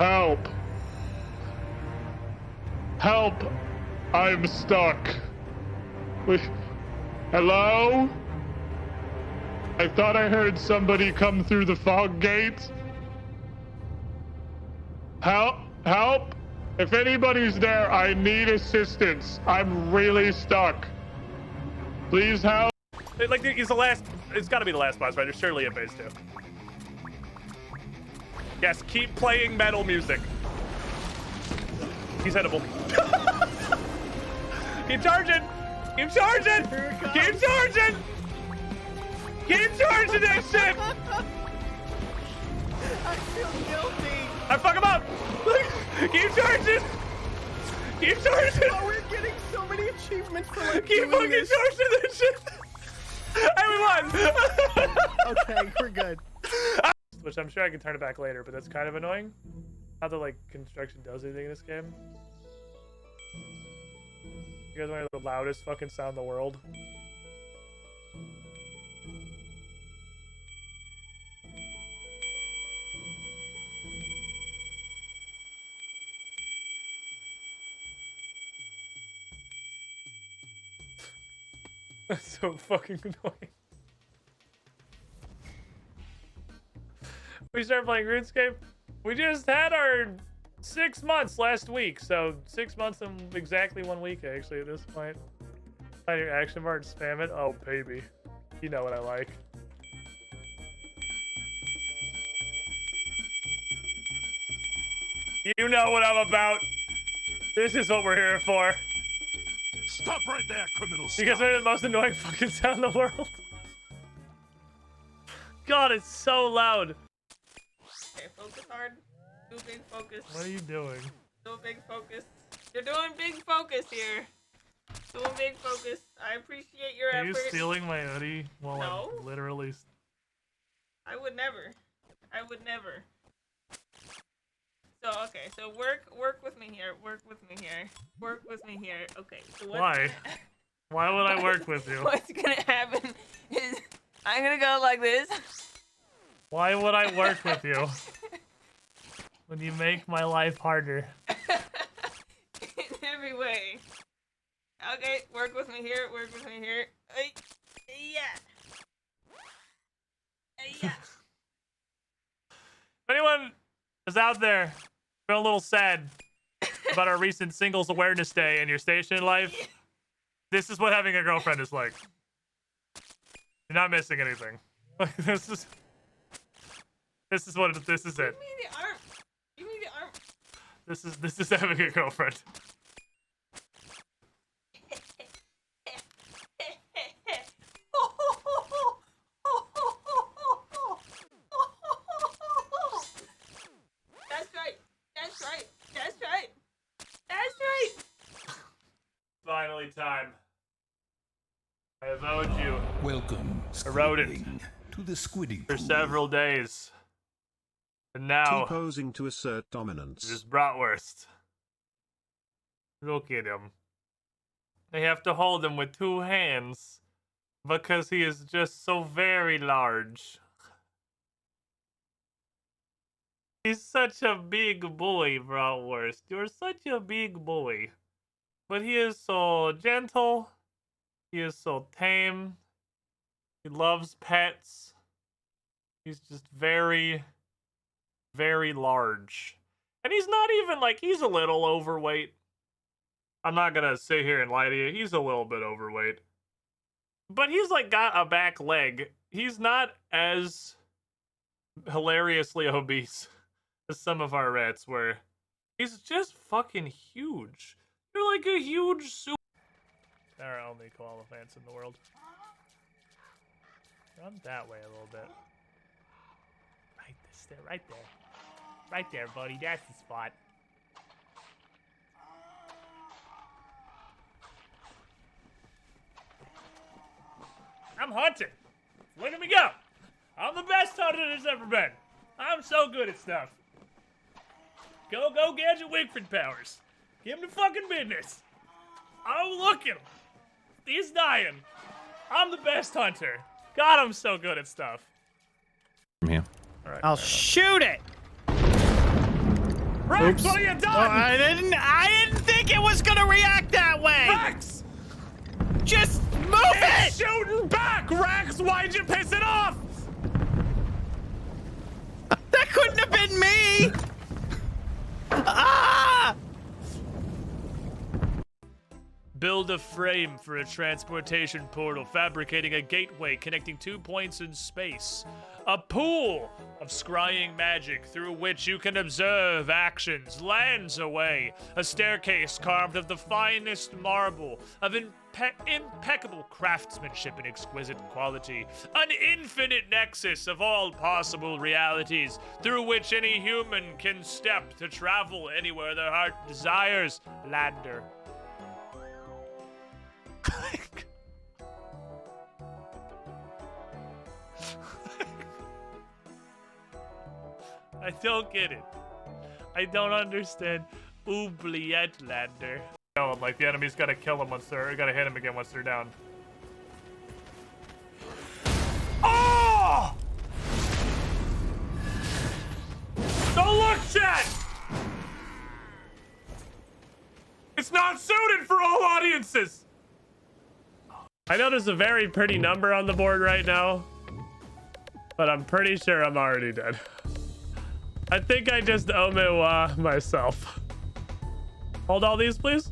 Help! Help! I'm stuck. Hello? I thought I heard somebody come through the fog gate. Help! Help! If anybody's there, I need assistance. I'm really stuck. Please help. Like, he's the last. It's got to be the last boss fight. There's surely a phase 2. Yes, keep playing metal music. He's hittable. Keep charging. Keep charging. Keep charging. Keep charging that shit. I feel guilty. I fuck him up. Keep charging. Keep charging. Oh, we're getting so many achievements for like Keep fucking this. charging that shit. And we won. Okay, we're good. Which I'm sure I can turn it back later, but that's kind of annoying. How the like construction does anything in this game. You guys want to hear the loudest fucking sound in the world? That's so fucking annoying. We started playing Runescape. We just had our 6 months last week, so 6 months and exactly 1 week actually at this point. Find your action bar and spam it. Oh baby, you know what I like. You know what I'm about. This is what we're here for. Stop right there, criminal. Because they're the most annoying fucking sound in the world. God, it's so loud. Okay, focus hard. Do big focus. What are you doing? Do big focus. You're doing big focus here. Doing big focus. I appreciate your Are effort. you stealing my hoodie while No. I'm literally... I would never. I would never. So okay, so work with me here. Work with me here. Work with me here. Okay. So Why? Why would I work with you? What's gonna happen is I'm gonna go like this. Why would I work with you? When you make my life harder. In every way. Okay, work with me here. Work with me here. Yeah. Yeah. If anyone is out there feeling a little sad about our recent Singles Awareness Day and your station in life, this is what having a girlfriend is like. You're not missing anything. This is what it, this is it. Give me the arm. Give me the arm. This is having a girlfriend. That's right. That's right. That's right. That's right. Finally time. I have owed you Welcome, a rodent Squidwing, to the Squiddy for pool. several days. And now, T-posing to assert dominance. this bratwurst. Look at him. They have to hold him with 2 hands because he is just so very large. He's such a big boy, bratwurst. You're such a big boy. But he is so gentle. He is so tame. He loves pets. He's just very, very large. And he's not even like, he's a little overweight. I'm not gonna sit here and lie to you. He's a little bit overweight. But he's like got a back leg. He's not as hilariously obese as some of our rats were. He's just fucking huge. You're like a huge super. There are only koala fans in the world. Run that way a little bit. Right there. Right there, buddy. That's the spot. I'm hunting. Look at me go. I'm the best hunter there's ever been. I'm so good at stuff. Go Gadget Wigford powers. Give him the fucking business. Oh, look at him. He's dying. I'm the best hunter. God, I'm so good at stuff. From here. All right, I'll fair shoot it. Rex, what are you doing? Oh, I didn't think it was gonna react that way. Rex! Just move It's it. shooting back, Rex! Why'd you piss it off? That couldn't have been me. Ah! Build a frame for a transportation portal, fabricating a gateway connecting 2 points in space. A pool of scrying magic through which you can observe actions lands away. A staircase carved of the finest marble, of impeccable craftsmanship and exquisite quality. An infinite nexus of all possible realities through which any human can step to travel anywhere their heart desires. Lander. I don't get it. I don't understand. Oubliette Lander. Kill him, like the enemy's gotta kill him once they're, gotta hit him again once they're down. Oh! Don't look, chat! It's not suited for all audiences! I know there's a very pretty number on the board right now, but I'm pretty sure I'm already dead. I think I just omewa myself. Hold all these, please.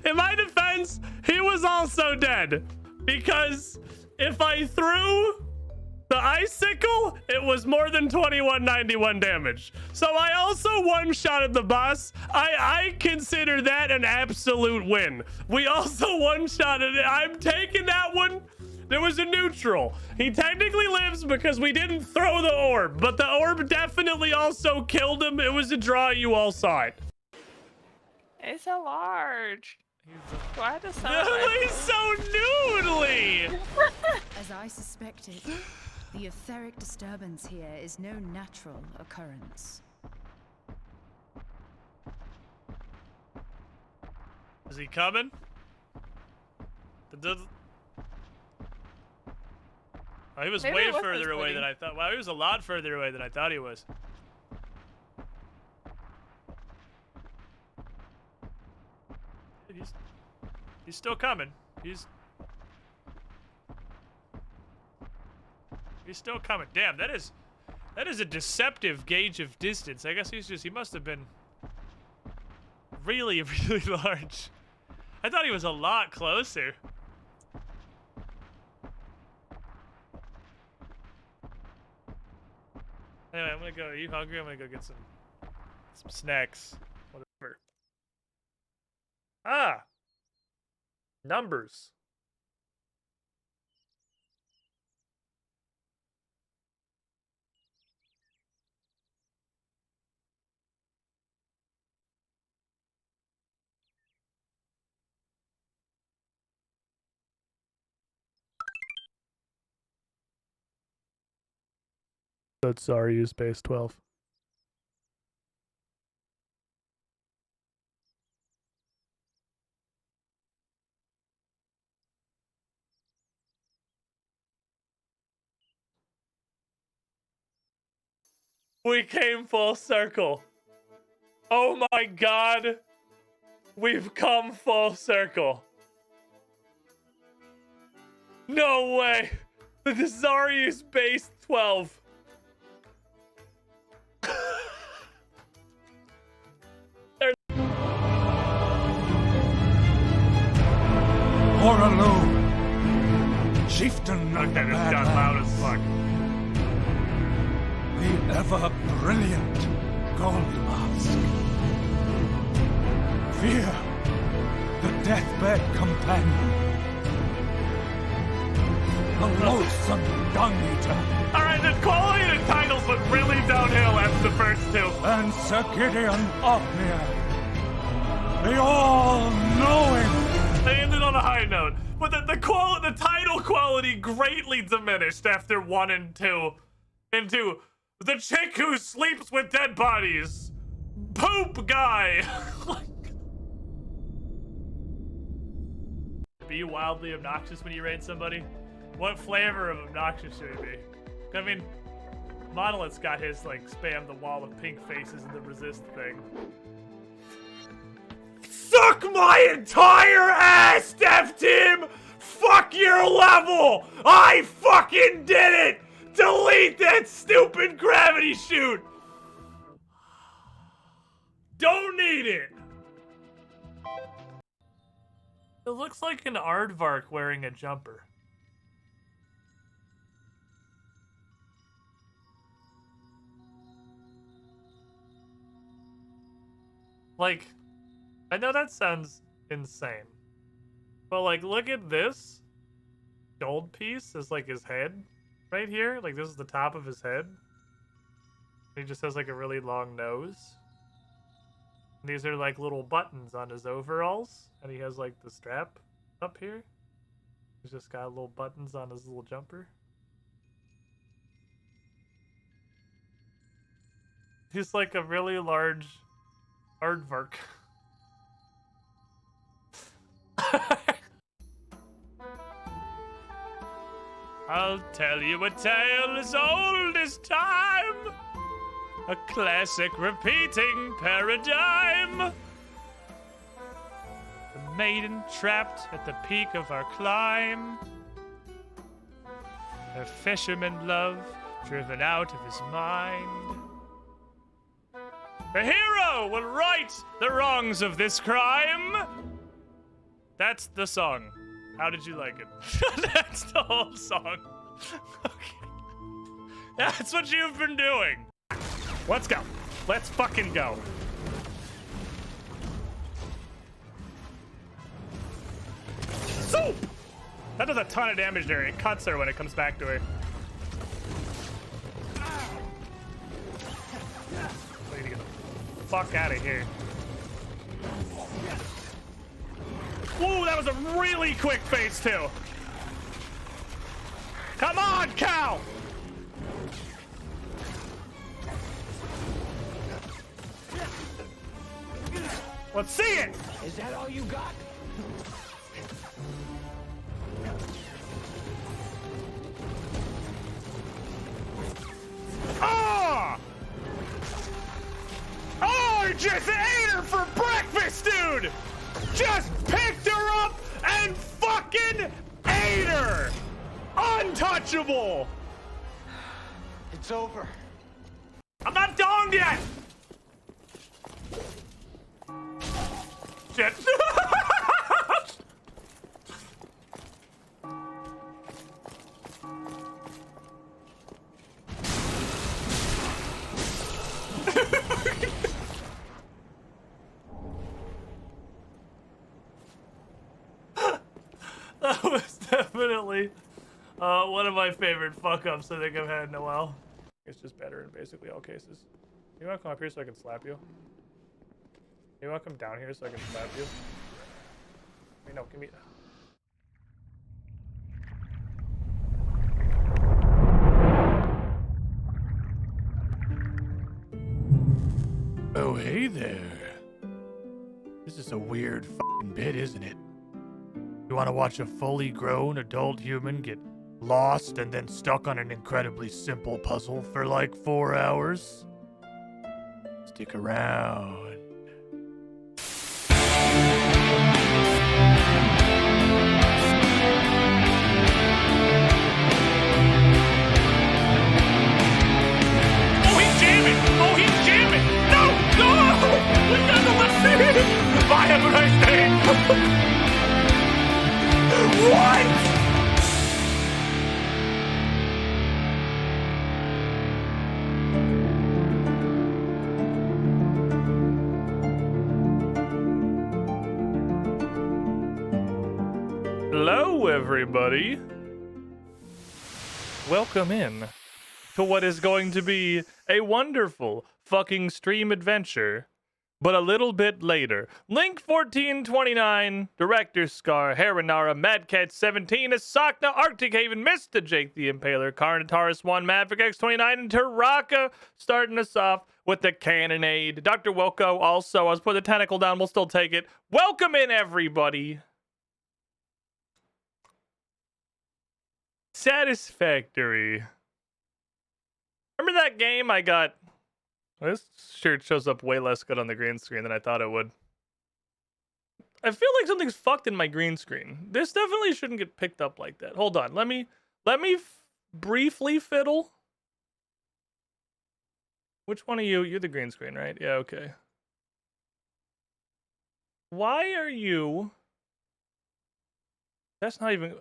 In my defense, he was also dead because if I threw the icicle, it was more than 2191 damage. So I also one-shotted the boss. I consider that an absolute win. We also one-shotted it. I'm taking that one. There was a neutral. He technically lives because we didn't throw the orb, but the orb definitely also killed him. It was a draw. You all saw it. It's so large. Do I have to No, celebrate? he's so noodly. As I suspected, the etheric disturbance here is no natural occurrence. Is he coming? Oh, he was Maybe way it was further this away pudding. than I thought. Wow, he was a lot further away than I thought he was. He's still coming. He's still coming. Damn, that is a deceptive gauge of distance. I guess he must have been really, really large. I thought he was a lot closer. Anyway, I'm gonna go. Are you hungry? I'm gonna go get some snacks. Whatever. Ah! Numbers. That's RU space 12. We came full circle. Oh my god. We've come full circle. No way. The Desarius base 12. Oralo, chieftain of Okay, the this got loud as fuck. the ever-brilliant Gold Mask. Fear, the deathbed companion. The loathsome dung-eater. Alright, the quality of the titles went really downhill after the first two. And Sir Gideon Othniel. The all-knowing. They ended on a high note, but the title quality greatly diminished after 1 and 2. Into the chick who sleeps with dead bodies. Poop guy. be wildly obnoxious when you raid somebody? What flavor of obnoxious should it be? I mean, Monolith's got his, like, spam the wall of pink faces and the resist thing. Suck my entire ass, Dev Team! Fuck your level! I fucking did it! Delete that stupid gravity chute! Don't need it! It looks like an aardvark wearing a jumper. Like, I know that sounds insane. But, like, look at this gold piece is, like, his head right here. Like, this is the top of his head. He just has, like, a really long nose. And these are, like, little buttons on his overalls. And he has, like, the strap up here. He's just got little buttons on his little jumper. He's, like, a really large aardvark. I'll tell you a tale as old as time, a classic repeating paradigm. The maiden trapped at the peak of our climb, her fisherman love driven out of his mind. The hero will right the wrongs of this crime. That's the song. How did you like it? That's the whole song. Okay. That's what you've been doing. Let's go. Let's fucking go. Soup! That does a ton of damage there. It cuts her when it comes back to her. I need to get the fuck out of here. Ooh, that was a really quick phase too. Come on, cow! Let's see it! Is that all you got? Ah! Oh, I just ate her for breakfast, dude! Just picked her up and fucking ate her! Untouchable! It's over. I'm not donged yet! Shit. That was definitely one of my favorite fuck-ups I think I've had in a while. It's just better in basically all cases. You wanna come up here so I can slap you? You wanna come down here so I can slap you? Wait, no, give me... Oh, hey there. This is a weird fucking bit, isn't it? You want to watch a fully grown adult human get lost and then stuck on an incredibly simple puzzle for like 4 hours? Stick around. Oh, he's jamming! Oh, he's jamming! No! No! We got the left. Bye, have a nice day! What? Hello, everybody. Welcome in to what is going to be a wonderful fucking stream adventure. But a little bit later. Link 1429, Director Scar, Haranara, Madcat17, Asakna, Arctic Haven, Mr. Jake the Impaler, Carnotaurus 1, Maverick X29, and Taraka starting us off with the cannonade. Dr. Wilco also, I was putting the tentacle down, we'll still take it. Welcome in, everybody. Satisfactory. Remember that game I got? This shirt shows up way less good on the green screen than I thought it would. I feel like something's fucked in my green screen. This definitely shouldn't get picked up like that. Hold on. Let me briefly fiddle. Which one of you? You're the green screen, right? Yeah, okay. Why are you... That's not even...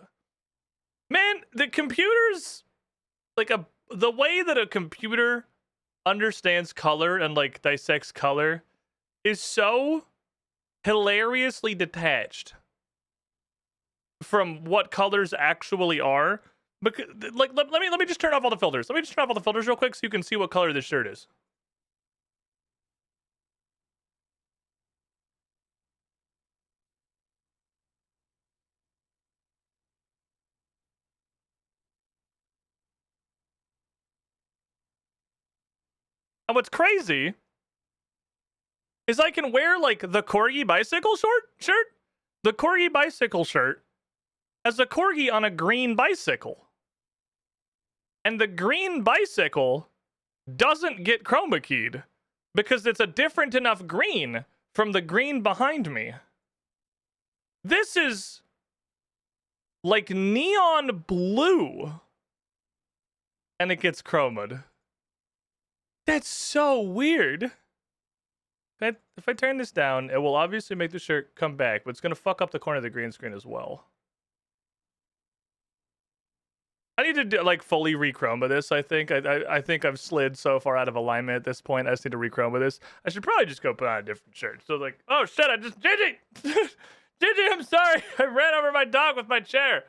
Man, the computer's... Like, the way that a computer understands color and, like, dissects color is so hilariously detached from what colors actually are. Because, like, let me just turn off all the filters. Let me just turn off all the filters real quick so you can see what color this shirt is. And what's crazy is I can wear, like, the Corgi bicycle shirt. The Corgi bicycle shirt as a Corgi on a green bicycle. And the green bicycle doesn't get chroma keyed because it's a different enough green from the green behind me. This is like neon blue and it gets chromed. That's so weird. If I turn this down, it will obviously make the shirt come back, but it's going to fuck up the corner of the green screen as well. I need to like fully rechroma this, I think. I think I've slid so far out of alignment at this point. I just need to rechroma this. I should probably just go put on a different shirt. So like, oh shit, Gigi! Gigi, I'm sorry. I ran over my dog with my chair.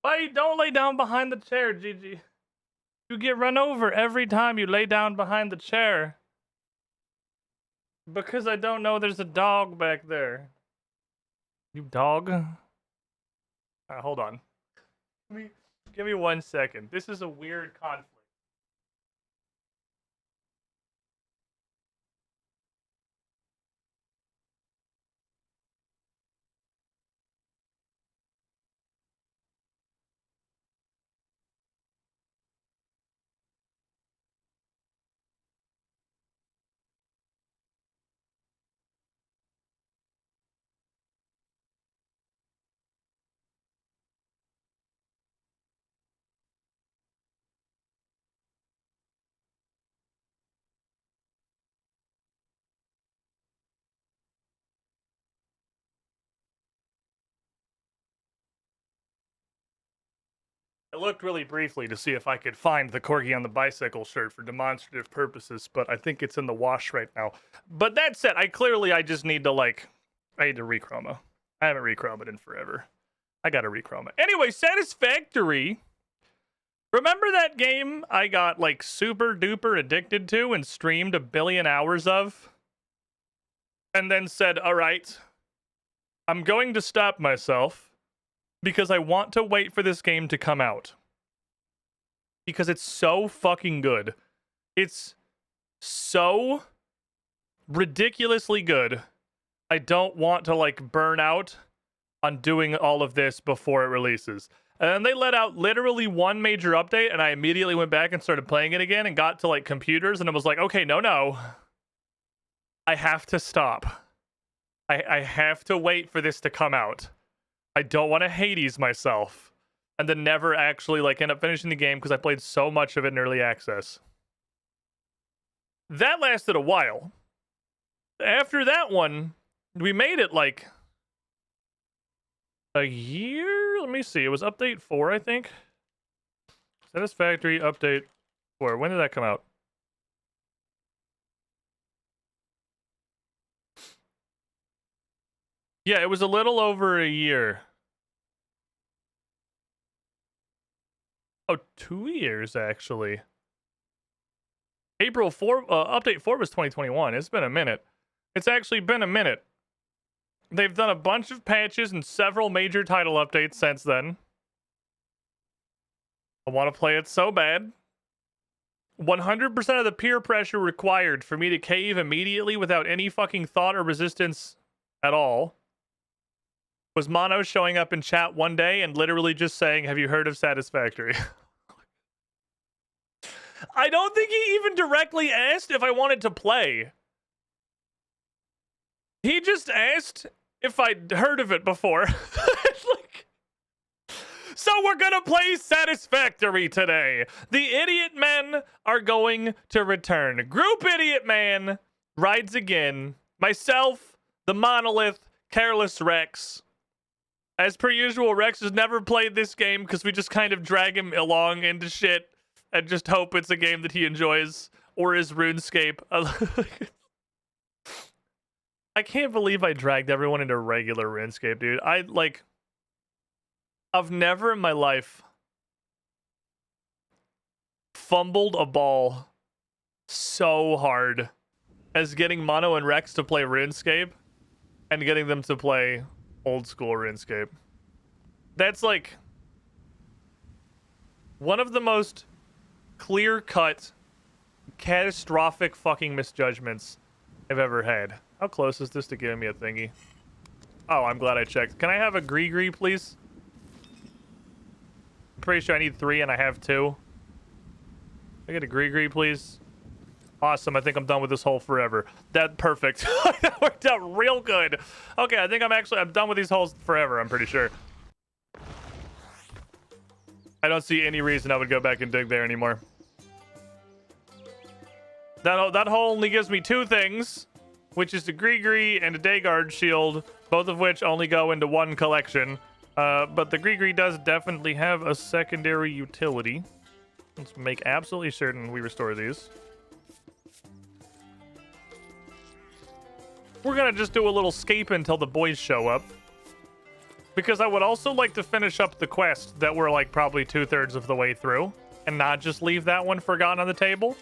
Why don't lay down behind the chair, Gigi? You get run over every time you lay down behind the chair. Because I don't know there's a dog back there. You dog? Alright, hold on. Give me 1 second. This is a weird conflict. I looked really briefly to see if I could find the Corgi on the bicycle shirt for demonstrative purposes, but I think it's in the wash right now. But that said, I just need to, like, I need to rechroma. I haven't rechromed in forever. I gotta rechroma. Anyway, Satisfactory. Remember that game I got, like, super duper addicted to and streamed 1 billion hours of? And then said, alright, I'm going to stop myself. Because I want to wait for this game to come out. Because it's so fucking good. It's so ridiculously good. I don't want to, like, burn out on doing all of this before it releases. And then they let out literally one major update, and I immediately went back and started playing it again and got to, like, computers, and it was like, okay, no. I have to stop. I have to wait for this to come out. I don't want to Hades myself and then never actually like end up finishing the game because I played so much of it in early access. That lasted a while. After that one, we made it like a year? Let me see. It was update 4, I think. Satisfactory update 4. When did that come out? Yeah, it was a little over a year. Oh, 2 years, actually. April 4, update 4 was 2021. It's been a minute. It's actually been a minute. They've done a bunch of patches and several major title updates since then. I want to play it so bad. 100% of the peer pressure required for me to cave immediately without any fucking thought or resistance at all. was Mono showing up in chat one day and literally just saying, "Have you heard of Satisfactory?" I don't think he even directly asked if I wanted to play. He just asked if I'd heard of it before. Like, so we're gonna play Satisfactory today. The Idiot Men are going to return. Group Idiot Man rides again. Myself, the Monolith, Careless Rex. As per usual, Rex has never played this game because we just kind of drag him along into shit and just hope it's a game that he enjoys, or is RuneScape. I can't believe I dragged everyone into regular RuneScape, dude. I've never in my life fumbled a ball so hard as getting Mono and Rex to play RuneScape and getting them to play old school RuneScape. That's like one of the most clear-cut, catastrophic fucking misjudgments I've ever had. How close is this to giving me a thingy? Oh, I'm glad I checked. Can I have a Gree, please? I'm pretty sure I need 3 and I have 2. Can I get a Gree, please? Awesome, I think I'm done with this hole forever. That perfect. That worked out real good. Okay, I think I'm done with these holes forever, I'm pretty sure. I don't see any reason I would go back and dig there anymore. That hole only gives me 2 things, which is the Gree and a Dayguard shield, both of which only go into one collection. But the Gree does definitely have a secondary utility. Let's make absolutely certain we restore these. We're gonna just do a little scape until the boys show up. Because I would also like to finish up the quest that we're like probably 2/3 of the way through. And not just leave that one forgotten on the table.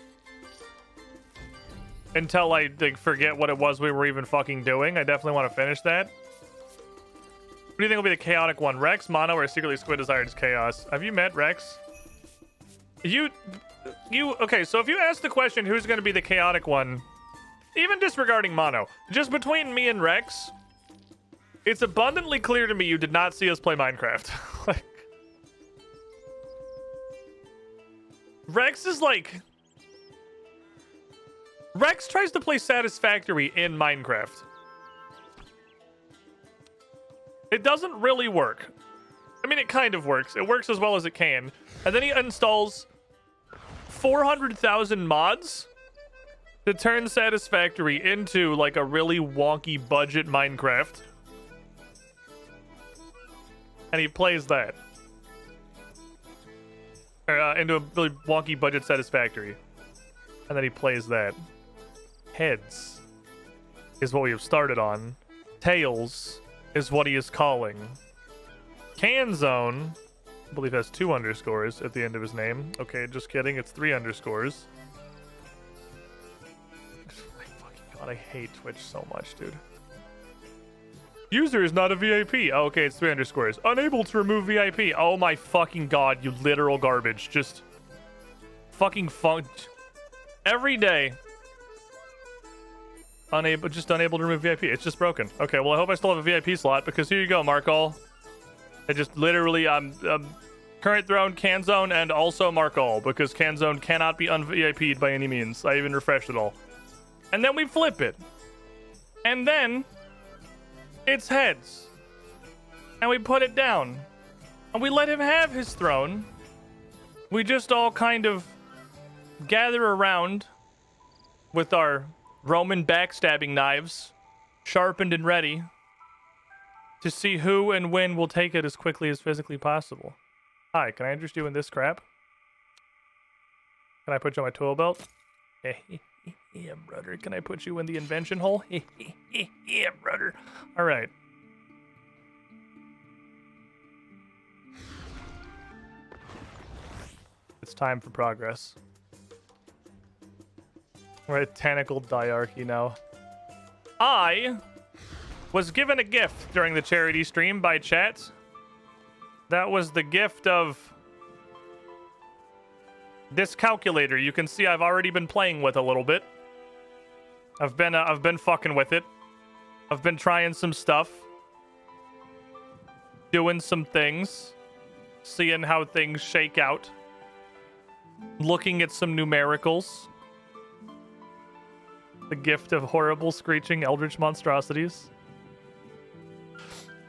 Until I forget what it was we were even fucking doing. I definitely want to finish that. What do you think will be the chaotic one? Rex, Mono, or secretly Squid Desired's Chaos? Have you met Rex? Okay, so if you ask the question who's going to be the chaotic one, even disregarding Mono, just between me and Rex, it's abundantly clear to me you did not see us play Minecraft. Like, Rex is like... Rex tries to play Satisfactory in Minecraft. It doesn't really work. I mean, it kind of works. It works as well as it can. And then he installs 400,000 mods to turn Satisfactory into like a really wonky budget Minecraft. And he plays that. Into a really wonky budget Satisfactory. And then he plays that. Heads is what we have started on. Tails is what he is calling. Canzone, I believe, has 2 underscores at the end of his name. Okay, just kidding. It's 3 underscores. My fucking god, I hate Twitch so much, dude. User is not a VIP. Oh, okay, it's 3 underscores. Unable to remove VIP. Oh my fucking god, you literal garbage. Just fucking every day. Unable to remove VIP. It's just broken. Okay, well, I hope I still have a VIP slot, because here you go, Markall. I just literally, I'm current throne, Canzone, and also Markall, because Canzone cannot be un-VIP'd by any means. I even refreshed it all. And then we flip it. And then it's heads. And we put it down. And we let him have his throne. We just all kind of gather around with our Roman backstabbing knives, sharpened and ready, to see who and when will take it as quickly as physically possible. Hi, can I interest you in this crap? Can I put you on my tool belt? Yeah, brother. Can I put you in the invention hole? Yeah, brother. All right. It's time for progress. We're at Tentacle Diarchy now. I was given a gift during the charity stream by chat. That was the gift of this calculator. You can see I've already been playing with a little bit. I've been fucking with it. I've been trying some stuff. doing some things, seeing how things shake out, looking at some numericals. The gift of horrible, screeching, eldritch monstrosities.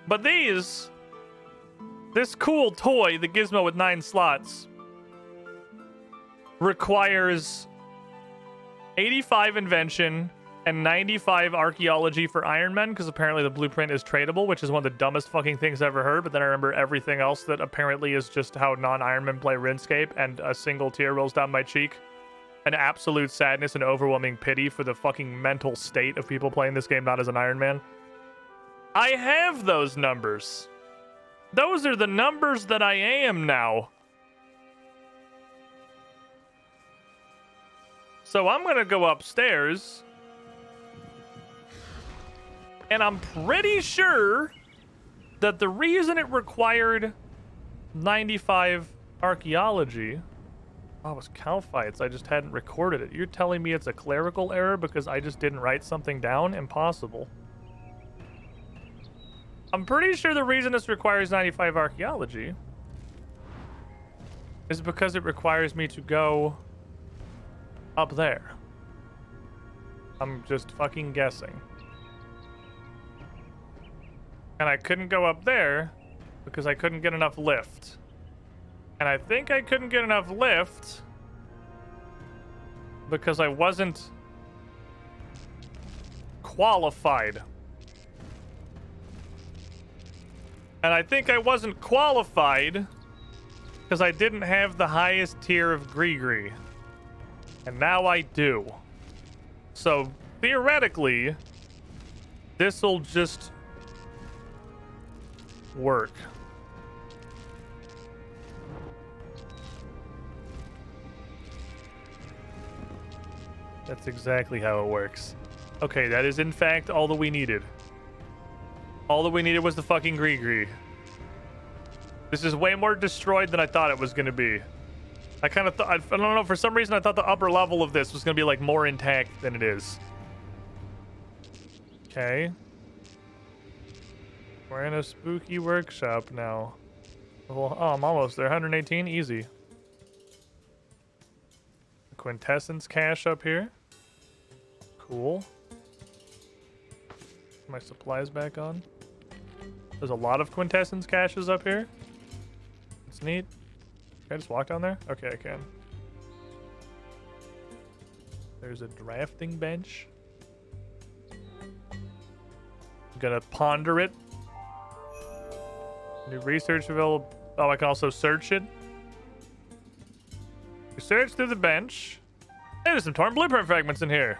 But this cool toy, the Gizmo with 9 slots, requires 85 invention and 95 archaeology for Iron Men, because apparently the blueprint is tradable, which is one of the dumbest fucking things I've ever heard. But then I remember everything else that apparently is just how non-Iron Men play RuneScape, and a single tear rolls down my cheek. An absolute sadness and overwhelming pity for the fucking mental state of people playing this game not as an Iron Man. I have those numbers. Those are the numbers that I am now. So I'm gonna go upstairs. And I'm pretty sure that the reason it required 95 archaeology... Oh, it was Calphites. I just hadn't recorded it. You're telling me it's a clerical error because I just didn't write something down? Impossible. I'm pretty sure the reason this requires 95 archaeology is because it requires me to go up there. I'm just fucking guessing. And I couldn't go up there because I couldn't get enough lift. And I think I couldn't get enough lift because I wasn't qualified. And I think I wasn't qualified because I didn't have the highest tier of Gree. And now I do. So, theoretically, this'll just work. That's exactly how it works. Okay, that is in fact all that we needed. All that we needed was the fucking Gree. This is way more destroyed than I thought it was going to be. I kind of thought, I don't know, for some reason I thought the upper level of this was going to be like more intact than it is. Okay. We're in a spooky workshop now. Well, oh, I'm almost there. 118, easy. Quintessence cache up here. Cool. My supplies back on. There's a lot of quintessence caches up here. It's neat. Can I just walk down there? Okay, I can. There's a drafting bench. I'm gonna ponder it. New research available. Oh, I can also search it. We search through the bench. Hey, there's some torn blueprint fragments in here.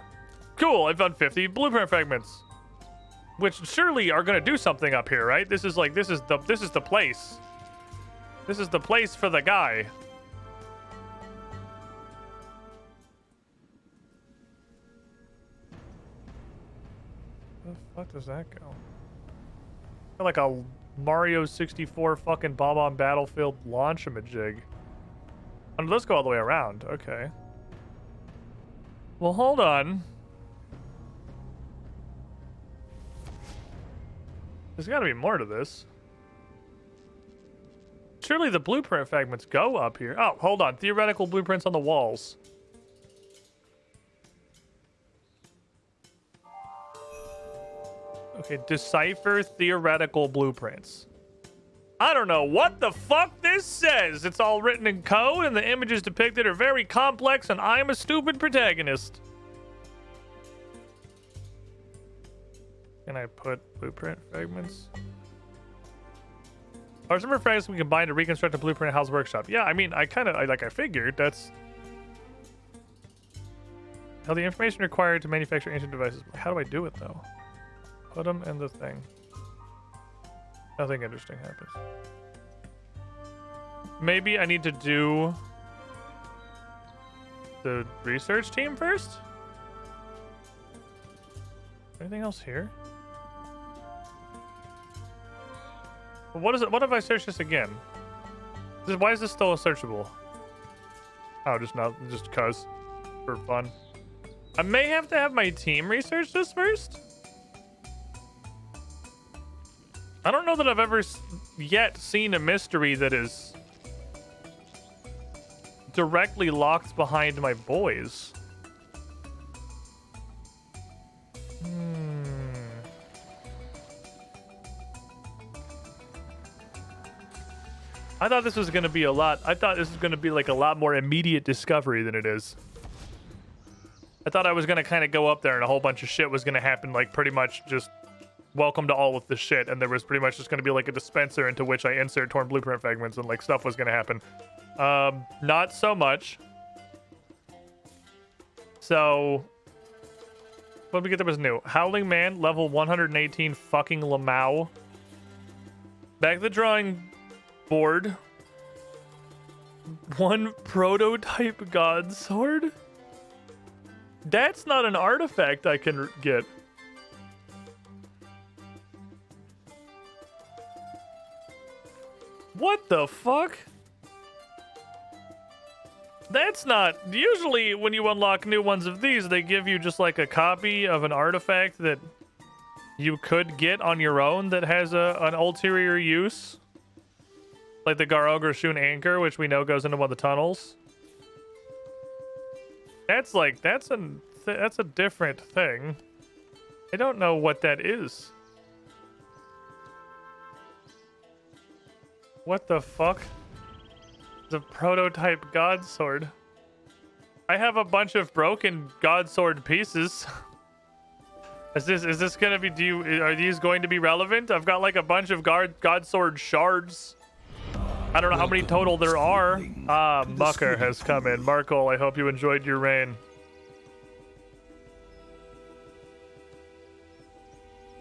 Cool, I found 50 blueprint fragments. Which surely are gonna do something up here, right? This is the place. This is the place for the guy. Where the fuck does that go? Like a Mario 64 fucking bomb on Battlefield launch-a-majig. Oh, let's go all the way around. Okay. Well, hold on. There's got to be more to this. Surely the blueprint fragments go up here. Oh, hold on. Theoretical blueprints on the walls. Okay, decipher theoretical blueprints. I don't know what the fuck this says. It's all written in code and the images depicted are very complex and I'm a stupid protagonist. Can I put blueprint fragments? Are some fragments we combine to reconstruct a blueprint house workshop? Yeah, I mean, I figured that's how the information required to manufacture ancient devices. How do I do it though? Put them in the thing. Nothing interesting happens. Maybe I need to do the research team first? Anything else here? What is it? What if I search this again? Why is this still searchable? Oh, just cause. For fun. I may have to have my team research this first. I don't know that I've ever yet seen a mystery that is directly locked behind my boys. I thought this was going to be a lot. I thought this was going to be like a lot more immediate discovery than it is. I thought I was going to kind of go up there and a whole bunch of shit was going to happen, like pretty much just welcome to all of the shit, and there was pretty much just going to be like a dispenser into which I insert torn blueprint fragments and like stuff was going to happen. Not so much. So, what did we get that was new? Howling Man, level 118, fucking Lamau. Back to the drawing board. One prototype god sword? That's not an artifact I can get. What the fuck? That's not... Usually when you unlock new ones of these, they give you just like a copy of an artifact that you could get on your own that has an ulterior use. Like the Garograshun anchor, which we know goes into one of the tunnels. That's like... That's a different thing. I don't know what that is. What the fuck? The prototype god sword. I have a bunch of broken god sword pieces. Is this gonna be? Are these going to be relevant? I've got like a bunch of god sword shards. I don't know how many total there are. Ah, Mucker has come in. Markle, I hope you enjoyed your reign.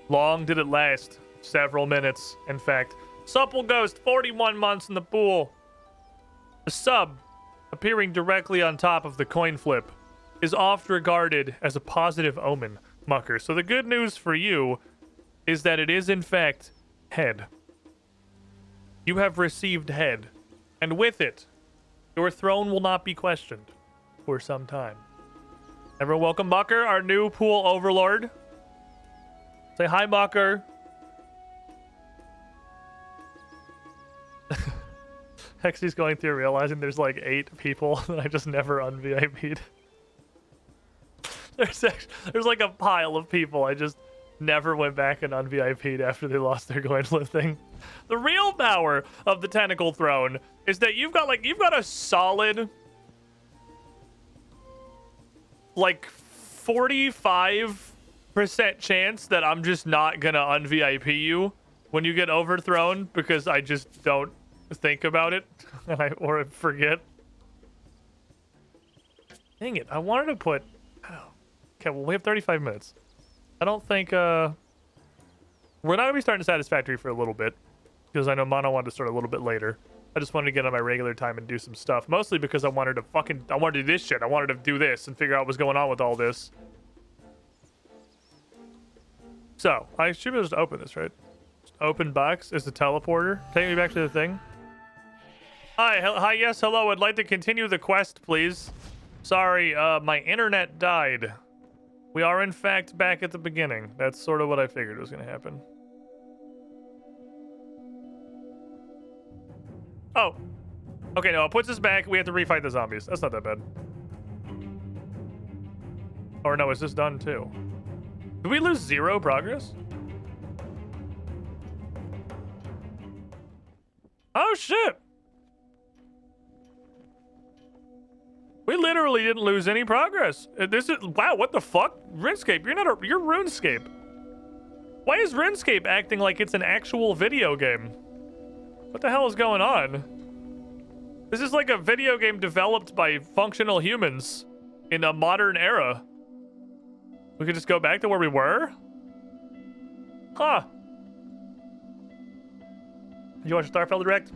Long did it last? Several minutes, in fact. Supple Ghost, 41 months in the pool. The sub, appearing directly on top of the coin flip, is oft regarded as a positive omen, Mucker. So the good news for you is that it is, in fact, head. You have received head, and with it, your throne will not be questioned for some time. Everyone welcome Mucker, our new pool overlord. Say hi, Mucker. Hexy's going through realizing there's like 8 people that I just never un-VIP'd. There's like a pile of people I just never went back and un-VIP'd after they lost their coin flip thing. The real power of the Tentacle Throne is that you've got a solid like 45% chance that I'm just not gonna un-VIP you when you get overthrown because I just don't think about it or forget. Dang it, I wanted to put... Oh. Okay, well, we have 35 minutes. I don't think... We're not going to be starting Satisfactory for a little bit, because I know Mono wanted to start a little bit later. I just wanted to get on my regular time and do some stuff, mostly because I wanted to do this shit. I wanted to do this and figure out what's going on with all this. So, I should be able to just open this, right? Just open box is the teleporter. Take me back to the thing. Hi, yes, hello. I'd like to continue the quest, please. Sorry, my internet died. We are, in fact, back at the beginning. That's sort of what I figured was going to happen. Oh. Okay, no, it puts us back. We have to refight the zombies. That's not that bad. Or no, is this done too? Did we lose 0 progress? Oh, shit. We literally didn't lose any progress. This is... Wow, what the fuck? Runescape, you're Runescape. Why is Runescape acting like it's an actual video game? What the hell is going on? This is like a video game developed by functional humans in a modern era. We could just go back to where we were? Huh. Did you watch Starfield Direct?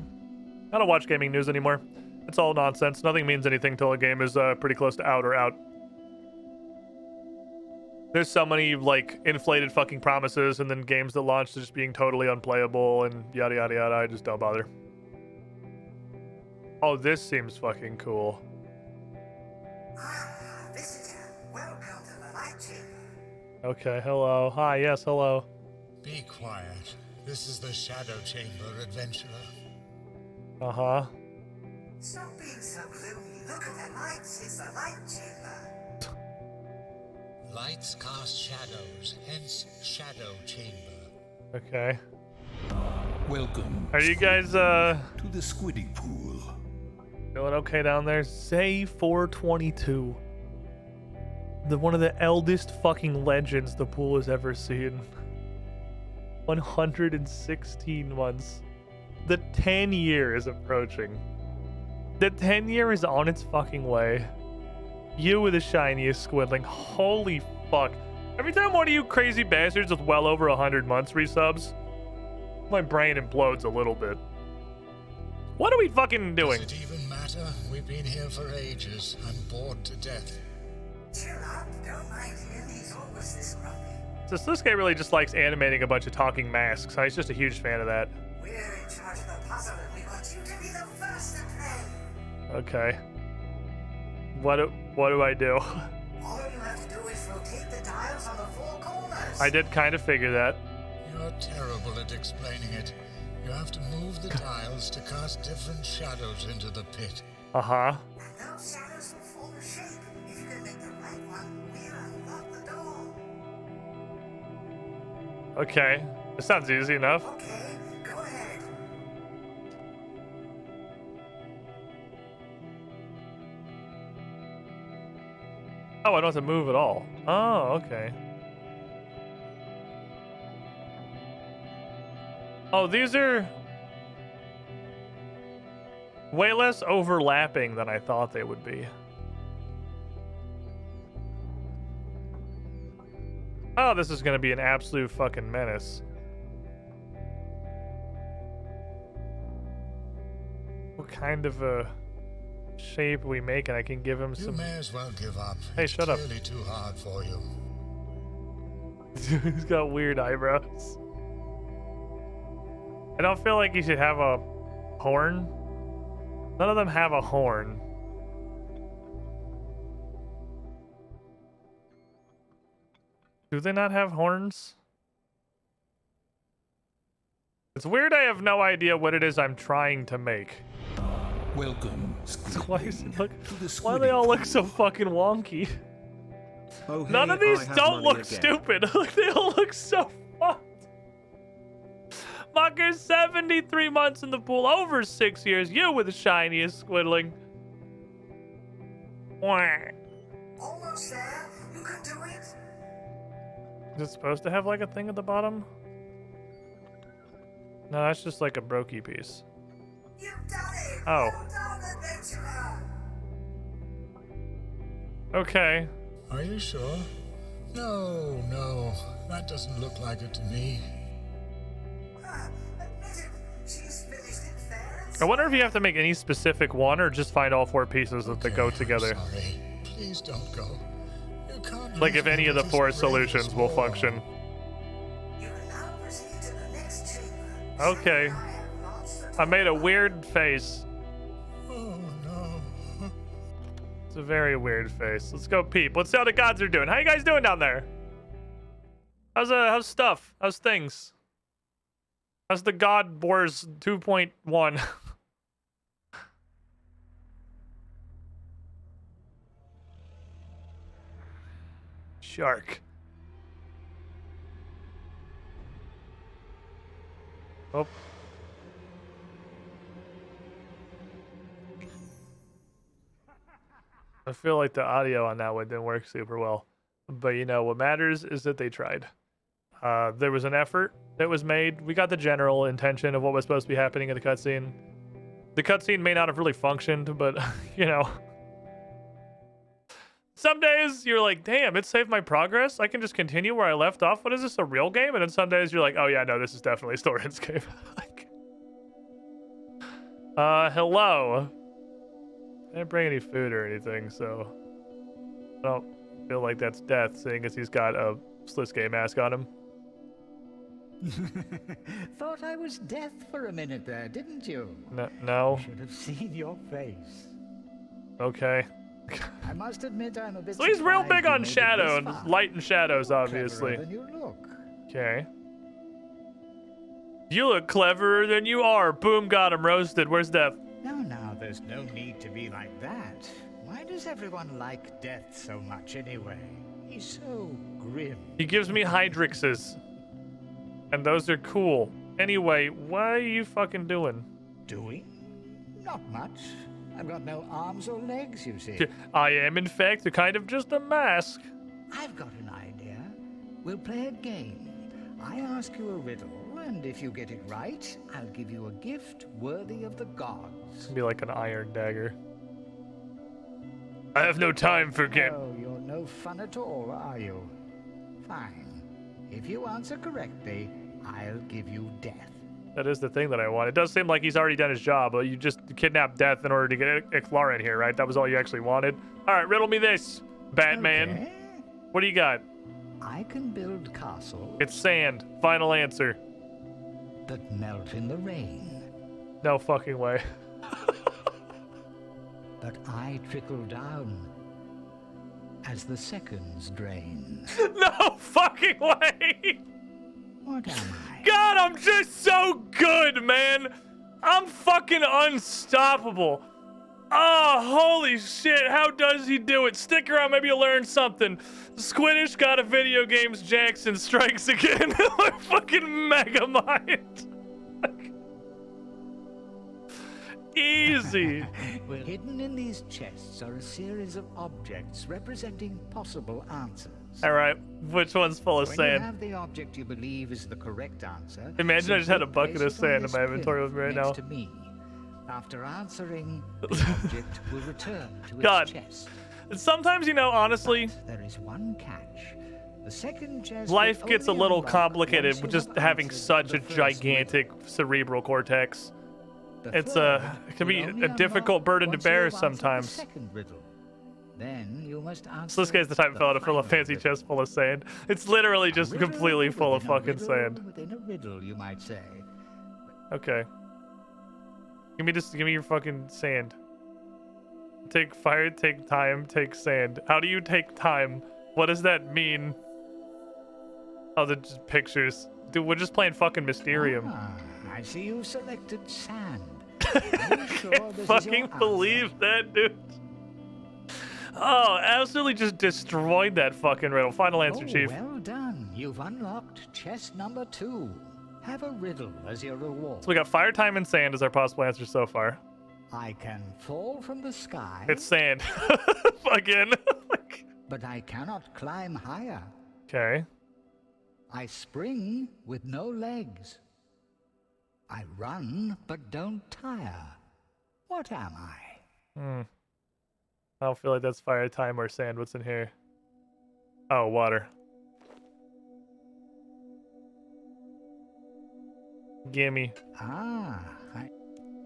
I don't watch gaming news anymore. It's all nonsense. Nothing means anything till a game is pretty close to out or out. There's so many, like, inflated fucking promises and then games that launch to just being totally unplayable and yada yada yada. I just don't bother. Oh, this seems fucking cool. Okay, hello. Hi, yes, hello. Be quiet. This is the Shadow Chamber, adventurer. Uh-huh. Stop being so gloomy. Look at the lights. It's the light chamber. Lights cast shadows, hence Shadow Chamber. Okay. Welcome. Are you guys, to the squidding pool. Doing okay down there? Say 422. One of the eldest fucking legends the pool has ever seen. 116 months. The 10 year is approaching. The 10 year is on its fucking way. You with the shiniest squiddling. Holy fuck. Every time one of you crazy bastards with well over 100 months resubs, my brain implodes a little bit. What are we fucking doing? Does it even matter? We've been here for ages. I'm bored to death. Chill out. Don't mind him. He's always this grumpy. So Sasuke really just likes animating a bunch of talking masks. He's just a huge fan of that. We're in charge of the puzzle, and we want you to be the first to play. Okay. What do I do? All you have to do is rotate the dials on the four corners. I did kind of figure that. You're terrible at explaining it. You have to move the dials to cast different shadows into the pit. Uh-huh. And those shadows will form a shape. If you can make the right one, we'll unlock the door. Okay. This sounds easy enough. Okay, go ahead. Oh, I don't have to move at all. Oh, okay. Oh, these are way less overlapping than I thought they would be. Oh, this is gonna be an absolute fucking menace. What kind of a shape are we making? I can give him You some. may as well give up. Hey, It's shut up. clearly too hard for you. He's got weird eyebrows. I don't feel like you should have a horn. None of them have a horn. Do they not have horns? It's weird I have no idea what it is I'm trying to make. Welcome, Why, is it look, to the why do they all squidding look so fucking wonky? Oh, None hey, of these I have don't money look again. stupid. They all look so fucked. Mucker's 73 months in the pool, over 6 years. You with the shiniest squiddling. Wah. Almost there. You can do it. Is it supposed to have like a thing at the bottom? No, that's just like a brokey piece. You've done it. Oh. Well done, adventurer. Okay. Are you sure? No, that doesn't look like it to me. Admit it. She's finished it fair and I wonder if you have to make any specific one or just find all four pieces that go Okay, together. I'm sorry. Please don't go. You can't Like leave if any me of the with four this brainless solutions will war. function. you can now proceed to the next chamber. Okay. I made a weird face. Oh no. It's a very weird face. Let's go peep. Let's see how the gods are doing. How you guys doing down there? How's stuff? How's things? How's the God Wars 2.1? Shark. Oh. I feel like the audio on that one didn't work super well. But you know, what matters is that they tried. There was an effort that was made. We got the general intention of what was supposed to be happening in the cutscene. The cutscene may not have really functioned, but, you know. Some days you're like, damn, it saved my progress. I can just continue where I left off. What is this, a real game? And then some days you're like, oh yeah, no, this is definitely still Runescape. Hello. I didn't bring any food or anything, so I don't feel like that's death, seeing as he's got a Slisuke mask on him. Thought I was death for a minute there, didn't you? No. Should have seen your face. Okay. I must admit I'm a bit. So he's real surprised big you on made it shadow this and far. light and shadows, Cleverer obviously. than you look. Okay. You look cleverer than you are. Boom, got him roasted. Where's Death? Now, there's no need to be like that. Why does everyone like Death so much anyway? He's so grim. He gives me Hydrixes. And those are cool. Anyway, what are you fucking doing? Doing? Not much. I've got no arms or legs, you see. I am, in fact, kind of just a mask. I've got an idea. We'll play a game. I ask you a riddle, and if you get it right, I'll give you a gift worthy of the gods. It's gonna be like an iron dagger. I have no time for game. Oh, you're no fun at all, are you? Fine. If you answer correctly, I'll give you Death. That is the thing that I want. It does seem like he's already done his job, but you just kidnapped Death in order to get Ixlara in here, right? That was all you actually wanted? All right, riddle me this, Batman. Okay. What do you got? I can build castles It's sand. Final answer. that melt in the rain, No fucking way. but I trickle down as the seconds drain. No fucking way! What am I? God, I'm just so good, man! I'm fucking unstoppable. Oh, holy shit, how does he do it? Stick around, maybe you'll learn something. Squiddish got a video games Jackson strikes again. Like fucking mega mind. Easy. Well, hidden in these chests are a series of objects representing possible answers. Alright, which one's full of When sand? you have the object you believe is the correct answer, Imagine I just had a simply bucket place of it on sand in this my inventory pillar with me right next now. to me. After answering, the object will return to God. its chest. Sometimes, you know, honestly, There is one catch. The second chest life will gets a only little unlock complicated once with you just have having answered such the a first gigantic cerebral cortex. riddle. The It's third it can will be only a difficult unlock burden to once you bear have answered the sometimes. second riddle. Then you must answer So this guy's the type of fella to fill a final fancy riddle. chest full of sand. It's literally just A riddle completely full of within a fucking riddle sand. Within a riddle, you might say. Okay. Give me your fucking sand. Take fire, take time, take sand. How do you take time? What does that mean? Oh, they're just pictures. Dude, we're just playing fucking Mysterium. Ah, I see you selected sand. Are you sure this is Fucking your answer? believe that, dude. Oh, absolutely just destroyed that fucking riddle. Final answer, Oh, Chief. well done. You've unlocked chest number 2. Have a riddle as your reward. So we got fire, time, and sand as our possible answers so far. I can fall from the sky, It's sand. Again. but I cannot climb higher. Okay. I spring with no legs. I run but don't tire. What am I? I don't feel like that's fire, time, or sand. What's in here? Oh, water. Gimme.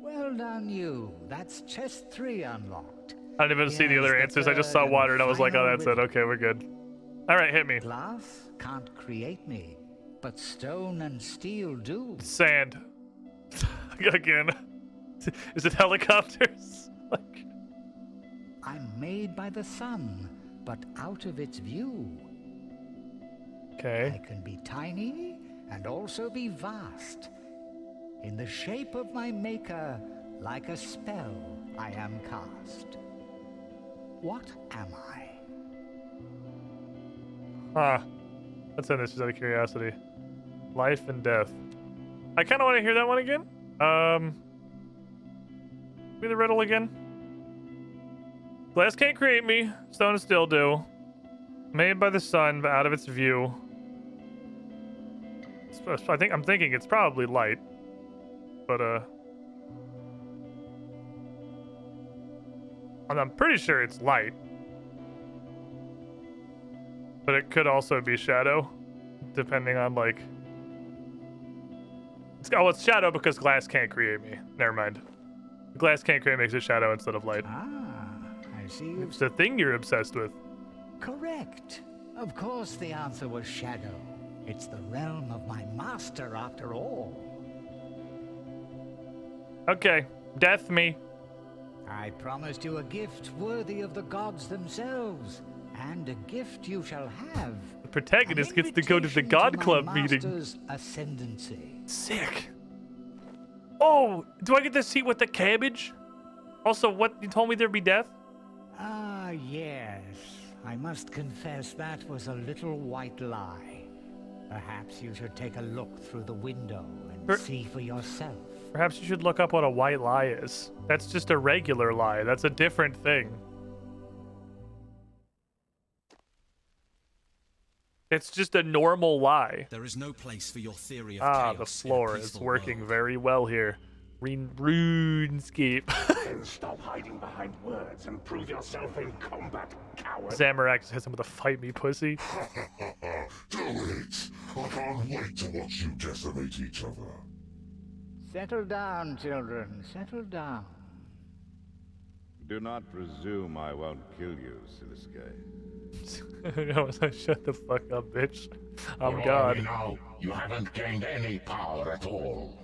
Well done, you. That's chest 3 unlocked. I didn't even see the Yes, other the answers. I just saw third water and I was like, oh, final that's it. riddle. Okay, we're good. All right, hit me. Glass can't create me, but stone and steel do. Sand. Again. Is it helicopters? Like, I'm made by the sun, but out of its view. I okay. can be tiny and also be vast. In the shape of my maker, like a spell, I am cast. What am I? Huh. Let's end this just out of curiosity. Life and death. I kind of want to hear that one again. Give me the riddle again. Glass can't create me. Stone and steel do. Made by the sun, but out of its view. I'm thinking it's probably light. But, I'm pretty sure it's light. But it could also be shadow, depending on, like... it's shadow because glass can't create me. Never mind. Glass can't create makes it shadow instead of light. I see you. It's the thing you're obsessed with. Correct. Of course the answer was shadow. It's the realm of my master after all. Okay, death me. I promised you a gift worthy of the gods themselves, and a gift you shall have. The protagonist An gets to go to the invitation God my Club meeting. master's ascendancy. Sick. Oh, do I get the seat with the cabbage? Also, what, you told me there'd be death? Ah, yes. I must confess that was a little white lie. Perhaps you should take a look through the window and see for yourself. Perhaps you should look up what a white lie is. That's just a regular lie. That's a different thing. It's just a normal lie. There is no place for your theory of chaos. chaos. The floor is working very well here. Runescape. Then stop hiding behind words and prove yourself in combat, coward. Zamorak hits him with a fight me pussy. Do it! I can't wait to watch you decimate each other. Settle down, children. Settle down. Do not presume I won't kill you, Siliscae. No, shut the fuck up, bitch. I'm For God. all we know, you haven't gained any power at all.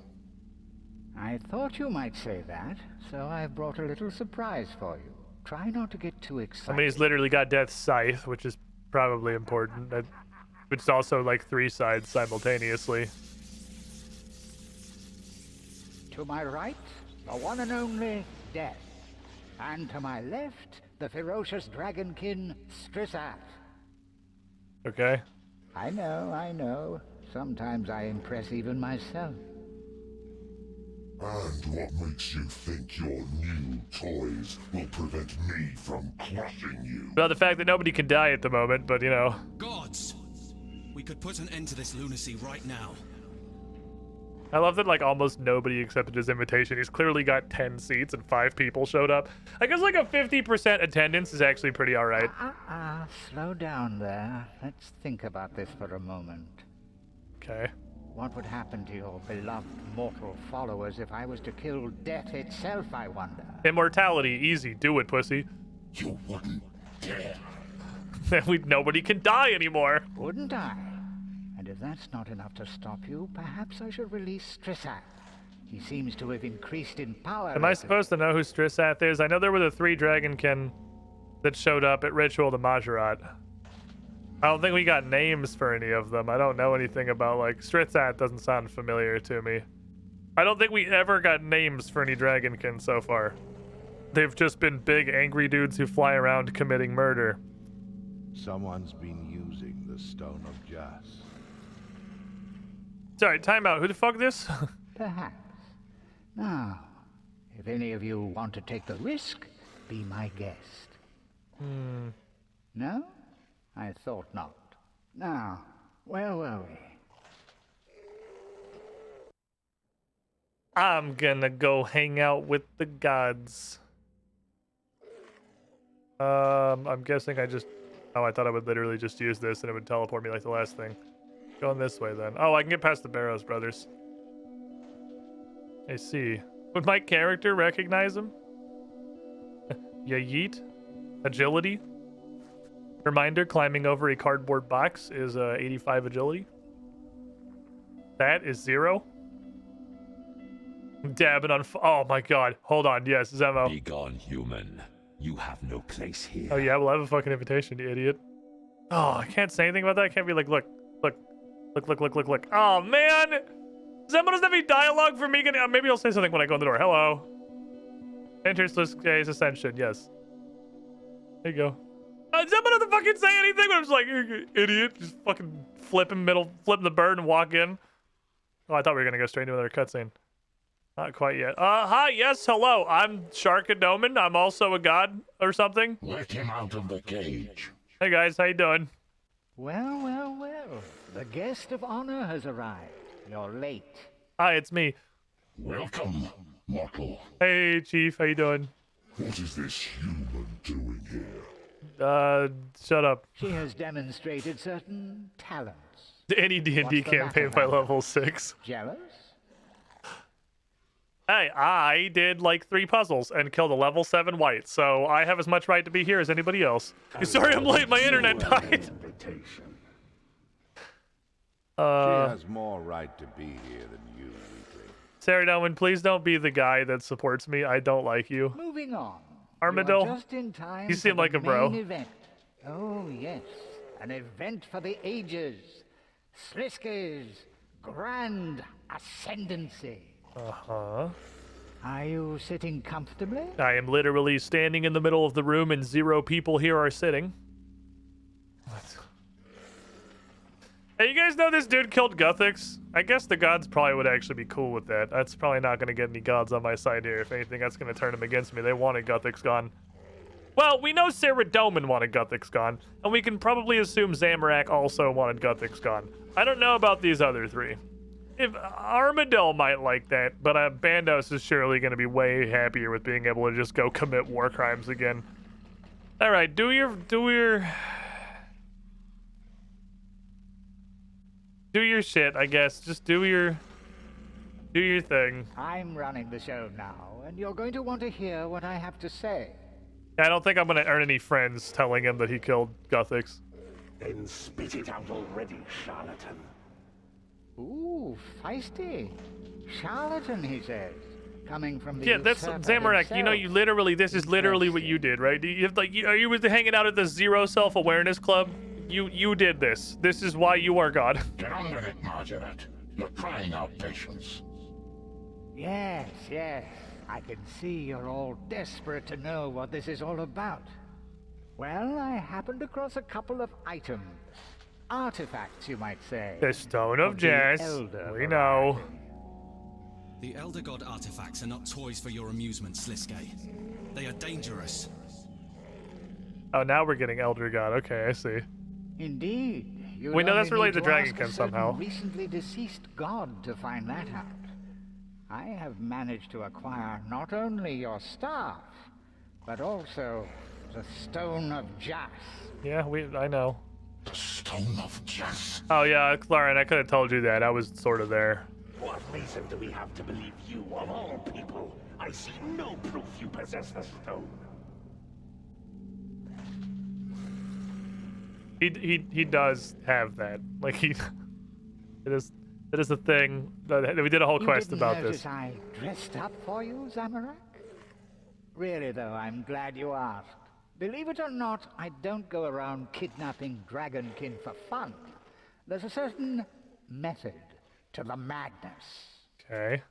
I thought you might say that, so I've brought a little surprise for you. Try not to get too excited. I mean, he's literally got Death's Scythe, which is probably important. It's also like 3 sides simultaneously. To my right, the one and only Death. And to my left, the ferocious dragonkin Strissat. Okay. I know. Sometimes I impress even myself. And what makes you think your new toys will prevent me from crushing you? Well, the fact that nobody can die at the moment, but you know. Gods! We could put an end to this lunacy right now. I love that like almost nobody accepted his invitation. He's clearly got 10 seats and 5 people showed up. I guess like a 50% attendance is actually pretty alright. Slow down there. Let's think about this for a moment. Okay. What would happen to your beloved mortal followers if I was to kill death itself, I wonder? Immortality, easy. Do it, pussy. You wouldn't dare. Then nobody can die anymore. Wouldn't I? And if that's not enough to stop you, perhaps I should release Strissat. He seems to have increased in power. Am I supposed to know who Strissat is? I know there were the 3 dragonkin that showed up at Ritual to Majorat. I don't think we got names for any of them. I don't know anything about, like, Strissat doesn't sound familiar to me. I don't think we ever got names for any dragonkin so far. They've just been big angry dudes who fly around committing murder. Someone's been using the Stone of Jas. Sorry, time out. Who the fuck this? Perhaps. Now, if any of you want to take the risk, be my guest. No? I thought not. Now, where were we? I'm gonna go hang out with the gods. I'm guessing I just... Oh, I thought I would literally just use this and it would teleport me like the last thing. Going this way then. Oh, I can get past the Barrows brothers. I see. Would my character recognize him? Ya yeet? Agility? Reminder, climbing over a cardboard box is 85 agility. That is 0. Dabbing on... Oh my god. Hold on. Yes, Zemo. Be gone, human. You have no place here. Oh yeah, well I have a fucking invitation, you idiot. Oh, I can't say anything about that. I can't be like, look. Oh man! Zemo doesn't have any dialogue for me. Maybe I'll say something when I go in the door. Hello. Enter Siliscae's Ascension. Yes. There you go. Zemo doesn't fucking say anything, but I'm just like, idiot. Just fucking flipping the bird and walk in. Oh, I thought we were gonna go straight into another cutscene. Not quite yet. Hi, yes, hello. I'm Sharkadoman. I'm also a god or something. Let him out of the cage. Hey guys, how you doing? Well. The guest of honor has arrived. You're late. Hi, it's me. Welcome, mortal. Hey, Chief, how you doing? What is this human doing here? Shut up. She has demonstrated certain talents. Any D&D campaign by level 6. Jealous? Hey, I did like 3 puzzles and killed a level 7 white, so I have as much right to be here as anybody else. Sorry I'm late, my internet died. She has more right to be here than you, weakling. Sarah Doman, please don't be the guy that supports me. I don't like you. Moving on. Armadillo, just in time you seem like a bro. Event. Oh, yes. An event for the ages. Siliscae's grand ascendancy. Uh-huh. Are you sitting comfortably? I am literally standing in the middle of the room and 0 people here are sitting. Hey, you guys know this dude killed Guthix? I guess the gods probably would actually be cool with that. That's probably not going to get any gods on my side here. If anything, that's going to turn them against me. They wanted Guthix gone. Well, we know Saradomin wanted Guthix gone, and we can probably assume Zamorak also wanted Guthix gone. I don't know about these other 3. If Armadillo might like that, but Bandos is surely going to be way happier with being able to just go commit war crimes again. All right, do your shit, I guess. Just do your thing. I'm running the show now, and you're going to want to hear what I have to say. I don't think I'm going to earn any friends telling him that he killed Guthix. Then spit it out already, charlatan. Ooh, feisty. Charlatan, he says. Coming from the that's Zamorak. himself. You know, you literally, this is literally what you did, right? You have, are you hanging out at the Zero Self-Awareness Club? You did this. This is why you are God. Get on with it, Margaret. You're crying out patience. Yes, yes. I can see you're all desperate to know what this is all about. Well, I happened across a couple of items. Artifacts, you might say. The Stone of Jazz. We know. The Elder God artifacts are not toys for your amusement, Sliske. They are dangerous. Oh, now we're getting Elder God. Okay, I see. Indeed. We know that's related to Dragonkin a somehow. Recently deceased god to find that out. I have managed to acquire not only your staff, but also the Stone of Jas. Yeah, I know. The Stone of Jas? Oh yeah, Claren, I could have told you that. I was sort of there. What reason do we have to believe you, of all people? I see no proof you possess the stone. He does have that. Like it is a thing that we did a whole quest about this. I dressed up for you, Zamorak? Really though, I'm glad you asked. Believe it or not, I don't go around kidnapping Dragonkin for fun. There's a certain method to the madness. Okay.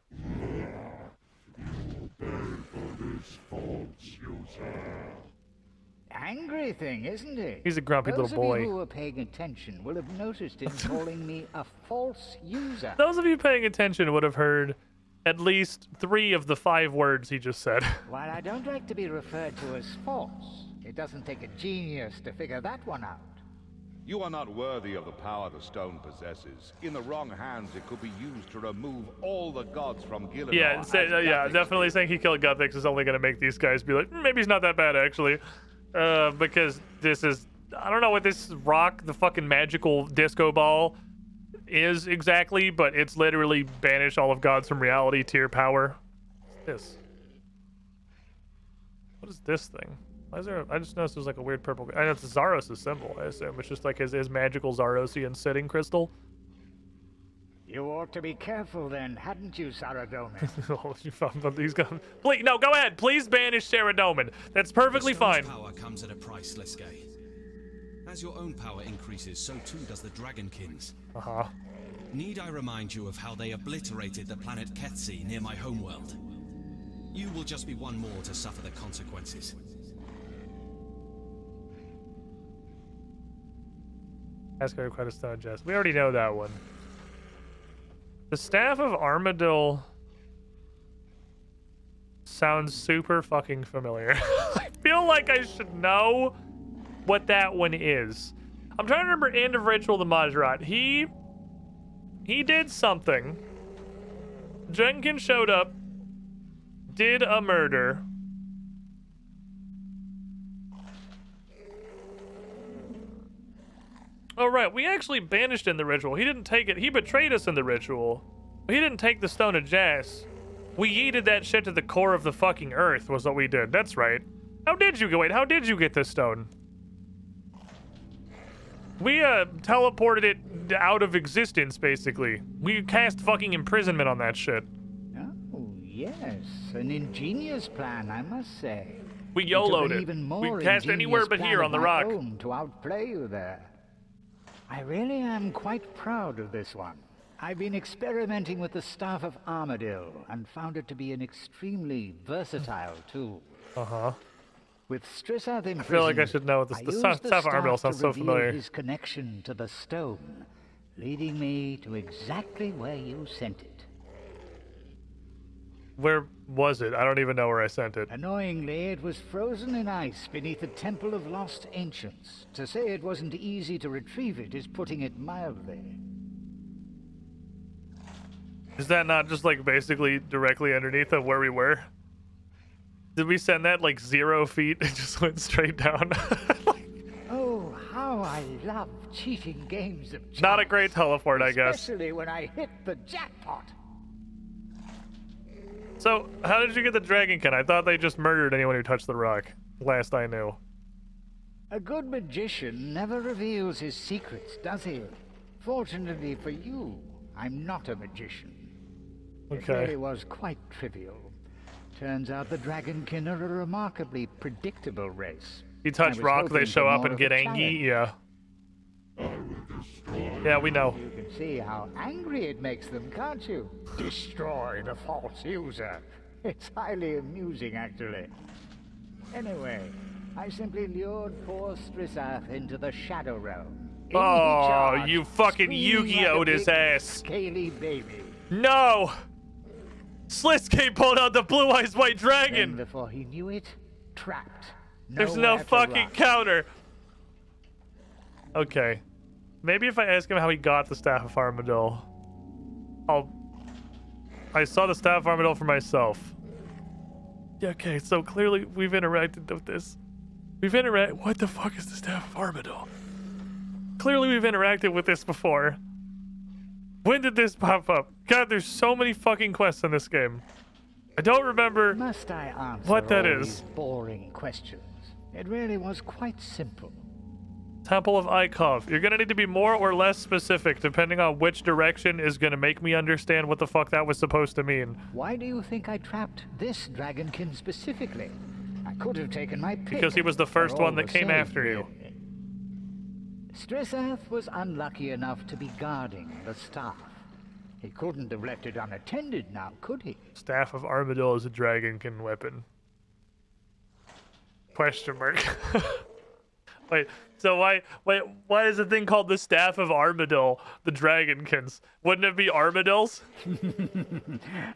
Angry thing, isn't it? He's a grumpy little boy. Those of you who are paying attention will have noticed him calling me a false user. Those of you paying attention would have heard at least 3 of the 5 words he just said. While I don't like to be referred to as false, it doesn't take a genius to figure that one out. You are not worthy of the power the stone possesses. In the wrong hands, it could be used to remove all the gods from Gillidan. Yeah, definitely saying he killed Guthix is only going to make these guys be like, maybe he's not that bad, actually. Because this is, I don't know what this rock, the fucking magical disco ball is exactly, but it's literally banish all of gods from reality tier power. What's this? What is this thing? Why is there? I just noticed there's like a weird purple. I know it's Zaros' symbol. I assume it's just like his magical Zarosian sitting crystal. You ought to be careful then, hadn't you, Saradomin? Oh, you found these guys. Please, no, go ahead. Please banish Saradomin. That's perfectly fine. Power comes at a price, Sliske. As your own power increases, so too does the Dragonkin's. Uh-huh. Need I remind you of how they obliterated the planet Ketsi near my homeworld? You will just be one more to suffer the consequences. Ask her quite a stone jest. We already know that one. The Staff of Armadillo sounds super fucking familiar. I feel like I should know what that one is. I'm trying to remember End of Ritual the Majrat. He did something. Jenkin showed up, did a murder. Oh, right. We actually banished in the ritual. He didn't take it. He betrayed us in the ritual. He didn't take the Stone of Jas. We yeeted that shit to the core of the fucking earth was what we did. That's right. How did you how did you get this stone? We, teleported it out of existence, basically. We cast fucking imprisonment on that shit. Oh, yes. An ingenious plan, I must say. We YOLO'd it. We cast anywhere but here on the rock. To outplay you there. I really am quite proud of this one. I've been experimenting with the Staff of Armadil and found it to be an extremely versatile tool. Uh-huh. With Strissath imprisoned, I feel like I should know this. The Staff of Armadil sounds so familiar. His connection to the stone, leading me to exactly where you sent it. Where was it? I don't even know where I sent it. Annoyingly, it was frozen in ice beneath the Temple of Lost Ancients. To say it wasn't easy to retrieve it is putting it mildly. Is that not just like basically directly underneath of where we were? Did we send that like 0 feet and just went straight down? Oh, how I love cheating games of chance. Not a great teleport, I guess. Especially when I hit the jackpot. So, how did you get the dragonkin? I thought they just murdered anyone who touched the rock. Last I knew. A good magician never reveals his secrets, does he? Fortunately for you, I'm not a magician. Okay. It really was quite trivial. Turns out the dragonkin are a remarkably predictable race. You touch rock, they show up and get angry. Yeah. Yeah, we know. You can see how angry it makes them, can't you? Destroy the false user. It's highly amusing, actually. Anyway, I simply lured poor Strissath into the Shadow Realm. Oh, you fucking Yu-Gi-Oh'd his ass. Scaly baby. No! Sliscape pulled out the blue eyes white dragon! Then before he knew it, trapped. There's no fucking counter. Okay. Maybe if I ask him how he got the Staff of Armadil, I saw the Staff of Armadil for myself. Yeah, okay, so clearly we've interacted with this. What the fuck is the Staff of Armadil? Clearly we've interacted with this before. When did this pop up? God, there's so many fucking quests in this game. I don't remember what that is. These boring questions. It really was quite simple. Temple of Ikov. You're gonna need to be more or less specific depending on which direction is gonna make me understand what the fuck that was supposed to mean. Why do you think I trapped this dragonkin specifically? I could have taken my pick. Because he was the first one that came after you. Strissath was unlucky enough to be guarding the staff. He couldn't have left it unattended now, could he? Staff of Armadil is a dragonkin weapon. Question mark. Wait, so why is the thing called the Staff of Armadil the dragonkins? Wouldn't it be armadills?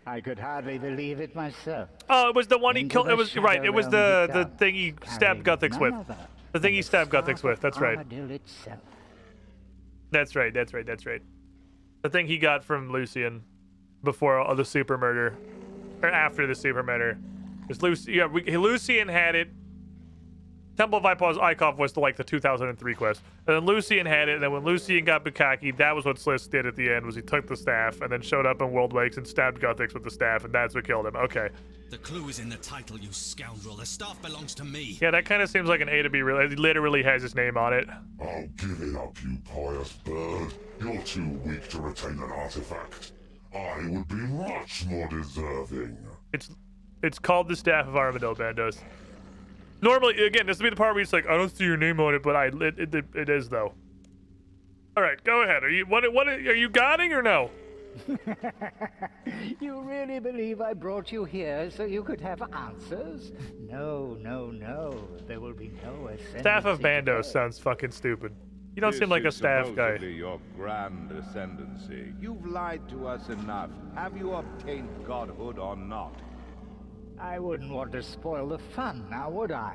I could hardly believe it myself. Oh, it was the one he killed. It was right. It was the thing he stabbed Guthix with. The thing he stabbed Guthix with. That's right. That's right. The thing he got from Lucian before the super murder, or after the super murder. Lucian had it. Temple of Ikov was the 2003 quest. And then Lucian had it, and then when Lucian got Bukaki, that was what Sliss did at the end, was he took the staff and then showed up in World Wakes and stabbed Guthix with the staff, and that's what killed him. Okay. The clue is in the title, you scoundrel. The staff belongs to me. Yeah, that kind of seems like an A to B. It literally has his name on it. I'll give it up, you pious bird. You're too weak to retain an artifact. I would be much more deserving. It's called the Staff of Armadil, Bandos. Normally, again, this would be the part where it's like, I don't see your name on it, but it is though. All right, go ahead. Are you guarding or no? You really believe I brought you here so you could have answers? No. There will be no ascendancy. Staff of Bandos sounds fucking stupid. You don't seem like a staff guy. Your grand ascendancy. You've lied to us enough. Have you obtained godhood or not? I wouldn't want to spoil the fun, now would I?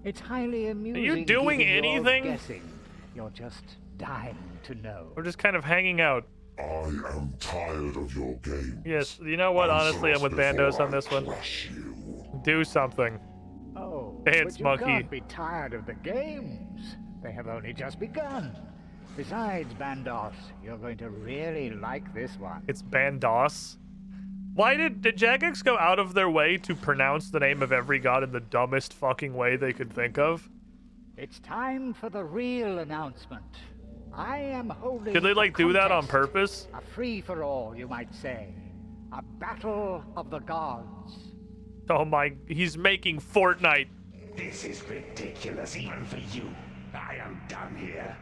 It's highly amusing. Are you doing anything? Guessing. You're just dying to know. We're just kind of hanging out. I am tired of your game. Yes, you know what? Honestly, I'm with Bandos on this one. Do something. Oh, Dance but you monkey. can't be tired of the games. They have only just begun. Besides, Bandos, you're going to really like this one. It's Bandos? Why did Jagex go out of their way to pronounce the name of every god in the dumbest fucking way they could think of? It's time for the real announcement. I am holding Did they do that on purpose? A free-for-all, you might say. A battle of the gods. Oh my, he's making Fortnite. This is ridiculous even for you. I am done here.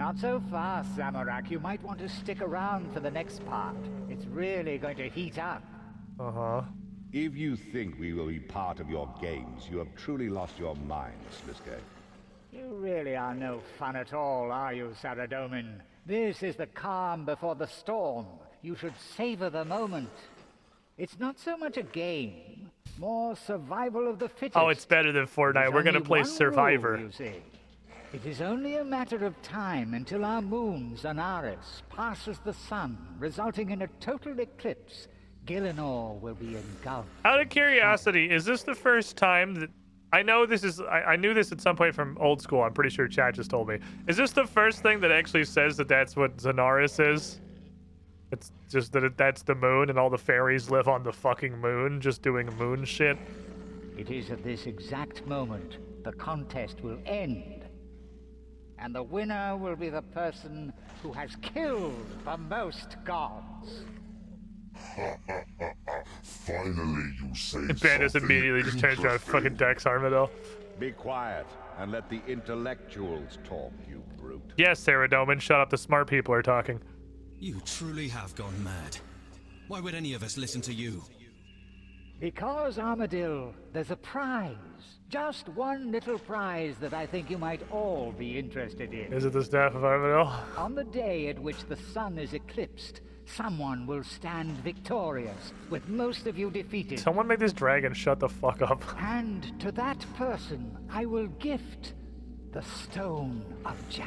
Not so fast, Zamorak. You might want to stick around for the next part. It's really going to heat up. Uh-huh. If you think we will be part of your games, you have truly lost your mind, Sliske. You really are no fun at all, are you, Saradomin? This is the calm before the storm. You should savor the moment. It's not so much a game, more survival of the fittest. Oh, it's better than Fortnite. We're gonna play Survivor. Rule, you see. It is only a matter of time until our moon, Zanaris, passes the sun, resulting in a total eclipse. Gillinor will be engulfed. Out of curiosity, is this the first time that... I know this is... I knew this at some point from old school. I'm pretty sure Chad just told me. Is this the first thing that actually says that that's what Zanaris is? It's just that that's the moon and all the fairies live on the fucking moon, just doing moon shit? It is at this exact moment the contest will end. And the winner will be the person who has killed the most gods. Finally, you say Bandus immediately just turns around fucking Dex Armadillo. Be quiet and let the intellectuals talk, you brute. Yes, Sarah Doman, shut up. The smart people are talking. You truly have gone mad. Why would any of us listen to you? Because, Armadillo, there's a prize. Just one little prize that I think you might all be interested in. Is it the staff of Armadillo? On the day at which the sun is eclipsed, someone will stand victorious, with most of you defeated. Someone make this dragon shut the fuck up. And to that person, I will gift the Stone of Jas.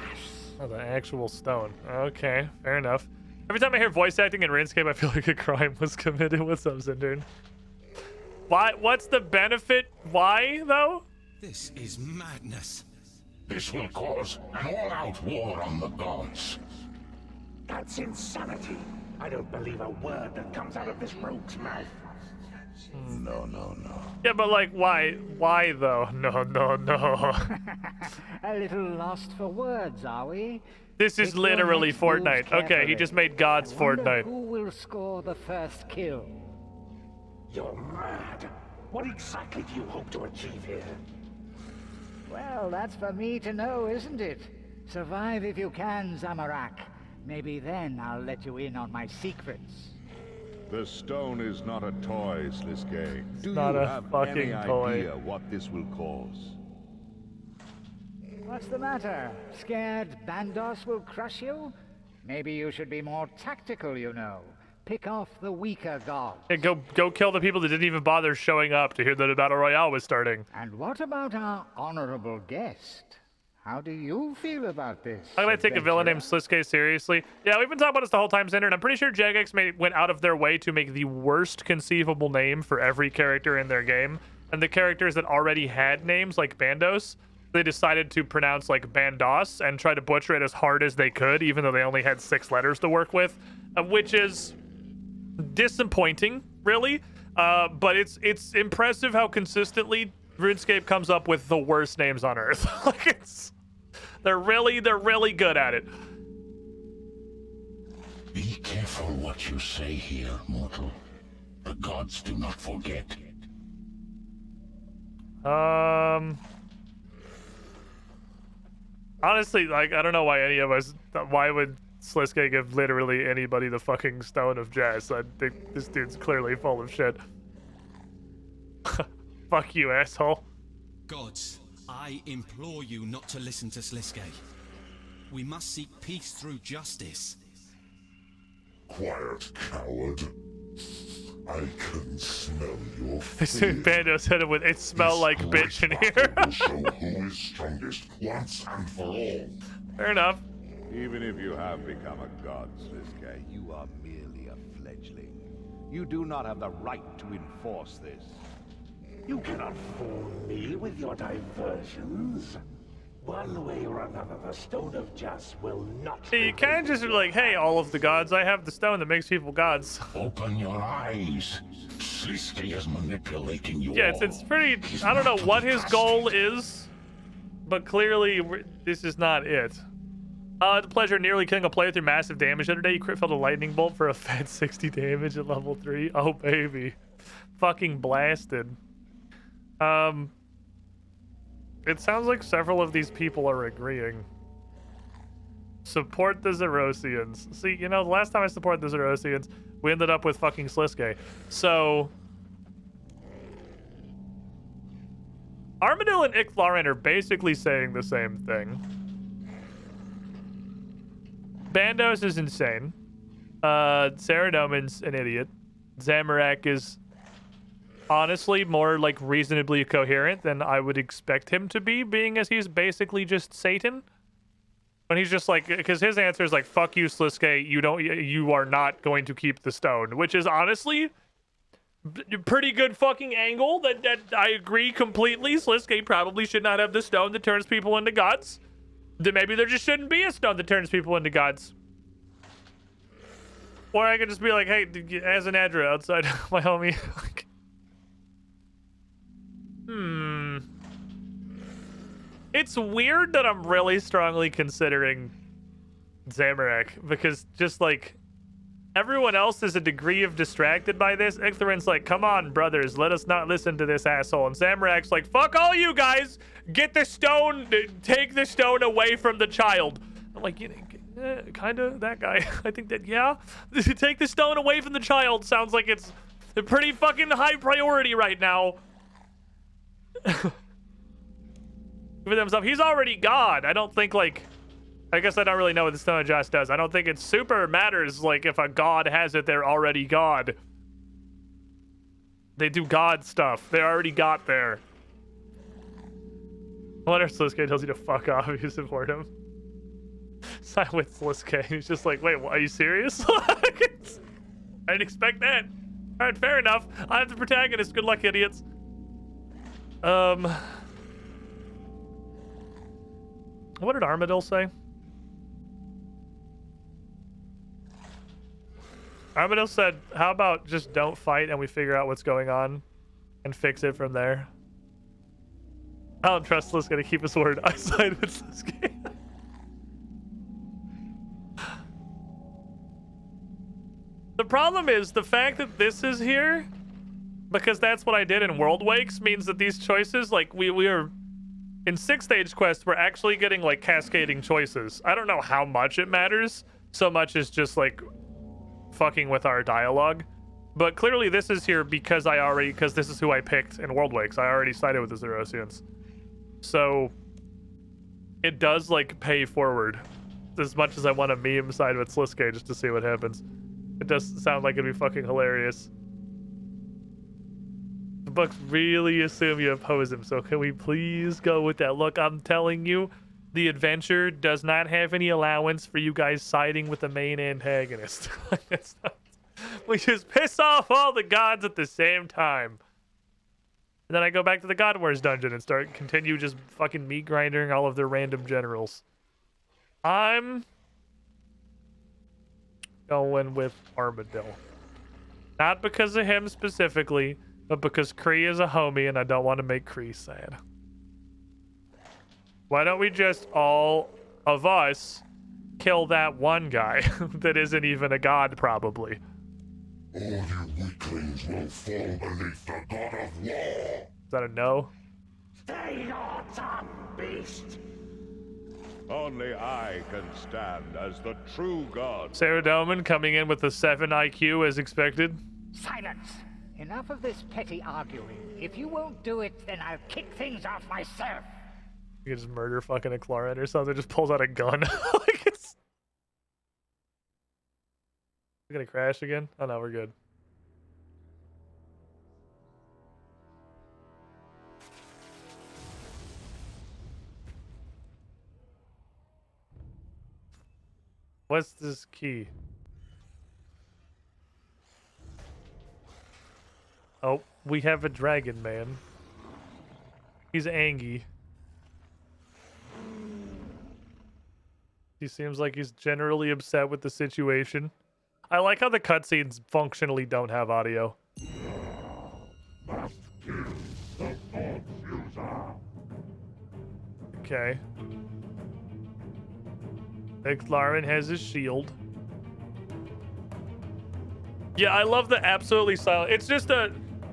Oh, the actual stone. Okay, fair enough. Every time I hear voice acting in Runescape, I feel like a crime was committed. What's up, Zindern? Why? What's the benefit? Why, though? This is madness. This will cause an all-out war on the gods. That's insanity. I don't believe a word that comes out of this rogue's mouth. No. Yeah, but like, why? Why, though? No. A little lost for words, are we? This is literally Fortnite. Okay, he just made gods Fortnite. Who will score the first kill? You're mad. What exactly do you hope to achieve here? Well, that's for me to know, isn't it? Survive if you can, Zamorak. Maybe then I'll let you in on my secrets. The stone is not a toy, Sliske. Do you not a have fucking any toy. idea what this will cause? What's the matter? Scared Bandos will crush you? Maybe you should be more tactical, you know. Pick off the weaker gods. Hey, go kill the people that didn't even bother showing up to hear that a battle royale was starting. And what about our honorable guest? How do you feel about this? I'm gonna take a villain named Sliske seriously. Yeah, we've been talking about this the whole time, Xander, and I'm pretty sure Jagex went out of their way to make the worst conceivable name for every character in their game. And the characters that already had names, like Bandos, they decided to pronounce like Bandos and try to butcher it as hard as they could, even though they only had 6 letters to work with, which is disappointing, really. But it's impressive how consistently RuneScape comes up with the worst names on Earth. Like they're really good at it. Be careful what you say here, mortal. The gods do not forget. Honestly, like, I don't know why any of us... Why would Sliske give literally anybody the fucking Stone of Jas? I think this dude's clearly full of shit. Fuck you, asshole. Gods, I implore you not to listen to Sliske. We must seek peace through justice. Quiet, coward. I can smell your fear. Bandos hit him with "It smell like bitch" in here. Will show who is strongest once and for all. Fair enough. Even if you have become a god, Sliske, you are merely a fledgling. You do not have the right to enforce this. You cannot fool me with your diversions. One way or another, the Stone of Jas will not... You can't just be like, hey, all of the gods, I have the stone that makes people gods. Open your eyes. Sliske is manipulating you. Yeah, it's pretty... I don't know what his goal is, but clearly this is not it. The pleasure of nearly killing a player through massive damage the other day. You crit filled a lightning bolt for a fat 60 damage at level 3. Oh, baby. Fucking blasted. It sounds like several of these people are agreeing. Support the Zerosians. See, you know, the last time I supported the Zerosians, we ended up with fucking Sliske. So... Armadillo and Icthlarran are basically saying the same thing. Bandos is insane. Saradomin's an idiot. Zamorak is honestly more like reasonably coherent than I would expect him to be, being as he's basically just Satan. When he's just like, because his answer is like, fuck you, Sliske, you are not going to keep the stone, which is honestly pretty good fucking angle. That I agree completely. Sliske probably should not have the stone that turns people into gods. Then maybe there just shouldn't be a stone that turns people into gods. Or I could just be like, hey, as an Adra outside my homie. It's weird that I'm really strongly considering Zamorak, because just like everyone else is a degree of distracted by this. Icthran's like, come on, brothers, let us not listen to this asshole. And Zamorak's like, fuck all you guys, get the stone, take the stone away from the child. I'm like, kind of that guy. I think that, yeah, take the stone away from the child sounds like it's a pretty fucking high priority right now. For themselves, he's already God. I don't think, like, I guess I don't really know what the Stone of Josh does. I don't think it super matters, like, if a god has it, they're already God. They do God stuff. They already got there. I wonder if Sliske tells you to fuck off if you support him. Side with Sliske. He's just like, wait, what, are you serious? I didn't expect that. All right, fair enough. I'm the protagonist. Good luck, idiots. What did Armadillo say? Armadillo said, how about just don't fight and we figure out what's going on and fix it from there? I don't trust Sliske to keep his word. I side with Sliske. The problem is the fact that this is here, because that's what I did in World Wakes, means that these choices, like, we are... In 6-stage quests, we're actually getting, like, cascading choices. I don't know how much it matters. So much as just, like, fucking with our dialogue. But clearly this is here because this is who I picked in World Wakes. I already sided with the Zerosians. So, it does, like, pay forward. As much as I want to meme side with Sliske just to see what happens. It does sound like it'd be fucking hilarious. The books really assume you oppose him, so can we please go with that? Look, I'm telling you, the adventure does not have any allowance for you guys siding with the main antagonist. We just piss off all the gods at the same time. And then I go back to the God Wars dungeon and continue just fucking meat grinding all of their random generals. I'm going with Armadillo. Not because of him specifically, but because Kree is a homie and I don't want to make Kree sad. Why don't we just, all of us, kill that one guy that isn't even a god, probably? All you weaklings will fall beneath the god of war. Is that a no? Stay your tongue, beast! Only I can stand as the true god. Saradomin coming in with a 7 IQ as expected. Silence! Enough of this petty arguing. If you won't do it, then I'll kick things off myself. You can just murder fucking a Cloran or something. Just pulls out a gun. Like it's... We're gonna crash again? Oh no, we're good. What's this key? Oh, we have a dragon man. He's Angie. He seems like he's generally upset with the situation. I like how the cutscenes functionally don't have audio. Okay. Icthlarran has his shield. Yeah, I love the absolutely silent. It's just a...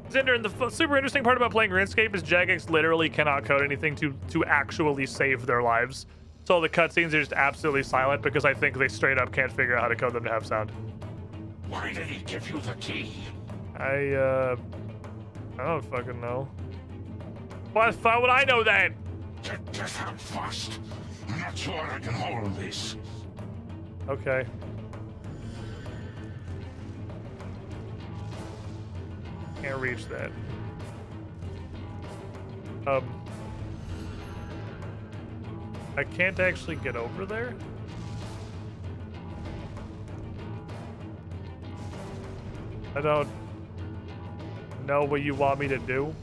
Zinder, and the super interesting part about playing RuneScape is Jagex literally cannot code anything to actually save their lives. So the cutscenes are just absolutely silent because I think they straight up can't figure out how to code them to have sound. Why did he give you the key? I don't fucking know. Why would I know that? Get out fast. I'm not sure I can hold this. Okay. Can't reach that. I can't actually get over there? I don't know what you want me to do.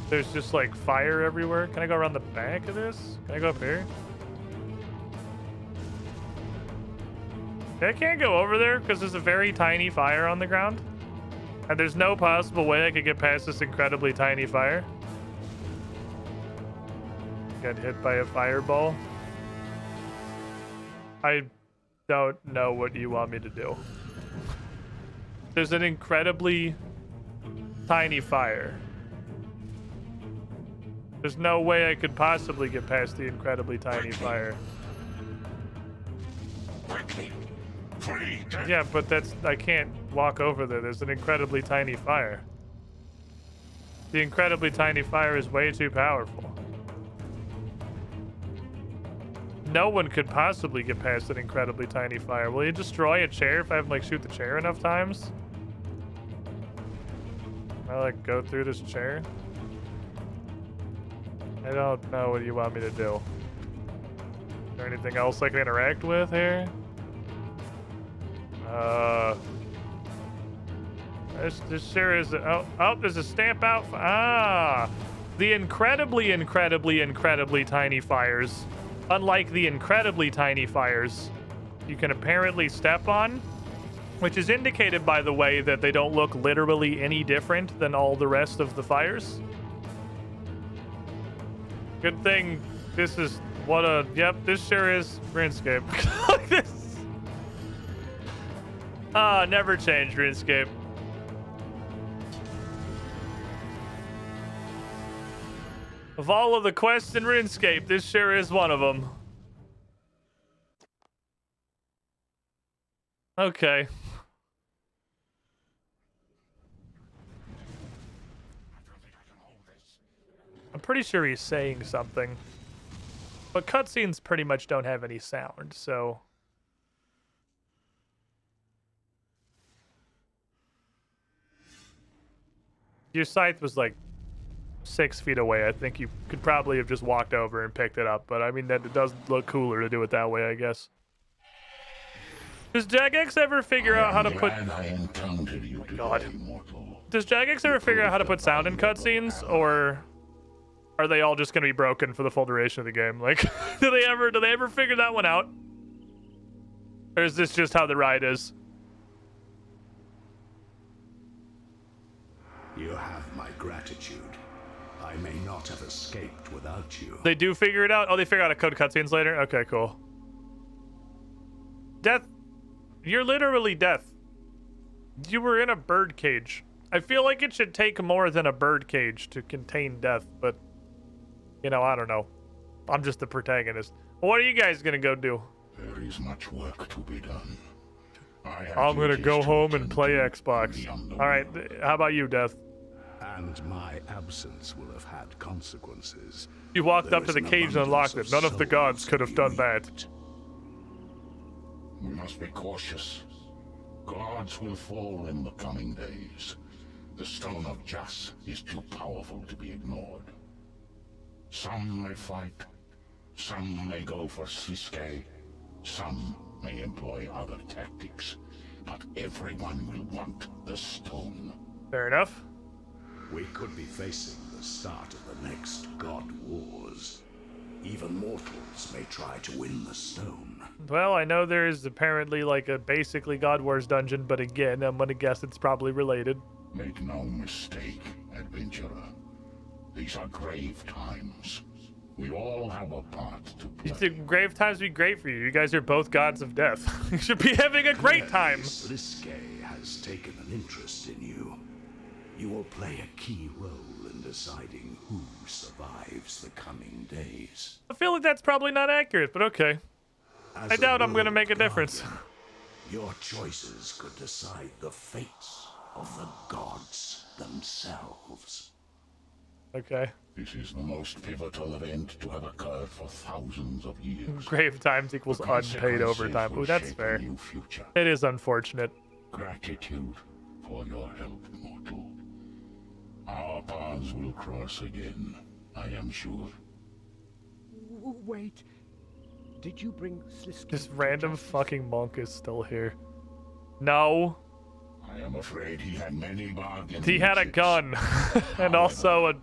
There's just like fire everywhere. Can I go around the back of this? Can I go up here? I can't go over there because there's a very tiny fire on the ground. And there's no possible way I could get past this incredibly tiny fire. Get hit by a fireball. I don't know what you want me to do. There's an incredibly tiny fire. There's no way I could possibly get past the incredibly tiny fire. Yeah, but I can't walk over there. There's an incredibly tiny fire. The incredibly tiny fire is way too powerful. No one could possibly get past an incredibly tiny fire. Will you destroy a chair if I have to, like, shoot the chair enough times? Can I, like, go through this chair? I don't know what you want me to do. Is there anything else I can interact with here? This sure is. Oh, there's a stamp out. The incredibly tiny fires. Unlike the incredibly tiny fires you can apparently step on, which is indicated by the way that they don't look literally any different than all the rest of the fires. Good thing this is yep, this sure is RuneScape. Look at this. Never change RuneScape. Of all of the quests in RuneScape, this sure is one of them. Okay. I'm pretty sure he's saying something. But cutscenes pretty much don't have any sound, so... Your scythe was like 6 feet away. I think you could probably have just walked over and picked it up, but I mean, that it does look cooler to do it that way, I guess. Does Jagex ever figure out how to put... Oh my God. Does Jagex ever figure out how to put sound in cutscenes, or are they all just going to be broken for the full duration of the game? Like, do they ever figure that one out? Or is this just how the ride is? You have my gratitude. I may not have escaped without you. They do figure it out? Oh, they figure out how to code cutscenes later? Okay, cool. Death. You're literally Death. You were in a bird cage. I feel like it should take more than a bird cage to contain Death, but, you know, I don't know. I'm just the protagonist. What are you guys gonna go do? There is much work to be done. I'm gonna go home and play Xbox. Alright, how about you, Death? And my absence will have had consequences. You walked up to the cage and unlocked it. None of the gods could have done that. We must be cautious. Gods will fall in the coming days. The Stone of Jas is too powerful to be ignored. Some may fight. Some may go for Siske. Some may employ other tactics. But everyone will want the stone. Fair enough. We could be facing the start of the next God Wars. Even mortals may try to win the stone. Well, I know there is apparently like a basically God Wars dungeon, but again, I'm gonna guess it's probably related. Make no mistake, adventurer. These are grave times. We all have a part to play. Grave times be great for you. You guys are both gods of death. You should be having a great time. Siske has taken an interest in you. You will play a key role in deciding who survives the coming days. I feel like that's probably not accurate, but okay. I doubt I'm gonna make a difference. Your choices could decide the fates of the gods themselves. Okay. This is the most pivotal event to have occurred for thousands of years. Grave times equals unpaid overtime. Ooh, that's fair. It is unfortunate. Gratitude for your help, mortal. Our paths will cross again, I am sure. Wait. Did you bring Slisky? This random fucking monk is still here. No. I am afraid he had many bargains. He had a gun. And also a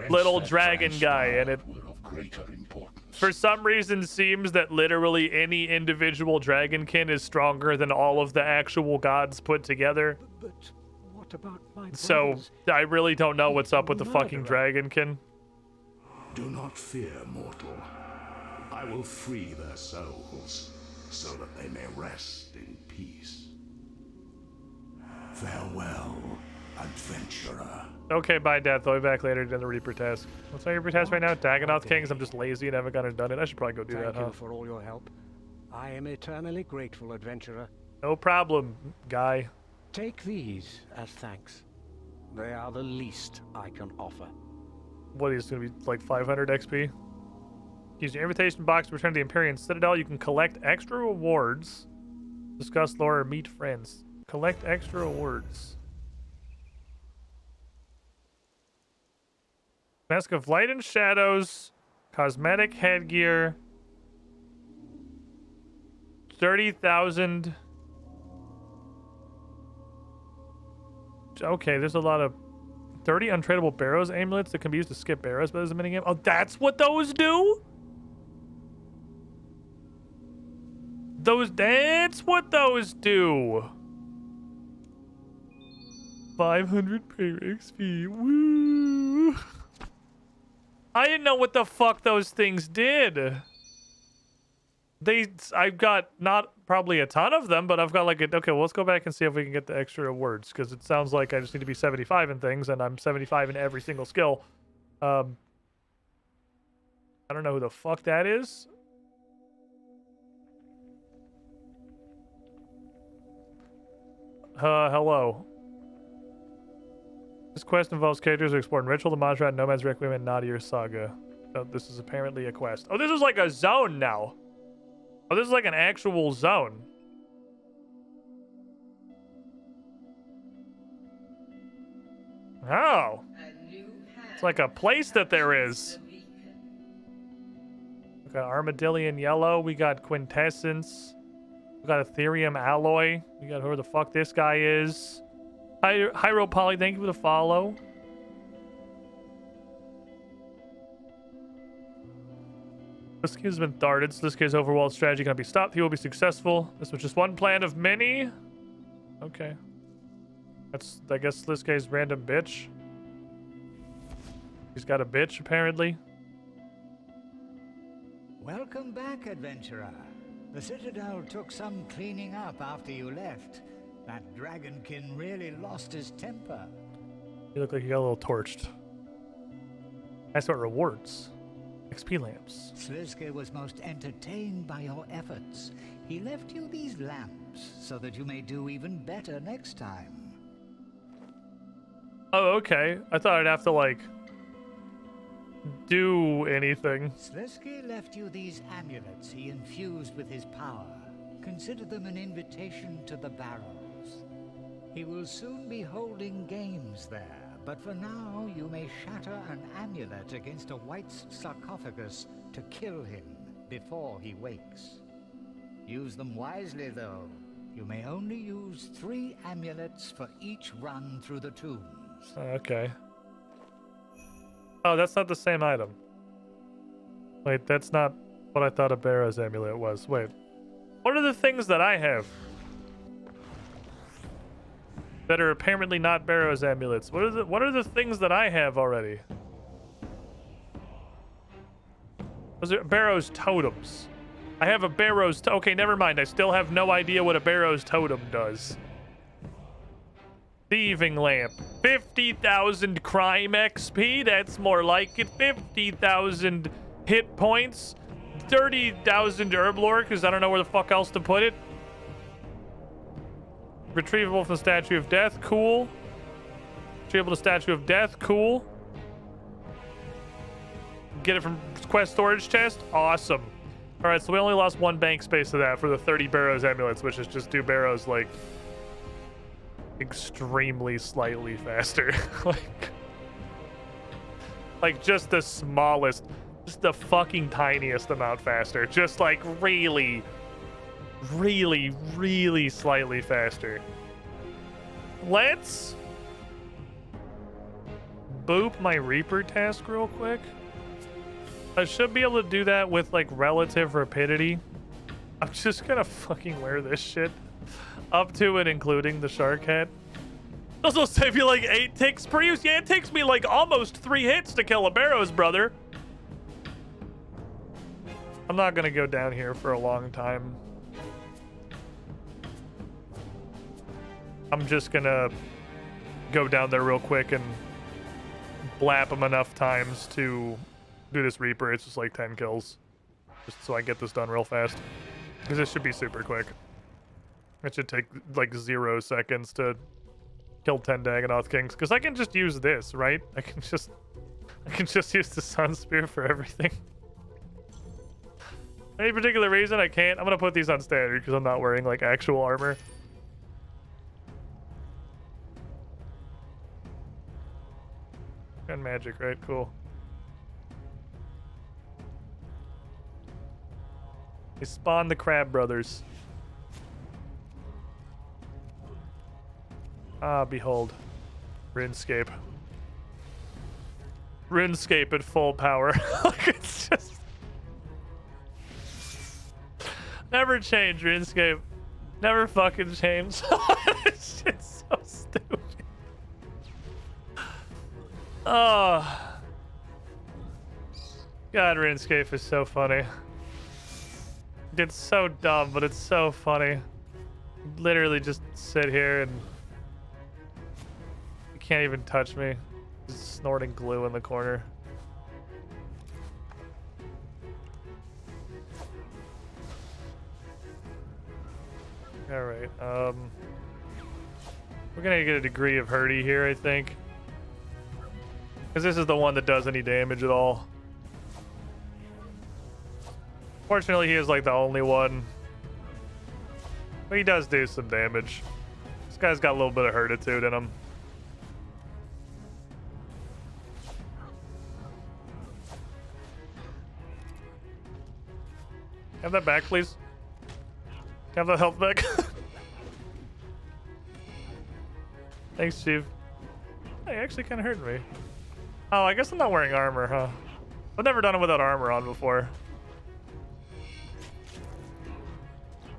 little dragon guy, and it for some reason seems that literally any individual dragonkin is stronger than all of the actual gods put together. But what about my So brothers? I really don't know what's up with the fucking dragonkin. Do not fear, mortal. I will free their souls, so that they may rest in peace. Farewell, adventurer. Okay, bye, Death. I'll be back later to do the Reaper task. What's my Reaper task right now? Dagonoth Kings. I'm just lazy and haven't gotten it done it. I should probably go do that, Thank huh? you for all your help. I am eternally grateful, adventurer. No problem, guy. Take these as thanks. They are the least I can offer. What is going to be like 500 XP? Use your invitation box to return to the Empyrean Citadel. You can collect extra rewards, discuss lore, or meet friends. Collect extra rewards. Mask of Light and Shadows, cosmetic headgear, 30,000. Okay, there's a lot of 30 untradeable Barrows amulets that can be used to skip Barrows, but there's a minigame. Oh, that's what those do? That's what those do. 500 prayer XP. Woo! I didn't know what the fuck those things did. I've got not probably a ton of them, but I've got like okay, well, let's go back and see if we can get the extra rewards, because it sounds like I just need to be 75 in things, and I'm 75 in every single skill. I don't know who the fuck that is. Hello. This quest involves characters who explore Ritual, the Majrat, Nomad's Requiem, and Nadir Saga. So this is apparently a quest. Oh, this is like a zone now. Oh, this is like an actual zone. Oh. It's like a place that there is. We got Armadillion Yellow. We got Quintessence. We got Ethereum Alloy. We got whoever the fuck this guy is. Hyro Poly, thank you for the follow. This game's been thwarted, so this game's overworld strategy cannot be stopped. He will be successful. This was just one plan of many. Okay. That's, I guess, this guy's random bitch. He's got a bitch, apparently. Welcome back, adventurer. The Citadel took some cleaning up after you left. That dragonkin really lost his temper. You look like you got a little torched. That's what rewards. XP lamps. Slisky was most entertained by your efforts. He left you these lamps so that you may do even better next time. Oh, okay. I thought I'd have to, like, do anything. Slisky left you these amulets he infused with his power. Consider them an invitation to the barrels. He will soon be holding games there, but for now you may shatter an amulet against a white sarcophagus to kill him before he wakes. Use them wisely, though. You may only use 3 amulets for each run through the tombs. Okay. Oh, that's not the same item. Wait, that's not what I thought a Barrow's amulet was. Wait. What are the things that I have that are apparently not Barrow's amulets? What are the things that I have already? Those are Barrow's totems. I have a Barrow's okay, never mind. I still have no idea what a Barrow's totem does. Thieving lamp. 50,000 crime XP. That's more like it. 50,000 hit points. 30,000 herb lore, because I don't know where the fuck else to put it. Retrievable from the Statue of Death. Cool. Retrievable to Statue of Death. Cool. Get it from quest storage chest. Awesome. All right, so we only lost 1 bank space of that for the 30 Barrows amulets, which is just 2 Barrows, like, extremely slightly faster. like just the smallest, just the fucking tiniest amount faster. Just like really, really, really slightly faster. Let's boop my Reaper task real quick. I should be able to do that with like relative rapidity. I'm just gonna fucking wear this shit up to and including the shark head. Also save you like 8 ticks per use. Yeah, it takes me like almost 3 hits to kill a Barrows, brother. I'm not gonna go down here for a long time. I'm just gonna go down there real quick and blap him enough times to do this Reaper. It's just like 10 kills. Just so I get this done real fast. Because this should be super quick. It should take like 0 seconds to kill 10 Dagonoth Kings. Because I can just use this, right? I can just use the Sun Spear for everything. Any particular reason I can't? I'm gonna put these on standard because I'm not wearing like actual armor. And magic, right? Cool. They spawned the Crab Brothers. Ah, behold. Runescape. Runescape at full power. It's just... Never change, Runescape. Never fucking change. This shit's so stupid. Oh. God, RuneScape is so funny. It's so dumb, but it's so funny. Literally just sit here and you can't even touch me. Just snorting glue in the corner. Alright, we're gonna get a degree of hurty here, I think. Because this is the one that does any damage at all. Fortunately, he is like the only one. But he does do some damage. This guy's got a little bit of hurtitude in him. Have that back, please. Have that health back. Thanks, Chief. Hey, actually kind of hurt me. Oh, I guess I'm not wearing armor, huh? I've never done it without armor on before.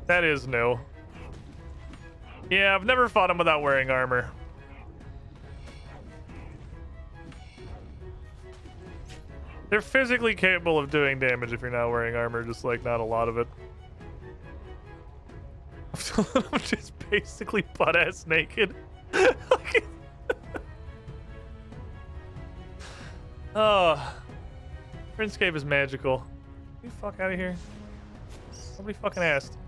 That is new. Yeah, I've never fought him without wearing armor. They're physically capable of doing damage if you're not wearing armor, just like not a lot of it. I'm just basically butt-ass naked. Oh. RuneScape is magical. Get the fuck out of here. Nobody fucking asked.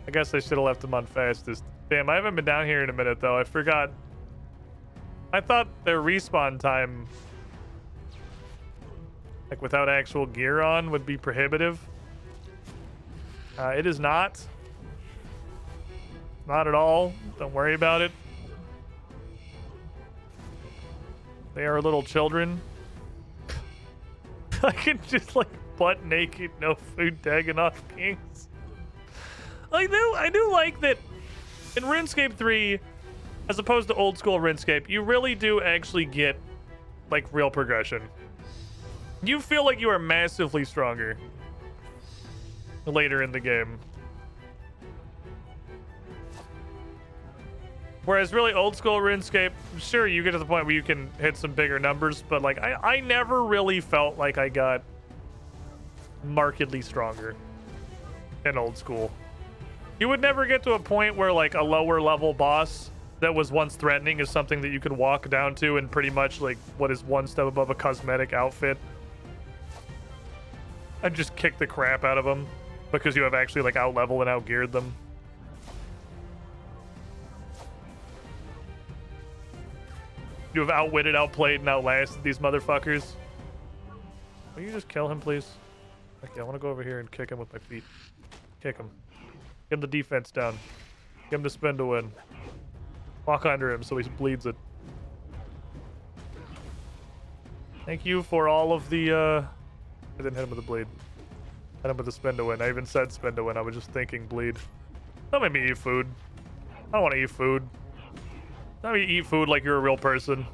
I guess I should have left him on fastest. Damn, I haven't been down here in a minute though. I forgot. I thought their respawn time, like without actual gear on, would be prohibitive. It is not. Not at all. Don't worry about it. They are little children. I can just like butt naked, no food, Dagonoth Kings. I do like that in RuneScape 3, as opposed to old school RuneScape, you really do actually get like real progression. You feel like you are massively stronger later in the game. Whereas really old school RuneScape, sure, you get to the point where you can hit some bigger numbers, but like I never really felt like I got markedly stronger in old school. You would never get to a point where like a lower level boss that was once threatening is something that you could walk down to and pretty much like what is one step above a cosmetic outfit. And just kick the crap out of them because you have actually like out leveled and out geared them. You have outwitted, outplayed, and outlasted these motherfuckers. Will you just kill him, please? Okay, I want to go over here and kick him with my feet. Kick him. Get the defense down. Get him to spin to win. Walk under him so he bleeds it. Thank you for all of the, I didn't hit him with a bleed. Hit him with a spin to win. I even said spin to win. I was just thinking bleed. Don't make me eat food. I don't want to eat food. Don't make me eat food like you're a real person.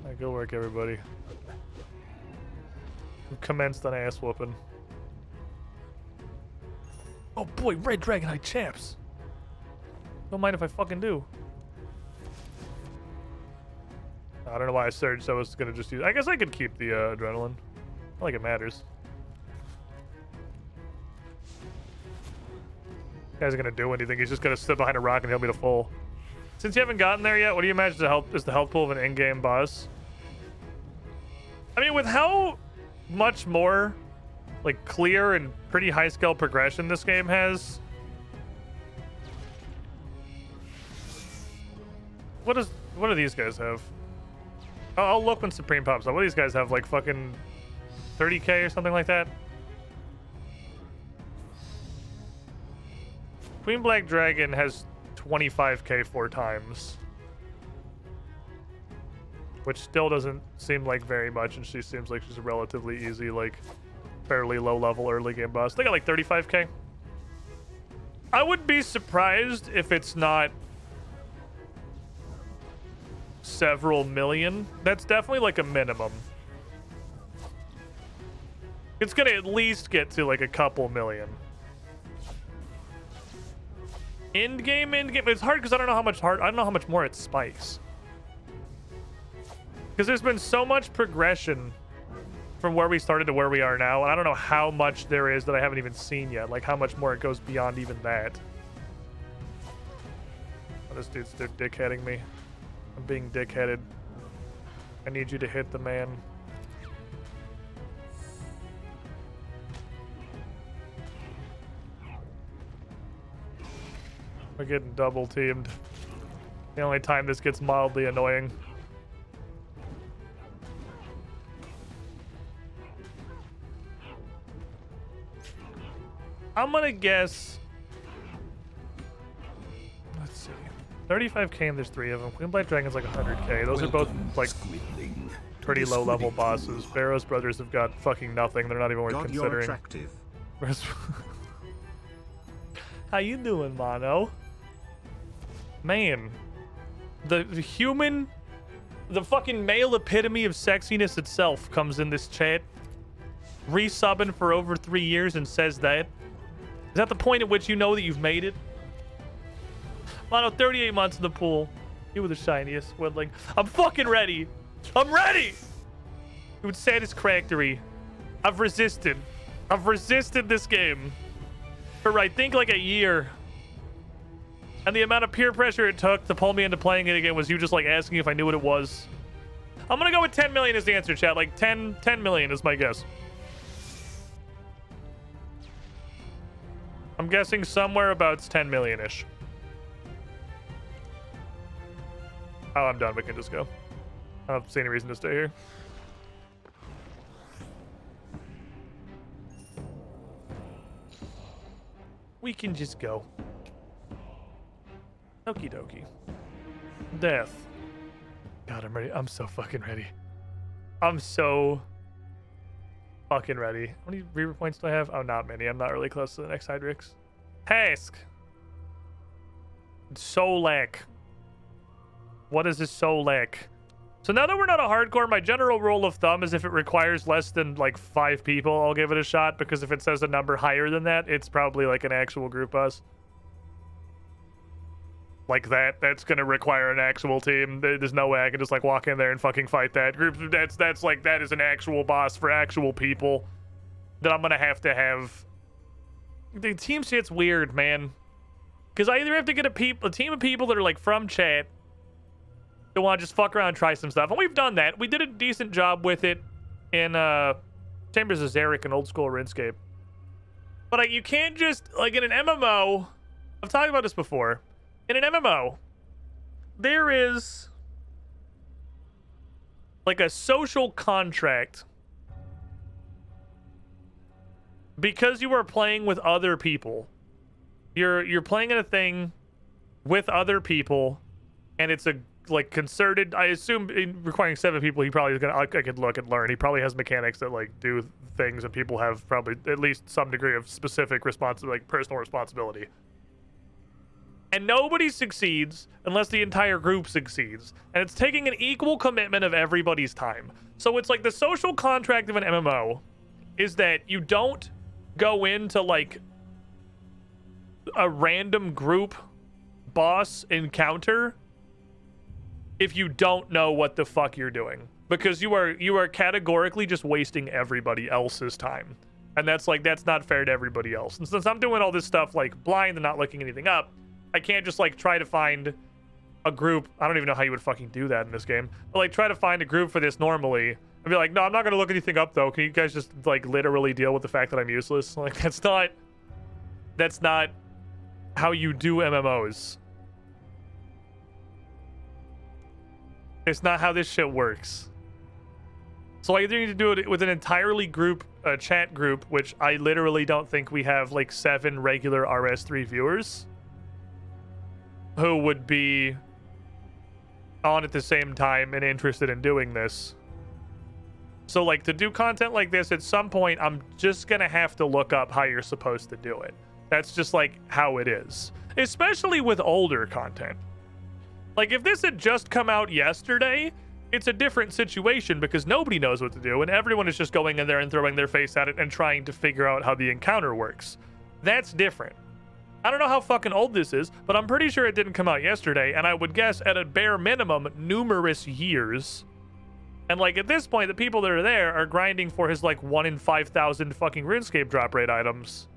Alright, good work, everybody. We've commenced on ass whooping. Oh boy, Red Dragonite chaps. Don't mind if I fucking do. I don't know why I surged. I was gonna just use. I guess I could keep the adrenaline. Not like it matters. Guy's gonna do anything. He's just gonna sit behind a rock and he'll be the full. Since you haven't gotten there yet, what do you imagine is the health pool of an in-game boss? I mean, with how much more like clear and pretty high scale progression this game has. What do these guys have? I'll look when Supreme pops up. What do these guys have? Like fucking 30k or something like that? Queen Black Dragon has 25k 4 times. Which still doesn't seem like very much, and she seems like she's a relatively easy, like, fairly low-level early game boss. They got like 35k. I would be surprised if it's not several million. That's definitely like a minimum. It's gonna at least get to like a couple million. End game. It's hard because I don't know how much more it spikes. Because there's been so much progression from where we started to where we are now, and I don't know how much there is that I haven't even seen yet. Like how much more it goes beyond even that. Oh, this dude's dickheading me. I'm being dickheaded. I need you to hit the man. We're getting double teamed. The only time this gets mildly annoying. I'm gonna guess. Let's see. 35k and there's 3 of them. Queen Black Dragon's like 100k. Those are both like pretty low level bosses. Barrow's brothers have got fucking nothing. They're not even worth considering. You're attractive. How you doing, Mono? Man, the human, the fucking male epitome of sexiness itself comes in this chat, resubbing for over 3 years and says that. Is that the point at which you know that you've made it? Mono, 38 months in the pool. You were the shiniest, Woodling. I'm fucking ready. I'm ready! Dude, Satisfactory. I've resisted. I've resisted this game for, I think, like a year. And the amount of peer pressure it took to pull me into playing it again was you just, like, asking if I knew what it was. I'm gonna go with 10 million as the answer, chat. Like, 10 million is my guess. I'm guessing somewhere about 10 million-ish. Oh, I'm done. We can just go. I don't see any reason to stay here. We can just go. Okie dokie. Death. God, I'm ready. I'm so fucking ready. I'm so fucking ready. How many reaver points do I have? Oh, not many. I'm not really close to the next Hydrix. Task. Solak. What is this Solak? So now that we're not a hardcore, my general rule of thumb is if it requires less than like 5 people, I'll give it a shot, because if it says a number higher than that, it's probably like an actual group boss. like that. That's gonna require an actual team. There's no way I can just like walk in there and fucking fight that group. That's like, that is an actual boss for actual people that I'm gonna have to have. The team shit's weird, man. Because I either have to get a team of people that are like from chat that want to just fuck around and try some stuff. And we've done that. We did a decent job with it in Chambers of Zarek and old school RuneScape. But like, you can't just, like in an MMO, I've talked about this before. In an MMO, there is like a social contract because you are playing with other people. You're playing in a thing with other people, and it's a like concerted. I assume requiring 7 people, he probably is gonna. I could look and learn. He probably has mechanics that like do things, and people have probably at least some degree of specific like personal responsibility. And nobody succeeds unless the entire group succeeds, and it's taking an equal commitment of everybody's time. So it's like the social contract of an MMO is that you don't go into like a random group boss encounter if you don't know what the fuck you're doing, because you are categorically just wasting everybody else's time, and that's not fair to everybody else. And since I'm doing all this stuff like blind and not looking anything up, I can't just like try to find a group. I don't even know how you would fucking do that in this game, but like try to find a group for this normally and be like, no, I'm not gonna look anything up though. Can you guys just like literally deal with the fact that I'm useless? Like that's not how you do MMOs. It's not how this shit works. So I either need to do it with an entirely chat group, which I literally don't think we have like 7 regular RS3 viewers who would be on at the same time and interested in doing this. So like to do content like this, at some point, I'm just gonna have to look up how you're supposed to do it. That's just like how it is, especially with older content. Like if this had just come out yesterday, it's a different situation because nobody knows what to do and everyone is just going in there and throwing their face at it and trying to figure out how the encounter works. That's different. I don't know how fucking old this is, but I'm pretty sure it didn't come out yesterday, and I would guess at a bare minimum numerous years. And like at this point, the people that are there are grinding for his like 1 in 5,000 fucking RuneScape drop rate items.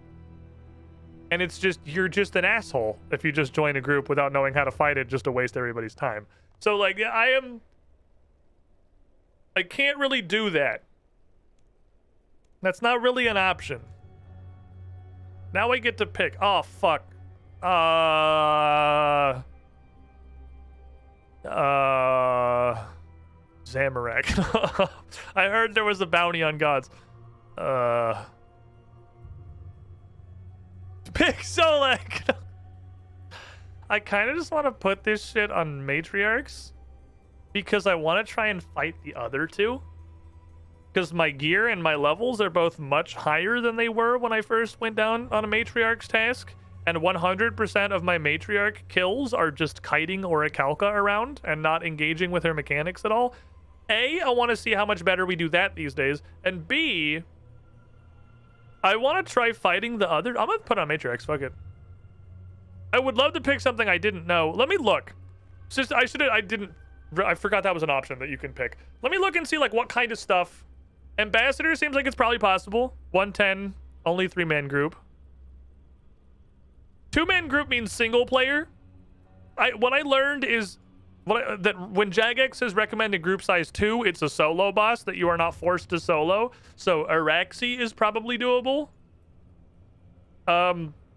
And it's just, you're just an asshole if you just join a group without knowing how to fight it just to waste everybody's time. So like I can't really do that. That's not really an option. Now I get to pick. Oh fuck. Zamorak. I heard there was a bounty on gods. Pick Solek. I kind of just want to put this shit on matriarchs because I want to try and fight the other two. Because my gear and my levels are both much higher than they were when I first went down on a matriarch's task. And 100% of my matriarch kills are just kiting or a Kalka around and not engaging with her mechanics at all. A, I want to see how much better we do that these days. And B, I want to try fighting the other. I'm going to put on matriarchs, fuck it. I would love to pick something I didn't know. Let me look. Just, I forgot that was an option that you can pick. Let me look and see like what kind of stuff. Ambassador seems like it's probably possible. 110, only 3-man group. 2-man group means single player. What I learned is that when Jagex has recommended group size 2, it's a solo boss that you are not forced to solo. So Araxi is probably doable.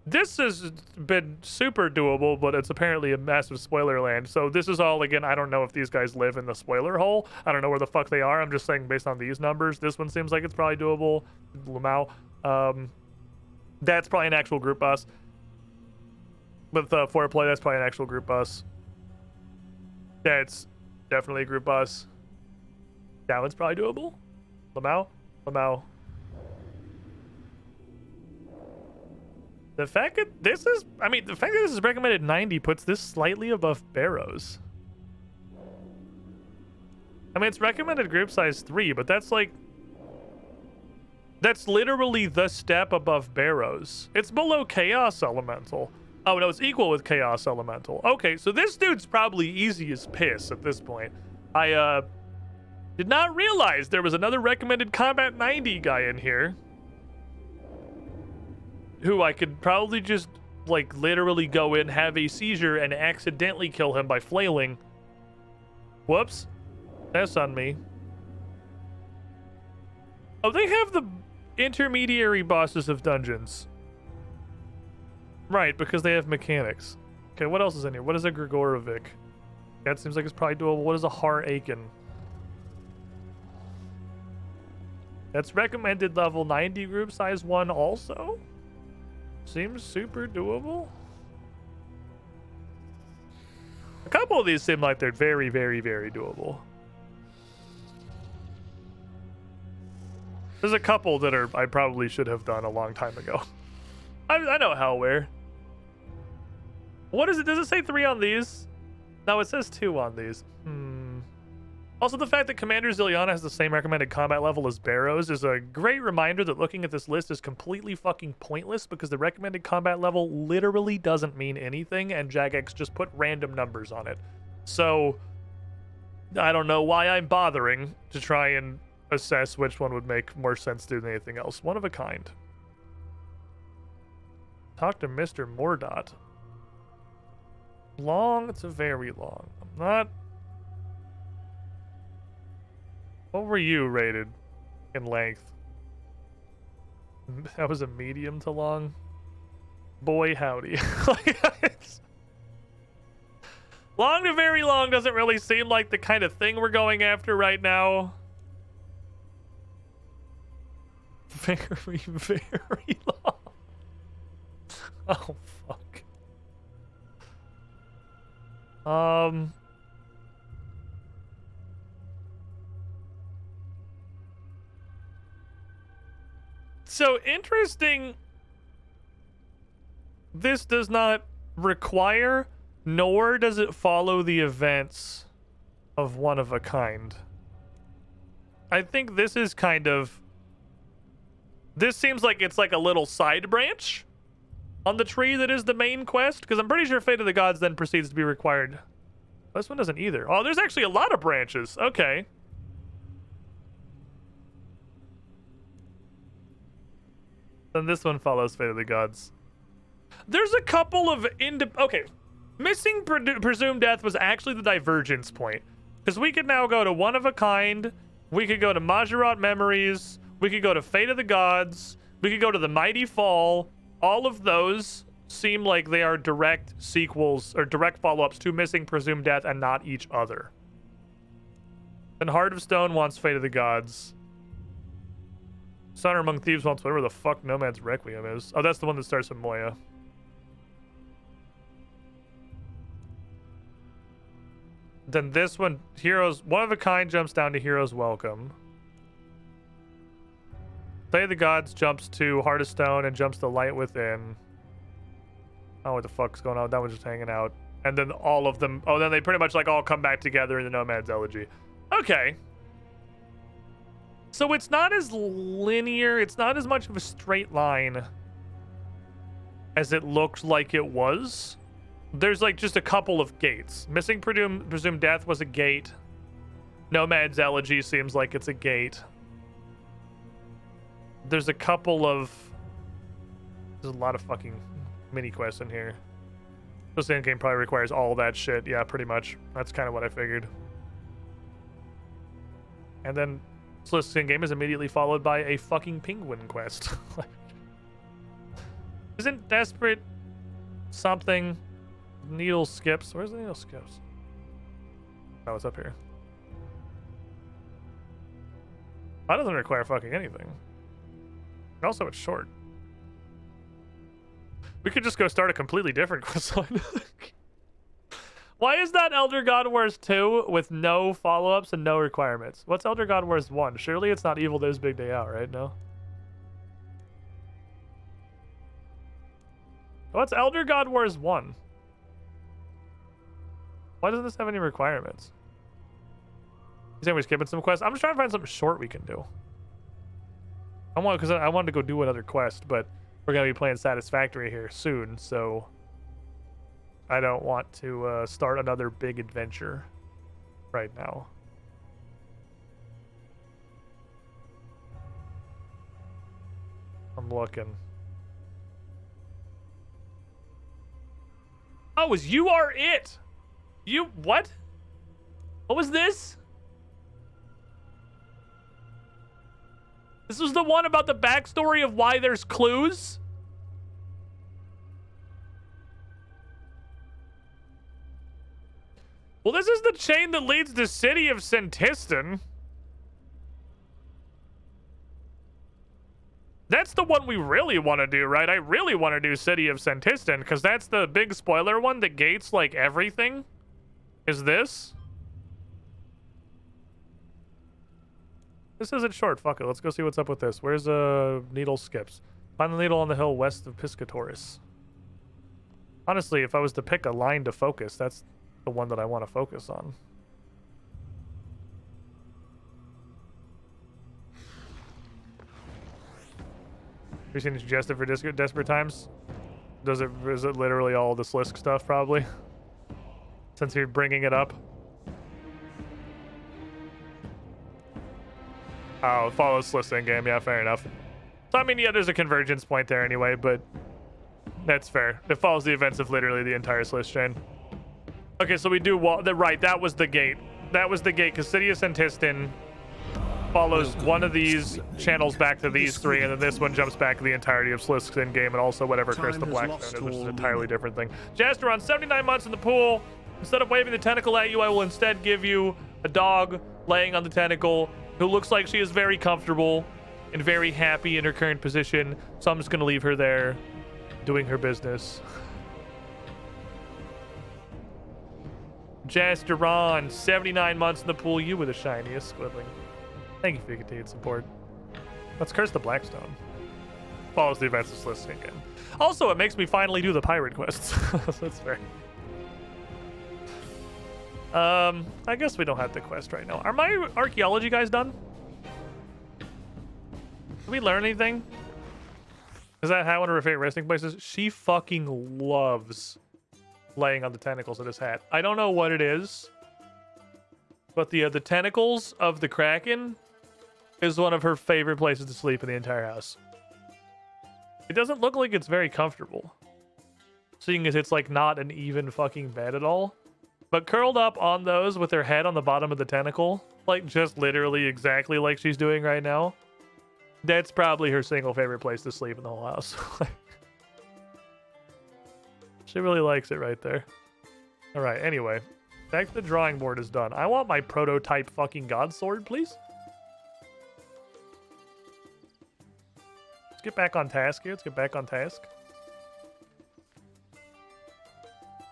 This has been super doable, but it's apparently a massive spoiler land. So this is all, again, I don't know if these guys live in the spoiler hole. I don't know where the fuck they are. I'm just saying based on these numbers, this one seems like it's probably doable. Lamau. That's probably an actual group boss. With foreplay, that's probably an actual group boss. Yeah, it's definitely a group boss. That one's probably doable. Lamau. The fact that this is, the fact that this is recommended 90 puts this slightly above Barrows. It's recommended group size 3, but that's like, that's literally the step above Barrows. It's below Chaos Elemental. Oh, no, it's equal with Chaos Elemental. Okay, so this dude's probably easy as piss at this point. I, did not realize there was another recommended Combat 90 guy in here. Who I could probably just, like, literally go in, have a seizure, and accidentally kill him by flailing. Whoops. That's on me. Oh, they have the intermediary bosses of dungeons. Right, because they have mechanics. Okay, what else is in here? What is a Grigorovic? That seems like it's probably doable. What is a Har-Aken? That's recommended level 90 group size 1 also? Seems super doable. A couple of these seem like they're very, very, very doable. There's a couple that I probably should have done a long time ago. I know Hellware. What is it? Does it say 3 on these? No, it says 2 on these. Also, the fact that Commander Ziliana has the same recommended combat level as Barrows is a great reminder that looking at this list is completely fucking pointless because the recommended combat level literally doesn't mean anything and Jagex just put random numbers on it. So, I don't know why I'm bothering to try and assess which one would make more sense than anything else. One of a kind. Talk to Mr. Mordot. Long? It's a very long. I'm not... What were you rated in length? That was a medium to long? Boy, howdy. Long to very long doesn't really seem like the kind of thing we're going after right now. Very, very long. Oh, fuck. So interesting. This does not require, nor does it follow the events of One of a Kind. I think this is kind of... This seems like it's like a little side branch on the tree that is the main quest, because I'm pretty sure Fate of the Gods then proceeds to be required. This one doesn't either. Oh, there's actually a lot of branches. Okay. Then this one follows Fate of the Gods. There's a couple of okay. Missing Presumed Death was actually the divergence point. Because we could now go to One of a Kind. We could go to Majorat Memories. We could go to Fate of the Gods. We could go to the Mighty Fall. All of those seem like they are direct sequels or direct follow-ups to Missing Presumed Death and not each other. And Heart of Stone wants Fate of the Gods. Sonner Among Thieves wants whatever the fuck Nomad's Requiem is. Oh, that's the one that starts with Moya. Then this one, Heroes, One of a Kind jumps down to Heroes Welcome. Fate of the Gods jumps to Heart of Stone and jumps to Light Within. I don't know what the fuck's going on. That one's just hanging out. And then all of them, oh, then they pretty much like all come back together in the Nomad's Elegy. Okay. So it's not as linear, it's not as much of a straight line as it looked like it was. There's like just a couple of gates. Missing Presumed Death was a gate. Nomad's Elegy seems like it's a gate. There's a couple of... There's a lot of fucking mini quests in here. This endgame probably requires all that shit. Yeah, pretty much. That's kind of what I figured. And then this game is immediately followed by a fucking penguin quest. Isn't Desperate something? Needle Skips. Where's the Needle Skips? Oh, it's up here. That doesn't require fucking anything. And also, it's short. We could just go start a completely different quest line. Why is that Elder God Wars 2 with no follow-ups and no requirements? What's Elder God Wars 1? Surely it's not Evil Days Big Day Out, right? No? What's Elder God Wars 1? Why doesn't this have any requirements? You saying we're skipping some quests? I'm just trying to find something short we can do. I wanted to go do another quest, but we're going to be playing Satisfactory here soon, so I don't want to start another big adventure right now. I'm looking. Oh, is You Are It? You, what? What was this? This was the one about the backstory of why there's clues? Well, this is the chain that leads to City of Sentiston. That's the one we really want to do, right? I really want to do City of Sentiston, because that's the big spoiler one that gates, like, everything. Is this? This isn't short. Fuck it. Let's go see what's up with this. Where's needle skips? Find the needle on the hill west of Piscatoris. Honestly, if I was to pick a line to focus, that's the one that I want to focus on. You seen it suggested for desperate times? Is it literally all the Slisk stuff, probably? Since you're bringing it up. Oh, it follows Slisk in game. Yeah, fair enough. So, I mean, yeah, there's a convergence point there anyway, but that's fair. It follows the events of literally the entire Slisk chain. Okay, so we do right, that was the gate. That was the gate, because City of Sentiston follows one of these channels back to these three, and then this one jumps back to the entirety of Slisk's in-game, and also whatever Curse the Blackstone is, which is an entirely different thing. Jaster, on 79 months in the pool. Instead of waving the tentacle at you, I will instead give you a dog laying on the tentacle who looks like she is very comfortable and very happy in her current position, so I'm just going to leave her there doing her business. Jasteron, 79 months in the pool. You were the shiniest, Squidling. Thank you for your continued support. Let's curse the Blackstone. Follows the events of Slisk again. Also, it makes me finally do the pirate quests. That's fair. I guess we don't have the quest right now. Are my archaeology guys done? Did we learn anything? Is that how one of her favorite resting places? She fucking loves laying on the tentacles of this hat. I don't know what it is, but the tentacles of the Kraken is one of her favorite places to sleep in the entire house. It doesn't look like it's very comfortable, seeing as it's like not an even fucking bed at all. But curled up on those with her head on the bottom of the tentacle, like just literally exactly like she's doing right now, that's probably her single favorite place to sleep in the whole house. She really likes it right there. All right, anyway, back to the drawing board is done. I want my prototype fucking god sword, please. Let's get back on task here. Let's get back on task.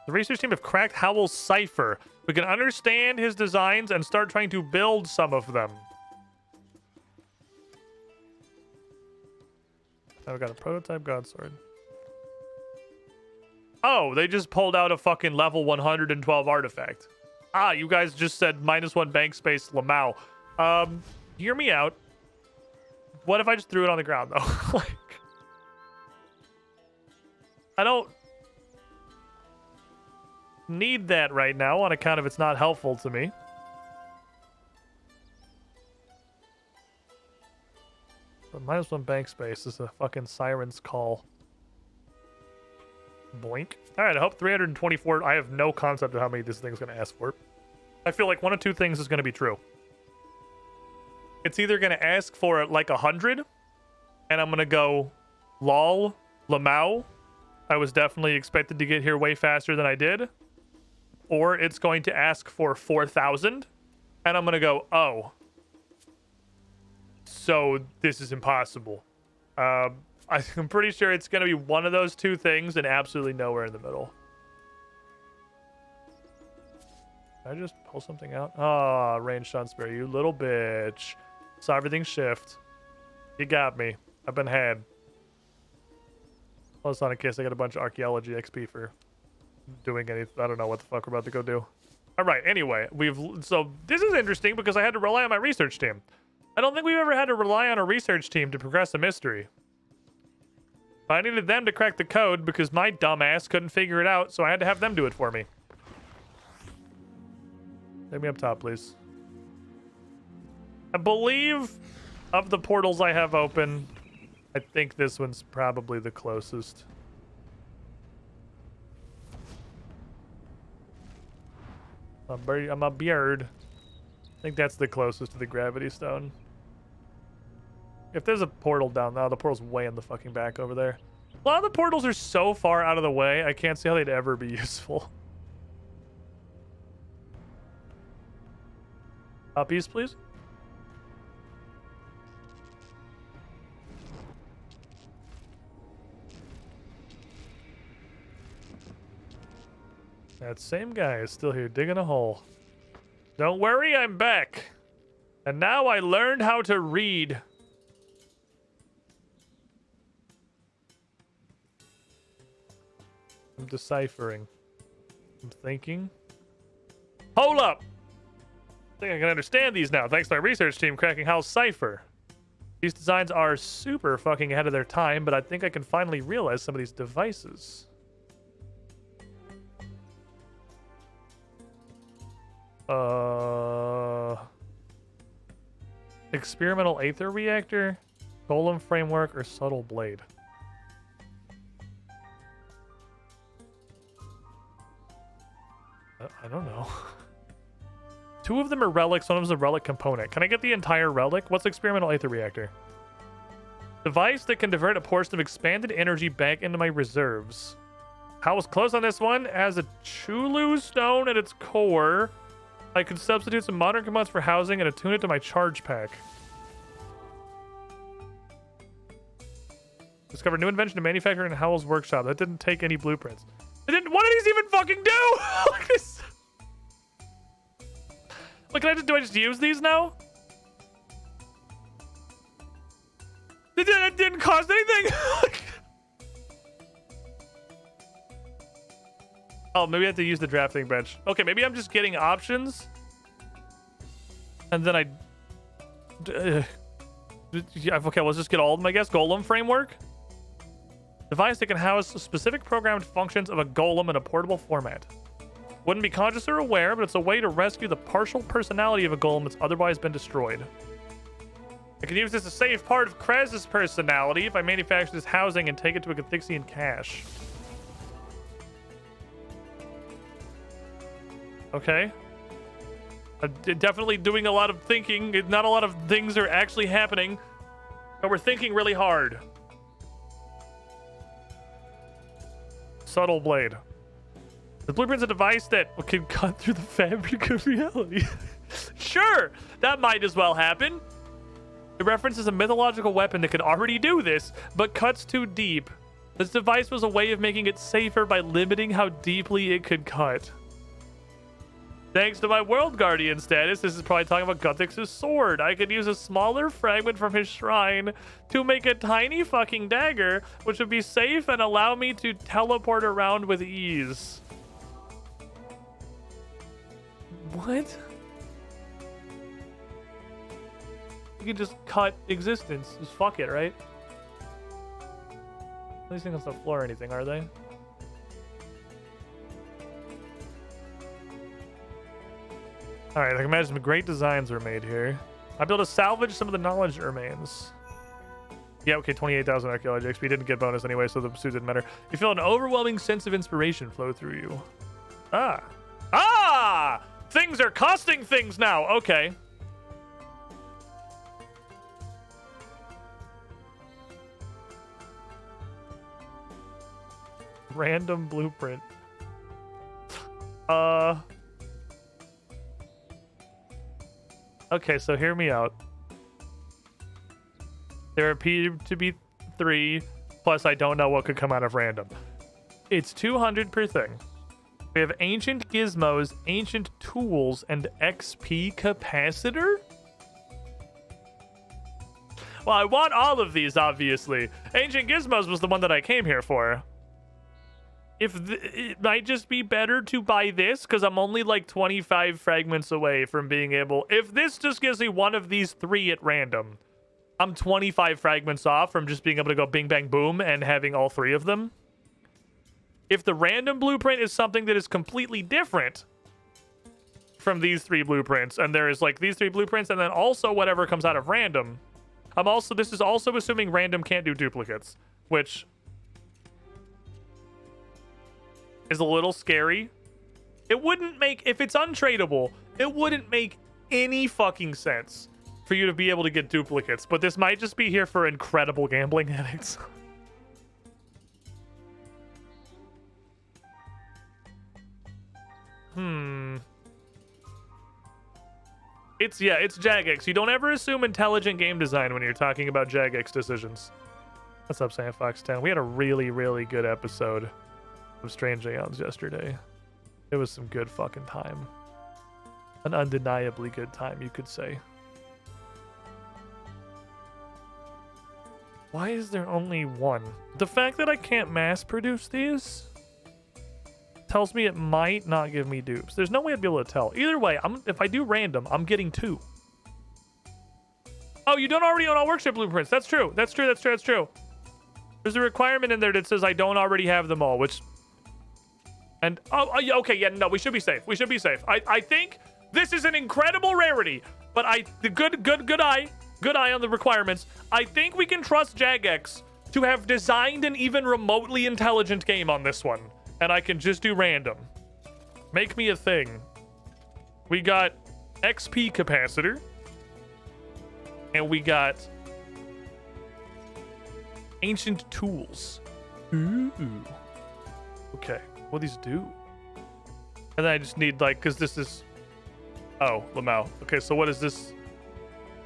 The research team have cracked Howell's cipher. We can understand his designs and start trying to build some of them. Now we got a prototype god sword. Oh, they just pulled out a fucking level 112 artifact. Ah, you guys just said -1 bank space Lamau. Hear me out. What if I just threw it on the ground, though? Like, I don't need that right now on account of it's not helpful to me. But -1 bank space is a fucking siren's call. Boink. All right, I hope 324. I have no concept of how many this thing's going to ask for. I feel like one of two things is going to be true. It's either going to ask for like 100, and I'm going to go, lol, Lamau. I was definitely expected to get here way faster than I did. Or it's going to ask for 4,000, and I'm going to go, oh. So this is impossible. I'm pretty sure it's going to be one of those two things and absolutely nowhere in the middle. Did I just pull something out? Ah, range shot spare, you little bitch. Saw everything shift. You got me. I've been had. Plus, on in case I get a bunch of archaeology XP for doing anything. I don't know what the fuck we're about to go do. All right, anyway, so this is interesting because I had to rely on my research team. I don't think we've ever had to rely on a research team to progress a mystery. I needed them to crack the code because my dumbass couldn't figure it out, so I had to have them do it for me. Take me up top, please. I believe of the portals I have open, I think this one's probably the closest. I'm a beard. I think that's the closest to the gravity stone. If there's a portal down there, the portal's way in the fucking back over there. A lot of the portals are so far out of the way, I can't see how they'd ever be useful. Puppies, please. That same guy is still here digging a hole. Don't worry, I'm back. And now I learned how to read. I'm deciphering. I'm thinking. Hold up! I think I can understand these now, thanks to my research team cracking Hal's cipher. These designs are super fucking ahead of their time, but I think I can finally realize some of these devices. Experimental Aether Reactor, Golem Framework, or Subtle Blade? I don't know. Two of them are relics, one of them is a relic component. Can I get the entire relic? What's Experimental Aether Reactor? Device that can divert a portion of expanded energy back into my reserves. How was close on this one? As a Chulu stone at its core, I could substitute some modern components for housing and attune it to my charge pack. Discover new invention to manufacture in Howell's workshop. That didn't take any blueprints. It didn't. What did these even fucking do? Like this. Look, do I just use these now? It didn't cost anything. Oh, maybe I have to use the drafting bench. Okay, maybe I'm just getting options. And then yeah, okay, let's just get all of them, I guess. Golem framework. Device that can house specific programmed functions of a golem in a portable format. Wouldn't be conscious or aware, but it's a way to rescue the partial personality of a golem that's otherwise been destroyed. I can use this to save part of Krez's personality if I manufacture this housing and take it to a Cathixian cache. Okay. Definitely doing a lot of thinking. Not a lot of things are actually happening, but we're thinking really hard. Subtle Blade. The blueprint's a device that can cut through the fabric of reality. Sure, that might as well happen. It references a mythological weapon that could already do this, but cuts too deep. This device was a way of making it safer by limiting how deeply it could cut. Thanks to my World Guardian status, this is probably talking about Guthix's sword. I could use a smaller fragment from his shrine to make a tiny fucking dagger, which would be safe and allow me to teleport around with ease. What? You can just cut existence. Just fuck it, right? These things on the floor or anything, are they? Alright, I can imagine some great designs were made here. I'll be able to salvage some of the knowledge remains. Yeah, okay, 28,000 archaeology XP. Didn't get bonus anyway, so the suit didn't matter. You feel an overwhelming sense of inspiration flow through you. Ah! Ah! Things are costing things now! Okay. Random blueprint. Okay, so hear me out. There appear to be 3, plus I don't know what could come out of random. It's 200 per thing. We have ancient gizmos, ancient tools, and XP capacitor? Well, I want all of these, obviously. Ancient gizmos was the one that I came here for. It might just be better to buy this, because I'm only like 25 fragments away from being able... If this just gives me one of these 3 at random, I'm 25 fragments off from just being able to go bing, bang, boom and having all 3 of them. If the random blueprint is something that is completely different from these 3 blueprints, and there is like these 3 blueprints and then also whatever comes out of random, this is also assuming random can't do duplicates, which is a little scary. It wouldn't make, if it's untradeable, it wouldn't make any fucking sense for you to be able to get duplicates, but this might just be here for incredible gambling addicts. It's Jagex. You don't ever assume intelligent game design when you're talking about Jagex decisions. What's up, Sam Fox 10? We had a really, really good episode of Strange Aeons yesterday. It was some good fucking time. An undeniably good time, you could say. Why is there only one? The fact that I can't mass produce these tells me it might not give me dupes. There's no way I'd be able to tell. Either way, if I do random, I'm getting 2. Oh, you don't already own all workshop blueprints. That's true. That's true. There's a requirement in there that says I don't already have them all, which... And, okay, yeah, no, we should be safe. I think this is an incredible rarity, but good eye on the requirements. I think we can trust Jagex to have designed an even remotely intelligent game on this one. And I can just do random. Make me a thing. We got XP capacitor. And we got ancient tools. Ooh. Okay. What do these do? And then I just need like, because this is... Oh, Lamau. Okay, so what is this?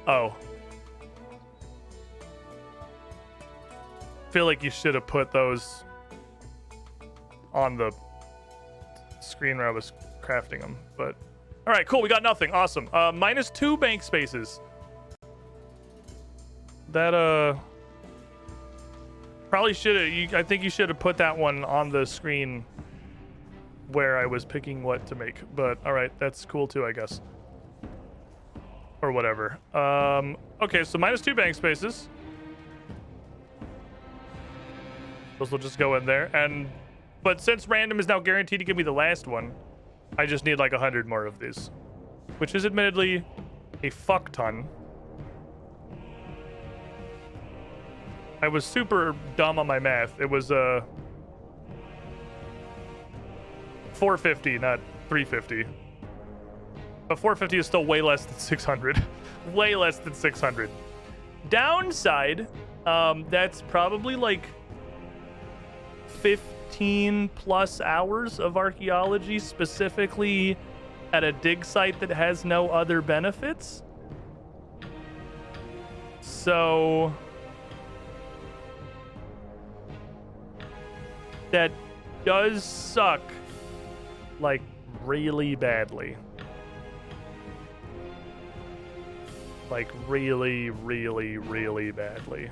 Oh. I feel like you should have put those on the screen where I was crafting them, but all right, cool. We got nothing. Awesome. -2 bank spaces. That probably should have. I think you should have put that one on the screen where I was picking what to make. But all right, that's cool too, I guess, or whatever. Okay, so -2 bank spaces. Those will just go in there, but since random is now guaranteed to give me the last one, I just need like 100 more of these, which is admittedly a fuck ton. I was super dumb on my math. It was 450, not 350. But 450 is still way less than 600. Way less than 600. Downside, that's probably like 15 plus hours of archaeology, specifically at a dig site that has no other benefits. So that does suck, like, really badly. Like, really, really, really badly.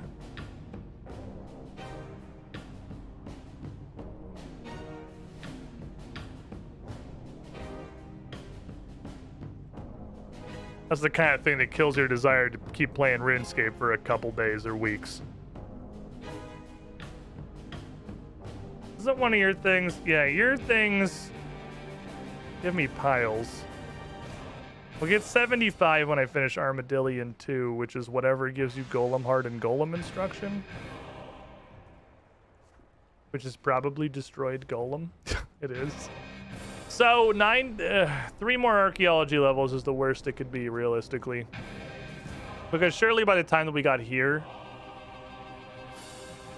That's the kind of thing that kills your desire to keep playing RuneScape for a couple days or weeks. Is that one of your things? Yeah, your things give me piles. We'll get 75 when I finish Armadillion 2, which is whatever gives you Golem Heart and Golem Instruction. Which is probably Destroyed Golem. It is. So, 3 more archaeology levels is the worst it could be, realistically. Because surely by the time that we got here,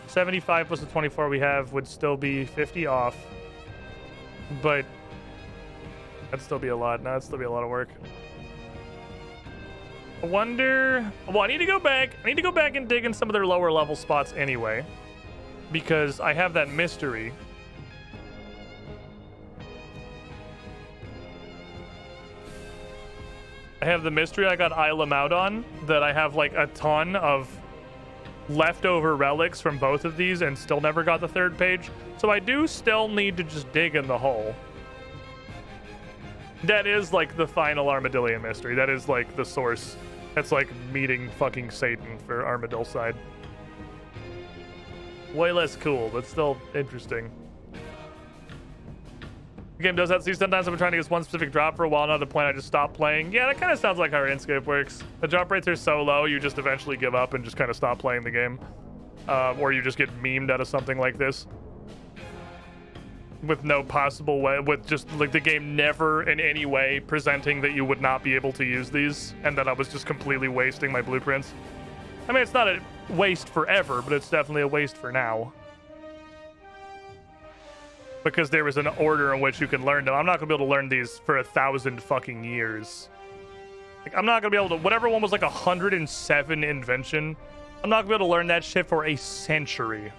75 plus the 24 we have would still be 50 off. But that'd still be a lot. No, that'd still be a lot of work. I wonder... Well, I need to go back. I need to go back and dig in some of their lower level spots anyway. Because I have that mystery. I have the mystery I got Ilum out on, that I have like a ton of leftover relics from both of these and still never got the 3rd page. So I do still need to just dig in the hole. That is like the final Armadillion mystery. That is like the source That's like meeting fucking Satan for Armadillo side. Way less cool, but still interesting. The game does that. See, sometimes I've been trying to get one specific drop for a while, not to the point I just stop playing. Yeah, that kind of sounds like how Runescape works. The drop rates are so low, you just eventually give up and just kind of stop playing the game. Or you just get memed out of something like this. With no possible way, with just like the game never in any way presenting that you would not be able to use these, and that I was just completely wasting my blueprints. I mean, it's not a waste forever, but it's definitely a waste for now. Because there was an order in which you can learn them. I'm not gonna be able to learn these for 1,000 fucking years. Like, I'm not gonna be able to, whatever one was like 107 invention, I'm not gonna be able to learn that shit for a century.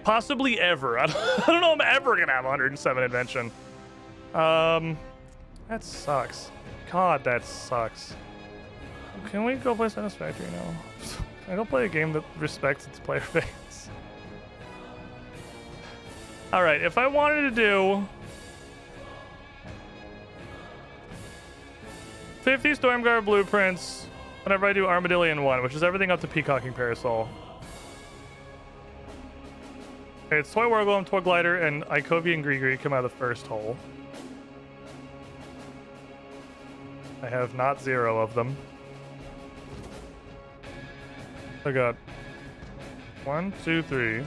Possibly ever. I don't know if I'm ever gonna have 107 invention. That sucks. God, that sucks. Can we go play Satisfactory now? Can I go play a game that respects its player base? Alright, if I wanted to do 50 Stormguard blueprints whenever I do Armadillion 1, which is everything up to Peacocking Parasol. Okay, it's Toy Wargolem, Toy Glider, and Icovia and Grigri come out of the first hole. I have not 0 of them. I got 1, 2, 3,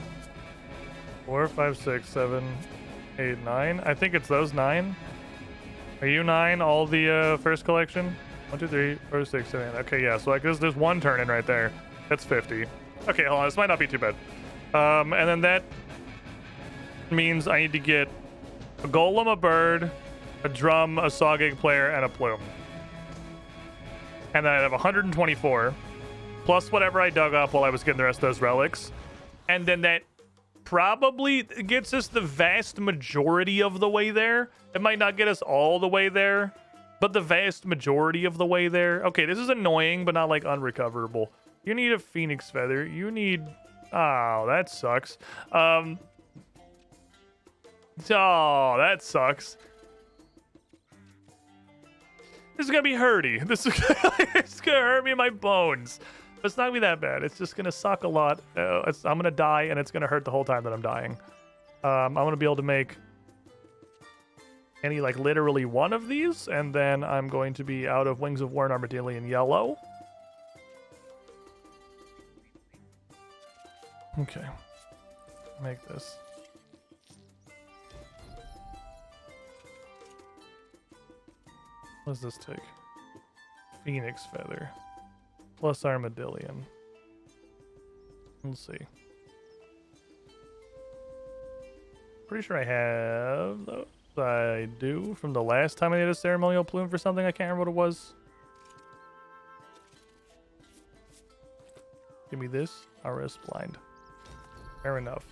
4, 5, 6, 7, 8, 9. I think it's those 9. Are you 9? All the first collection? 1, 2, 3, 4, 6, 7, 8. Okay, yeah. So like there's one turn in right there. That's 50. Okay, hold on. This might not be too bad. And then that means I need to get a golem, a bird, a drum, a Sawgig player, and a plume. And then I have 124. Plus whatever I dug up while I was getting the rest of those relics. And then that probably gets us the vast majority of the way there. It might not get us all the way there, but the vast majority of the way there. Okay, this is annoying, but not like unrecoverable. You need a phoenix feather. You need... Oh, that sucks. Oh, that sucks. This is gonna be hurty. This is it's gonna hurt me in my bones. But it's not gonna be that bad. It's just gonna suck a lot. I'm gonna die, and it's gonna hurt the whole time that I'm dying. I'm gonna be able to make any, like, literally one of these, and then I'm going to be out of Wings of War and Armadillion yellow. Okay. Make this. What does this take? Phoenix feather. Plus Armadillion. Let's see. Pretty sure I have those. I do from the last time I did a ceremonial plume for something. I can't remember what it was. Give me this. RS blind. Fair enough.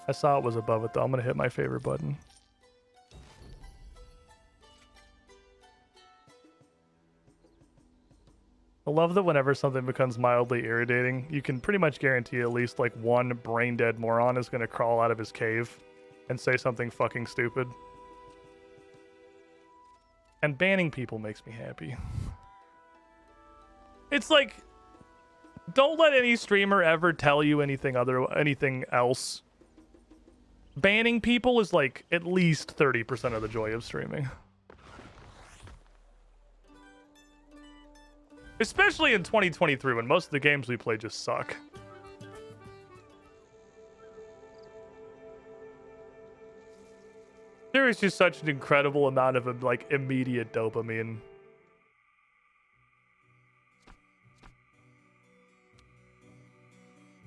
I saw it was above it though. I'm gonna hit my favorite button. I love that whenever something becomes mildly irritating, you can pretty much guarantee at least like one brain dead moron is gonna crawl out of his cave and say something fucking stupid. And banning people makes me happy. It's like, don't let any streamer ever tell you anything else. Banning people is like at least 30% of the joy of streaming. Especially in 2023 when most of the games we play just suck. There is just such an incredible amount of like immediate dopamine.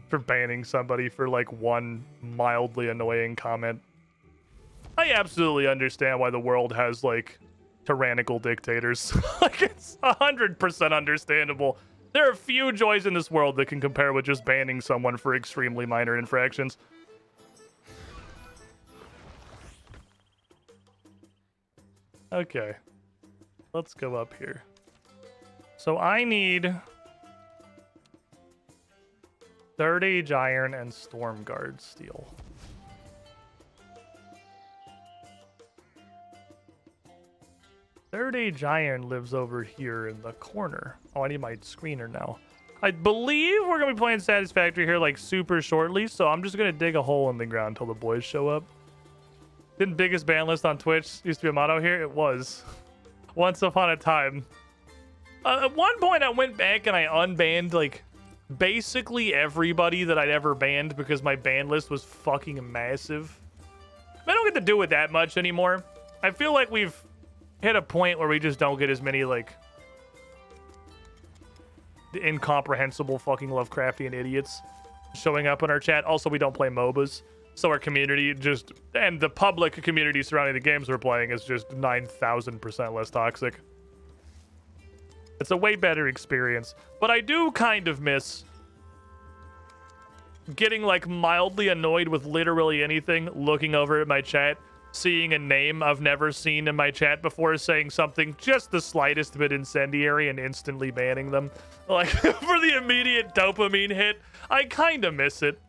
For banning somebody for like one mildly annoying comment. I absolutely understand why the world has like tyrannical dictators. Like it's 100% understandable. There are few joys in this world that can compare with just banning someone for extremely minor infractions. Okay. Let's go up here. So I need Third Age Iron and Stormguard Steel. Third Age Iron lives over here in the corner. Oh, I need my screener now. I believe we're going to be playing Satisfactory here, like, super shortly, so I'm just going to dig a hole in the ground until the boys show up. Didn't biggest ban list on Twitch used to be a motto here? It was. Once upon a time. At one point, I went back and I unbanned, like, basically everybody that I'd ever banned because my ban list was fucking massive. I don't get to do it that much anymore. I feel like we've hit a point where we just don't get as many, like, the incomprehensible fucking Lovecraftian idiots showing up in our chat. Also, we don't play MOBAs, so our community just, and the public community surrounding the games we're playing is just 9,000% less toxic. It's a way better experience, but I do kind of miss getting, like, mildly annoyed with literally anything, looking over at my chat, seeing a name I've never seen in my chat before, saying something just the slightest bit incendiary and instantly banning them. Like, for the immediate dopamine hit, I kind of miss it.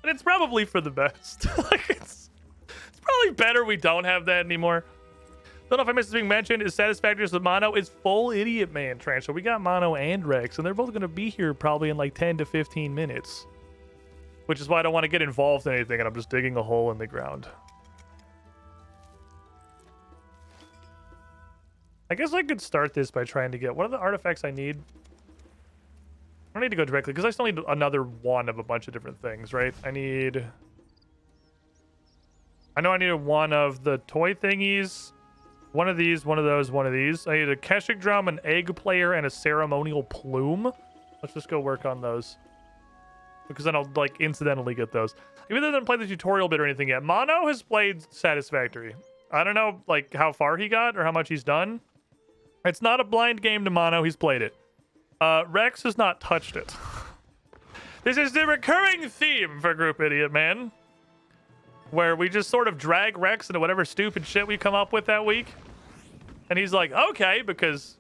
And it's probably for the best. Like, it's probably better we don't have that anymore. Don't know if I missed being mentioned. Is Satisfactory with Mono? It's full Idiot Man Trench. So we got Mono and Rex, and they're both going to be here probably in like 10 to 15 minutes. Which is why I don't want to get involved in anything, and I'm just digging a hole in the ground. I guess I could start this by trying to get... What are the artifacts I need? I don't need to go directly, because I still need another one of a bunch of different things, right? I need... I know I need one of the toy thingies. One of these, one of those, one of these. I need a Keshik drum, an egg player, and a ceremonial plume. Let's just go work on those. Because then I'll, like, incidentally get those. Even though I didn't play the tutorial bit or anything yet. Mono has played Satisfactory. I don't know, like, how far he got or how much he's done. It's not a blind game to Mono. He's played it. Rex has not touched it. This is the recurring theme for Group Idiot Man, where we just sort of drag Rex into whatever stupid shit we come up with that week. And he's like, okay, because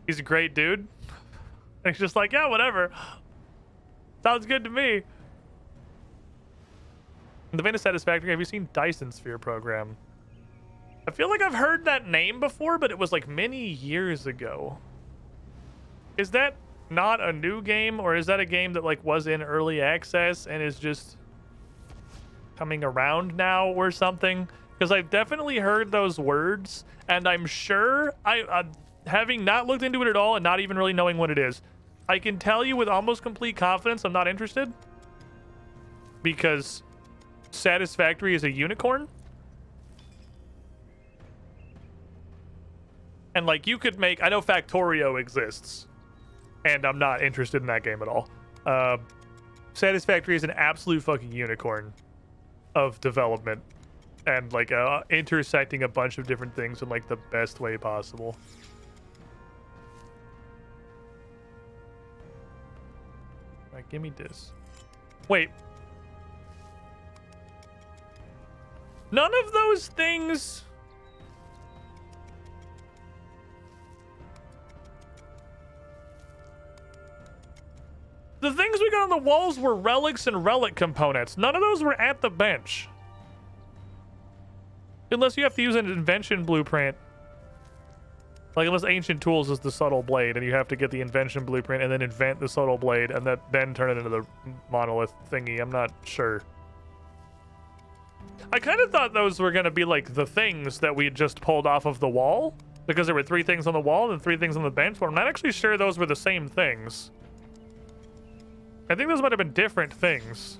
he's a great dude. And he's just like, yeah, whatever. Sounds good to me. In the vein of Satisfactory, have you seen Dyson Sphere Program? I feel like I've heard that name before, but it was like many years ago. Is that not a new game, or is that a game that like was in early access and is just coming around now or something? Because I've definitely heard those words, and I'm sure having not looked into it at all and not even really knowing what it is, I can tell you with almost complete confidence I'm not interested, because Satisfactory is a unicorn. And like, you could make, I know Factorio exists, and I'm not interested in that game at all. Satisfactory is an absolute fucking unicorn of development, and like intersecting a bunch of different things in like the best way possible. Alright, give me this. Wait. None of those things... The things we got on the walls were relics and relic components. None of those were at the bench. Unless you have to use an invention blueprint. Like, unless Ancient Tools is the subtle blade, and you have to get the invention blueprint and then invent the subtle blade, and then turn it into the monolith thingy. I'm not sure. I kind of thought those were going to be, like, the things that we just pulled off of the wall, because there were 3 things on the wall and 3 things on the bench, but I'm not actually sure those were the same things. I think those might have been different things.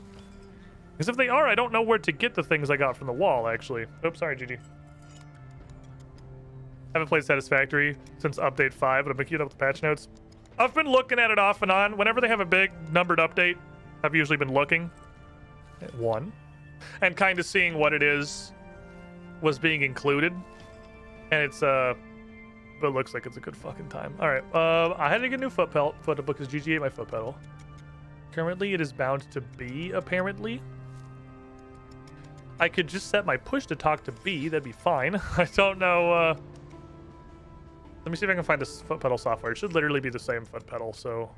Because if they are, I don't know where to get the things I got from the wall, actually. Oops, sorry, GG. Haven't played Satisfactory since update 5, but I've been keeping up with the patch notes. I've been looking at it off and on. Whenever they have a big numbered update, I've usually been looking at 1 and kind of seeing what it is was being included. And it's, but it looks like it's a good fucking time. All right, I had to get a new foot pedal because GG ate my foot pedal. Currently, it is bound to B, apparently. I could just set my push to talk to B. That'd be fine. I don't know. Let me see if I can find this foot pedal software. It should literally be the same foot pedal, so...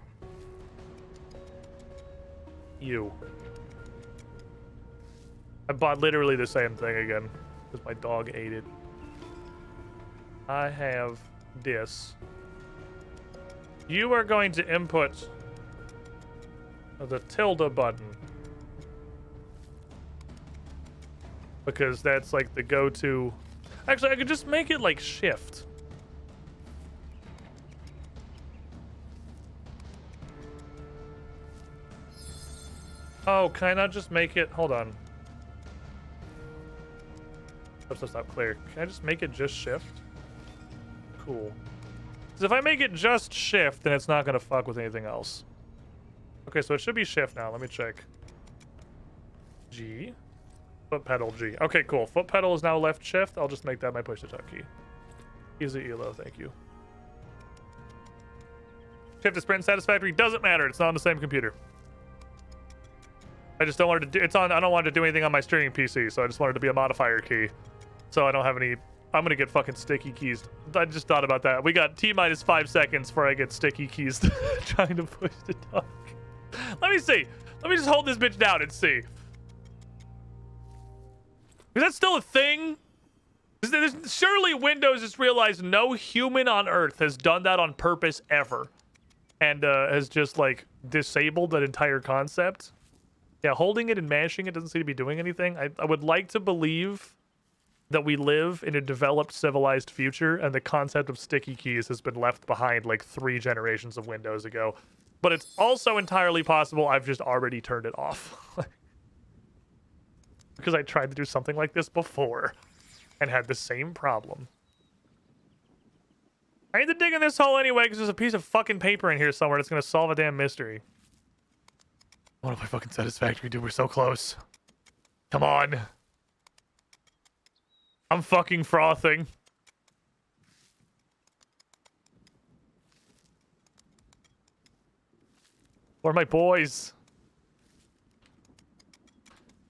I bought literally the same thing again, because my dog ate it. I have this. You are going to input the tilde button. Because that's like the go-to. Actually, I could just make it like shift. Oh, can I not just make it? Hold on. That's not clear. Can I just make it just shift? Cool. Because if I make it just shift, then it's not going to fuck with anything else. Okay, so it should be shift now. Let me check. G. Foot pedal G. Okay, cool. Foot pedal is now left shift. I'll just make that my push to talk key. Easy ELO, thank you. Shift to sprint satisfactory doesn't matter. It's not on the same computer. I just don't want it to do. It's on. I don't want it to do anything on my steering PC, so I just want it to be a modifier key. So I don't have any. I'm gonna get fucking sticky keys. I just thought about that. We got T-minus 5 seconds before I get sticky keys trying to push to talk. Let me see. Let me just hold this bitch down and see. Is that still a thing? Surely Windows just realized no human on Earth has done that on purpose ever. And has just, like, disabled that entire concept. Yeah, holding it and mashing it doesn't seem to be doing anything. I would like to believe that we live in a developed, civilized future, and the concept of sticky keys has been left behind, like, 3 generations of Windows ago. But it's also entirely possible I've just already turned it off. Because I tried to do something like this before and had the same problem. I need to dig in this hole anyway because there's a piece of fucking paper in here somewhere that's going to solve a damn mystery. I want to play fucking Satisfactory, dude. We're so close. Come on. I'm fucking frothing. Where are my boys?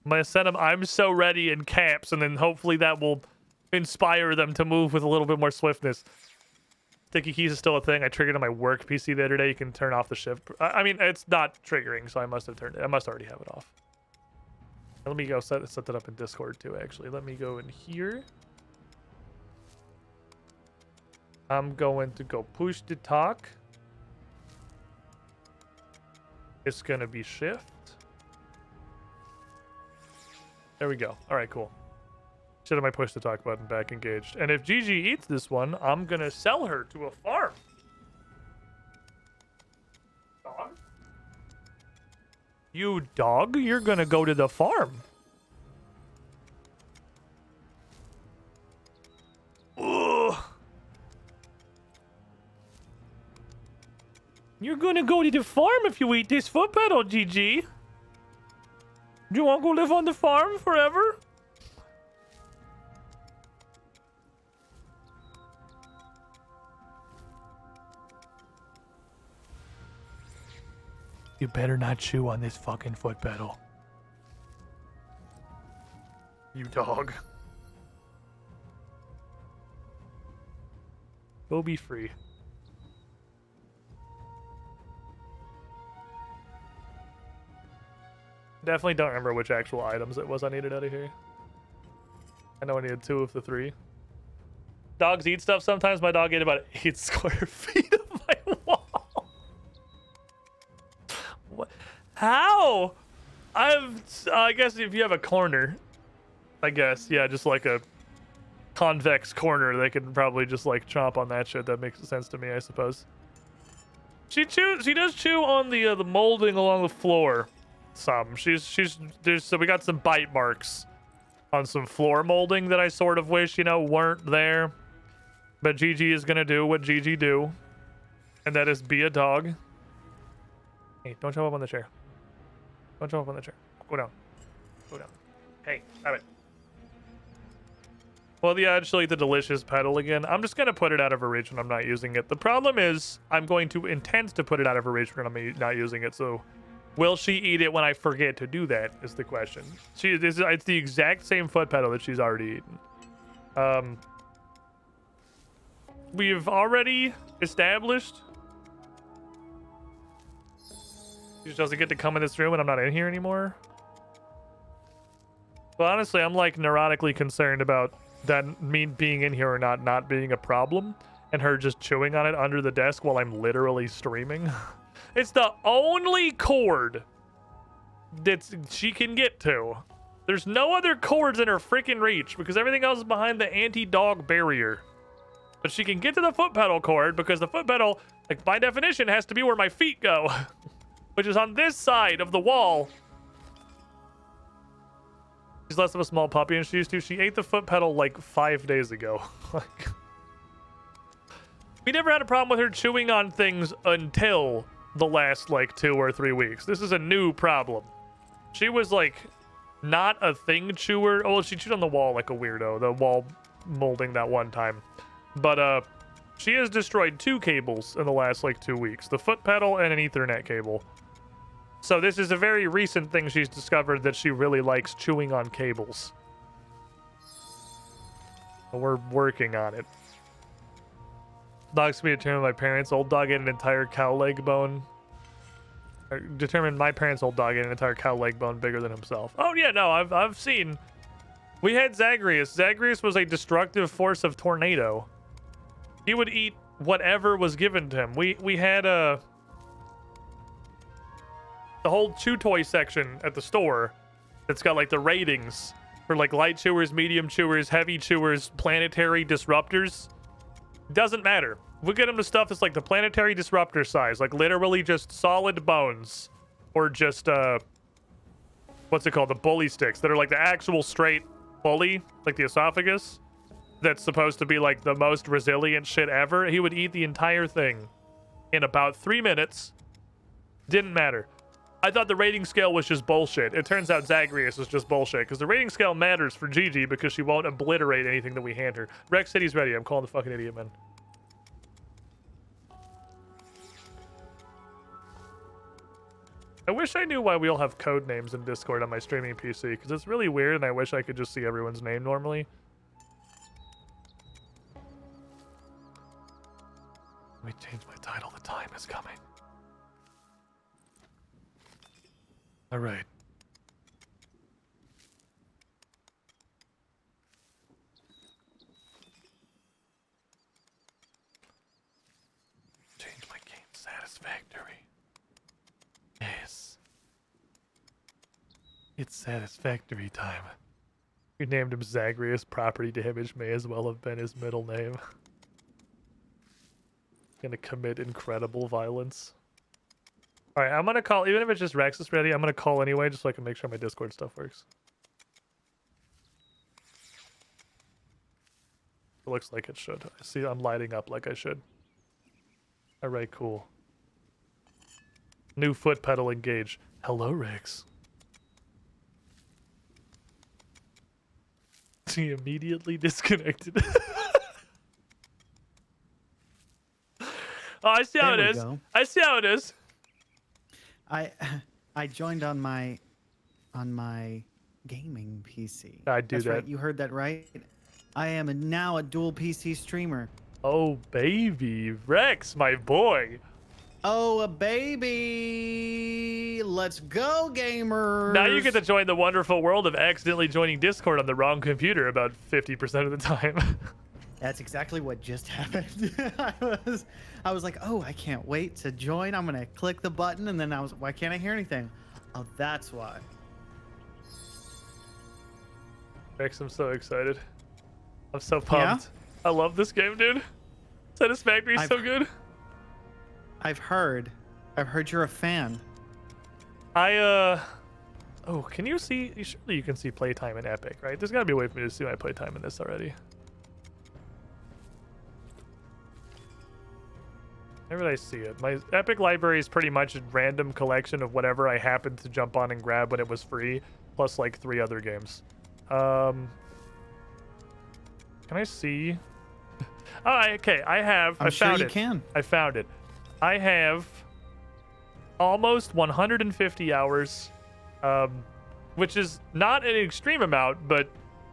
I'm gonna send them "I'm so ready" in caps, and then hopefully that will inspire them to move with a little bit more swiftness. Sticky keys is still a thing. I triggered on my work PC the other day. You can turn off the shift. I mean, it's not triggering, so I must have turned it. I must already have it off. Let me go set that up in Discord too, actually. Let me go in here. I'm going to go push to talk. It's gonna be shift. There we go. All right, cool. Should have my push to talk button back engaged. And if Gigi eats this one, I'm gonna sell her to a farm. Dog? You dog? You're gonna go to the farm. Ugh. You're gonna go to the farm if you eat this foot pedal, Gigi. Do you want to go live on the farm forever? You better not chew on this fucking foot pedal. You dog. Go be free. Definitely don't remember which actual items it was I needed out of here. I know I needed 2 of the 3. Dogs eat stuff sometimes. My dog ate about 8 square feet of my wall. What? How? I guess if you have a corner, I guess, yeah, just like a convex corner, they can probably just like chomp on that shit. That makes sense to me, I suppose. She does chew on the molding along the floor. Some. So we got some bite marks on some floor molding that I sort of wish, weren't there. But Gigi is gonna do what Gigi do. And that is be a dog. Hey, don't jump up on the chair. Don't jump up on the chair. Go down. Go down. Hey, stop it. Well, yeah, actually the delicious pedal again. I'm just gonna put it out of her reach when I'm not using it. The problem is I'm going to intend to put it out of her reach when I'm not using it, so will she eat it when I forget to do that is the question. It's the exact same foot pedal that she's already eaten. We've already established she just doesn't get to come in this room when I'm not in here anymore. But honestly, I'm like neurotically concerned about that me being in here or not being a problem, and her just chewing on it under the desk while I'm literally streaming. It's the only cord that she can get to. There's no other cords in her freaking reach because everything else is behind the anti-dog barrier. But she can get to the foot pedal cord because the foot pedal, like by definition, has to be where my feet go, which is on this side of the wall. She's less of a small puppy and she used to. She ate the foot pedal like 5 days ago. Like, we never had a problem with her chewing on things until the last like 2 or 3 weeks. This is a new problem. She was like not a thing chewer. Oh, she chewed on the wall like a weirdo, the wall molding that one time. But she has destroyed 2 cables in the last like 2 weeks, the foot pedal and an Ethernet cable. So this is a very recent thing she's discovered, that she really likes chewing on cables. But we're working on it. Dogs can be determined by parents. Old dog ate an entire cow leg bone. Determined my parents' old dog ate an entire cow leg bone bigger than himself. Oh yeah, no, I've seen. We had Zagreus. Zagreus was a destructive force of tornado. He would eat whatever was given to him. We had the whole chew toy section at the store that's got like the ratings for like light chewers, medium chewers, heavy chewers, planetary disruptors. Doesn't matter. We get them to stuff that's like the planetary disruptor size, like literally just solid bones, or just what's it called, the bully sticks that are like the actual straight bully, like the esophagus, that's supposed to be like the most resilient shit ever. He would eat the entire thing in about 3 minutes. Didn't matter. I thought the rating scale was just bullshit. It turns out Zagreus is just bullshit, because the rating scale matters for Gigi because she won't obliterate anything that we hand her. Rex City's ready. I'm calling the fucking idiot, man. I wish I knew why we all have code names in Discord on my streaming PC, because it's really weird and I wish I could just see everyone's name normally. Let me change my title. The time is coming. All right. Change my game. Satisfactory. Yes. It's Satisfactory time. We named him Zagreus. Property damage may as well have been his middle name. Gonna commit incredible violence. Alright, I'm gonna call, even if it's just Rex is ready, I'm gonna call anyway, just so I can make sure my Discord stuff works. It looks like it should. I see I'm lighting up like I should. Alright, cool. New foot pedal engage. Hello, Rex. He immediately disconnected. Oh, I see how it is. I see how it is. I joined on my gaming PC. I do That's that. Right. You heard that right. I am now a dual PC streamer. Oh baby, Rex, my boy. Oh, a baby. Let's go, gamers. Now you get to join the wonderful world of accidentally joining Discord on the wrong computer about 50% of the time. That's exactly what just happened. I was like, oh, I can't wait to join. I'm gonna click the button, and then I was, why can't I hear anything? Oh, that's why. Rex, I'm so excited. I'm so pumped. Yeah? I love this game, dude. Satisfactory is so good. I've heard you're a fan. Oh, can you see? Surely you can see playtime in Epic, right? There's gotta be a way for me to see my playtime in this already. Where would I see it? My Epic library is pretty much a random collection of whatever I happened to jump on and grab when it was free, plus like 3 other games. Can I see? Oh, okay. I have. I'm sure found you it. can. I found it. I have almost 150 hours, which is not an extreme amount, but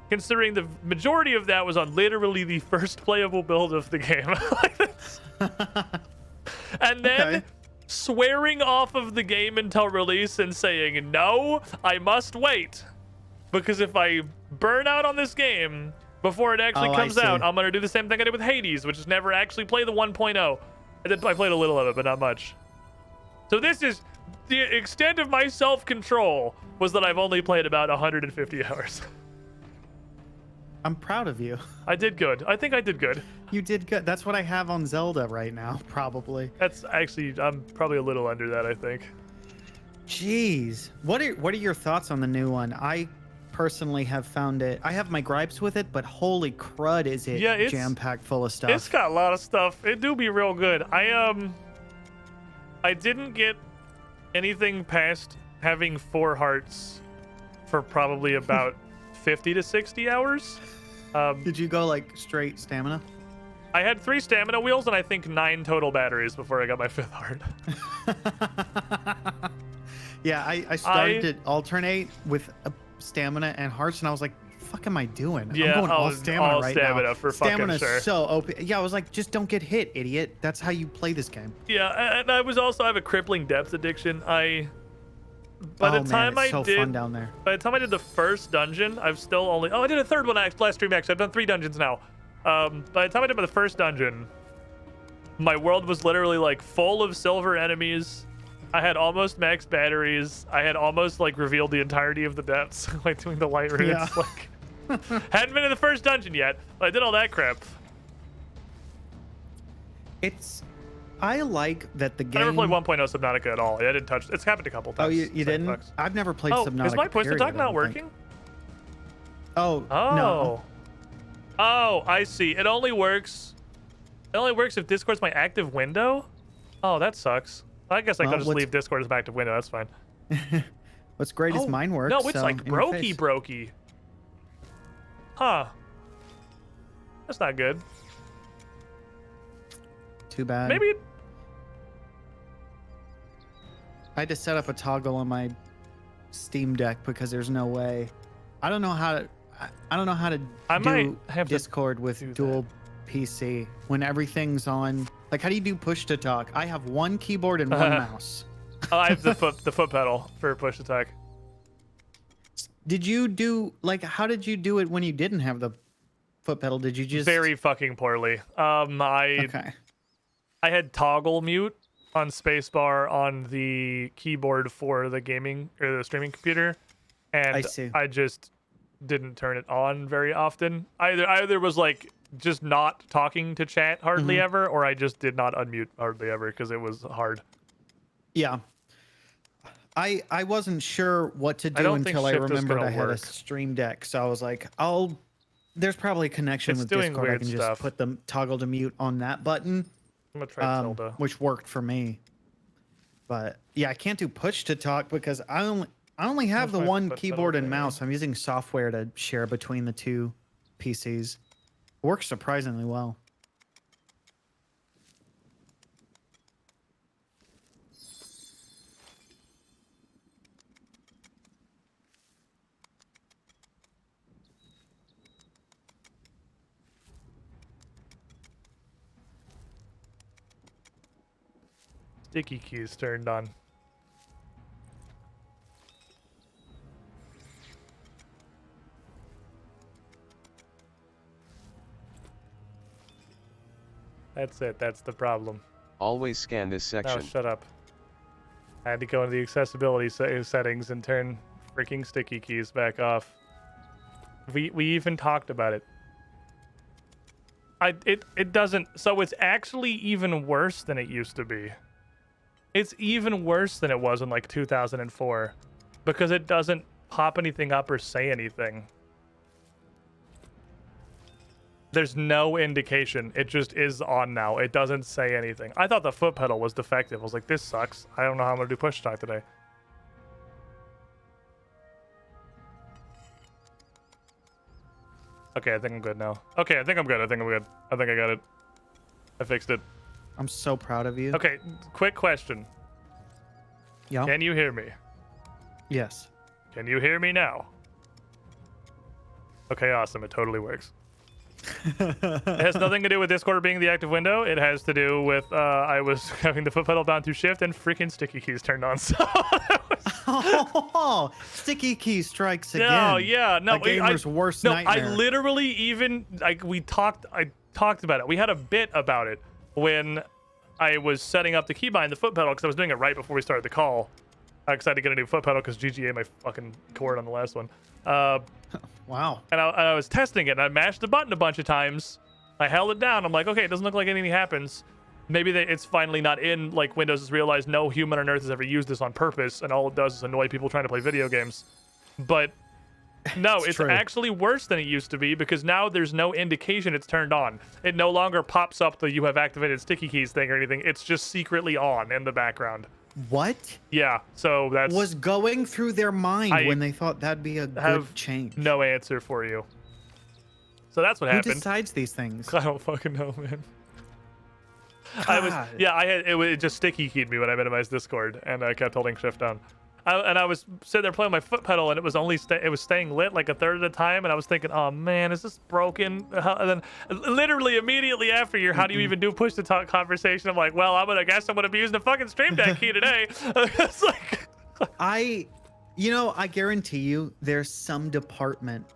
considering the majority of that was on literally the first playable build of the game. And then swearing off of the game until release and saying, no, I must wait. Because if I burn out on this game, Before it actually Oh, I comes out, see. I'm gonna do the same thing I did with Hades, which is never actually play the 1.0. I played a little of it, but not much. So this is the extent of my self-control was that I've only played about 150 hours. I'm proud of you. I did good. I think I did good. You did good. That's what I have on Zelda right now, probably. That's actually, I'm probably a little under that, I think. Jeez. What are your thoughts on the new one? I personally have found it. I have my gripes with it, but holy crud, is it jam-packed full of stuff. It's got a lot of stuff. It do be real good. I didn't get anything past having 4 hearts for probably about 50 to 60 hours. Did you go like straight stamina? I had 3 stamina wheels and I think 9 total batteries before I got my 5th heart. Yeah, I started to alternate with stamina and hearts, and I was like, "Fuck, am I doing? Yeah, I'm going all stamina all right stamina now. for fucking Stamina's sure. so OP. Yeah, I was like, just don't get hit, idiot. That's how you play this game. Yeah, and I have a crippling depth addiction. By the time it's so fun down there. By the time I did the first dungeon, I've still only. Oh, I did a third one last stream. Actually, I've done 3 dungeons now. By the time I did the first dungeon, my world was literally like full of silver enemies. I had almost max batteries. I had almost like revealed the entirety of the depths, like doing the white runes. Yeah. Like, hadn't been in the first dungeon yet, but I did all that crap. I like that the game. I never played 1.0 Subnautica at all. I didn't touch. It's happened a couple times. Oh, you didn't? Sucks. I've never played Subnautica. Is my push to period, talk I not don't working? think. Oh, Oh. no. Oh, I see. It only works if Discord's my active window. Oh, that sucks. I guess I could just leave Discord as my active window. That's fine. What's great is mine works. No, it's so, like in your face. brokey. Huh. That's not good. Too bad. Maybe. I had to set up a toggle on my Steam Deck because there's no way. I don't know how to do Discord with dual PC when everything's on. Like, how do you do push to talk? I have 1 keyboard and 1 mouse. Oh, I have the foot pedal for push to talk. Did you do how did you do it when you didn't have the foot pedal? Did you just very fucking poorly? I had toggle mute on spacebar on the keyboard for the gaming or the streaming computer, and I just didn't turn it on very often. Either was like just not talking to chat hardly ever, or I just did not unmute hardly ever because it was hard. Yeah. I wasn't sure what to do until I remembered I had a Stream Deck. So I was like, there's probably a connection with Discord. I can just put the toggle to mute on that button. I'm gonna try Zelda. Which worked for me. But yeah, I can't do push to talk because I only have the 1 keyboard and mouse. I'm using software to share between the 2 PCs. It works surprisingly well. Sticky keys turned on. That's it. That's the problem. Always scan this section. Oh, shut up. I had to go into the accessibility settings and turn freaking sticky keys back off. We even talked about it. It doesn't. So it's actually even worse than it used to be. It's even worse than it was in like 2004 because it doesn't pop anything up or say anything. There's no indication. It just is on now. It doesn't say anything. I thought the foot pedal was defective. I was like, this sucks. I don't know how I'm going to do push talk today. Okay, I think I'm good now. Okay, I think I'm good. I think I got it. I fixed it. I'm so proud of you. Okay, quick question. Yeah. Can you hear me? Yes. Can you hear me now? Okay, awesome. It totally works. It has nothing to do with Discord being the active window. It has to do with I was having the foot pedal down to shift and freaking sticky keys turned on. So Oh, sticky key strikes again. No, yeah, no. A gamer's worst no, nightmare. I literally even I talked about it. We had a bit about it when I was setting up the keybind and the foot pedal because I was doing it right before we started the call. I had to get a new foot pedal because GGA my fucking cord on the last one. Wow. And I was testing it, and I mashed the button a bunch of times. I held it down. I'm like, okay, it doesn't look like anything happens. Maybe it's finally not in, like, Windows has realized no human on Earth has ever used this on purpose, and all it does is annoy people trying to play video games. But no, it's actually worse than it used to be, because now there's no indication it's turned on. It no longer pops up the you have activated sticky keys thing or anything. It's just secretly on in the background. What? Yeah, so that's... was going through their mind when they thought that'd be a good change. No answer for you. So that's what happened. Who decides these things? I don't fucking know, man. God. It just sticky keyed me when I minimized Discord, and I kept holding shift down. I was sitting there playing my foot pedal, and it was only staying lit like a third at a time, and I was thinking, oh man, is this broken? And then literally immediately after how do you even do push to talk conversation? I'm like, well, I guess I'm gonna be using the fucking Stream Deck key today. It's like, I guarantee you, there's some department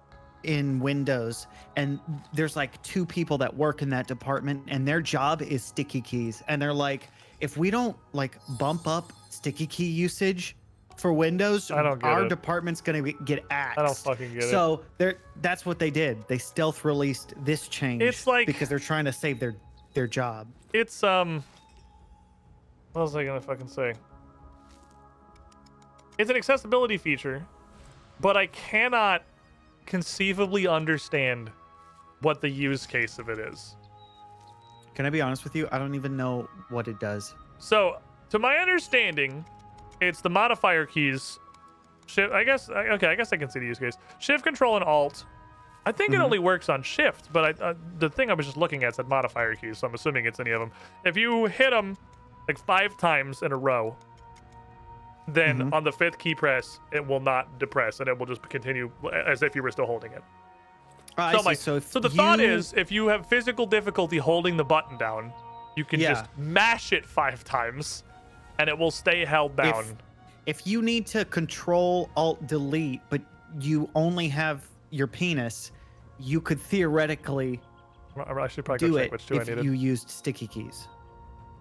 in Windows, and there's like 2 people that work in that department, and their job is sticky keys, and they're like, if we don't like bump up sticky key usage for Windows, our department's gonna get axed. I don't fucking get it. So that's what they did. They stealth released this change. It's like, because they're trying to save their job. It's what was I gonna fucking say? It's an accessibility feature, but I cannot conceivably understand what the use case of it is. Can I be honest with you? I don't even know what it does. So, to my understanding, it's the modifier keys. Shift, I guess I can see the use case. Shift, Control, and Alt. I think it only works on Shift, but the thing I was just looking at said modifier keys, so I'm assuming it's any of them. If you hit them like 5 times in a row, then on the 5th key press, it will not depress, and it will just continue as if you were still holding it. So the thought is, if you have physical difficulty holding the button down, you can just mash it 5 times, and it will stay held down. If you need to Control Alt Delete, but you only have your penis, you could theoretically I should probably go check which 2 I needed. If you used sticky keys.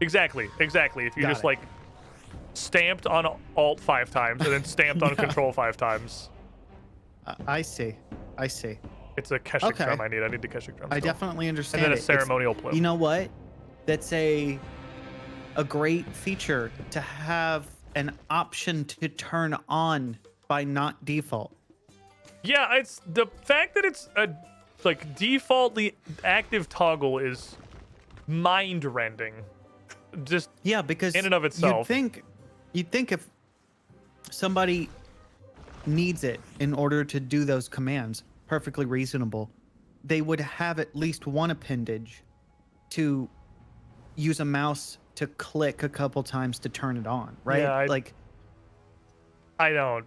Exactly. If you just like stamped on Alt 5 times and then stamped on Control 5 times. I see. It's a Keshick drum I need. I need the Keshick drum. I definitely understand. And then a ceremonial plume. You know what? That's a great feature to have an option to turn on by not default. Yeah, it's the fact that it's a like defaultly active toggle is mind-rending. Just because in and of itself. You'd think if somebody needs it in order to do those commands, perfectly reasonable, they would have at least one appendage to use a mouse to click a couple times to turn it on, right? Yeah, I don't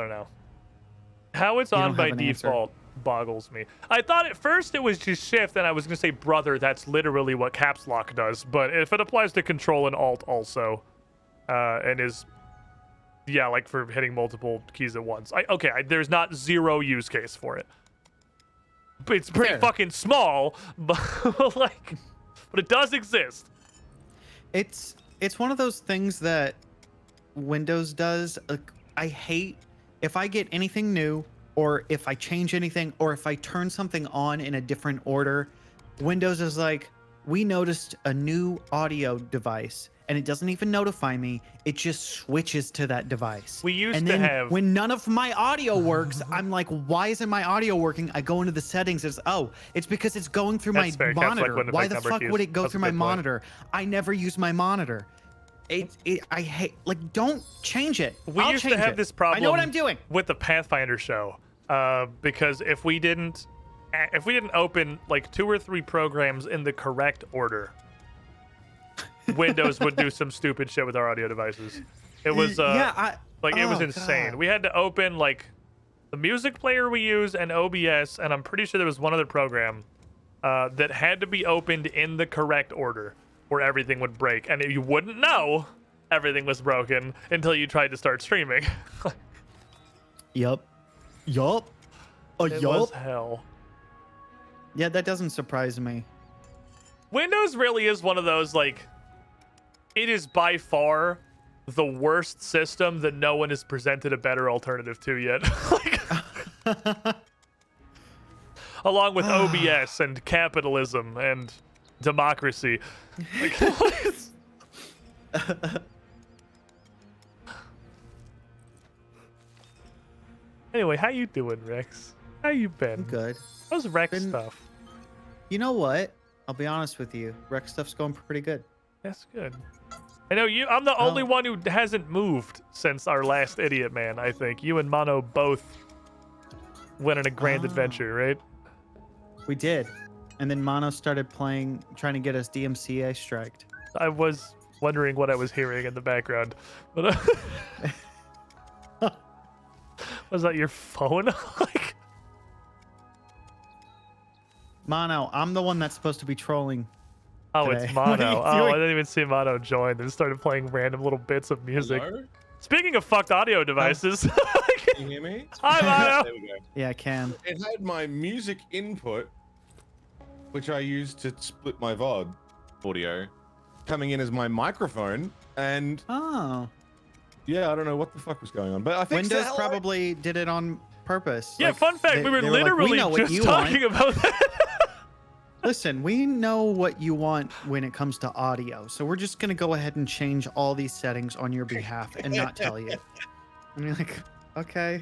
know. How it's on by default boggles me. I thought at first it was just Shift, and I was gonna say, brother, that's literally what Caps Lock does. But if it applies to Control and Alt also, and is, like for hitting multiple keys at once. There's not zero use case for it. But it's pretty fucking small, but but it does exist. It's one of those things that Windows does. I hate if I get anything new, or if I change anything, or if I turn something on in a different order, Windows is like, we noticed a new audio device, and it doesn't even notify me. It just switches to that device. We used to have... when none of my audio works, I'm like, why isn't my audio working? I go into the settings. It's because it's going through my monitor. Why the fuck would it go through my monitor? I never use my monitor. I hate, don't change it. We used to have this problem. I know what I'm doing with the Pathfinder show, because if we didn't open like 2 or 3 programs in the correct order, Windows would do some stupid shit with our audio devices. It was it was insane. God. We had to open like the music player we use and OBS, and I'm pretty sure there was one other program that had to be opened in the correct order, or everything would break, and you wouldn't know everything was broken until you tried to start streaming. Yup. Yup. It was hell. Yeah, that doesn't surprise me. Windows really is one of those, like, it is by far the worst system that no one has presented a better alternative to yet. Like, along with OBS and capitalism and democracy. Like, anyway, how you doing, Rex? How you been? I'm good. How's Rex stuff? You know what? I'll be honest with you. Rex stuff's going pretty good. That's good. I know you. I'm the only one who hasn't moved since our last Idiot Man. I think you and Mono both went on a grand adventure, right? We did, and then Mono started playing, trying to get us DMCA striked. I was wondering what I was hearing in the background, but was that your phone? Like, Mono, I'm the one that's supposed to be trolling. oh, today. it's What are Mono. you Oh, doing? I didn't even see Mono join. They started playing random little bits of music. Hello? Speaking of fucked audio devices, Can you hear me? Hi, Mono. There we go. Yeah, I can. It had my music input, which I used to split my VOD audio, coming in as my microphone, and yeah, I don't know what the fuck was going on, but I think Windows probably did it on purpose. Yeah, Like, fun fact, we were they like, literally know what just you talking want. about that. Listen, we know what you want when it comes to audio, so we're just gonna go ahead and change all these settings on your behalf and not tell you. And you're like, okay.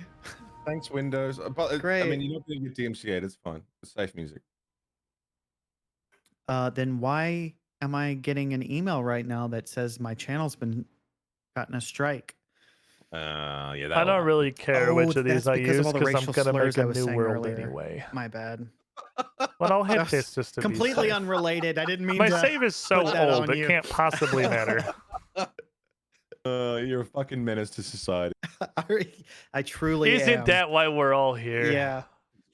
Thanks, Windows. But Great. I mean, you're not going to get DMCA'd. It's fine. It's safe music. Then why am I getting an email right now that says my channel's been gotten a strike? Yeah. I don't really care which of these that's I because of use all the because I'm racial gonna make slurs I a was new saying world earlier. anyway. My bad. But I'll hit That's this just to completely be safe. unrelated. I didn't mean My to save is so put that old on it you. can't possibly matter. You're a fucking menace to society. I truly am. Isn't that why we're all here? Yeah.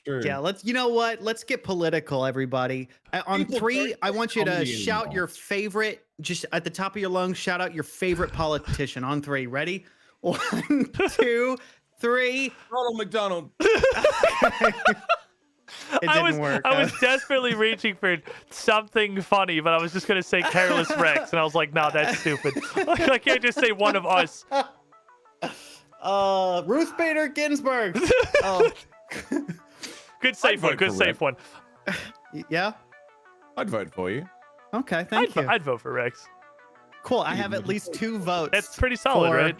True. Yeah, you know what? Let's get political, everybody. On People three, don't I want you to comedy shout anymore. your favorite, just at the top of your lungs, shout out your favorite politician. On three, ready? 1, 2, 3. Ronald McDonald. It didn't work. I was desperately reaching for something funny, but I was just gonna say Careless Rex, and I was like, no, that's stupid. Like, I can't just say one of us. Ruth Bader Ginsburg. Oh. Good safe one. Good safe one. Yeah? I'd vote for you. Okay, thank you. I'd vote for Rex. Cool. I have at least 2 votes. That's pretty solid, for right?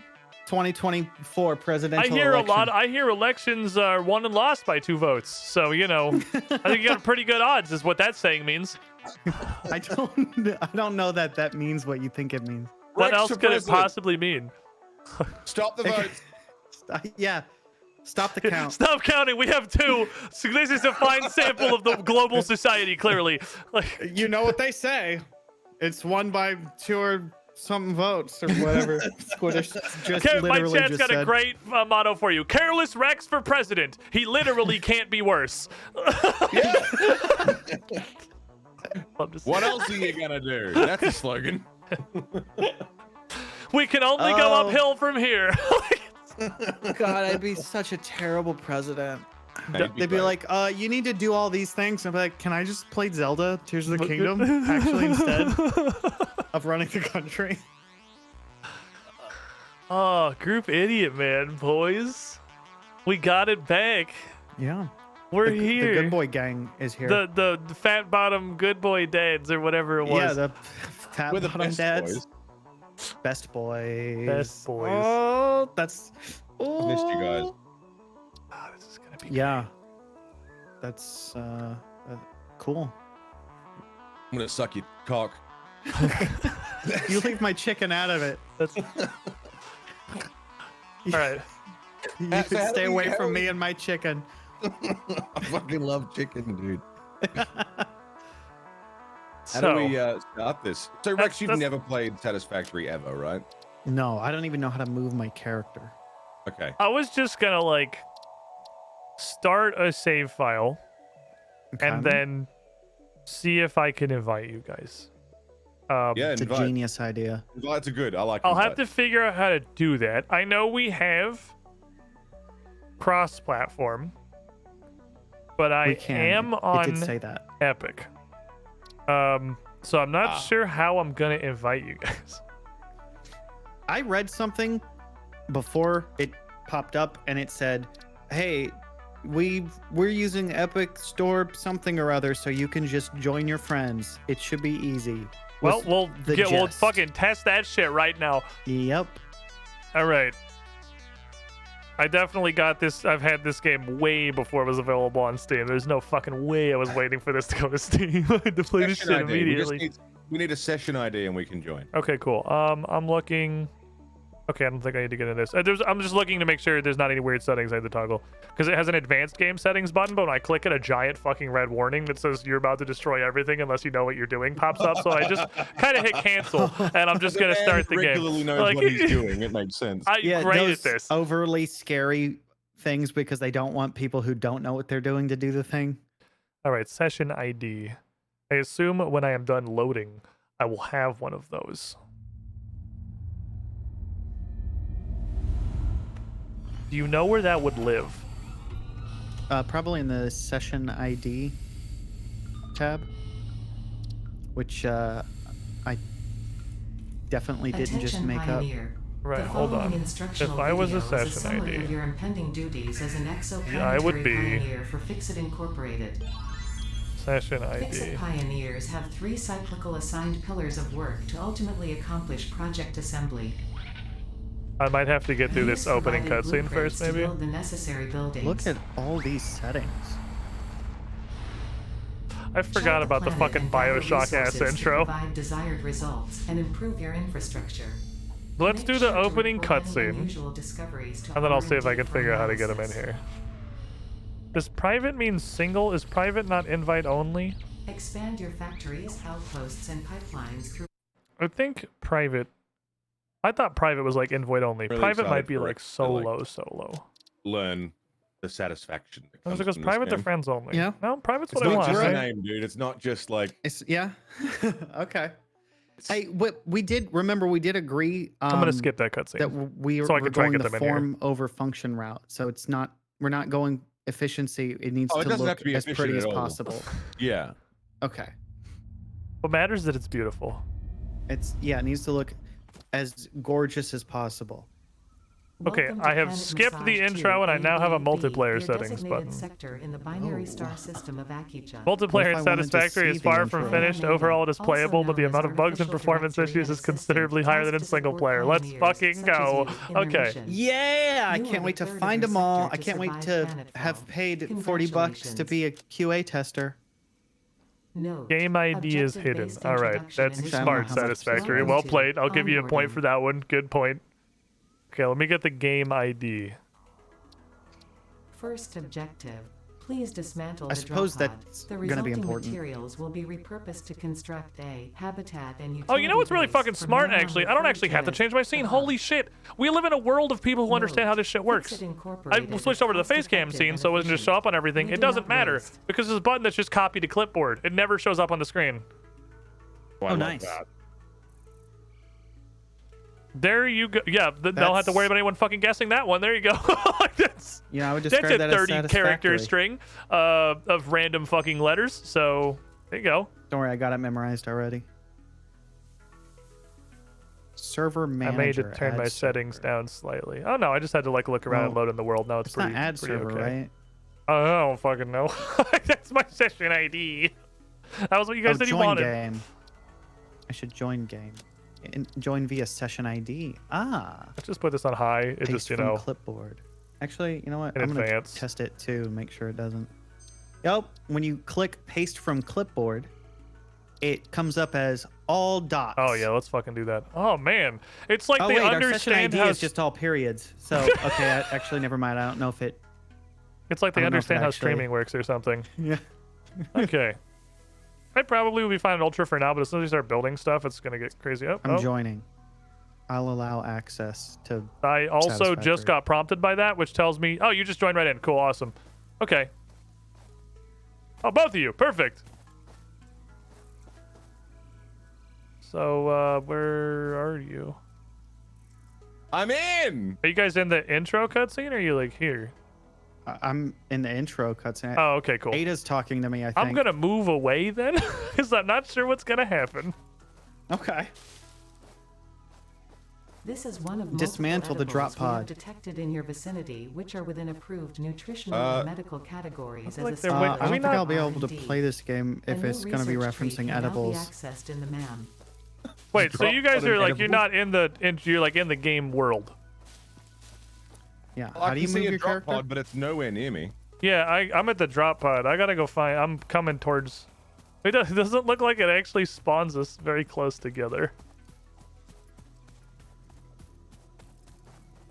2024 presidential I hear election. I hear elections are won and lost by 2 votes. So, you know, I think you got pretty good odds is what that saying means. I don't know that means what you think it means. What Rex else for could it president. possibly mean? Stop the votes. Yeah. Stop the count. Stop counting. We have 2. So this is a fine sample of the global society, clearly. Like, You know what they say. It's won by 2 or something votes or whatever. Squidish just my literally chat's just got a said. great motto for you. Careless Rex for president. He literally can't be worse. What else are you gonna do? That's a slogan. We can only go uphill from here. God, I'd be such a terrible president. They'd They'd be like, you need to do all these things. I'd be like, can I just play Zelda Tears of the Kingdom actually instead of running the country? Oh, group idiot, man, boys. We got it back. Yeah. We're The here. Good Boy Gang is here. The fat bottom good boy dads or whatever it was. Yeah, the fat We're the bottom best dads. boys. Best boys. Best boys. Oh, that's. I missed you guys. Oh, this is gonna be Yeah. That's cool. I'm gonna suck your cock. You leave my chicken out of it. That's all right. You That's how stay we away go. from me and my chicken. I fucking love chicken, dude. How So, do we start this? So Rex, you've that's- never played Satisfactory ever, right? No, I don't even know how to move my character. Okay. I was just gonna like start a save file and Okay. then see if I can invite you guys. Yeah, it's a genius idea. Invites are good. I like. I'll have to figure out how to do that. I know we have cross-platform, but I am on It did say that. Epic. So I'm not sure how I'm gonna invite you guys. I read something before it popped up, and it said, "Hey, we're using Epic Store something or other, so you can just join your friends. It should be easy." Well, we'll fucking test that shit right now. Yep. All right. I definitely got this. I've had this game way before it was available on Steam. There's no fucking way I was waiting for this to go to Steam. I had to play this shit immediately. We need a session ID and we can join. Okay, cool. I'm looking. Okay, I don't think I need to get into this. I'm just looking to make sure there's not any weird settings I have to toggle. Because it has an advanced game settings button, but when I click it, a giant fucking red warning that says you're about to destroy everything unless you know what you're doing pops up. So I just kind of hit cancel, and I'm just going to start the game. Regularly knows what he's doing. It makes sense. I'm great at this. Overly scary things because they don't want people who don't know what they're doing to do the thing. All right, session ID. I assume when I am done loading, I will have one of those. Do you know where that would live? Probably in the session ID tab, which I definitely didn't just make up. Right, hold on. If I was a session ID, of your impending duties as an I would be pioneer for Fixit Incorporated. Session ID. Fixit pioneers have 3 cyclical assigned pillars of work to ultimately accomplish project assembly. I might have to get through this opening cutscene first, maybe. Build the necessary buildings. Look at all these settings. I forgot about the fucking Bioshock ass intro. Provide desired results and improve your infrastructure. Let's do the opening cutscene, and then I'll see if I can figure out how to get them in here. Does private mean single? Is private not invite only? Expand your factories, outposts, and pipelines through. I think private. I thought private was like invite only. Really private might be excited for like it. solo. Learn the satisfaction. That comes Because from this private to game. friends only. Yeah. No, private's It's what I not want. just Right? a name, dude. It's not just like. It's yeah. Okay. Hey, we did agree. I'm gonna skip that cutscene. That we so I we're can try going and the get them in here. form over function route. So it's not. We're not going efficiency. It needs It to doesn't have look to be as pretty efficient as at all. possible. Yeah. Okay. What matters is that it's beautiful. It needs to look as gorgeous as possible. Okay, I have skipped the intro and I now have a multiplayer settings button. Sector in the binary star system of Akicha. Multiplayer in Satisfactory is far from finished. Overall, it is playable, but the amount of bugs and performance issues is considerably higher than in single player. Let's fucking go. Okay. Yeah, I can't wait to find them all. I can't wait to have paid $40 to be a QA tester. Game ID is hidden. All right, that's smart, Satisfactory. Well played. I'll give you a point for that one. Good point. Okay, let me get the game ID. First objective. Please dismantle I the suppose drop pod. that's The gonna be resulting important. materials will be repurposed to construct a habitat and utility Oh, you know what's really base fucking for smart, now actually? I don't actually have to referred change my scene. Holy shit. We live in a world of people who understand how this shit works. I switched over to the face cam scene so it doesn't just show up on everything. It doesn't matter because there's a button that's just copied to clipboard. It never shows up on the screen. Oh, nice. There you go. Yeah, they'll have to worry about anyone fucking guessing that one. There you go. That's, yeah, I would describe that a as 30 character satisfactory. string of random fucking letters. So there you go. Don't worry, I got it memorized already. Server manager. I made it turn my settings down slightly. Oh no, I just had to like look around and load in the world. Now it's pretty. Not ad pretty server, okay. right? I don't fucking know. That's my session ID. That was what you guys said you join wanted. Game. I should join game. Join via session ID. Ah. Let's just put this on high. It Paste just, you from know. clipboard. Actually, you know what? In I'm gonna advance. test it too. Make sure it doesn't. Yep. When you click paste from clipboard, it comes up as all dots. Oh yeah, let's fucking do that. Oh man, it's like they wait, our session understand ID how. is just all periods. So okay, actually, never mind. I don't know if it. It's like they understand how streaming works or something. Yeah. Okay. I probably will be fine in Ultra for now, but as soon as we start building stuff, it's gonna get crazy. I'm joining. I'll allow access to. I also just got prompted by that, which tells me, oh, you just joined right in. Cool, awesome. Okay. Oh, both of you. Perfect. So, where are you? I'm in! Are you guys in the intro cutscene, or are you, like, here? I'm in the intro cutscene. Oh, okay, cool. Ada's talking to me, I think. I'm gonna move away then, because I'm not sure what's gonna happen. Okay. This is one of Dismantle the drop we have pod. detected in your vicinity, which are within approved nutritional and medical categories like as they're I don't think I'll be able to R&D. play this game if A it's new going to be research tree referencing can now edibles. be accessed in the MAM. Wait, so Drop you guys pod are and like, you're edibles? not in the, you're like in the game world. Yeah. Well, How do you move see your a drop character? pod, but it's nowhere near me. Yeah, I'm at the drop pod. I gotta go find, I'm coming towards, it doesn't look like it actually spawns us very close together.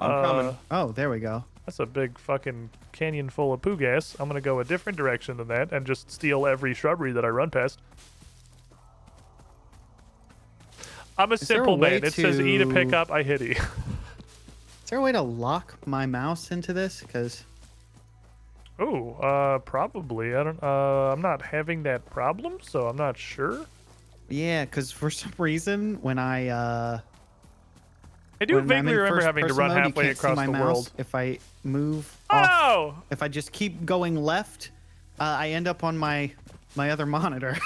I'm coming. Oh, there we go. That's a big fucking canyon full of poo gas. I'm gonna go a different direction than that and just steal every shrubbery that I run past. I'm a Is there a simple way man. It says E to pick to- up, I hit E. Is there a way to lock my mouse into this? Because Probably. I don't, I'm not having that problem, so I'm not sure. yeah, because for some reason when I do when I'm vaguely in remember first having to person run mode, you halfway can't see across my the mouse. world. If I move Oh! off, if I just keep going left, I end up on my other monitor.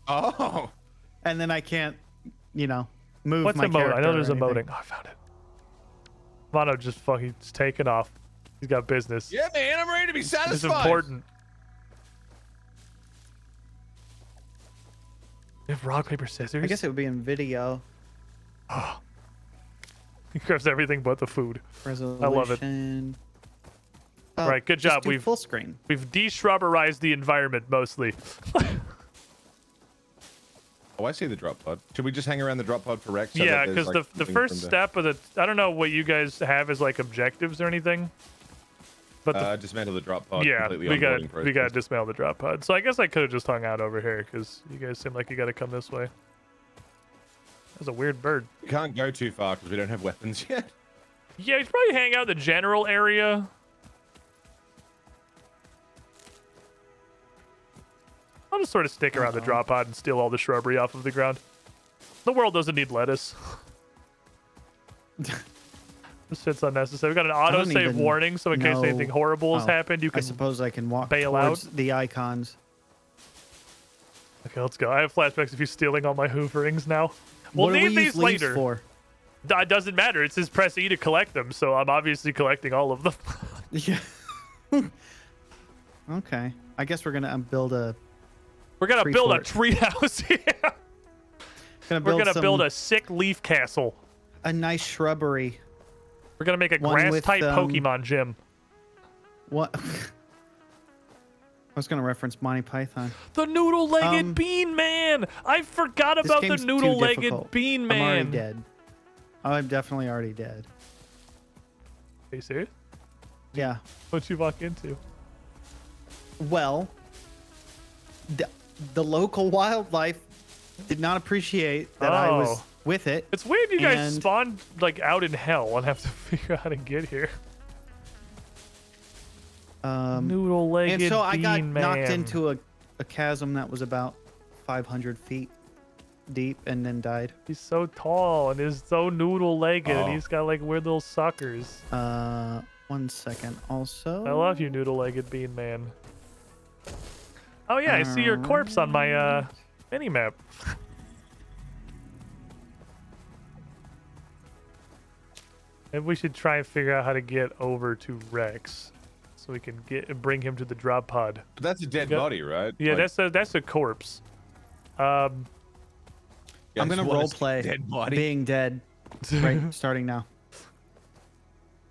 Oh. And then I can't, move What's my emote? I character know or there's anything. emoting. Oh, I found it. Mono just fucking taking off. He's got business. Yeah, man, I'm ready to be satisfied. It's important. You have rock, paper, scissors? I guess it would be in video. Oh. He grabs everything but the food. Resolution. I love it. Oh, Right, good just job. do We've full screen. We've de-shrubberized the environment mostly. Oh, I see the drop pod. Should we just hang around the drop pod for Rex? so Yeah, that there's, because like, the something first from step of the, I don't know what you guys have as like objectives or anything. But dismantle the drop pod. yeah, completely we got onboarding process. we got to dismantle the drop pod. So I guess I could have just hung out over here because you guys seem like you got to come this way. That's a weird bird. We can't go too far because we don't have weapons yet. Yeah, you should probably hang out in the general area. I'll just sort of stick around the drop pod and steal all the shrubbery off of the ground. The world doesn't need lettuce. This shit's unnecessary. We got an autosave warning, so in case anything horrible has happened, you can I suppose I can walk bail towards out. the icons. Okay, let's go. I have flashbacks of you stealing all my hooverings now. We'll What do need we these use leaves later. for? It doesn't matter. It says press E to collect them, so I'm obviously collecting all of them. Yeah. Okay. I guess we're gonna build a. We're gonna build a fort. tree house here. We're gonna build a sick leaf castle. A nice shrubbery. We're gonna make a One with, grass-type Pokemon gym. What? I was gonna reference Monty Python. The noodle-legged bean man. I forgot This about the game's too noodle-legged difficult. bean man. I'm already dead. I'm definitely already dead. Are you serious? Yeah. What'd you walk into? Well, the local wildlife did not appreciate that I was with it. It's weird you guys and- spawned like out in hell and have to figure out how to get here. Noodle-legged And so I got bean knocked man. into a chasm that was about 500 feet deep and then died. He's so tall and he's so noodle-legged and Oh. he's got like weird little suckers. 1 second. Also, I love you, noodle-legged bean man. Oh yeah, I see your corpse on my mini map. Maybe we should try and figure out how to get over to Rex, so we can bring him to the drop pod. But that's a dead body, right? Yeah, Like, that's a corpse. yeah, I'm gonna just wanna role see play dead body. being dead. Right, starting now.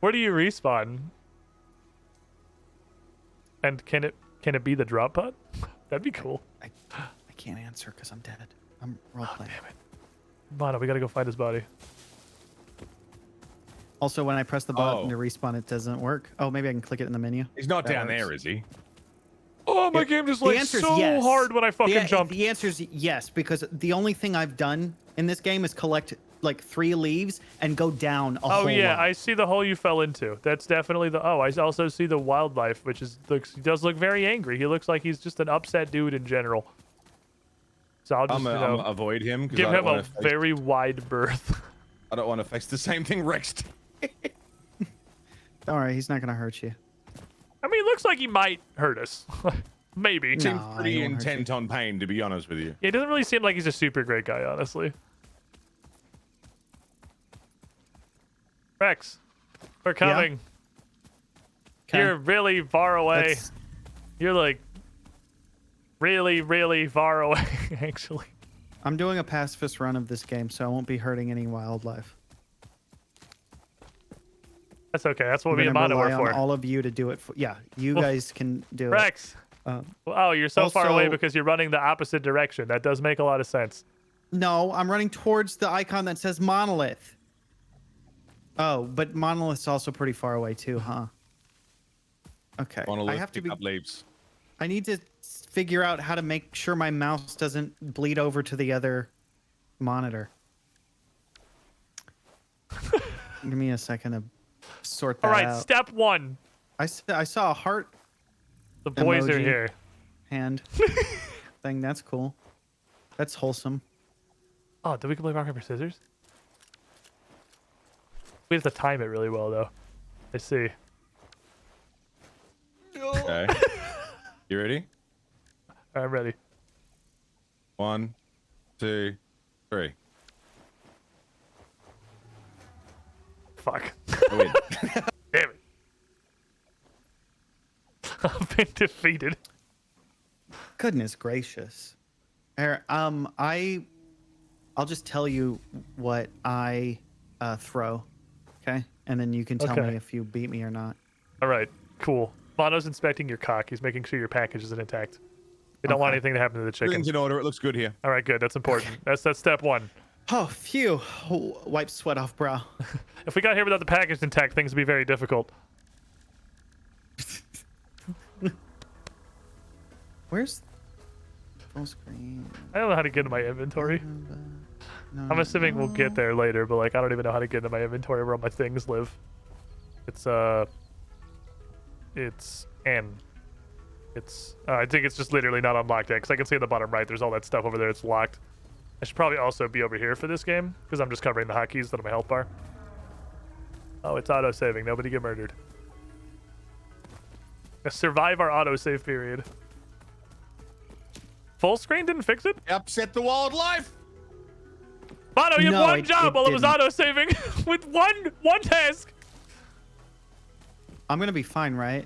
Where do you respawn? And can it be the drop pod? That'd be cool. I can't answer because I'm dead. I'm role playing. Damn it. Mono, we gotta go find his body. Also, when I press the button to respawn, it doesn't work. Oh, maybe I can click it in the menu. He's not That down works. there, is he? Oh, my game just The like answer's so yes. hard when I fucking jumped. The answer is yes, because the only thing I've done in this game is collect like 3 leaves and go down a whole Oh yeah, lot. I see the hole you fell into. That's definitely the. Oh, I also see the wildlife, which is he does look very angry. He looks like he's just an upset dude in general. So I'll just I'm gonna avoid him. Give him a very wide berth. I don't want to face the same thing Rex did. Don't worry, he's not gonna hurt you. I mean, it looks like he might hurt us. Maybe. Seems pretty intent on pain, to be honest with you. It doesn't really seem like he's a super great guy, honestly. Rex, we're coming. Yeah? You're really far away. You're like really, really far away, actually. I'm doing a pacifist run of this game, so I won't be hurting any wildlife. That's okay. That's what I'm me and gonna Mono rely were on for. all of you to do it. Yeah, you guys can do Rex. it. Oh, you're so far away also- because you're running the opposite direction. That does make a lot of sense. No, I'm running towards the icon that says monolith. Oh, but monolith's also pretty far away too, huh? Okay. Monolith, I have to pick up leaves. I need to figure out how to make sure my mouse doesn't bleed over to the other monitor. Give me a second to sort that out. All right, step one. I saw a heart. The boys are emoji here. Hand thing. That's cool. That's wholesome. Oh, did we play rock paper scissors? We have to time it really well, though. I see. Okay. You ready? I'm ready. 1, 2, 3. Fuck. I win. Damn it. I've been defeated. Goodness gracious. I'll just tell you what I throw, okay? And then you can tell me if you beat me or not. All right, cool. Mono's inspecting your cock. He's making sure your package isn't intact. We don't want anything to happen to the chicken. Everything's in order. It looks good here. All right, good. That's important. That's step one. Oh, phew. Wipe sweat off brow. If we got here without the package intact, things would be very difficult. Where's full screen? I don't know how to get into my inventory. I'm assuming we'll get there later, but like I don't even know how to get into my inventory where all my things live. It's N. I think it's just literally not unlocked yet because I can see in the bottom right there's all that stuff over there. It's locked. I should probably also be over here for this game because I'm just covering the hotkeys that are my health bar. Oh, it's auto saving. Nobody get murdered. Survive our auto save period. Full screen didn't fix it? Upset the wildlife. Mono, you have one job while it was auto saving with one task. I'm gonna be fine, right?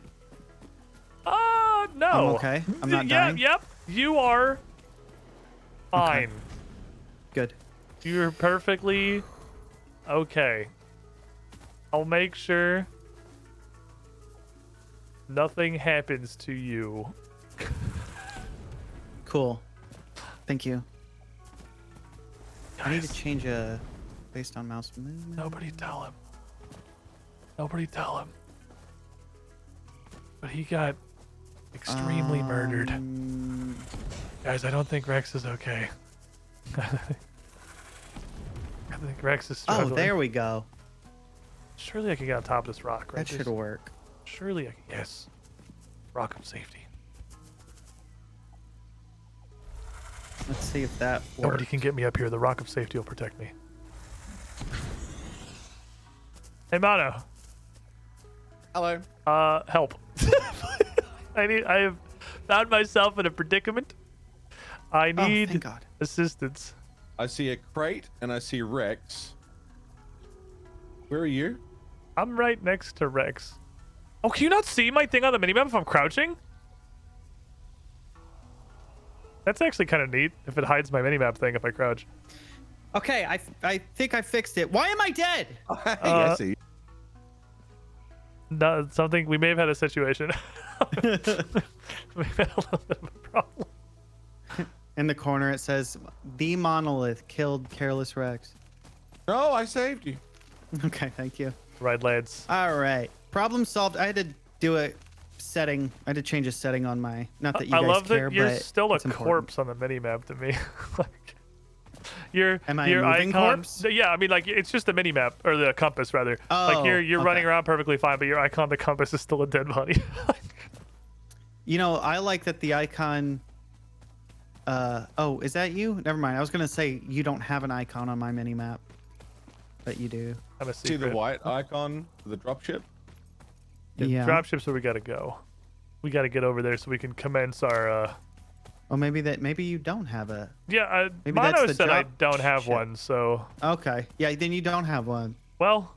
No. I'm okay. I'm not dying. Yep. You are fine. Okay. Good. You're perfectly okay. I'll make sure nothing happens to you. Cool. Thank you. I need to change based on mouse movement. Nobody tell him. Nobody tell him. But he got extremely murdered. Guys, I don't think Rex is okay. I think Rex is struggling. Oh, there we go. Surely I can get on top of this rock, right? That should work. Surely I can. Yes. Rock of safety. Let's see if that works. Nobody can get me up here. The rock of safety will protect me. Hey, Mono. Hello. Help. I have found myself in a predicament. I need thank God. assistance. I see a crate and I see Rex. Where are you? I'm right next to Rex. Oh, can you not see my thing on the minimap if I'm crouching? That's actually kind of neat if it hides my minimap thing if I crouch. Okay, I think I fixed it. Why am I dead? I see. No, something we may have had a situation. We had a little bit of a problem. In the corner it says, "The monolith killed Careless Rex." No, I saved you. Okay, thank you. Right, lads. All right, problem solved. I had to do a setting. I had to change a setting on my. Not that you guys I love care, that you're but still a it's important. corpse on the minimap to me. Like, Am I your a moving icon, corpse? Yeah, I mean, like it's just a minimap or the compass rather. Oh, like you're running okay. around perfectly fine, but your icon, the compass, is still a dead body. You know, I like that the icon Oh, is that you? Never mind. I was gonna say you don't have an icon on my mini map, but you do. I'm a See secret. the white icon for the dropship? Yeah. Dropship's where we gotta go. We gotta get over there so we can commence our. Oh, maybe you don't have a. Yeah, maybe Mono that's the said I drop don't have ship. one, so. Okay. Yeah, then you don't have one. Well,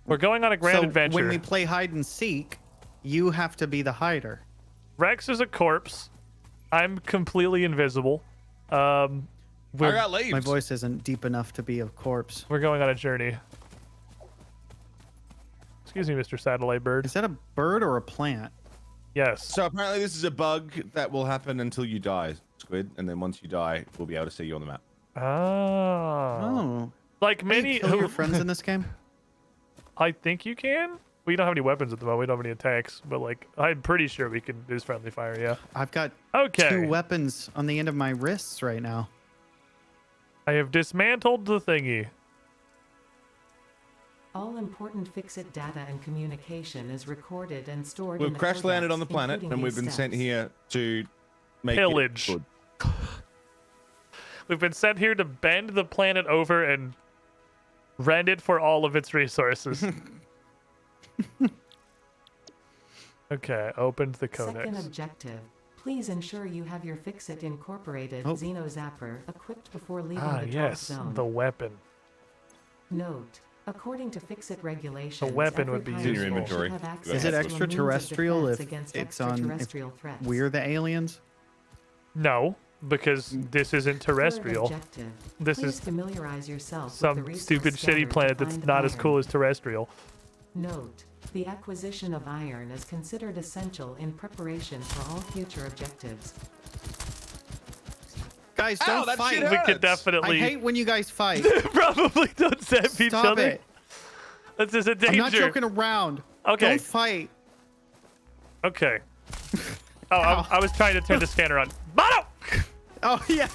we're going on a grand so adventure. When we play hide and seek, you have to be the hider. Rex is a corpse. I'm completely invisible. I got leaves. My voice isn't deep enough to be a corpse. We're going on a journey. Excuse me, Mr. Satellite Bird. Is that a bird or a plant? Yes. So apparently this is a bug that will happen until you die, Squid, and then once you die, we'll be able to see you on the map. Oh. Like many. Can you kill your friends in this game? I think you can. We don't have any weapons at the moment. We don't have any attacks, but like I'm pretty sure we can use friendly fire. Yeah. I've got Okay. 2 weapons on the end of my wrists right now. I have dismantled the thingy. All important Fix-It data and communication is recorded and stored in We've the crash landed codex, on the planet, including and we've these been sent steps. here to make Pillage. it good. We've been sent here to bend the planet over and rend it for all of its resources. Okay, opened the codex. Second objective. Please ensure you have your Fix-It incorporated Xeno Zapper equipped before leaving the drop Yes, zone. the weapon. Note. According to Fix-It regulations, A weapon every would be pilot in your should inventory. have access Is it to a means of extraterrestrial defense if against it's on? extraterrestrial If threats. we're the aliens? No, because this isn't terrestrial. Third objective. This Please is familiarize yourself with the some resource stupid shitty standard to planet that's find not as iron. cool as terrestrial. Note. The acquisition of iron is considered essential in preparation for all future objectives. Guys, Ow, don't that fight. shit We could hurts. definitely I hate when you guys fight. probably don't zap each Stop other. it. This is a danger. I'm not joking around. Okay. Don't fight. Okay. Oh, I was trying to turn the scanner on. Mono! Oh, yeah.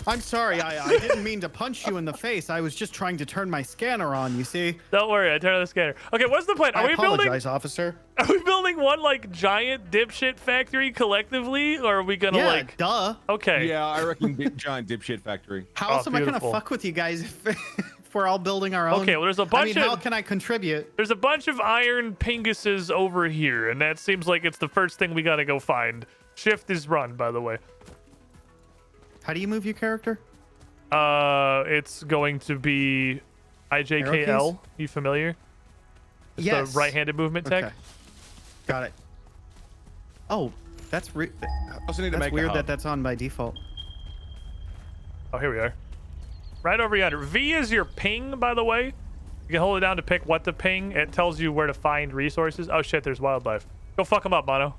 I'm sorry. I didn't mean to punch you in the face. I was just trying to turn my scanner on, you see? Don't worry, I turned on the scanner. Okay, what's the plan? I apologize, officer. Are we building one like giant dipshit factory collectively, or are we gonna Yeah, like? duh. Okay. Yeah, I reckon giant dipshit factory. How else am I beautiful. gonna fuck with you guys if we're all building our own? Okay, well, there's a bunch I mean, how of- can I contribute? There's a bunch of iron pinguses over here, and that seems like it's the first thing we gotta go find. Shift is run, by the way. How do you move your character? It's going to be IJKL. Arrow You familiar? It's Yes. the right-handed movement tech. Okay. Got it. Oh, that's Also need to that's make a weird hub. that that's on by default. Oh, here we are. Right over yonder. V is your ping, by the way. You can hold it down to pick what to ping. It tells you where to find resources. Oh shit, there's wildlife. Go fuck them up, Mono.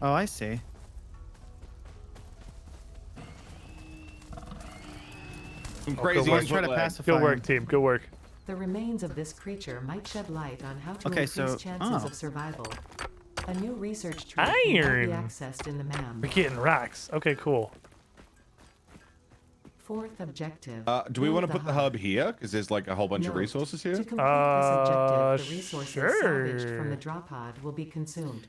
Oh, I see. Some crazy work. input Try to lag. pacify Good work, him. team. Good work. The remains of this creature might shed light on how to Okay, increase so- chances oh. of survival. A new research tree can Iron. be accessed in the MAM. We're getting rocks. Okay, cool. Fourth objective. Do we build want to put the hub here? Because there's like a whole bunch of Note, resources To here. complete this objective, the resources salvaged sure. from the drop pod will be consumed.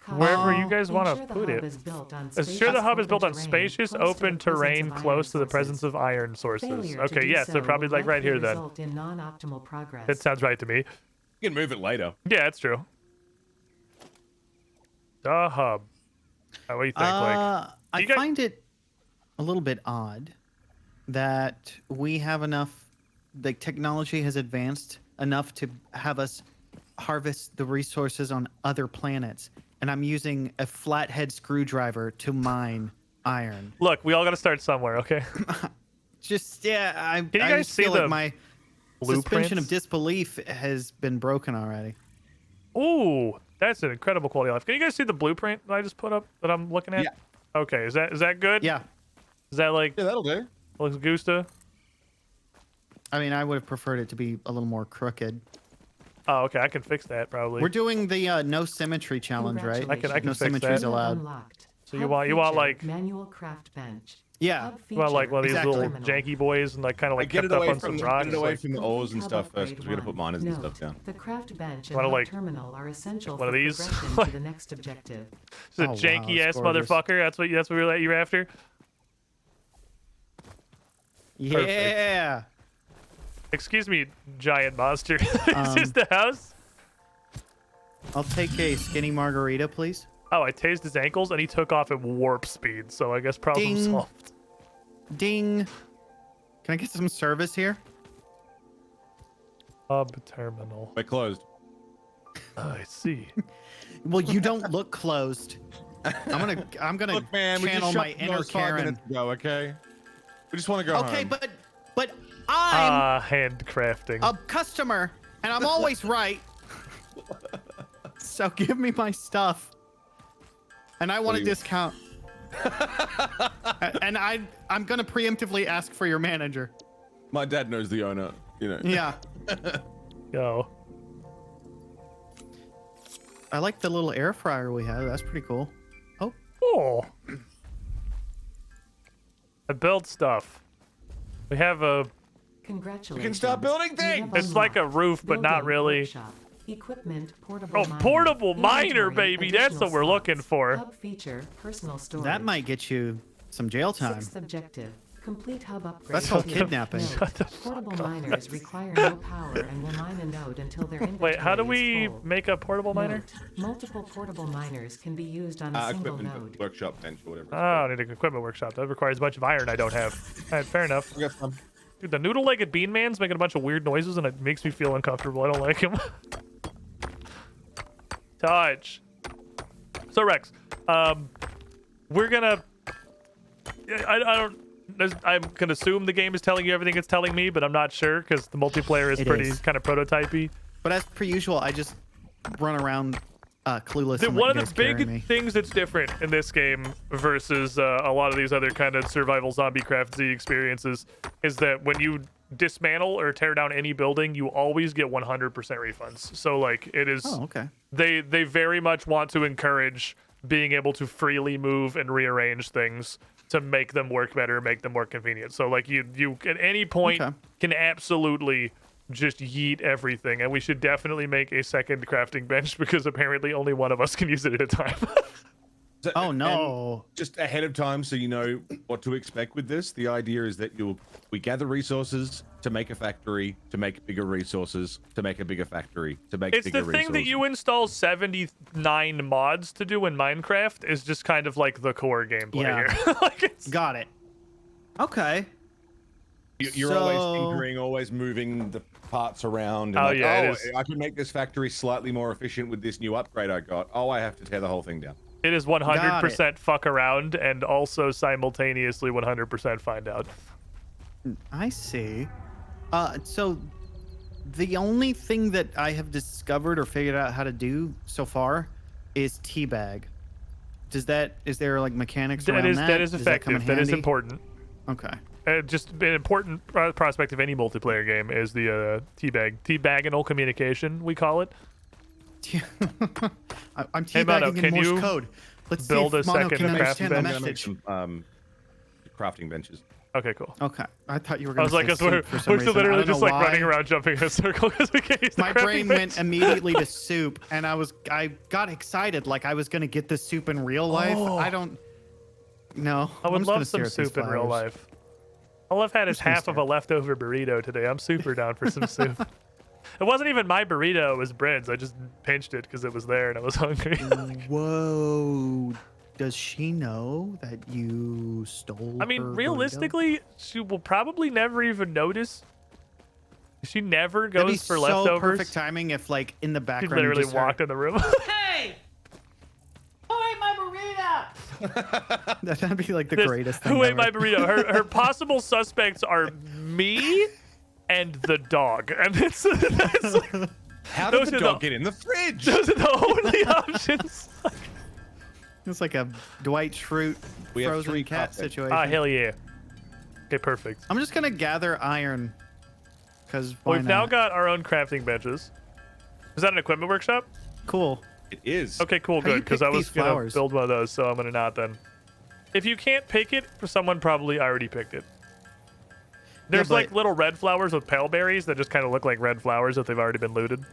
Wherever you guys want to Ensure the put hub it. is built on Assure the hub is built on open spacious, terrain, close to open the presence terrain of close to the iron presence sources. of iron sources. Failure to Okay, do yes, so they're probably will like right likely here then. result in non-optimal progress. That sounds right to me. You can move it later. Yeah, that's true. The hub. What do you think, Blake? I find it a little bit odd that we have enough, the technology has advanced enough to have us harvest the resources on other planets. And I'm using a flathead screwdriver to mine iron. Look, we all got to start somewhere, okay? Just, yeah, I you guys just see feel the like my suspension of blueprints? disbelief has been broken already. Ooh, that's an incredible quality of life. Can you guys see the blueprint that I just put up that I'm looking at? Yeah. Okay, is that good? Yeah. Is that like Yeah, that'll do. looks gusta? I mean, I would have preferred it to be a little more crooked. Oh, okay, I can fix that probably. We're doing the no symmetry challenge, right? I can no fix symmetry is that. allowed. Unlocked. So Hub you want feature, like manual craft bench. Yeah. Well, like one of these little janky boys and like kind of like get it kept up away on from some rocks. get it away Like, from the ores and stuff first, because we're gonna put miners and stuff down. The craft bench and Wanna, hub like, terminal are essential one for of these? progression to the next objective. it's a janky ass motherfucker. That's what you're after. Yeah. Excuse me, giant monster. Is this the house? I'll take a skinny margarita, please. Oh, I tased his ankles and he took off at warp speed. So I guess problem Ding. solved. Ding. Can I get some service here? Hub terminal. We're closed. I see. Well, you don't look closed. I'm gonna Look, man, we channel just my shut inner those 5 Karen. minutes ago, okay? We just want to go Okay, home. but I'm handcrafting. a customer, and I'm always right. So give me my stuff, and I want a discount. And I'm gonna preemptively ask for your manager. My dad knows the owner, you know. Yeah. Go. I like the little air fryer we have. That's pretty cool. Oh. I built stuff. We have a. Congratulations. We can start building things. It's like a roof, but not Building really. workshop. Equipment, portable miner. Portable miner, Inventory, baby. That's what additional we're looking slots. for. Hub feature, personal storage. That might get you some jail time. Sixth objective. Complete hub upgrade. That's called to- kidnapping. Note, portable miners require no power and will mine a node until their inventory Wait, how do is we full. make a portable miner? Note, multiple portable miners can be used on a single Equipment node. workshop bench or whatever. Oh, I need an equipment workshop. That requires a bunch of iron I don't have. All right, fair enough. Dude, the noodle-legged bean man's making a bunch of weird noises and it makes me feel uncomfortable. I don't like him. Touch. So Rex, we're gonna. I don't. I can assume the game is telling you everything it's telling me, but I'm not sure because the multiplayer is pretty kind of prototypey. But as per usual, I just run around clueless. and One let of you the guys carry big me. things that's different in this game versus a lot of these other kind of survival zombie craft Z experiences is that when you dismantle or tear down any building, you always get 100% refunds. So like it is. Oh, okay. They very much want to encourage being able to freely move and rearrange things to make them work better, make them more convenient. So like you at any point can absolutely just yeet everything, and we should definitely make a second crafting bench because apparently only one of us can use it at a time. Oh no! And just ahead of time, so you know what to expect with this. The idea is that we gather resources to make a factory, to make bigger resources, to make a bigger factory, to make It's bigger the thing resources. that you install 79 mods to do in Minecraft is just kind of like the core gameplay here. Got it. Okay. You're always tinkering, always moving the parts around. And I can make this factory slightly more efficient with this new upgrade I got. Oh, I have to tear the whole thing down. It is 100% fuck around and also simultaneously 100% find out. I see. So the only thing that I have discovered or figured out how to do so far is teabag. Is there like mechanics around that? That is Does that come in effective. That is handy? important. Okay. Just an important prospect of any multiplayer game is the teabaginal communication, we call it. I'm Hey, Mono, teabagging in can Morse you code. Let's build see a if Mono second can crafting understand the bench? message. Crafting benches. Okay, cool. Okay, I thought you were I going was to like, say 'cause we're soup for some reason. I literally don't know just like why. running around jumping in a circle because we can't use the My crafting brain bench. went immediately to soup, and I got excited like I was going to get the soup in real life. Oh. I don't. No, I would I'm just gonna love some stare at these soup in real flowers. life. All I've had is just gonna half of a leftover burrito today. I'm super down for some soup. It wasn't even my burrito, it was Bryn's. I just pinched it because it was there and I was hungry. Whoa. Does she know that you stole I mean, her realistically, she will probably never even notice. She never That'd be goes for so leftovers. perfect timing if, like, in the She background, literally you just heard- walked in the room. Hey! Who ate my burrito? That'd be like the This- greatest thing Who ate ever. my burrito? Her possible suspects are me and the dog. And it's like, How did those the are dog get in the fridge? Those are the only options. It's like a Dwight Schrute We have frozen 3 cat cups. situation. Ah, hell yeah. Okay, perfect. I'm just gonna gather iron, because Well, we've now got our own crafting benches. Is that an equipment workshop? Cool. It is. Okay, cool, How do you good. Because pick I was these gonna flowers? build one of those, so I'm gonna not then. If you can't pick it, someone probably already picked it. There's like little red flowers with pale berries that just kind of look like red flowers if they've already been looted.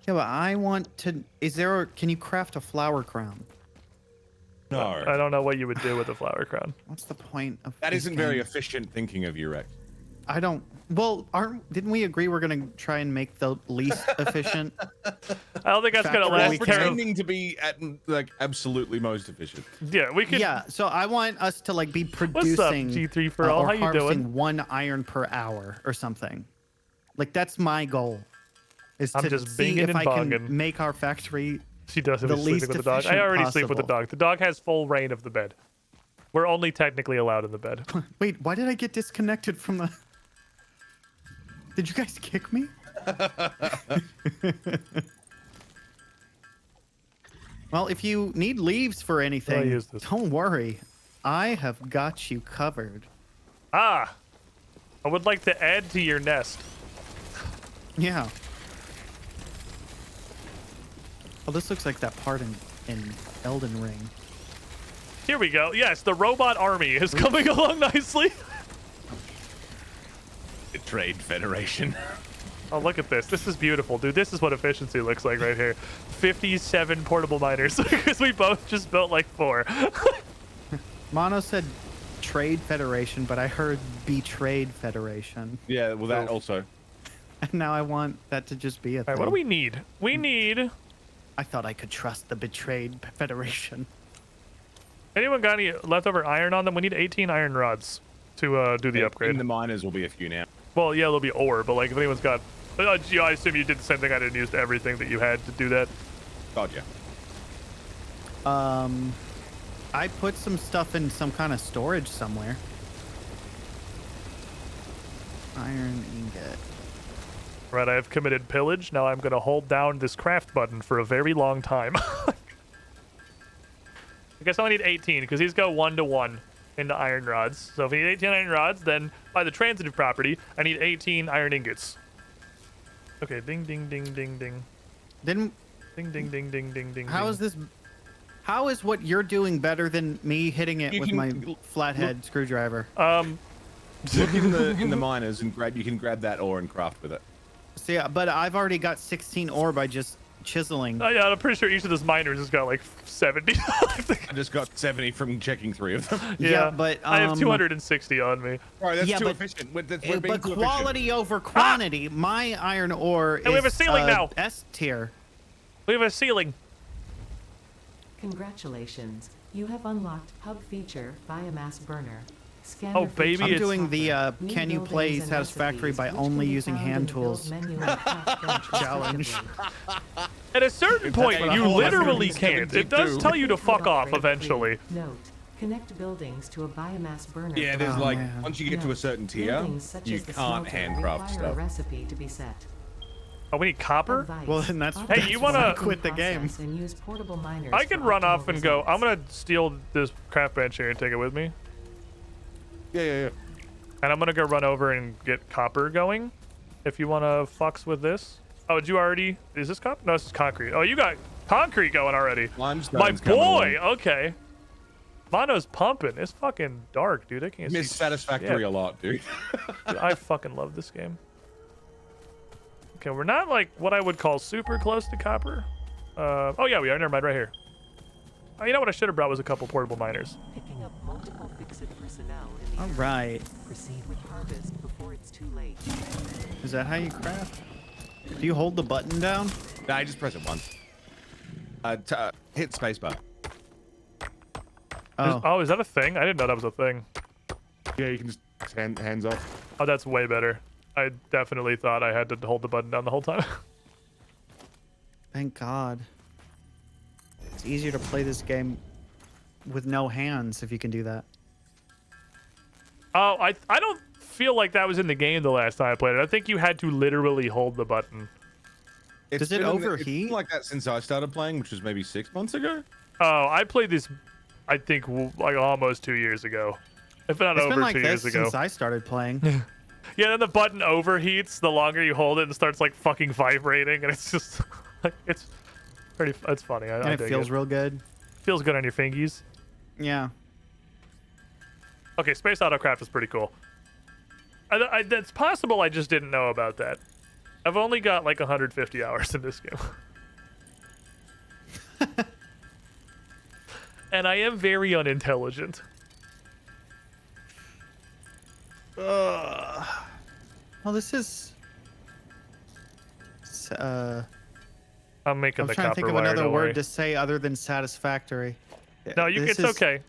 Yeah, but I want to. Can you craft a flower crown? No. I don't know what you would do with a flower crown. What's the point of that? This Isn't game? very efficient thinking of you, Rex. I don't. Well, didn't we agree we're gonna try and make the least efficient? I don't think that's gonna last. Pretending to be at like absolutely most efficient. Yeah, we could. Yeah, so I want us to like be producing. What's up, G3 for all? or How you harvesting doing? 1 iron per hour or something. Like that's my goal. Is I'm to just see binging if and I can bonging. make our factory. She doesn't the sleep least with the dog. I efficient already sleep with the possible. dog. The dog has full reign of the bed. We're only technically allowed in the bed. Wait, why did I get disconnected from the? Did you guys kick me? Well, if you need leaves for anything, don't worry. I have got you covered. Ah, I would like to add to your nest. Yeah. Well, this looks like that part in Elden Ring. Here we go. Yes, the robot army is coming along nicely. Trade Federation. Oh, look at this. This is beautiful, dude. This is what efficiency looks like right here. 57 portable miners because we both just built like 4. Mono said Trade Federation, but I heard Betrayed Federation. Yeah, well, that also. And now I want that to just be a thing. All right, what do we need? We need... I thought I could trust the Betrayed Federation. Anyone got any leftover iron on them? We need 18 iron rods to do the upgrade. In the miners will be a few now. Well, yeah, there'll be ore, but like if anyone's got... yeah, I assume you did the same thing I did and used everything that you had to do that. Gotcha. I put some stuff in some kind of storage somewhere. Iron ingot. Right, I have committed pillage. Now I'm going to hold down this craft button for a very long time. I guess I need 18 because these go 1 to 1 into iron rods. So if I need 18 iron rods, then by the transitive property, I need 18 iron ingots. Okay, ding, ding, ding, ding, ding. Didn't... Ding, ding, ding, ding, ding, ding. How is this... How is what you're doing better than me hitting it with my flathead screwdriver? Look in the miners and you can grab that ore and craft with it. So yeah, but I've already got 16 ore by just chiseling. Oh yeah, I'm pretty sure each of those miners has got like 70. I just got 70 from checking 3 of them. Yeah, but I have 260 on me. All right, that's too efficient. But quality over quantity. My iron ore is we have a ceiling now. S tier. We have a ceiling. Congratulations. You have unlocked hub feature biomass burner. Oh, baby, I'm it's... doing the can you play Satisfactory by only using hand tools challenge. At a certain point, you literally can't. It does tell you to fuck off eventually. Note, connect buildings to a biomass burner. Yeah, there's once you get to a certain tier, you can't handcraft stuff. A recipe to be set. Oh, we need copper? Well, then that's hey, you wanna quit the game? And use portable miners I can run off and go. I'm gonna steal this craft bench here and take it with me. Yeah. And I'm gonna go run over and get copper going. If you wanna fucks with this. Oh, did you already? Is this copper? No, this is concrete. Oh, you got concrete going already. My boy. Okay. Mono's pumping. It's fucking dark, dude. I can't see. Miss Satisfactory a lot, dude. Dude, I fucking love this game. Okay, we're not like what I would call super close to copper. Oh yeah, we are. Never mind, right here. Oh, you know what I should have brought was a couple portable miners. Picking up multiple fixed personnel in the All right. Proceed with harvest before it's too late. Is that how you craft? Do you hold the button down? No, I just press it once. Hit spacebar. Oh, is that a thing? I didn't know that was a thing. Yeah, you can just hands off. Oh, that's way better. I definitely thought I had to hold the button down the whole time. Thank God. It's easier to play this game with no hands if you can do that. Oh, I don't feel like that was in the game the last time I played it. I think you had to literally hold the button. Does it overheat? It's been like that since I started playing, which was maybe 6 months ago. Oh, I played this, I think, like almost 2 years ago. If not over 2 years ago. Since I started playing. Yeah, then the button overheats the longer you hold it and starts like fucking vibrating, and it's just like it's pretty. It's funny. And it feels real good. Feels good on your fingies. Yeah. Okay, space autocraft is pretty cool. It's possible I just didn't know about that. I've only got like 150 hours in this game. And I am very unintelligent. Well, this is... I'm making the copper wire. I'm trying to think of another word to say other than satisfactory. No, it's okay.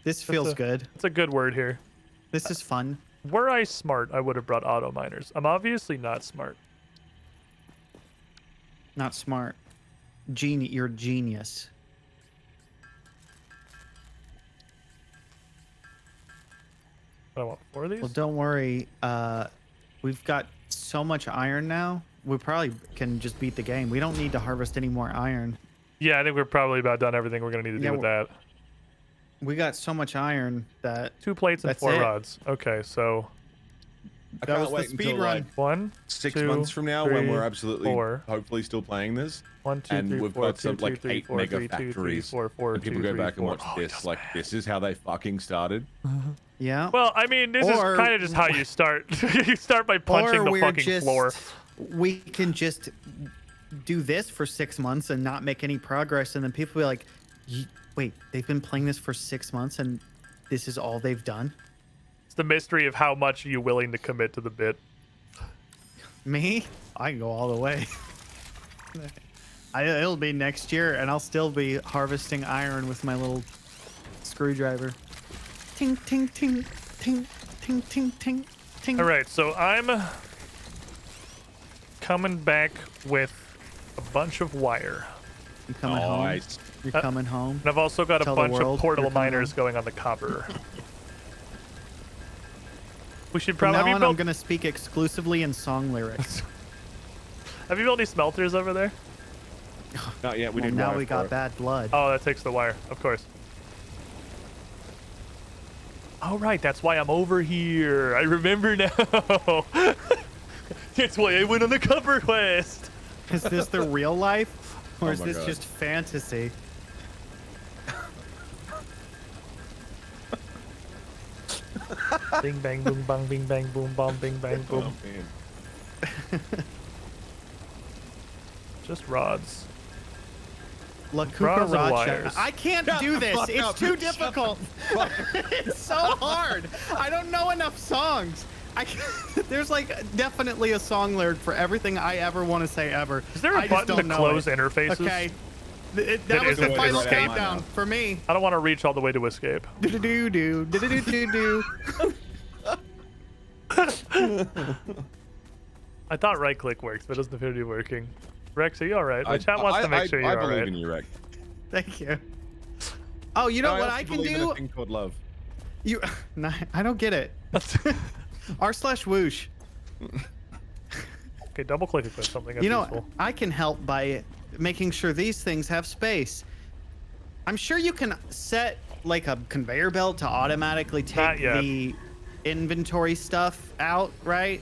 This feels good. It's a good word here. This is fun. Were I smart, I would have brought auto miners. I'm obviously not smart. Not smart. You're genius. I want 4 of these. Well, don't worry. We've got so much iron now. We probably can just beat the game. We don't need to harvest any more iron. Yeah, I think we're probably about done everything we're gonna need to do with that. We got so much iron that 2 plates and 4 rods. Okay, so I can't wait until like 6 months from now when we're absolutely hopefully still playing this. 1, 2, and 3, we've 4, got 2, some 2, like 3, 8 4, mega 3, 2, 3, factories. 4, 4, and people 2, go 3, back and 4. watch this. Like this is how they fucking started. Yeah. Well, I mean, this is kind of just how you start. You start by punching the fucking floor. We can just do this for 6 months and not make any progress, and then people will be like, wait, they've been playing this for 6 months and this is all they've done? It's the mystery of how much are you willing to commit to the bit. Me? I can go all the way. It'll be next year and I'll still be harvesting iron with my little screwdriver. Ting, ting, ting, ting, ting, ting, ting, ting. All right, so I'm coming back with a bunch of wire. You coming home? You're coming home? And I've also got a Tell the bunch world of portable you're coming miners home. going on the copper. We should From probably now on, I'm going to speak exclusively in song lyrics. Have you built any smelters over there? Not yet. Now we got bad blood. Oh, that takes the wire, of course. Oh, right, that's why I'm over here. I remember now. That's why I went on the copper quest. Is this the real life? Or Oh is my this God. just fantasy? Bing bang boom bang bing bang boom bom bing bang boom. Just rods. La Rods and Cucaracha. wires. I can't Shut do the this. fuck It's up. too Shut difficult. It's so hard. I don't know enough songs. There's like definitely a song lyric for everything I ever want to say ever. Is there a I just button to don't know close it. interfaces? Okay. That was the final countdown for me. I don't want to reach all the way to escape. Do do do do do do do. I thought right click works, but it doesn't appear to be working. Rex, are you alright? The chat wants to make sure you're I alright. believe in you, Rex. Thank you. Oh, you know what I can believe in do? a thing called love. You, nah, I don't get it. r/whoosh. Okay, double click equip something. That's You know, useful. I can help by making sure these things have space. I'm sure you can set like a conveyor belt to automatically take yet. the inventory stuff out, right?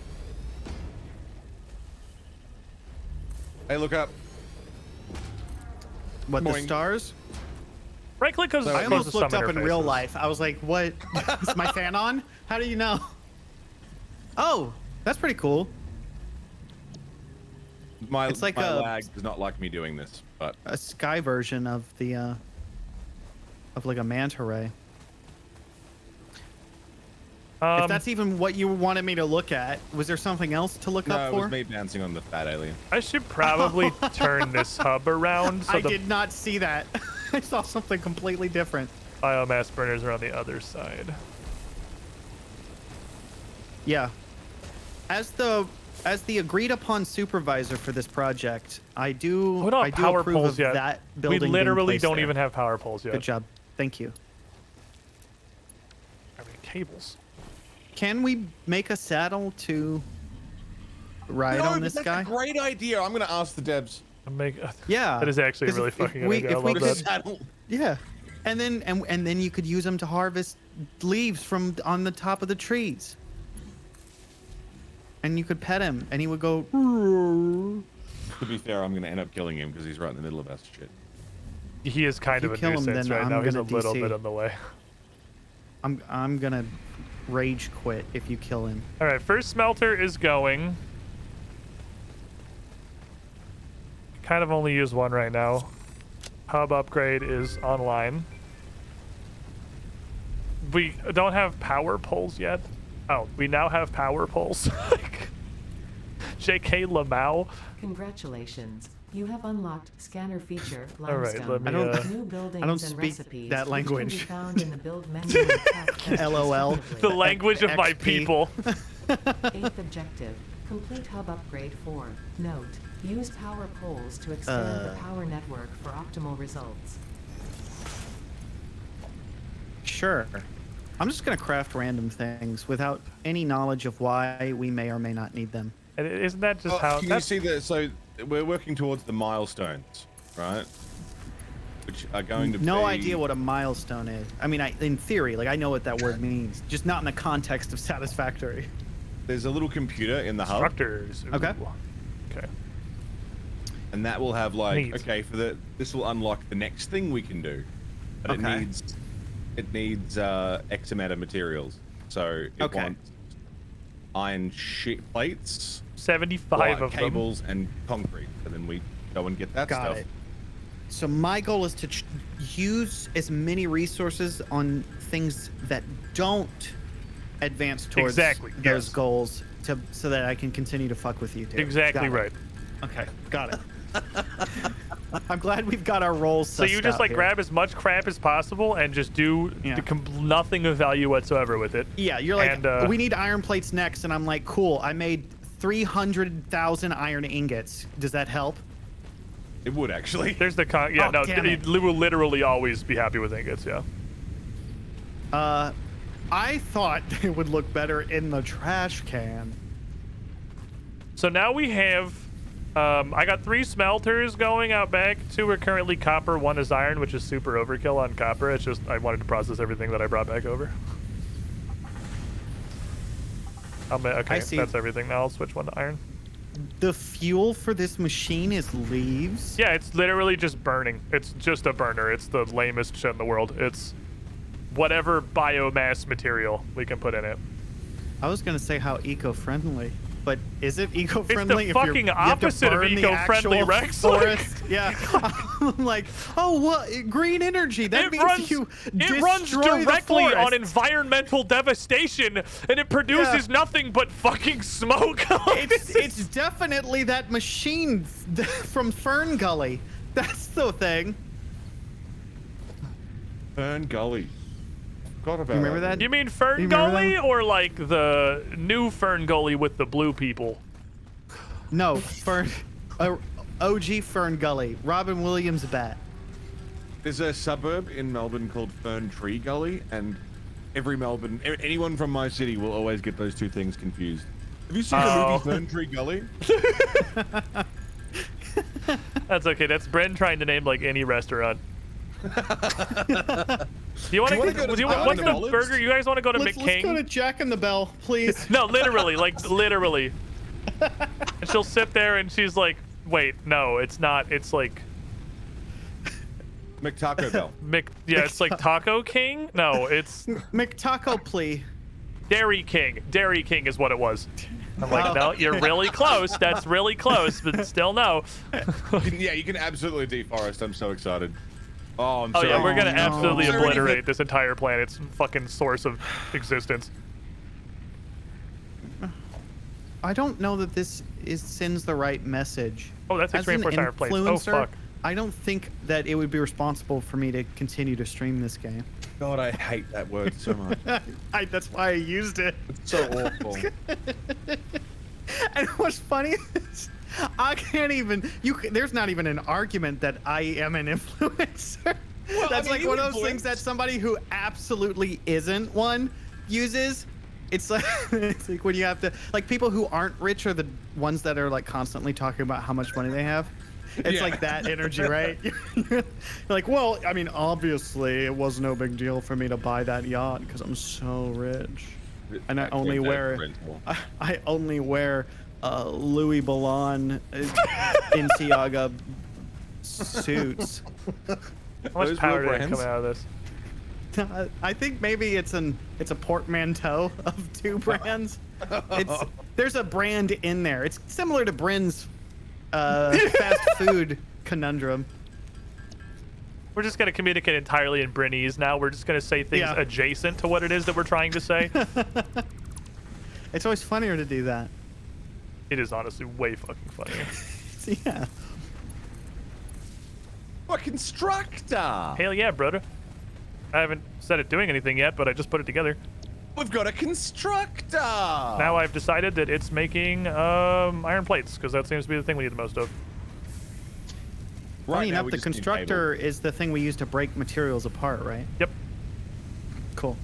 Hey, look up. What, the Boing. stars? Right click goes. I almost looked up in real life. I was like, what? Is my fan on? How do you know? Oh, that's pretty cool. It's like my a- lag does not like me doing this, but A sky version of the, of like a manta ray. If that's even what you wanted me to look at, was there something else to look no, up it was for? me dancing on the fat alien. I should probably turn this hub around. So I the did not see that. I saw something completely different. biomass burners are on the other side. Yeah. As the agreed upon supervisor for this project, I do We don't I have do power approve poles of yet. that We building being literally placed don't there. even have power poles yet. Good job. Thank you. I mean, cables. Can we make a saddle to ride No, on but this that's guy? a great idea. I'm gonna ask the Debs. Yeah. That is actually a 'Cause really if fucking good we- idea. if I we love could- that. Yeah. And then you could use them to harvest leaves from on the top of the trees. And you could pet him and he would go To be fair, I'm gonna end up killing him because he's right in the middle of us shit. He is kind If of you a kill him, nuisance then right I'm now. He's a gonna little DC. bit on the way. I'm gonna rage quit if you kill him. All right, first smelter is going. Kind of only use one right now. Hub upgrade is online. We don't have power poles yet. Oh, we now have power poles. JK Lamau. Congratulations. You have unlocked scanner feature All right, limestone. let me, New buildings I don't and speak recipes, that which can be language. found in the build menu and tab LOL. The language of my XP. people. 8th objective. Complete hub upgrade 4. Note. Use power poles to extend the power network for optimal results. Sure. I'm just gonna craft random things without any knowledge of why we may or may not need them. And isn't that just how? Can you see that? So we're working towards the milestones, right? Which are going to be... No idea what a milestone is. I mean, in theory, like I know what that word means, just not in the context of Satisfactory. There's a little computer in the hub. Structures. Okay. Okay. And that will have like, Neat. okay, this will unlock the next thing we can do. But Okay. it needs X amount of materials. So it wants iron sheet plates, 75 of cables, them. and concrete. And then we go and get that Got stuff. it. So my goal is to use as many resources on things that don't advance towards Exactly, those yes. goals, so that I can continue to fuck with you too. Exactly Got it. right. Okay, got it. I'm glad we've got our roles. So you just like grab as much crap as possible and just do nothing of value whatsoever with it. Yeah, you're like, and, we need iron plates next, and I'm like, cool. I made 300,000 iron ingots. Does that help? It would actually. There's the Oh, damn it. you will literally always be happy with ingots. Yeah. I thought it would look better in the trash can. So now we have, I got 3 smelters going out back. 2 are currently copper, 1 is iron, which is super overkill on copper. It's just, I wanted to process everything that I brought back over. Okay, that's everything. Now I'll switch 1 to iron. The fuel for this machine is leaves? Yeah, it's literally just burning. It's just a burner. It's the lamest shit in the world. It's whatever biomass material we can put in it. I was going to say how eco-friendly, but is it eco-friendly? It's the fucking opposite of eco-friendly, Rex. Forest? Yeah. I'm like, oh, what? Green energy. That means it runs directly on environmental devastation, and it produces nothing but fucking smoke. It's definitely that machine from Fern Gully. That's the thing. Fern Gully. Forgot about Remember that? You mean Fern Gully or like the new Fern Gully with the blue people? No, OG Fern Gully. Robin Williams bat. There's a suburb in Melbourne called Fern Tree Gully, and anyone from my city will always get those two things confused. Have you seen the movie Fern Tree Gully? That's okay. That's Bren trying to name like any restaurant. Do you want to go? What's the burger? You guys want to go to McCain? Let's go to Jack in the Bell, please. No, literally, like literally. And she'll sit there and she's like, "Wait, no, it's not. It's like McTaco Bell." It's like Taco King. No, it's McTaco Plea. Dairy King. Dairy King is what it was. I'm like, no, you're really close. That's really close, but still no. You can absolutely deforest. I'm so excited. Oh, I'm so sorry. we're gonna absolutely obliterate this entire planet's fucking source of existence. I don't know that this sends the right message. Oh, that's As extreme an for tire plates. Oh fuck. I don't think that it would be responsible for me to continue to stream this game. God, I hate that word so much. That's why I used it. It's so awful. And what's funny is I can't even. There's not even an argument that I am an influencer. Well, That's I mean, like one of those things that somebody who absolutely isn't one uses. It's like when you have to, like, people who aren't rich are the ones that are like constantly talking about how much money they have. It's like that energy, right? You're like, well, I mean, obviously it was no big deal for me to buy that yacht because I'm so rich, and I only wear Louis Vuitton suits. How much power did come out of this? I think maybe it's a portmanteau of two brands. There's a brand in there. It's similar to Bryn's fast food conundrum. We're just going to communicate entirely in Brynese now. We're just going to say things adjacent to what it is that we're trying to say. It's always funnier to do that. It is honestly way fucking funnier. Yeah. A constructor. Hell yeah, brother. I haven't said it doing anything yet, but I just put it together. We've got a constructor. Now I've decided that it's making iron plates, because that seems to be the thing we need the most of. Funny enough, the constructor is the thing we use to break materials apart, right? Yep. Cool.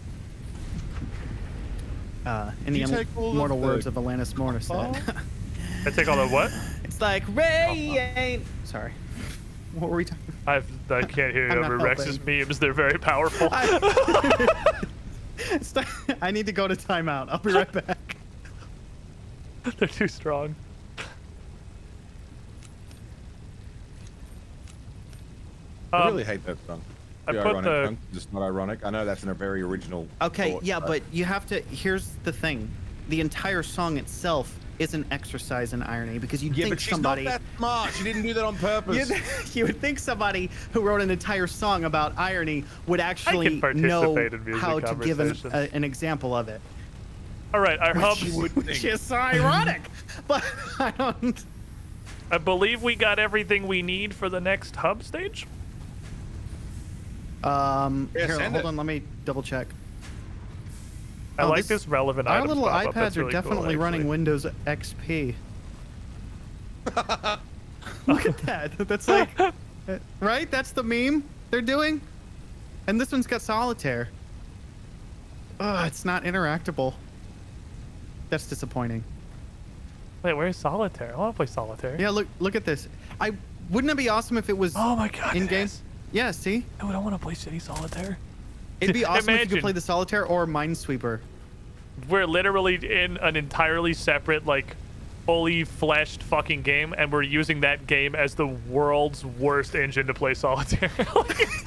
In the immortal words of Alanis Morissette. I take all the what? It's like rain. Sorry. What were we talking about? I can't hear you over Rex's memes. They're very powerful. I need to go to timeout. I'll be right back. They're too strong. I really hate that song. I put the... Just not ironic. I know that's in a very original. Okay, yeah, but you have to. Here's the thing: the entire song itself is an exercise in irony because you'd think but she's somebody. Not that smart. She didn't do that on purpose. You would think somebody who wrote an entire song about irony would actually know how to give an example of it. All right, our hub. Which is so ironic, but I don't. I believe we got everything we need for the next hub stage. Here, hold on. Let me double check. I like this relevant Our items little pop-up. iPads are definitely running Windows XP. Look at that. That's like, right? That's the meme they're doing. And this one's got solitaire. Oh, it's not interactable. That's disappointing. Wait, where's solitaire? I want to play solitaire. Yeah, look at this. Wouldn't it be awesome if it was in game? Yeah, see? Dude, I want to play City Solitaire. It'd be awesome if you could play the Solitaire or Minesweeper. We're literally in an entirely separate, like, fully fleshed fucking game, and we're using that game as the world's worst engine to play Solitaire.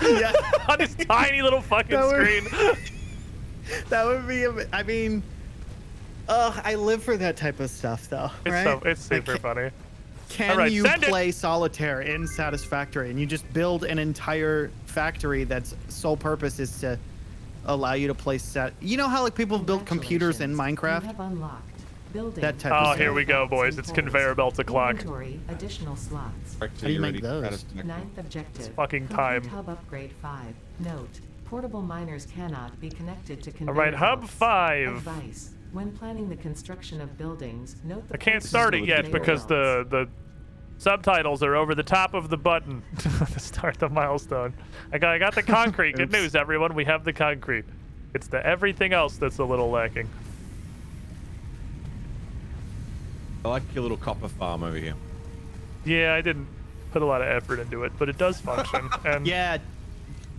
Yeah. On this tiny little fucking screen. That would be, I mean, I live for that type of stuff, though, right? It's super funny. Can you play Solitaire in Satisfactory and you just build an entire factory that's sole purpose is to allow you to play You know how like people build computers in Minecraft? You have unlocked building. That type of here we go, boys. It's conveyor belt o'clock. Inventory, additional slots. How do you make those? Ninth objective. It's fucking time. Hub upgrade 5. Note: portable miners cannot be connected to conveyor All right, hub 5. Advice: when planning the construction of buildings, note the I can't start it yet because the subtitles are over the top of the button to start the milestone. I got the concrete. Good news, everyone. We have the concrete. It's the everything else that's a little lacking. I like your little copper farm over here. Yeah, I didn't put a lot of effort into it, but it does function. And yeah,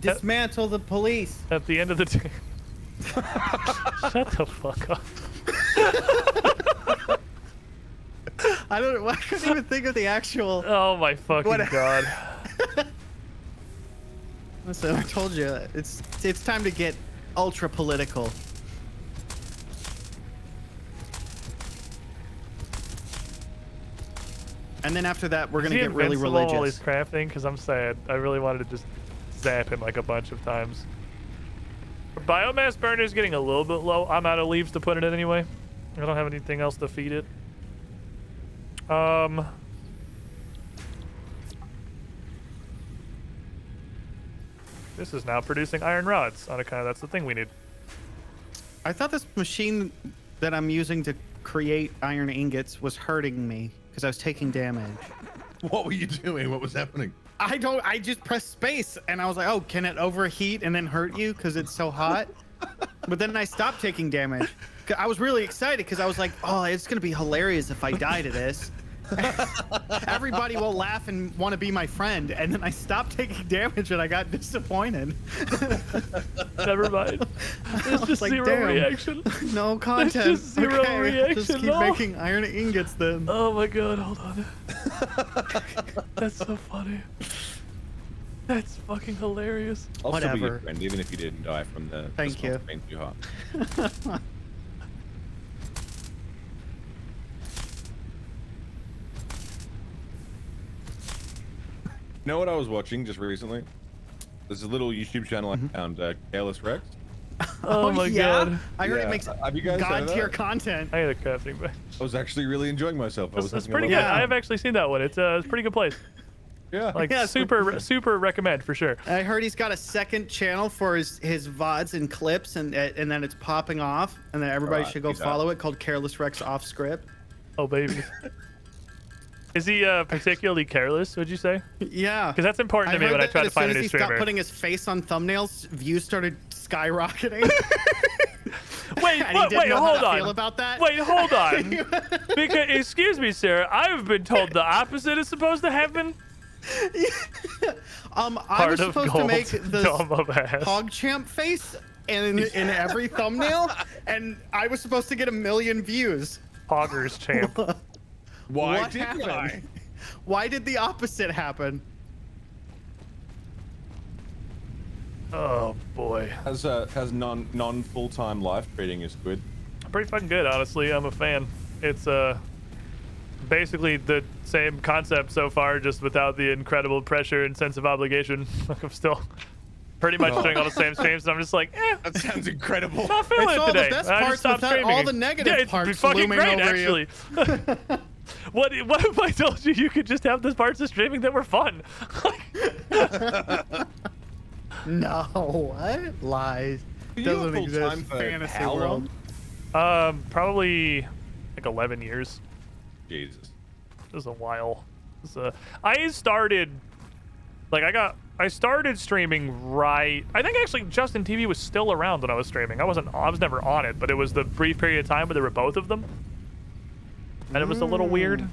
dismantle the police. At the end of the day. Shut the fuck up. I couldn't even think of the actual. Oh my fucking god. So I told you, it's time to get ultra political. And then after that, we're gonna get really religious. While he's crafting, because I'm sad. I really wanted to just zap him like a bunch of times. Our biomass burner is getting a little bit low. I'm out of leaves to put it in anyway. I don't have anything else to feed it. This is now producing iron rods on account of that's the thing we need. I thought this machine that I'm using to create iron ingots was hurting me because I was taking damage. What were you doing? What was happening? I just pressed space and I was like, oh, can it overheat and then hurt you because it's so hot? But then I stopped taking damage. I was really excited because I was like, oh, it's going to be hilarious if I die to this. Everybody will laugh and want to be my friend. And then I stopped taking damage and I got disappointed. Never mind. There's just like, zero reaction. No content. There's just zero reaction. Just keep making iron ingots then. Oh my god, hold on. That's so funny. That's fucking hilarious. I'll still be your Whatever. friend, even if you didn't die from the Thank you. being too hot. You know what I was watching just recently? There's a little YouTube channel I found, Careless Rex. Oh my god. I heard it makes Have you guys god tier heard of that? content. I had a crafting back. I was actually really enjoying myself. I was It's having pretty a good. lot of fun. I have actually seen that one. It's a pretty good place. Yeah. Like Yeah, super recommend for sure. I heard he's got a second channel for his VODs and clips, and then it's popping off, and then everybody should go follow it, called Careless Rex Off Script. Oh baby. Is he particularly careless, would you say? Yeah. Because that's important to me when I try to find a new As soon as he stopped streamer. putting his face on thumbnails, views started skyrocketing. Wait, And he didn't know how hold to on. feel about that. Wait, hold on. Because, excuse me, sir. I've been told the opposite is supposed to happen. I Heart was of supposed to gold, make the dome of ass. PogChamp face in every thumbnail, and I was supposed to get 1 million views. Poggers champ. Why What did happened? I? Why did the opposite happen? Oh boy. Has non full-time live trading is good. Pretty fucking good, honestly. I'm a fan. It's basically the same concept so far, just without the incredible pressure and sense of obligation. I'm still pretty much doing all the same streams, and I'm just like, That sounds incredible. not feeling It's it all today. the best I just parts stopped without streaming. all the negative yeah, it's parts fucking looming great, over actually. What if I told you you could just have the parts of streaming that were fun? No, what? Lies. You Doesn't have full-time exist. for Fantasy how world. long? Probably like 11 years. Jesus. It was a while. I started, I started streaming right. I think actually Justin TV was still around when I was streaming. I was never on it, but it was the brief period of time where there were both of them, and it was a little weird.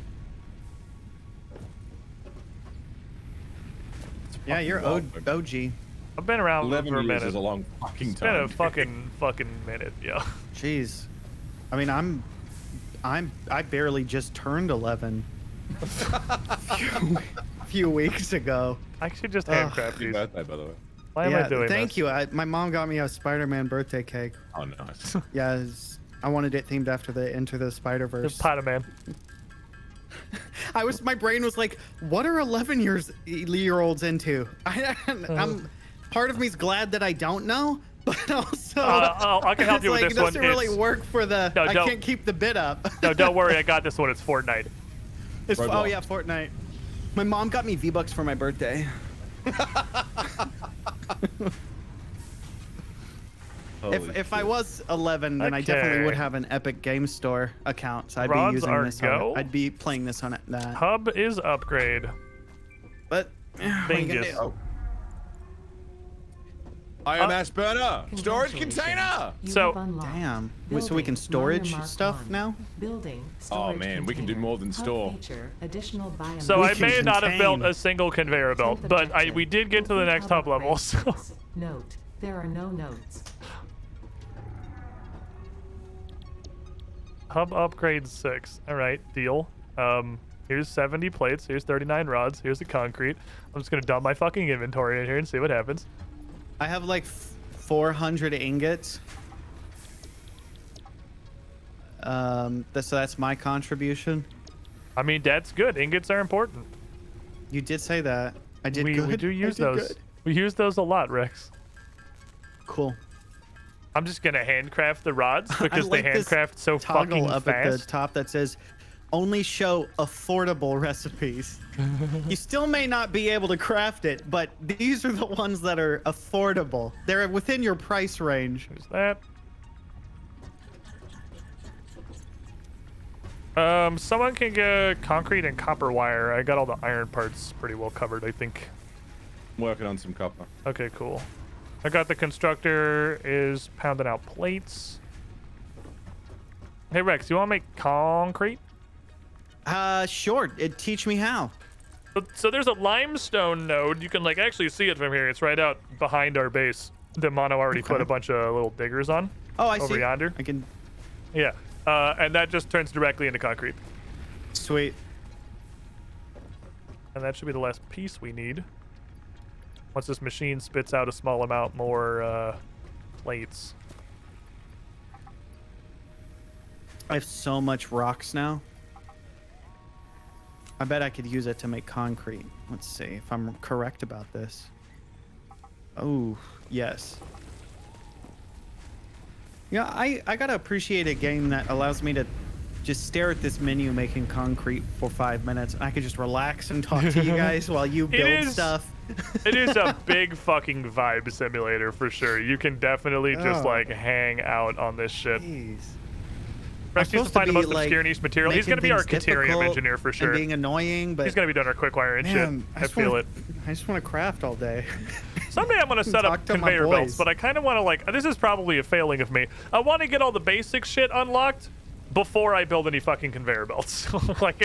Yeah, you're OG. I've been around 11 for a years minute. is a long fucking It's time. been a fucking minute, yeah. Jeez. I mean, I barely just turned 11. a few weeks ago. I should just handcraft Happy these. birthday, by the way. Why am I doing thank this? you. My mom got me a Spider-Man birthday cake. Oh, nice. Yeah, I wanted it themed after the Into the Spider-Verse. Spider-Man. My brain was like, what are 11-year-olds into? I'm part of me's glad that I don't know, but also I can help you with it's this like, one. It doesn't really It's- work for the. No, I don't- can't keep the bid up. No, don't worry. I got this one. It's Fortnite. Oh yeah, Fortnite. My mom got me V-Bucks for my birthday. If I was 11, then I definitely would Okay. have an Epic Game Store account. So I'd Rods be using are this. go. I'd be playing this on that. Hub is upgrade. But what are you gonna Bingus. do? Biomass burner, storage container. So damn. So we can storage stuff now. Building. Oh man, we can do more than store. Additional biomass. So I may not have built a single conveyor belt, but we did get to the next hub level. So Note: there are no notes. hub upgrade 6. All right, deal. Here's 70 plates. Here's 39 rods. Here's the concrete. I'm just gonna dump my fucking inventory in here and see what happens. I have like 400 ingots. So that's my contribution. I mean, that's good. Ingots are important. You did say that. I did We good. do use I did those. good. We use those a lot, Rex. Cool. I'm just gonna handcraft the rods I because like they this handcraft so toggle fucking up fast. at the top that says only show affordable recipes. You still may not be able to craft it, but these are the ones that are affordable. They're within your price range. There's that. Someone can get concrete and copper wire. I got all the iron parts pretty well covered, I think. I'm working on some copper. Okay, cool. I got the constructor is pounding out plates. Hey Rex, you want to make concrete? Sure. Teach me how. So there's a limestone node. You can like actually see it from here. It's right out behind our base. The Mono already put a bunch of little diggers on. Oh, I over see. yonder. I can. Yeah, and that just turns directly into concrete. Sweet. And that should be the last piece we need. once this machine spits out a small amount more plates. I have so much rocks now. I bet I could use it to make concrete. Let's see if I'm correct about this. Oh, yes. Yeah, I gotta appreciate a game that allows me to just stare at this menu making concrete for 5 minutes. I could just relax and talk to you guys while you build stuff. It is a big fucking vibe simulator for sure. You can definitely just like hang out on this shit. Jeez. Rex needs to find the most obscure niche material. He's gonna be our Caterium engineer for sure. And being annoying, but he's gonna be doing our quick wire and shit. I feel it. I just want to craft all day. Someday I'm gonna set up conveyor belts, but I kind of want to like. This is probably a failing of me. I want to get all the basic shit unlocked before I build any fucking conveyor belts. I'm like,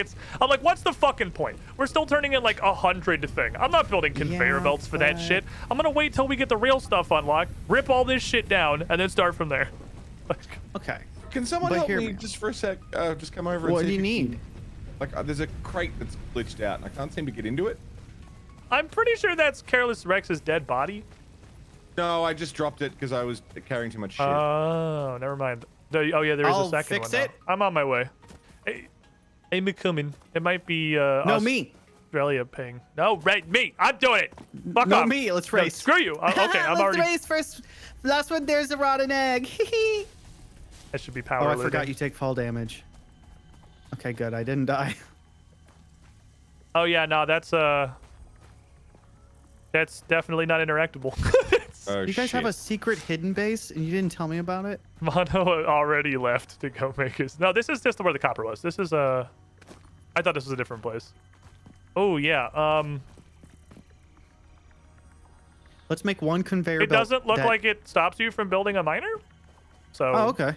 what's the fucking point? We're still turning in like 100 thing. I'm not building conveyor belts for that shit. I'm gonna wait till we get the real stuff unlocked, rip all this shit down, and then start from there. Okay. Can someone help me just for a sec? Just come over. What and do you need? Like, there's a crate that's glitched out, and I can't seem to get into it. I'm pretty sure that's Careless Rex's dead body. No, I just dropped it because I was carrying too much shit. Oh, never mind. Oh yeah, there is a second one. Now. I'm on my way. Hey, I'm coming. It might be no me. Australia ping. No, right, me. I'm doing it. Fuck no off. Me. Let's race. No, screw you. Okay, I'm already. Let's race first. Last one. There's a rotten egg. That should be power. Oh, I forgot you take fall damage. Okay, good. I didn't die. Oh yeah, no, that's definitely not interactable. You guys have a secret hidden base, and you didn't tell me about it? Mono already left to go make his. No, this is just where the copper was. This is I thought this was a different place. Oh yeah. Let's make one conveyor belt. It doesn't look like it stops you from building a miner. So. Oh, okay.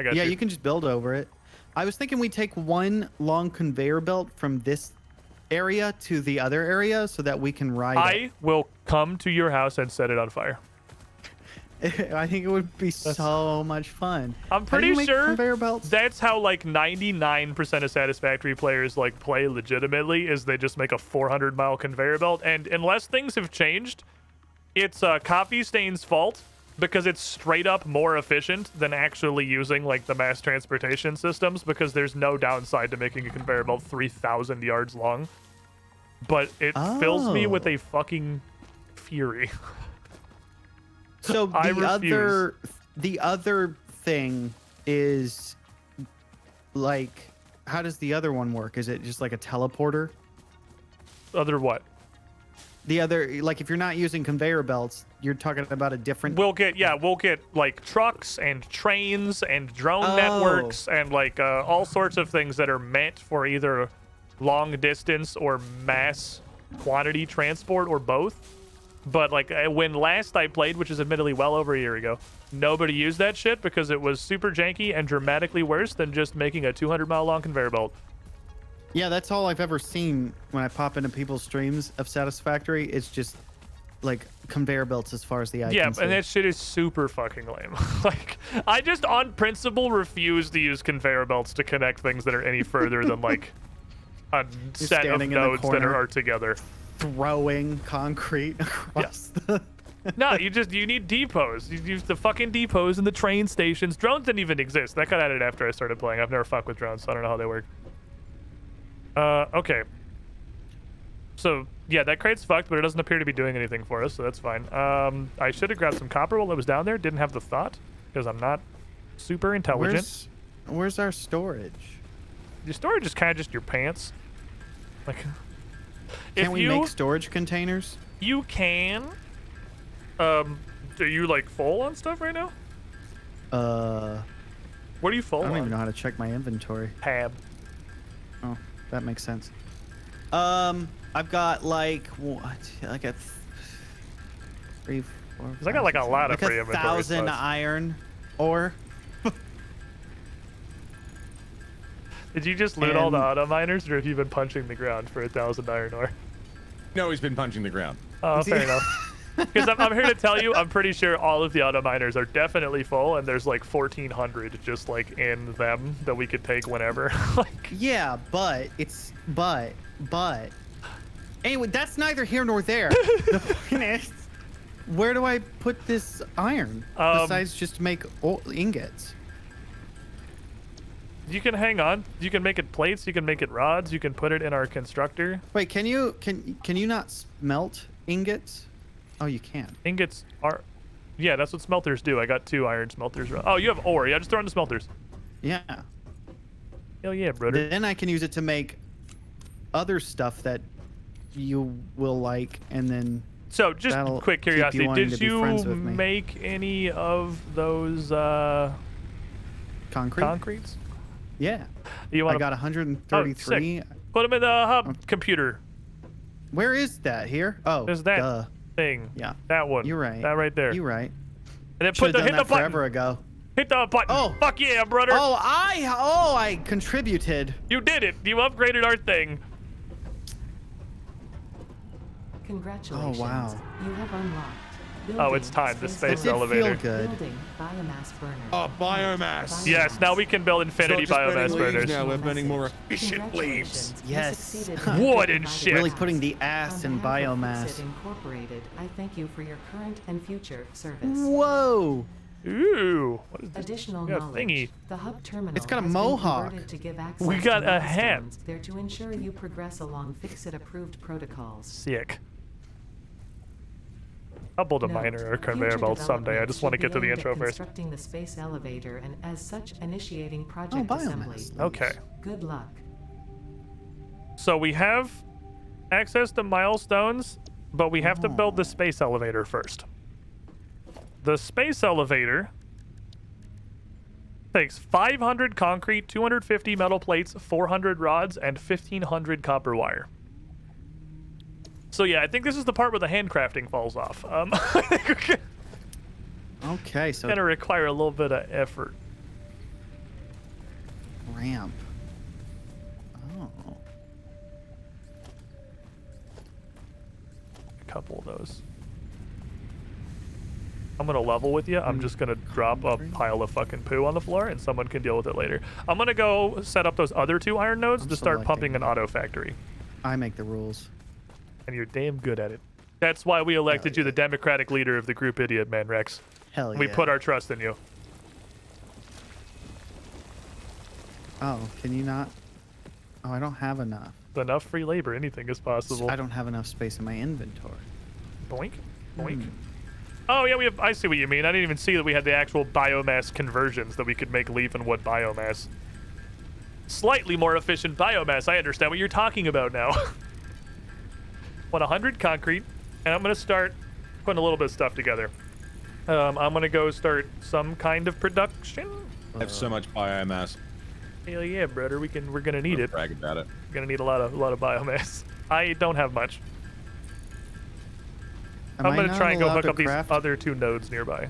I got you can just build over it. I was thinking we take one long conveyor belt from this area to the other area so that we can ride it. I will come to your house and set it on fire. I think it would be so much fun. I'm pretty sure conveyor belts? That's how like 99% of Satisfactory players like play legitimately, is they just make a 400-mile conveyor belt. And unless things have changed, it's Coffee Stain's fault, because it's straight up more efficient than actually using like the mass transportation systems, because there's no downside to making a conveyor belt 3,000 yards long. But it fills me with a fucking fury. So the other thing is like, how does the other one work? Is it just like a teleporter? Other what? The other, like, if you're not using conveyor belts, you're talking about a different. We'll get like trucks and trains and drone networks and like all sorts of things that are meant for either long distance or mass quantity transport or both. But like when last I played, which is admittedly well over a year ago, nobody used that shit because it was super janky and dramatically worse than just making a 200-mile long conveyor belt. Yeah, that's all I've ever seen when I pop into people's streams of Satisfactory. It's just like conveyor belts as far as the eye can see. And that shit is super fucking lame. Like, I just on principle refuse to use conveyor belts to connect things that are any further than like a set of nodes that are together. Throwing concrete across the... No, you need depots. You use the fucking depots and the train stations. Drones didn't even exist. That got added after I started playing. I've never fucked with drones, so I don't know how they work. Okay. So, yeah, that crate's fucked, but it doesn't appear to be doing anything for us, so that's fine. I should have grabbed some copper while it was down there. Didn't have the thought, because I'm not super intelligent. Where's our storage? Your storage is kind of just your pants. Like, Can't we make storage containers? You can. Are you, like, full on stuff right now? What are you full on? I don't even know how to check my inventory. Tab. Oh, that makes sense. I've got like what? Like a 3, 4. I got like a lot of free inventory. 1,000 iron ore. Did you just loot all the auto miners, or have you been punching the ground for 1,000 iron ore? No, he's been punching the ground. Oh, fair enough. Because I'm here to tell you, I'm pretty sure all of the auto miners are definitely full, and there's like 1,400 just like in them that we could take whenever. Like, yeah, but Anyway, that's neither here nor there. The point is, where do I put this iron besides just make ingots? You can hang on. You can make it plates. You can make it rods. You can put it in our constructor. Wait, can you not smelt ingots? Oh, you can. Ingots are, yeah, that's what smelters do. I got 2 iron smelters. Oh, you have ore. Yeah, just throw in the smelters. Yeah. Hell yeah, brother. Then I can use it to make other stuff that you will like, and then. So, just quick curiosity, did you make any of those concretes? Yeah. I got 133. Put them in the hub computer. Where is that? Here? Oh, there's that thing. Yeah. That one. You're right. That right there. You're right. And then hit the button. Forever ago. Hit the button. Oh, fuck yeah, brother. I contributed. You did it. You upgraded our thing. Congratulations. Oh, wow. You have unlocked. Oh, it's time. The space elevator. Feel good. Building biomass burner. Oh, biomass. Yes, now we can build infinity biomass burners. Now we're burning more efficient leaves. Yes. Wood and shit. Really putting the ass in biomass. Incorporated. I thank you for your current and future service. Whoa. Ooh. What is this? Additional knowledge. Thingy. The hub terminal. It's got a mohawk. To give access we got to a hat. There to ensure you progress along Fixit-approved protocols. Sick. I'll build a miner or conveyor belt someday. I just want to get to the intro first. Constructing the space elevator and as such initiating project assembly. Okay. Good luck. So we have access to milestones, but we have to build the space elevator first. The space elevator takes 500 concrete, 250 metal plates, 400 rods, and 1,500 copper wire. So yeah, I think this is the part where the handcrafting falls off. Okay, so gonna require a little bit of effort. Ramp. Oh. A couple of those. I'm gonna level with you. I'm just gonna drop a pile of fucking poo on the floor, and someone can deal with it later. I'm gonna go set up those other 2 iron nodes to start pumping an auto factory. I make the rules. And you're damn good at it. That's why we elected you the democratic leader of the group, Idiot Man Rex. Hell yeah. We put our trust in you. Oh, can you not? Oh, I don't have enough. Enough free labor, anything is possible. I don't have enough space in my inventory. Boink, boink. Oh yeah, we have. I see what you mean. I didn't even see that we had the actual biomass conversions that we could make leaf and wood biomass. Slightly more efficient biomass. I understand what you're talking about now. 100 concrete, and I'm gonna start putting a little bit of stuff together. I'm gonna go start some kind of production. I have so much biomass. Hell yeah, brother. We're gonna need it. Brag about it. We're gonna need a lot of biomass. I don't have much. I'm gonna try and go hook up these other 2 nodes nearby.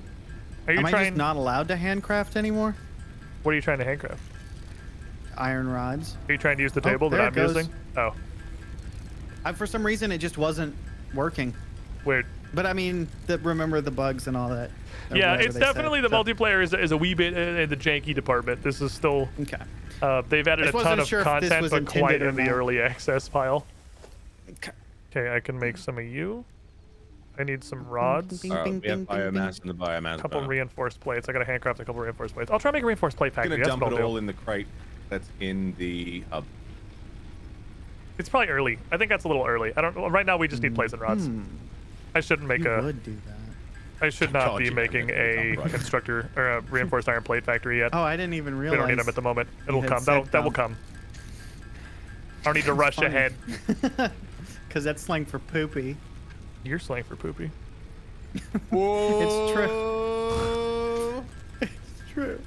Are you Am I just not allowed to handcraft anymore? What are you trying to handcraft? Iron rods. Are you trying to use the table that I'm using? Oh. For some reason, it just wasn't working. Weird. But I mean, remember the bugs and all that. Yeah, it's definitely the multiplayer is a wee bit in the janky department. This is still okay. They've added a ton of content, but quite in the early access pile. Okay, I can make some of you. I need some rods. We have biomass in the biomass. A couple reinforced plates. I gotta handcraft a couple reinforced plates. I'll try to make a reinforced plate factory. I'm gonna dump it all in the crate that's in the hub. It's probably early. I think that's a little early. I don't. Right now we just need plates and rods. I shouldn't make a. Would do that. I should not be making a constructor or a reinforced iron plate factory yet. Oh, I didn't even realize. We don't need them at the moment. It'll come. That will come. I don't need to rush ahead. Because that's slang for poopy. You're slang for poopy. It's true. It's true.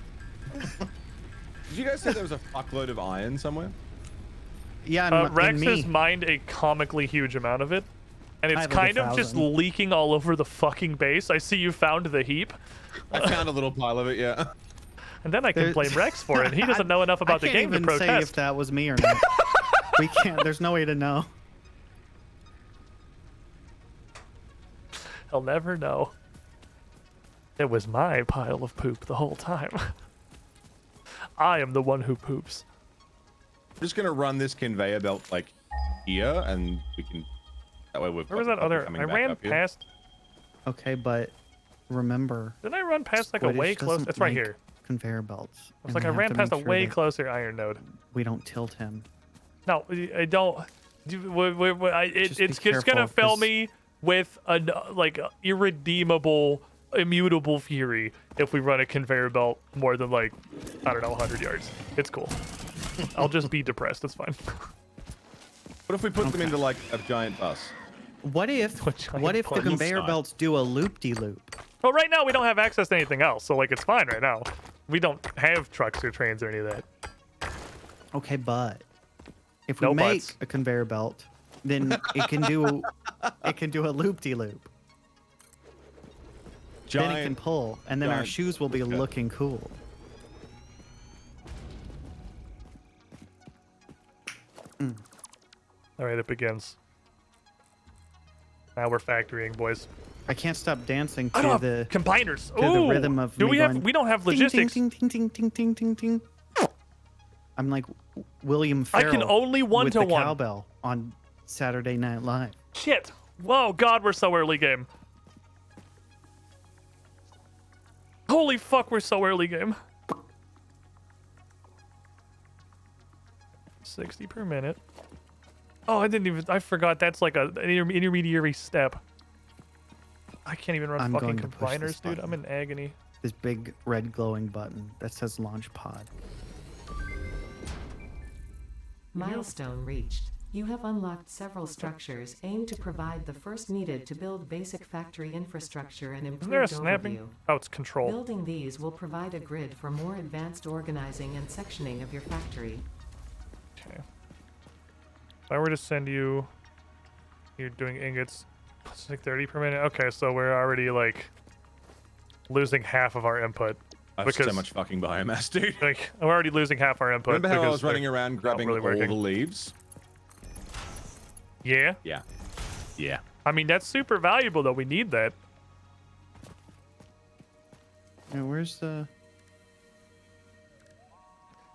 Did you guys say there was a fuckload of iron somewhere? Yeah, Rex has mined a comically huge amount of it, and it's kind of just leaking all over the fucking base. I see you found the heap. I found a little pile of it, yeah. And then I can blame Rex for it. He doesn't know enough about the game to protest. I can't even say if that was me or not. We can't. There's no way to know. He'll never know. It was my pile of poop the whole time. I am the one who poops. I'm just gonna run this conveyor belt like here, and we can That way we've Where was that other? I ran past. Okay, but remember. Didn't I run past like a way close? That's right here. Conveyor belts. It's like I ran past a way closer iron node. We don't tilt him. No, I don't. It's just gonna fill me with a like irredeemable, immutable fury if we run a conveyor belt more than like, I don't know, 100 yards. It's cool. I'll just be depressed. It's fine. What if we put them into like a giant bus? What if the conveyor belts do a loop-de-loop? Well, right now we don't have access to anything else, so like it's fine right now. We don't have trucks or trains or any of that. Okay, but if we make a conveyor belt, then it can do a loop-de-loop. Then it can pull, and then our shoes will be looking cool. All right, it begins. Now we're factorying, boys. I can't stop dancing to the combiners. To the rhythm of do we have? We don't have logistics. Ting, ting, ting, ting, ting, ting, ting. I'm like William Ferrell. I can only with the one. cowbell on Saturday Night Live. Shit! Whoa, God, we're so early game. Holy fuck, we're so early game. 60 per minute. Oh, I forgot that's like an intermediary step. I can't even run fucking combiners, dude. I'm in agony. This big red glowing button that says launch pod. Milestone reached. You have unlocked several structures aimed to provide the first needed to build basic factory infrastructure and improved Isn't there a snapping? overview. Oh, it's control. Building these will provide a grid for more advanced organizing and sectioning of your factory. Okay. If I were to send you, you're doing ingots, it's like 30 per minute. Okay, so we're already like losing half of our input. That's so much fucking biomass, dude. Like, we're already losing half our input. Remember how I was running around grabbing all the leaves? Yeah? Yeah. Yeah. I mean, that's super valuable, though. We need that. Yeah, where's the...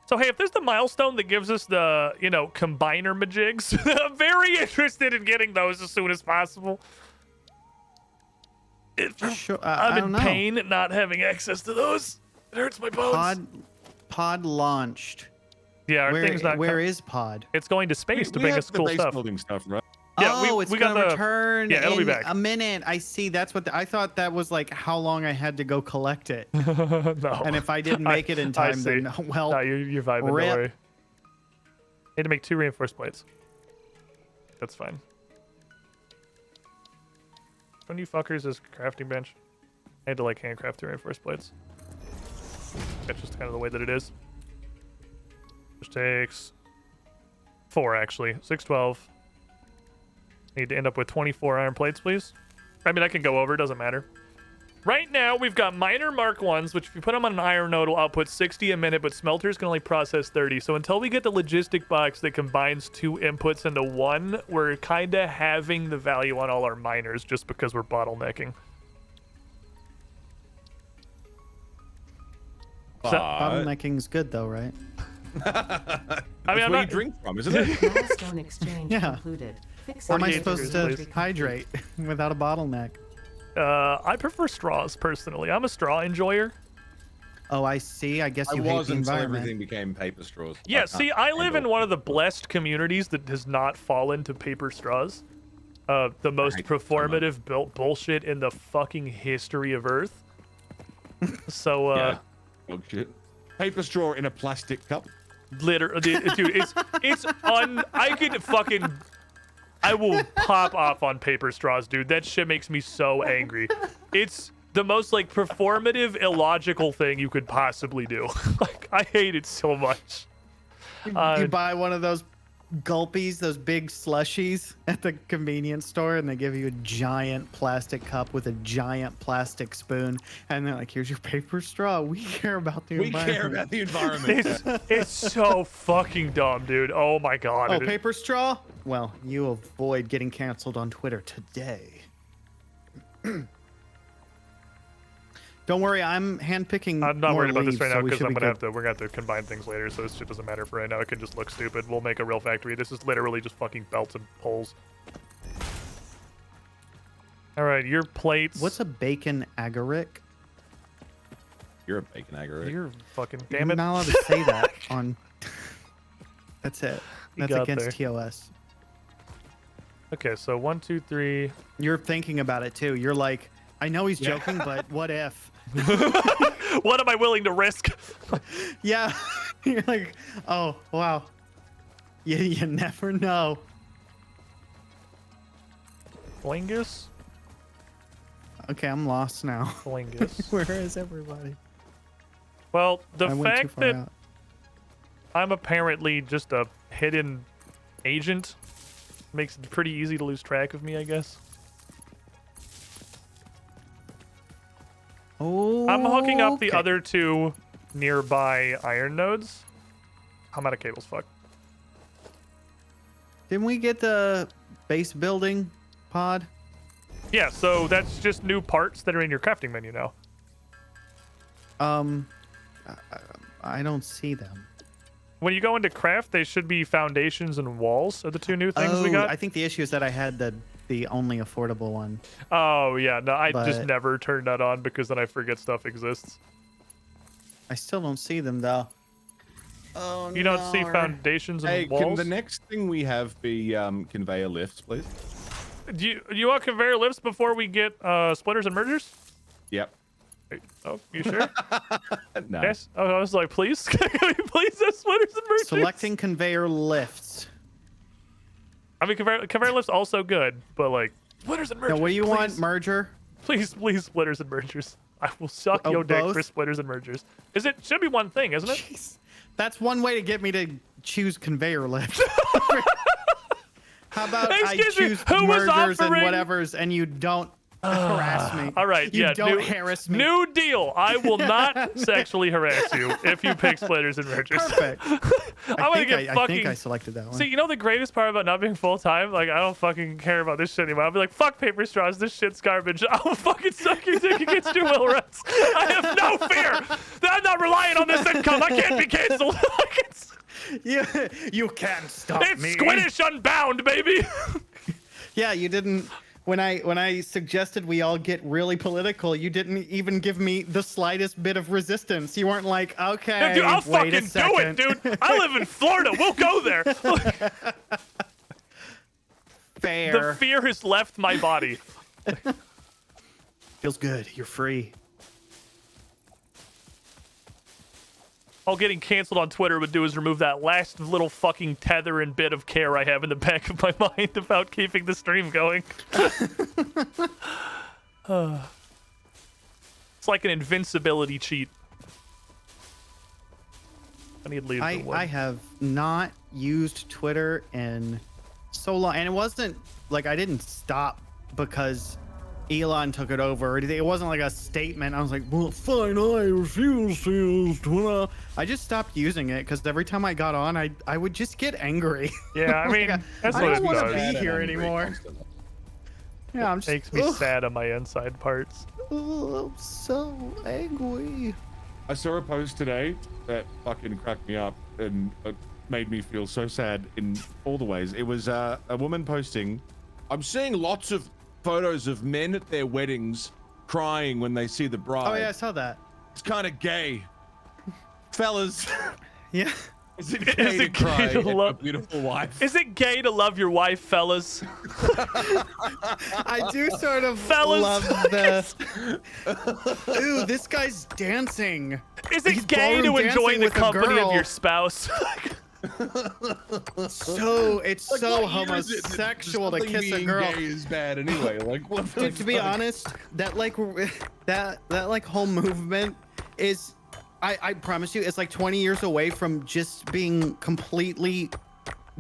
So, hey, if there's the milestone that gives us the, you know, combiner majigs, I'm very interested in getting those as soon as possible. Sure, I'm in pain not having access to those. It hurts my bones. Pod launched. Yeah, our thing's not. Where is Pod? It's going to space to bring us cool stuff. Building stuff, right? Yeah, it's we got gonna the return. Yeah, it'll be in back. a minute. I see. That's what I thought. That was like how long I had to go collect it. No. And if I didn't make it in time, then well. No, you're vibing. Don't worry. Need to make 2 reinforced plates. That's fine. One of you fuckers is crafting bench. I had to like handcraft 2 reinforced plates. That's just kind of the way that it is. Which takes 4 actually. 6, 12. Need to end up with 24 iron plates, please. I mean, I can go over. Doesn't matter. Right now, we've got miner Mark 1s, which if you put them on an iron node will output 60 a minute, but smelters can only process 30. So until we get the logistic box that combines 2 inputs into 1, we're kind of having the value on all our miners just because we're bottlenecking. Bottlenecking's good though, right? I mean, I'm where not... you drink from, isn't it? Milestone exchange concluded. How am I supposed to hydrate without a bottleneck? I prefer straws personally. I'm a straw enjoyer. Oh, I see. I guess you hate the environment. Everything became paper straws. Yeah, see, I live in one of the blessed communities that does not fall into paper straws. The most performative built bullshit in the fucking history of Earth. So, yeah. Oh, shit. Paper straw in a plastic cup. Literally, dude, I will pop off on paper straws, dude. That shit makes me so angry. It's the most like performative, illogical thing you could possibly do. Like, I hate it so much. You buy one of those gulpies, those big slushies at the convenience store, and they give you a giant plastic cup with a giant plastic spoon, and they're like, "Here's your paper straw. We care about the environment." We care about the environment. It's so fucking dumb, dude. Oh my god. Oh, paper straw? Well, you avoid getting canceled on Twitter today. Don't worry, I'm handpicking. I'm not worried about this right now because we're gonna have to combine things later, so this shit doesn't matter for right now. It can just look stupid. We'll make a real factory. This is literally just fucking belts and poles. All right, your plates. What's a bacon agaric? You're a bacon agaric. You're fucking damn it. You're not allowed to say that on. That's it. That's got against there. TOS. Okay, so 1, 2, 3. You're thinking about it too. You're like, I know he's joking, but what if? What am I willing to risk? Yeah. You're like, oh wow. You never know. Flingus? Okay, I'm lost now. Flingus. Where is everybody? Well, the I went too fact far that out. I'm apparently just a hidden agent makes it pretty easy to lose track of me, I guess. Oh. I'm hooking up the other 2 nearby iron nodes. I'm out of cables, fuck. Didn't we get the base building pod? Yeah, so that's just new parts that are in your crafting menu now. I don't see them. When you go into craft, they should be foundations and walls are the 2 new things we got. I think the issue is that I had the only affordable one. Oh, yeah. No, I just But- never turn that on because then I forget stuff exists. I still don't see them though. Oh You don't see foundations and Hey, walls? can the next thing we have be conveyor lifts, please? Do you want conveyor lifts before we get splitters and mergers? Yep. Wait, oh, you sure? No. Yes. Oh, I was like, please, can we please have splitters and mergers? Selecting conveyor lifts. I mean, conveyor lifts also good, but like splitters and mergers. Now, what do you please. want? Merger? Please, splitters and mergers. I will suck Oh, your dick both? for splitters and mergers. Should be one thing, isn't it? Jeez. That's one way to get me to choose conveyor lift. How about I Excuse me, choose who was mergers and offering- whatevers, and you don't harass me. All right, you yeah. don't harass me. New deal. I will not sexually harass you if you pick splitters and mergers. Perfect. I'm gonna get I fucking. think I selected that one. See, you know the greatest part about not being full time? Like, I don't fucking care about this shit anymore. I'll be like, fuck paper straws. This shit's garbage. I'll fucking suck your dick against your will, Ruts. I have no fear that I'm not relying on this income. I can't be canceled. You can't stop It's me. Squiddish Unbound, baby. Yeah, you didn't. When I suggested we all get really political, you didn't even give me the slightest bit of resistance. You weren't like, okay, Dude, I'll wait a fucking do second. it, dude. I live in Florida. We'll go there. Fair. The fear has left my body. Feels good. You're free. All getting canceled on Twitter would do is remove that last little fucking tether and bit of care I have in the back of my mind about keeping the stream going. It's like an invincibility cheat. I need leave. I have not used Twitter in so long, and it wasn't like I didn't stop because Elon took it over or anything. It wasn't like a statement. I was like, well, fine, I refuse to use Twitter. I just stopped using it because every time I got on, I would just get angry. Yeah, I mean, that's I what don't it want to does. be here anymore. Yeah, I'm just Makes me sad on my inside parts. Oh, I'm so angry. I saw a post today that fucking cracked me up and made me feel so sad in all the ways. It was a woman posting, I'm seeing lots of photos of men at their weddings crying when they see the bride. Oh yeah, I saw that. It's kind of gay. Fellas. Yeah. Is it gay to cry at a beautiful wife? Is it gay to love your wife, fellas? I do sort of Fellas. love the. Ooh, this guy's dancing. Is it He's gay to ballroom enjoy dancing the with a company of girl. your spouse? So it's Like, so what year is it that homosexual to something kiss a being girl. Gay is bad anyway. Like, what the Dude, to be fuck? honest, that like whole movement is, I promise you, it's like 20 years away from just being completely,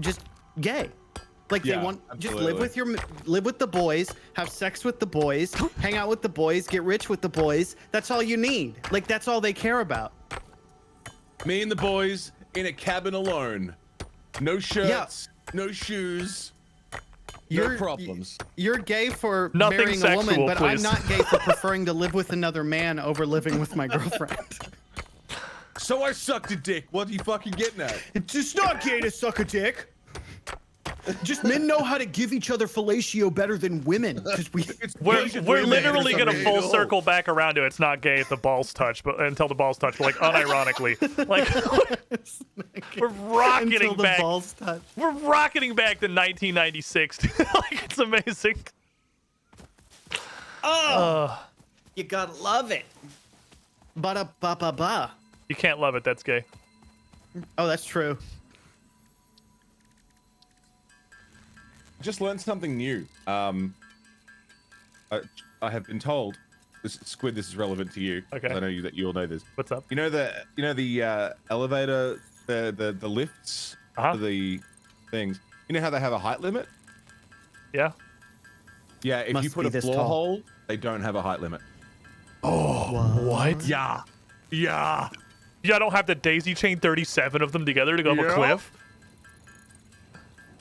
just gay. Like Yeah, they want absolutely. just live with the boys, have sex with the boys, hang out with the boys, get rich with the boys. That's all you need. Like that's all they care about. Me and the boys in a cabin alone. No shirts, no shoes, no problems. You're gay for Nothing marrying a woman, sexual, but please. I'm not gay for preferring to live with another man over living with my girlfriend. So I sucked a dick. What are you fucking getting at? It's just not gay to suck a dick. Just men know how to give each other fellatio better than women. Because we're literally gonna full circle back around to it's not gay if the balls touch, but until the balls touch, but like unironically, like we're rocketing back. Balls touch. We're rocketing back to 1996. Like it's amazing. Oh, you gotta love it. Ba-da-ba-ba-ba. You can't love it. That's gay. Oh, that's true. Just learned something new. I have been told, Squid, this is relevant to you. Okay. I know that you all know this. What's up? You know the elevator, the lifts, for the things. You know how they have a height limit? Yeah. Yeah. If you put a floor hole, they don't have a height limit. Oh, what? Yeah. Yeah. I don't have to daisy chain 37 of them together to go up a cliff.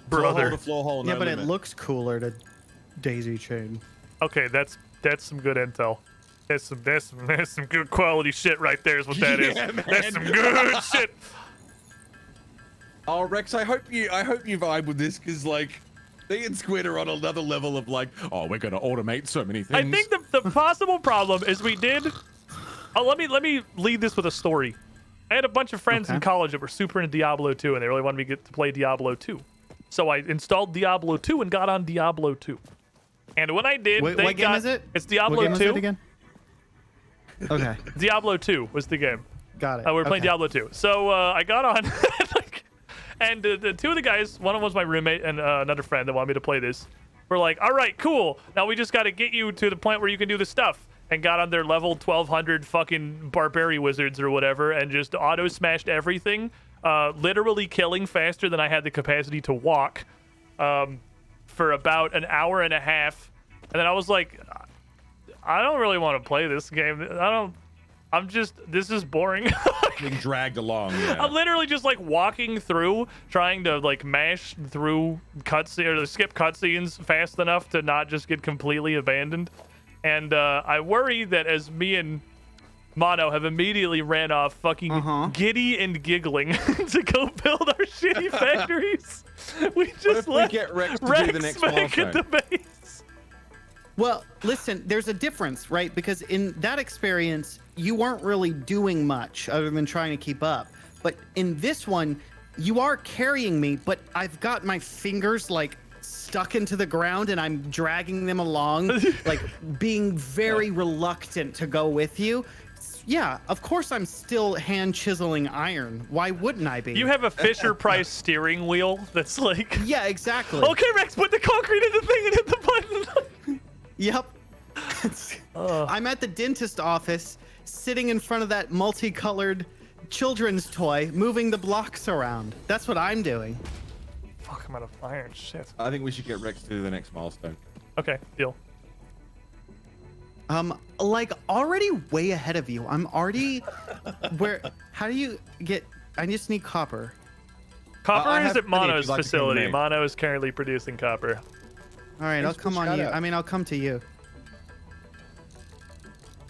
Brother. Floor hole, no yeah, but limit. it looks cooler to daisy chain. Okay, that's some good intel. That's some good quality shit right there is what that is. Man. That's some good shit. Oh, Rex, I hope you vibe with this, because like they and Squid are on another level of like, oh, we're gonna automate so many things. I think the possible problem is we did. Oh, let me lead this with a story. I had a bunch of friends in college that were super into Diablo 2, and they really wanted me to get to play Diablo 2. So I installed Diablo 2 and got on Diablo 2. And when I did, Wait, what game is it? It's Diablo what game 2. Is it again? Okay. Diablo 2 was the game. Got it. We were playing Diablo 2. So I got on, and the two of the guys, one of them was my roommate and another friend that wanted me to play this. We're like, all right, cool. Now we just got to get you to the point where you can do the stuff. And got on their level 1200 fucking barbarian wizards or whatever, and just auto smashed everything, literally killing faster than I had the capacity to walk, for about an hour and a half. And then I was like, I don't really want to play this game. This is boring. Being dragged along. Yeah. I'm literally just like walking through, trying to like mash through cutscenes or skip cutscenes fast enough to not just get completely abandoned. And I worry that as me and Mono have immediately ran off fucking giddy and giggling to go build our shitty factories, we just let we get Rex to Rex do the next make it milestone? the base. Well, listen, there's a difference, right? Because in that experience, you weren't really doing much other than trying to keep up. But in this one, you are carrying me, but I've got my fingers like stuck into the ground and I'm dragging them along, like being very reluctant to go with you. Yeah, of course I'm still hand chiseling iron. Why wouldn't I be? You have a Fisher Price steering wheel that's like... Yeah, exactly. Okay, Rex, put the concrete in the thing and hit the button. Yep. I'm at the dentist office, sitting in front of that multicolored children's toy, moving the blocks around. That's what I'm doing. Fuck, I'm out of iron. Shit. I think we should get Rex to do the next milestone. Okay, deal. Like already way ahead of you. I'm already how do you get? I just need copper. Copper is at Mono's like facility. Mono is currently producing copper. All right, I'll Thanks for come on shout you. out. I mean, I'll come to you.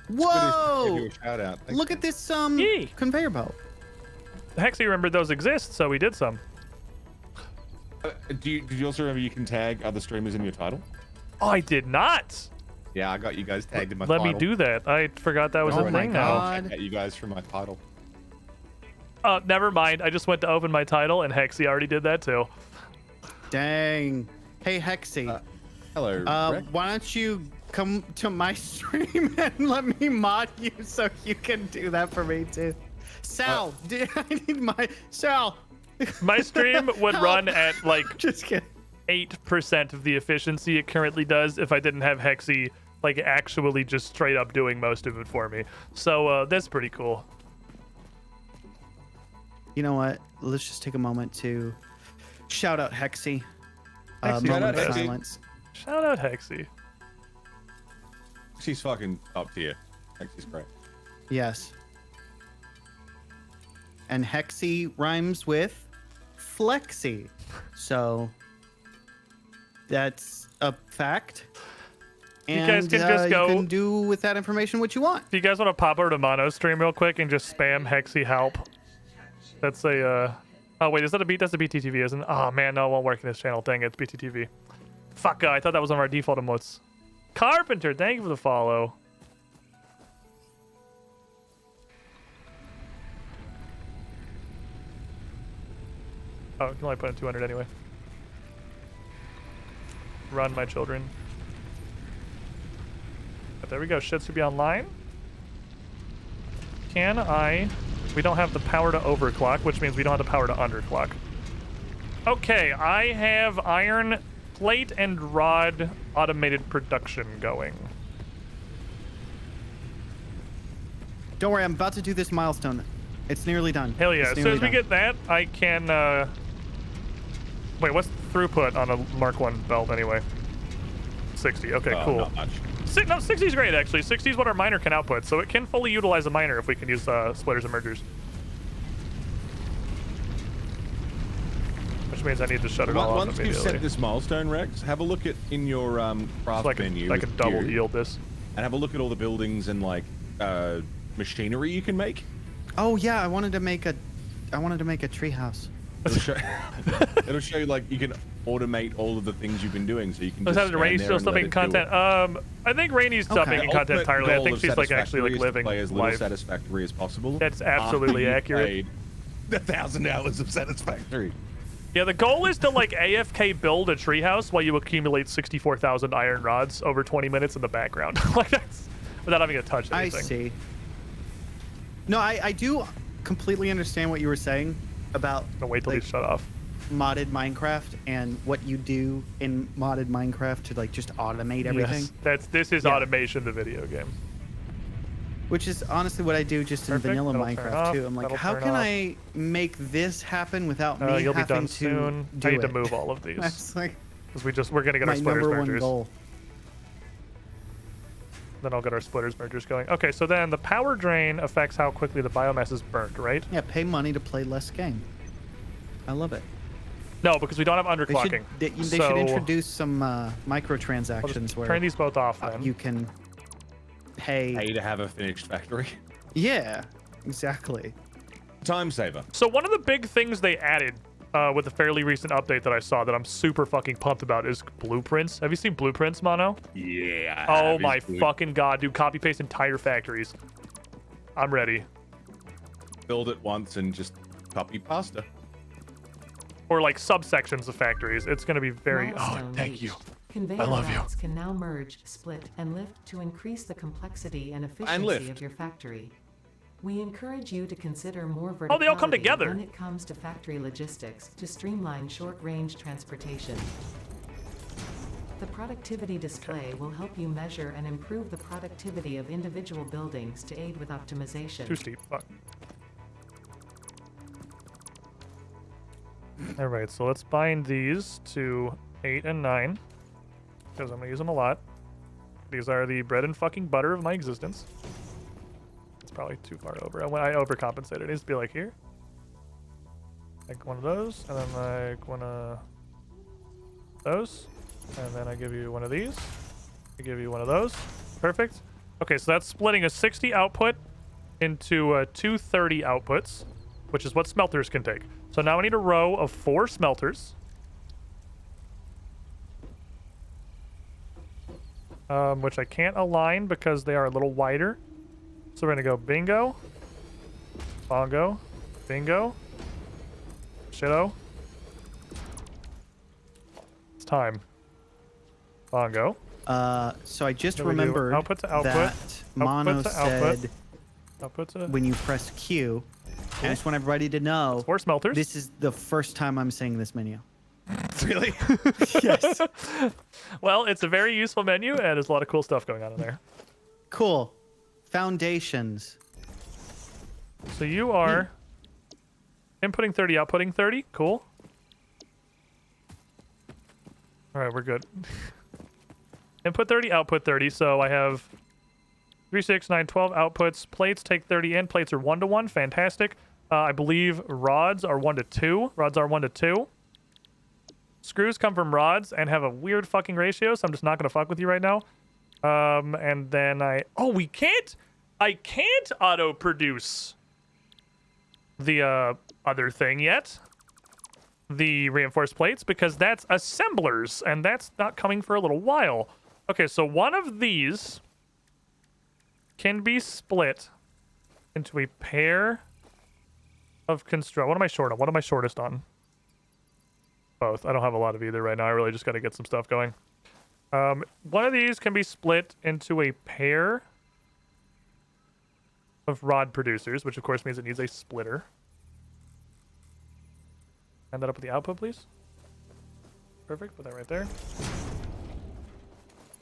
Give Whoa! you a shout out. Thanks. Look at this conveyor belt. Hexy remembered those exist, so we did some. Did you also remember you can tag other streamers in your title? Oh, I did not. Yeah, I got you guys tagged in my Let title. me do that. I forgot that was a thing now. I got you guys from my title. Never mind. I just went to open my title, and Hexy already did that too. Dang. Hey, Hexy. Hello. Rex. Why don't you come to my stream and let me mod you so you can do that for me too? Sal, I need my Sal. My stream would run at like just kidding. 8% of the efficiency it currently does if I didn't have Hexy like actually just straight up doing most of it for me. So that's pretty cool. You know what? Let's just take a moment to shout out Hexy. Hexy, moment of Hexy. silence. Shout out Hexy. She's fucking up tier. Hexy's great. Yes. And Hexy rhymes with Flexy. So that's a fact. And you guys can just go. You can do with that information what you want. If you guys want to pop over to Mono's stream real quick and just spam Hexy help. That's a Oh wait, is that a beat? That's a BTTV, isn't it? Oh man, no, it won't work in this channel. Dang it, it's BTTV. Fuck, I thought that was one of our default emotes. Carpenter, thank you for the follow. Oh, you can only put in 200 anyway. Run, my children. But there we go. Shit should be online. Can I... We don't have the power to overclock, which means we don't have the power to underclock. Okay, I have iron plate and rod automated production going. Don't worry, I'm about to do this milestone. It's nearly done. Hell yeah. It's As soon as we nearly get that, I can... Wait, what's throughput on a Mark 1 belt anyway? 60. Okay, cool. Not much. No, 60 is great, actually. 60 is what our miner can output, so it can fully utilize a miner if we can use splitters and mergers. Which means I need to shut it all off Once immediately. you've set this milestone, Rex, have a look at in your craft so menu. I can double yield this. And have a look at all the buildings and like machinery you can make. Oh yeah, I wanted to make a treehouse. It'll show you like you can automate all of the things you've been doing, so you can. Does Just Rainy still making content? I think Rainy's still making content entirely. I think she's like actually like living play as little life. Satisfactory as possible. That's absolutely accurate. 1,000 hours of Satisfactory. Yeah, the goal is to like AFK build a treehouse while you accumulate 64,000 iron rods over 20 minutes in the background. Like that's without having to touch anything. I see. No, I do completely understand what you were saying about. I'll wait till like, these shut off. Modded Minecraft and what you do in modded Minecraft to like just automate everything. Yes, this is automation, the video game. Which is honestly what I do just in vanilla Minecraft too. I'm like, how can I make this happen without me you'll be having done to soon. do I need to it? move all of these. That's like because we're gonna get our my splitters number one mergers. goal. Then I'll get our splitters mergers going. Okay, so then the power drain affects how quickly the biomass is burnt, right? Yeah, pay money to play less game. I love it. No, because we don't have underclocking. They should introduce some microtransactions where turn these both off. Then you can pay to have a finished factory. Yeah, exactly. Time saver. So one of the big things they added with a fairly recent update that I saw that I'm super fucking pumped about is blueprints. Have you seen blueprints, Mono? Yeah. Oh my fucking god, dude! Copy paste entire factories. I'm ready. Build it once and just copy pasta. Or like subsections of factories. It's gonna be very. Milestone thank reached. you. Conveyor I love you. belts can now merge, split, and lift to increase the complexity and efficiency of your factory. We encourage you to consider more verticality Oh, they all come together. when it comes to factory logistics to streamline short-range transportation. The productivity display will help you measure and improve the productivity of individual buildings to aid with optimization. Too steep. Fuck. All right, so let's bind these to 8 and 9 because I'm gonna use them a lot. These are the bread and fucking butter of my existence. It's probably too far over. I overcompensated. It needs to be like here. Like one of those, and then like one of those, and then I give you one of these. I give you one of those. Perfect. Okay, so that's splitting a 60 output into 230 outputs, which is what smelters can take. So now I need a row of 4 smelters. Which I can't align because they are a little wider. So we're gonna go bingo, bongo, bingo, shitto. It's time. Bongo. So I just remembered output to output. that Mono said output to... when you press Q, I just want everybody to know 4 smelters. This is the first time I'm saying this menu. Really? Yes. Well, it's a very useful menu, and there's a lot of cool stuff going on in there. Cool. Foundations. So you are inputting 30, outputting 30. Cool. All right, we're good. Input 30, output 30. So I have 3, 6, 9, 12 outputs. Plates take 30 in. Plates are 1-to-1. Fantastic. I believe rods are 1-to-2. Rods are 1-to-2. Screws come from rods and have a weird fucking ratio, so I'm just not going to fuck with you right now. And then we can't... I can't auto-produce the other thing yet. the reinforced plates because that's assemblers, and that's not coming for a little while. Okay, so one of these can be split into a pair of construct. What am I short on? What am I shortest on? Both. I don't have a lot of either right now. I really just got to get some stuff going. One of these can be split into a pair of rod producers, which of course means it needs a splitter. End that up with the output, please. Perfect. Put that right there.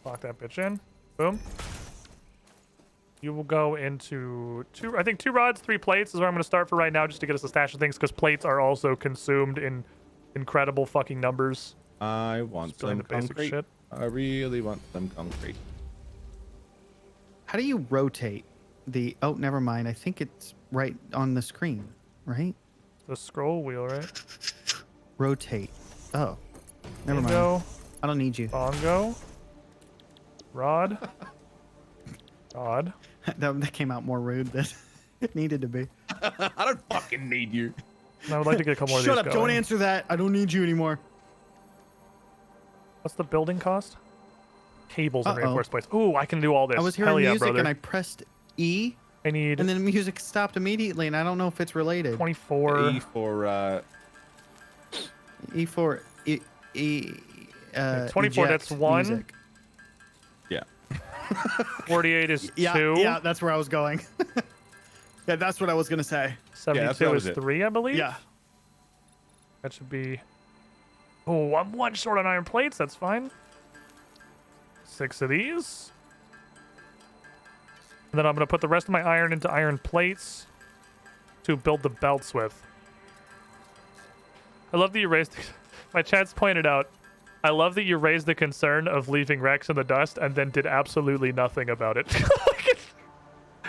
Lock that bitch in. Boom. You will go into I think 2 rods, 3 plates is where I'm going to start for right now, just to get us a stash of things, because plates are also consumed in incredible fucking numbers. I want some concrete. Shit. I really want some concrete. How do you rotate the... Oh, never mind. I think it's right on the screen, right? The scroll wheel, right? Rotate. Oh. Never Bingo. mind. I don't need you. Bongo. Rod. Rod. That came out more rude than it needed to be. I don't fucking need you. I would like to get a couple more of these Shut up. going. Don't answer that. I don't need you anymore. What's the building cost? Cables and reinforced plates. Ooh, I can do all this. I was hearing Hell yeah, music brother. and I pressed E. I need... And then the music stopped immediately, and I don't know if it's related. 24. E for... E for... E... 24, that's 1. Music. Yeah. 48 is 2. Yeah, that's where I was going. Yeah, that's what I was going to say. 72 is 3, I believe? Yeah. That should be... Oh, I'm 1 short on iron plates. That's fine. 6 of these. And then I'm going to put the rest of my iron into iron plates to build the belts with. I love that you raised... My chat's pointed out, I love that you raised the concern of leaving Rex in the dust and then did absolutely nothing about it.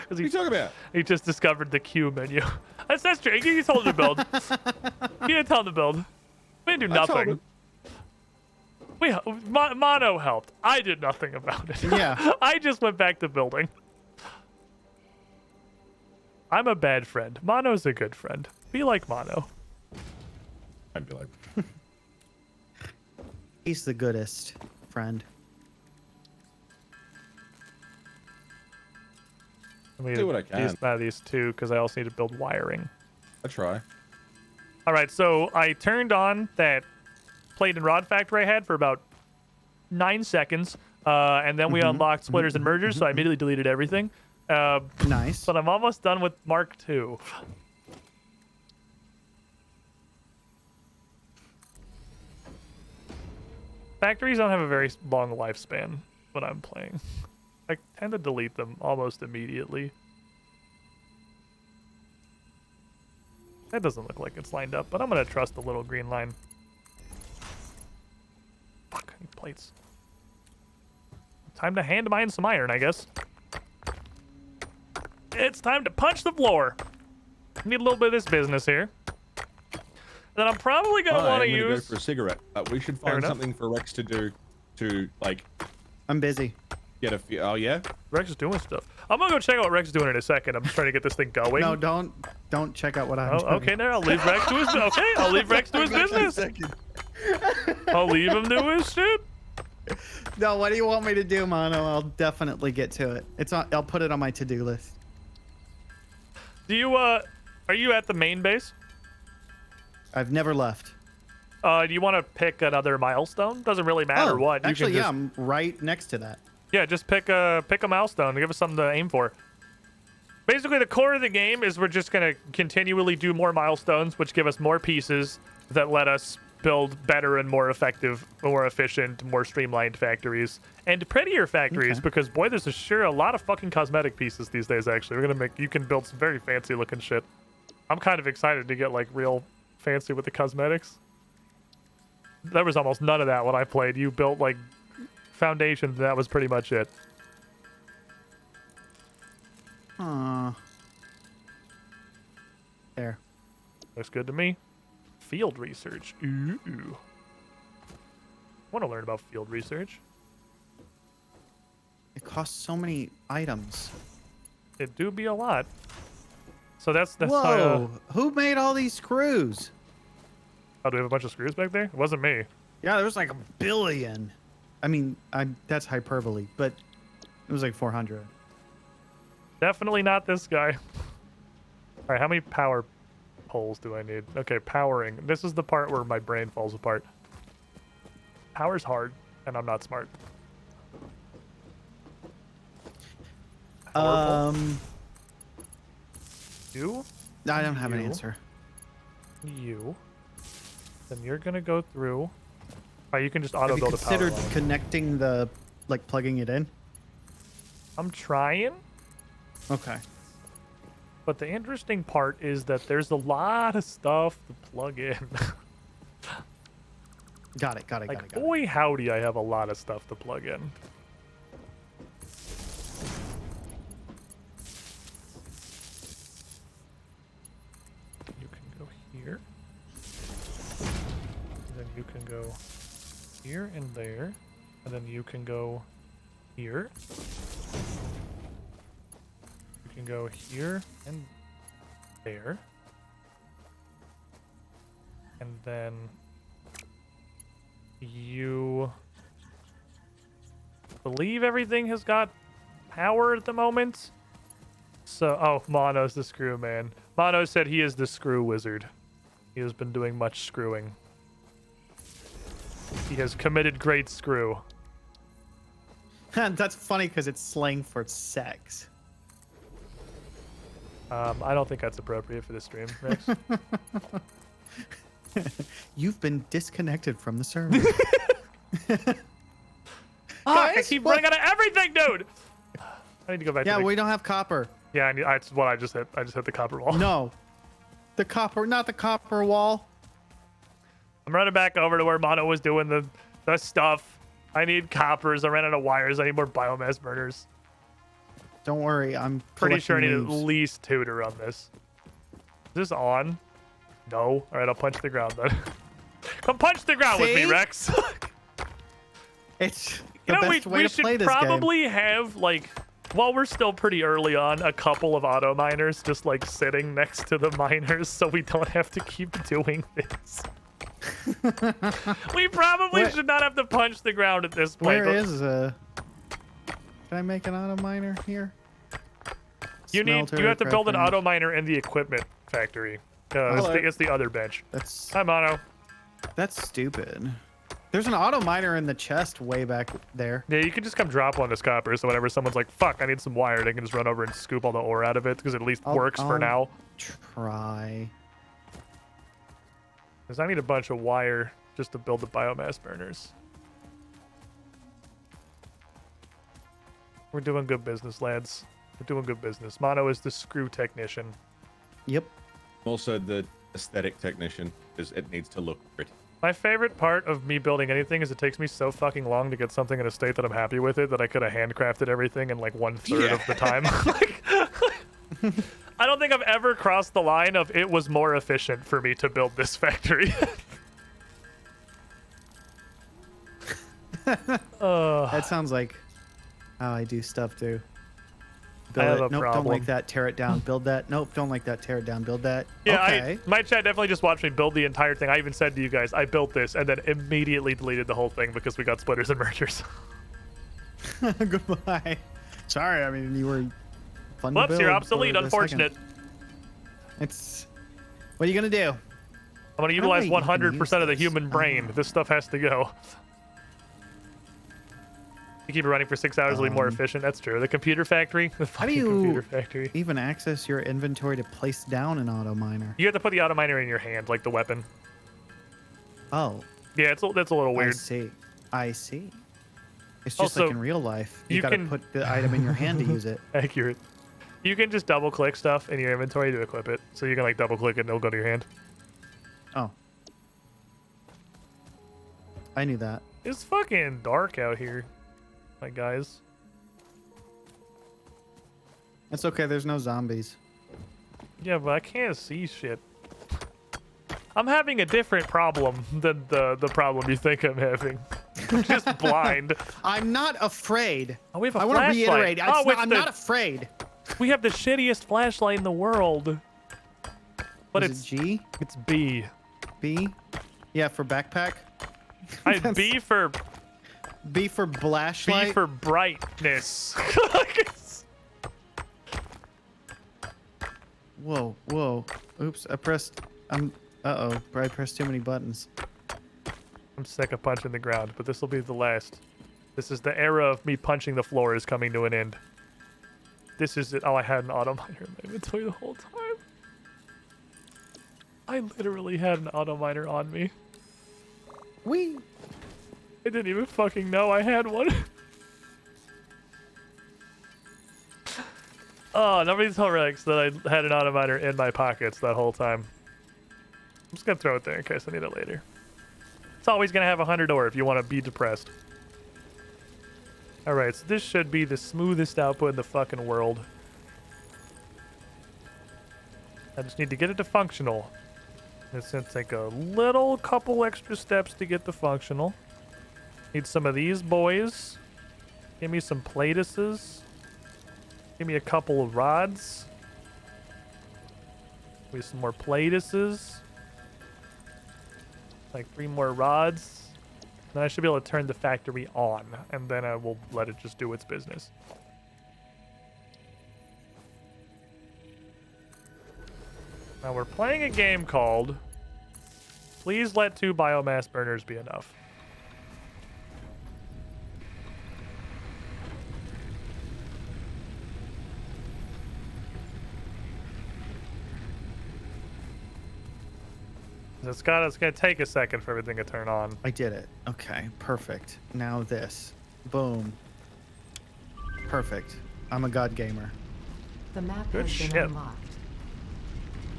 What are you talking about? He just discovered the Q menu. That's true. You told him to build. You didn't tell him to build. We didn't do nothing. Mono helped. I did nothing about it. Yeah. I just went back to building. I'm a bad friend. Mono's a good friend. Be like Mono. I'd be like... He's the goodest friend. I'm gonna do what I can. These 2 because I also need to build wiring. I try. All right, so I turned on that plate and rod factory I had for about 9 seconds, and then we unlocked splitters and mergers, so I immediately deleted everything. Nice. But I'm almost done with Mark II. Factories don't have a very long lifespan when I'm playing. I tend to delete them almost immediately. That doesn't look like it's lined up, but I'm going to trust the little green line. Fuck, I need plates. Time to hand mine some iron, I guess. It's time to punch the floor. Need a little bit of this business here. Then I'm probably going to want to use... go for a cigarette. We should find something for Rex to do to, like... I'm busy. Get a few... Oh, yeah? Rex is doing stuff. I'm going to go check out what Rex is doing in a second. I'm just trying to get this thing going. No, don't check out what I'm doing. Okay, there. I'll leave Rex to his... Okay, I'll leave Rex to his business. I'll leave him to his shit. No, what do you want me to do, Mono? I'll definitely get to it. I'll put it on my to-do list. Do you, are you at the main base? I've never left. Do you want to pick another milestone? Doesn't really matter what. Actually, you can yeah, I'm right next to that. Yeah, just pick a milestone and give us something to aim for. Basically, the core of the game is we're just going to continually do more milestones, which give us more pieces that let us build better and more effective, more efficient, more streamlined factories and prettier factories. Because boy, there's sure a lot of fucking cosmetic pieces these days. Actually, you can build some very fancy looking shit. I'm kind of excited to get like real fancy with the cosmetics. There was almost none of that when I played. You built like foundations, and that was pretty much it. There. Looks good to me. Field research. Ooh. I want to learn about field research. It costs so many items. It do be a lot. So that's Whoa! Who made all these screws? Oh, do we have a bunch of screws back there? It wasn't me. Yeah, there was like a billion. I mean, that's hyperbole, but it was like 400. Definitely not this guy. All right, how many power poles do I need? Okay, powering. This is the part where my brain falls apart. Power's hard, and I'm not smart. You? I don't have an answer. You. Then you're gonna go through. Oh, you can just auto Have you build a power considered line. connecting the, like, plugging it in? I'm trying. Okay. But the interesting part is that there's a lot of stuff to plug in. Got it. Like, boy, howdy, I have a lot of stuff to plug in. You can go here. And then you can go here and there. And then you can go here. You can go here and there. And then you believe everything has got power at the moment. So, oh, Mono's the screw man. Mono said he is the screw wizard. He has been doing much screwing. He has committed great screw. That's funny because it's slang for sex. I don't think that's appropriate for this stream, Rex. You've been disconnected from the server. I keep running out of everything, dude. I need to go back. Yeah, to the... we don't have copper. Yeah, that's what I just hit. I just hit the copper wall. No, the copper, not the copper wall. I'm running back over to where Mono was doing the stuff. I need coppers. I ran out of wires. I need more biomass burners. Don't worry, I'm pretty sure I need moves. at least 2 to run this. Is this on? No. All right, I'll punch the ground then. Come punch the ground with me, Rex. It's the best way we to play should this probably game. have, like, while we're still pretty early on, a couple of auto miners just like sitting next to the miners so we don't have to keep doing this. We probably should not have to punch the ground at this point. Where is can I make an auto miner here? You have to build an auto miner in the equipment factory. It's the other bench. Hi, Mono. That's stupid. There's an auto miner in the chest way back there. Yeah, you can just come drop one this copper, so whenever someone's like, fuck, I need some wire, they can just run over and scoop all the ore out of it, because it at least works for now. Try. Because I need a bunch of wire just to build the biomass burners. We're doing good business, lads. We're doing good business. Mono is the screw technician. Yep. Also the aesthetic technician, because it needs to look pretty. My favorite part of me building anything is it takes me so fucking long to get something in a state that I'm happy with it that I could have handcrafted everything in like 1/3 of the time. I don't think I've ever crossed the line of it was more efficient for me to build this factory. That sounds like how I do stuff too. Build I have it. a Nope, problem. don't like that. Tear it down. Build that. Nope, don't like that. Tear it down. Build that. Yeah, okay. my chat definitely just watched me build the entire thing. I even said to you guys, I built this and then immediately deleted the whole thing because we got splitters and mergers. Goodbye. Sorry, I mean, you were fun to Whoops, build you're for obsolete. a Unfortunate. second. It's... What are you going to do? I'm going to utilize 100% of the human brain. This stuff has to go. You keep it running for 6 hours, it'll be more efficient. That's true. The computer factory. The How do fucking you computer factory. even access your inventory to place down an auto miner? You have to put the auto miner in your hand, like the weapon. Oh. Yeah, that's a little weird. I see. It's just Also, like in real life. You got can to put the item in your hand to use it. Accurate. You can just double click stuff in your inventory to equip it. So you can like double click it and it'll go to your hand. Oh. I knew that. It's fucking dark out here. Like, guys. It's okay, there's no zombies. Yeah, but I can't see shit. I'm having a different problem than the problem you think I'm having. I'm just blind. I'm not afraid. Oh, we have a I want to flashlight. reiterate. I'm the- not afraid. We have the shittiest flashlight in the world. But Is it's it G? It's B. B? Yeah, for backpack. B for flashlight. B for brightness. Whoa, whoa. Oops, I pressed. Uh-oh, I pressed too many buttons. I'm sick of punching the ground, but this will be the last. This is the era of me punching the floor is coming to an end. This is it. Oh, I had an auto miner in my inventory the whole time. I literally had an auto miner on me. Whee! I didn't even fucking know I had one. Oh, nobody told Rex that I had an auto miner in my pockets that whole time. I'm just gonna throw it there in case I need it later. It's always gonna have 100 ore if you want to be depressed. Alright, so this should be the smoothest output in the fucking world. I just need to get it to functional. It's gonna take a couple extra steps to get to functional. Need some of these boys. Give me some Platuses. Give me a couple of rods. Give me some more Platuses. Like 3 more rods. Then I should be able to turn the factory on, and then I will let it just do its business. Now we're playing a game called Please Let 2 Biomass Burners Be Enough. It's gonna take a second for everything to turn on. I did it. Okay, perfect. Now this. Boom. Perfect. I'm a god gamer. The map Good has shit. been unlocked.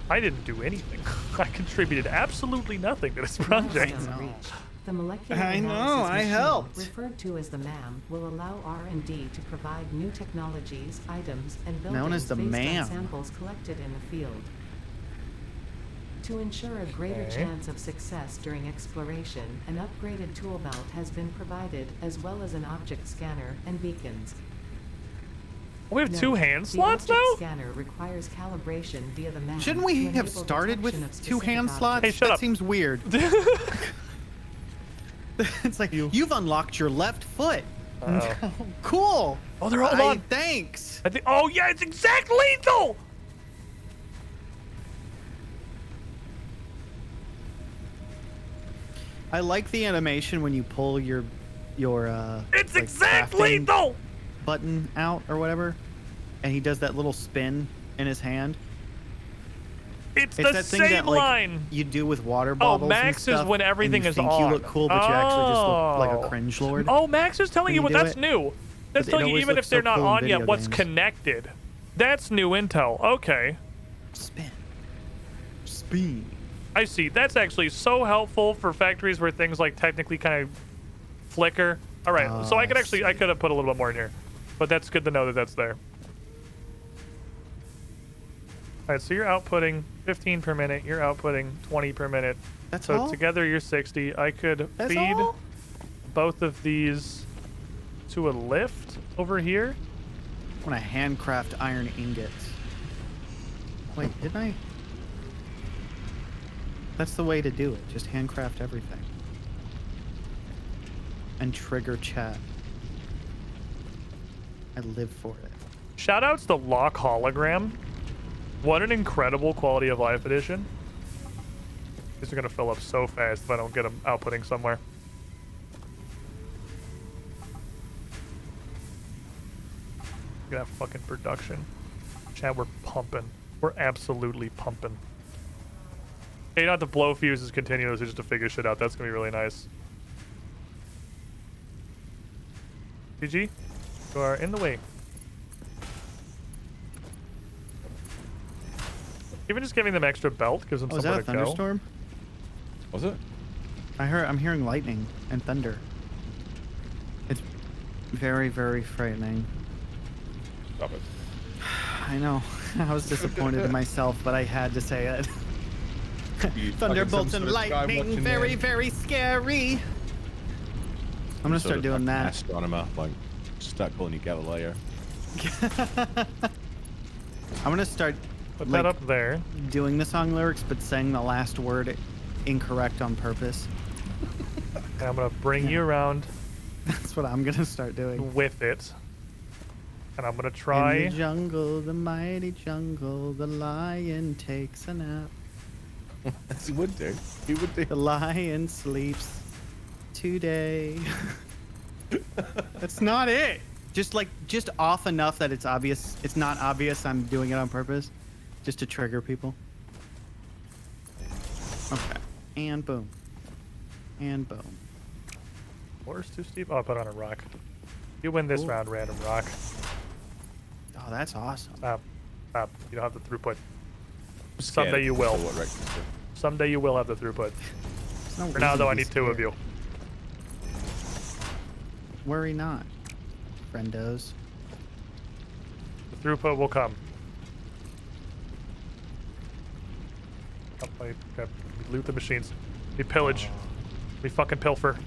I didn't do anything. I contributed absolutely nothing to this project. Milestone reached. The molecular I know, analysis I machine, helped. referred to as the MAM, will allow R&D to provide new technologies, items, and Known buildings as the based MAM. on samples collected in the field. To ensure a greater Okay. chance of success during exploration, an upgraded tool belt has been provided, as well as an object scanner and beacons. We have 2 hand The slots object now? scanner requires calibration via the MAM. Shouldn't we to have enable started with detection of 2 hand specific slots? Hey, shut that up. seems weird. It's like, you've unlocked your left foot. Uh-oh. Cool. Oh, they're all on. Thanks. I think. Oh yeah, it's exact lethal. I like the animation when you pull your It's like, exact crafting lethal. button out or whatever, and he does that little spin in his hand. It's the that thing same that, like, line. you do with water Oh, bottles. Max and is stuff, when and everything you is think on. You look cool, but you actually just look like a cringe lord. Oh, Max is telling you what When you that's do new. That's But it telling you always even looks if they're so not cool in on yet, video what's games. connected. That's new intel. Okay. Spin. Speed. I see. That's actually so helpful for factories where things like technically kind of flicker. All right. So I could actually, I could have put a little bit more in here, but that's good to know that that's there. All right. So you're outputting 15 per minute. You're outputting 20 per minute. That's so all? together you're 60. I could That's feed all? both of these to a lift over here. I want to handcraft iron ingots. Wait, didn't I? That's the way to do it. Just handcraft everything. And trigger chat. I live for it. Shoutouts to Lock Hologram. What an incredible quality of life edition. These are gonna fill up so fast if I don't get them outputting somewhere. Look at that fucking production. Chat, we're pumping. We're absolutely pumping. Hey, you don't have to blow fuses continuously just to figure shit out. That's gonna be really nice. GG, you are in the way. Even just giving them extra belt gives them Oh, is that somewhere a to go. thunderstorm? Was it? I'm hearing lightning and thunder. It's very, very frightening. Stop it. I know. I was disappointed in myself, but I had to say it. You Thunderbolts fucking and some sort of sky lightning, watching very, man. very scary. I'm gonna Sort start of doing fucking that. Astronomer, like, start calling you Galileo. I'm gonna start Put like, that up there. doing the song lyrics, but saying the last word incorrect on purpose. And I'm gonna bring you around. That's what I'm gonna start doing. With it. And I'm gonna try. In the jungle, the mighty jungle, the lion takes a nap. He would do. He would do. The lion sleeps today. That's not it. Just off enough that it's obvious. It's not obvious I'm doing it on purpose, just to trigger people. Okay. And boom. And boom. Floor's too steep. Oh, I put on a rock. You win this round, random rock. Oh, that's awesome. Stop. You don't have the throughput. Someday you will. Someday you will have the throughput. For now, though, I need 2 of you. Worry not, friendos. The throughput will come. We loot the machines. We pillage. We fucking pilfer.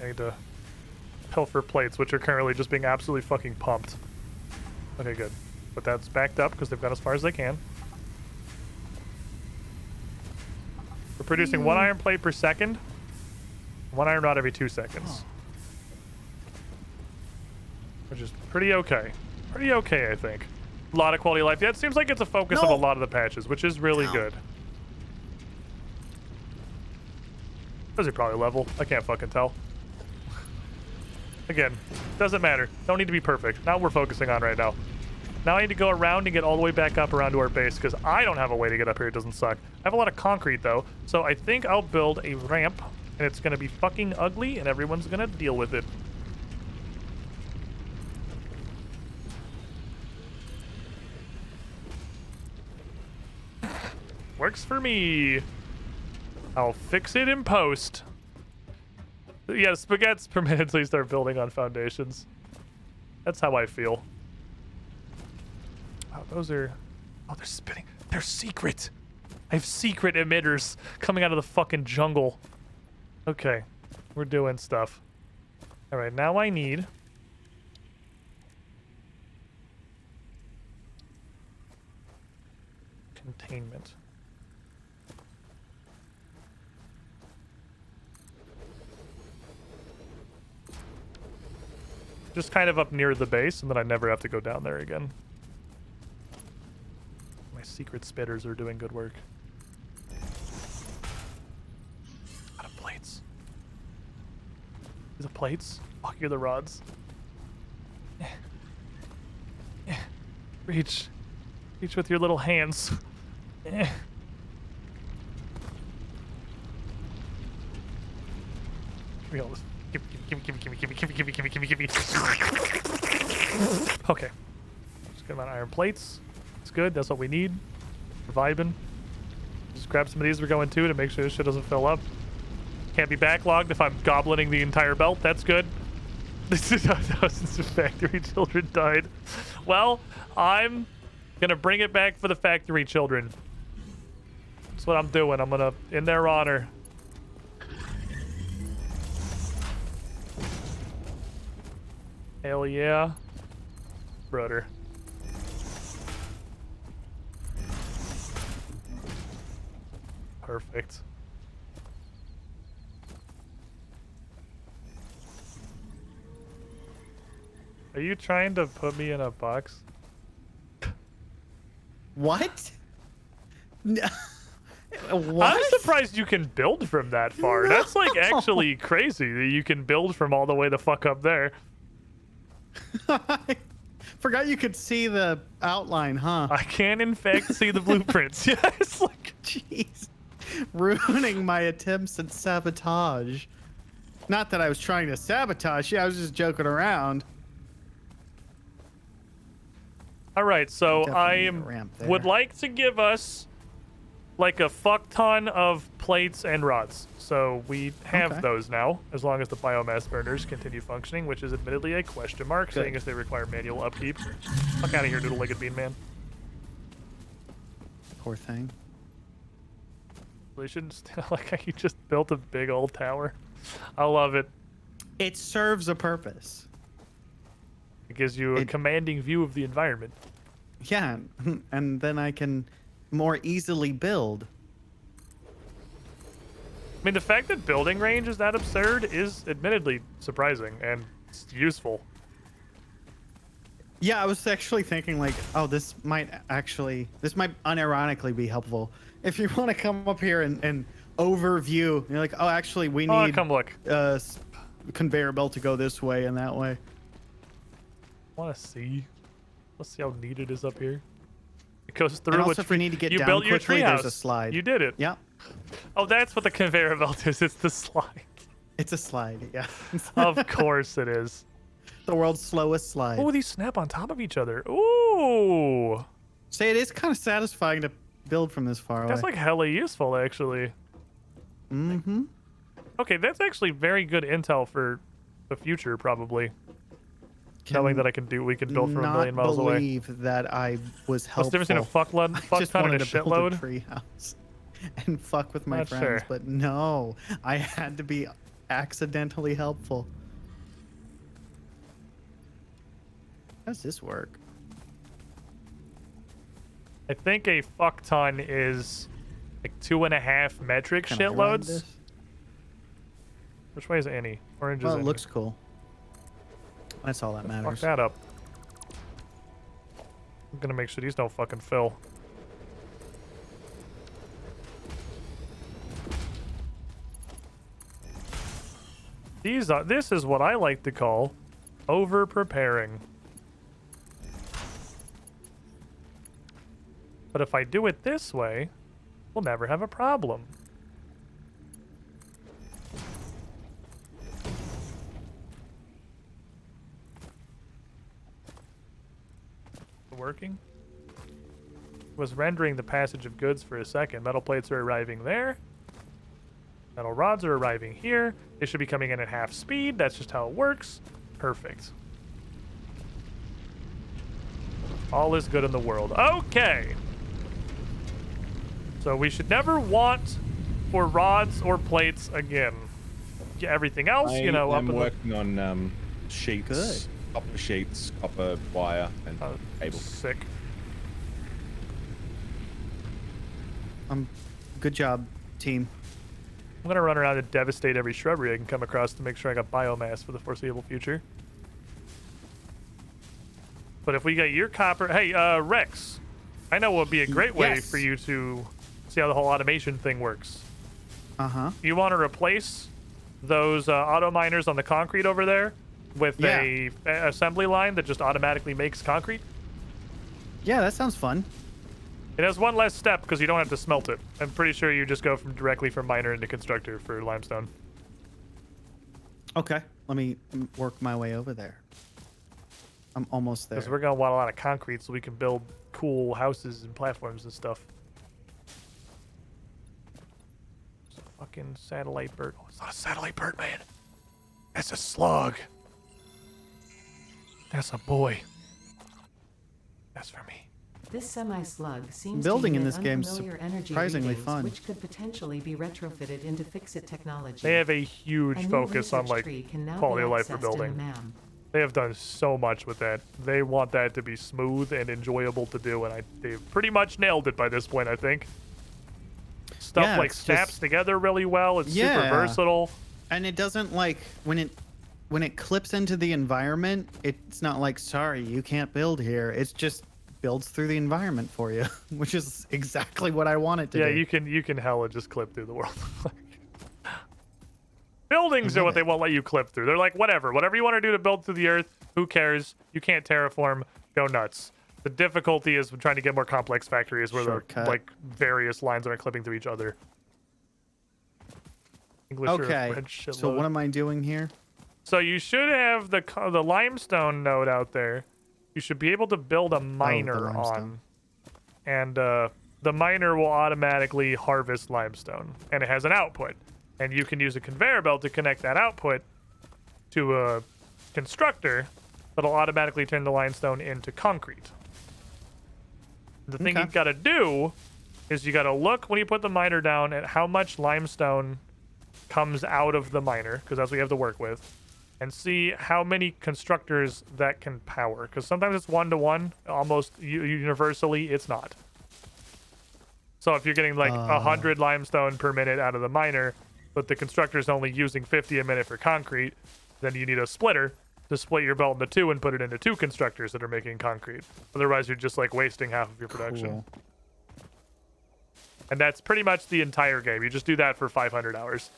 I need to pilfer plates, which are currently just being absolutely fucking pumped. Okay, good. But that's backed up because they've gone as far as they can. We're producing 1 iron plate per second. 1 iron rod every 2 seconds. Which is pretty okay. Pretty okay, I think. A lot of quality of life. Yeah, it seems like it's a focus of a lot of the patches, which is really good. Those are probably level. I can't fucking tell. Again, doesn't matter. Don't need to be perfect. Not what we're focusing on right now. Now I need to go around and get all the way back up around to our base because I don't have a way to get up here. It doesn't suck. I have a lot of concrete though, so I think I'll build a ramp and it's gonna be fucking ugly and everyone's gonna deal with it. Works for me. I'll fix it in post. Yeah, spaghetti's permitted until you start building on foundations. That's how I feel. Oh, those are... Oh, they're spinning. They're secret. I have secret emitters coming out of the fucking jungle. Okay. We're doing stuff. Alright, now I need... containment. Just kind of up near the base, and then I never have to go down there again. My secret spitters are doing good work. Out of plates. These are plates? Fuck, you're the rods. Reach. Reach with your little hands. Give me all this. Give me. Okay. Just get amount of iron plates. It's good. That's what we need. We're vibing. Just grab some of these. We're going to make sure this shit doesn't fill up. Can't be backlogged if I'm goblining the entire belt. That's good. This is how thousands of factory children died. Well, I'm gonna bring it back for the factory children. That's what I'm doing. I'm gonna, in their honor. Hell yeah. Brother. Perfect. Are you trying to put me in a box? What? What? I'm surprised you can build from that far. No. That's like actually crazy that you can build from all the way the fuck up there. I forgot you could see the outline, huh? I can in fact see the blueprints. Yes, like jeez, ruining my attempts at sabotage. Not that I was trying to sabotage you, I was just joking around. All right, so I would like to give us like a fuck ton of plates and rods. So we have those now, as long as the biomass burners continue functioning, which is admittedly a question mark, seeing as they require manual upkeep. Fuck out of here, noodle-legged bean man. Poor thing. They shouldn't like how you just built a big old tower. I love it. It serves a purpose. It gives you a commanding view of the environment. Yeah, and then I can more easily build. I mean, the fact that building range is that absurd is admittedly surprising and it's useful. Yeah, I was actually thinking like, oh, this might unironically be helpful. If you want to come up here and overview, you're like, oh, actually, we need come look. Conveyor belt to go this way and that way. Want to see? Let's see how neat it is up here. It goes through. And also, if we need to get you down built your quickly, treehouse. there's a slide. You did it. Yeah. Oh, that's what the conveyor belt is. It's the slide. It's a slide. Yeah. Of course it is. The world's slowest slide. Oh, these snap on top of each other. Ooh. Say, it is kind of satisfying to build from this far away. That's like hella useful, actually. Mm-hmm. Okay, that's actually very good intel for the future, probably. Knowing that we can build from a million miles away. I believe that I was helpful. What's the difference between a fuck ton and a shitload? Build a treehouse and fuck with my Not friends, sure. but no, I had to be accidentally helpful. How does this work? I think a fuck ton is like 2.5 metric Can I ride this? shitloads. Which way is Annie? Orange Well, is it Annie. looks cool. That's all that Fuck matters. that up. I'm gonna make sure these don't fucking fill. This is what I like to call over-preparing. But if I do it this way, we'll never have a problem. Working? Was rendering the passage of goods for a second. Metal plates are arriving there. Metal rods are arriving here. They should be coming in at half speed. That's just how it works. Perfect. All is good in the world. Okay. So we should never want for rods or plates again. Yeah, everything else, you know, I'm up in working on sheets. Good. Copper sheets, copper wire, and cable. Sick. Good job, team. I'm gonna run around and devastate every shrubbery I can come across to make sure I got biomass for the foreseeable future. But if we get your copper, hey, Rex, I know what would be a great way Yes. for you to see how the whole automation thing works. Uh-huh. You want to replace those auto miners on the concrete over there with a assembly line that just automatically makes concrete? Yeah, that sounds fun. It has one less step because you don't have to smelt it. I'm pretty sure you just go directly from miner into constructor for limestone. Okay, let me work my way over there. I'm almost there. Because we're going to want a lot of concrete so we can build cool houses and platforms and stuff. It's a fucking satellite bird. Oh, it's not a satellite bird, man. That's a slug. That's a boy. That's for me. This semi-slug seems Building to in emit this game's unfamiliar energy surprisingly readings, fun. which could potentially be retrofitted into Fix-It technology. They have a huge A new focus on research like tree can now quality be of life for accessed in the building. MAM. They have done so much with that. They want that to be smooth and enjoyable to do, and they've pretty much nailed it by this point, I think. Stuff Yeah, like it's snaps just- together really well. It's super Yeah. versatile. And it doesn't like when it clips into the environment, it's not like, sorry, you can't build here. It's just builds through the environment for you, which is exactly what I want it to Yeah, do. you can hella just clip through the world. Buildings are what they won't let you clip through. They're like, whatever you want to do to build through the earth, who cares? You can't terraform, go nuts. The difficulty is trying to get more complex factories where Shortcut. the like various lines aren't clipping through each other. English or Okay, French so shitload. what am I doing here? So you should have the limestone node out there. You should be able to build a miner on, and the miner will automatically harvest limestone, and it has an output, and you can use a conveyor belt to connect that output to a constructor that'll automatically turn the limestone into concrete. The thing Okay. you've got to do is you got to look when you put the miner down at how much limestone comes out of the miner, because that's what you have to work with. and see how many constructors that can power. Because sometimes it's 1-to-1, almost universally it's not. So if you're getting like 100 limestone per minute out of the miner, but the constructor's only using 50 a minute for concrete, then you need a splitter to split your belt into 2 and put it into 2 constructors that are making concrete. Otherwise, you're just like wasting half of your production. Cool. And that's pretty much the entire game. You just do that for 500 hours.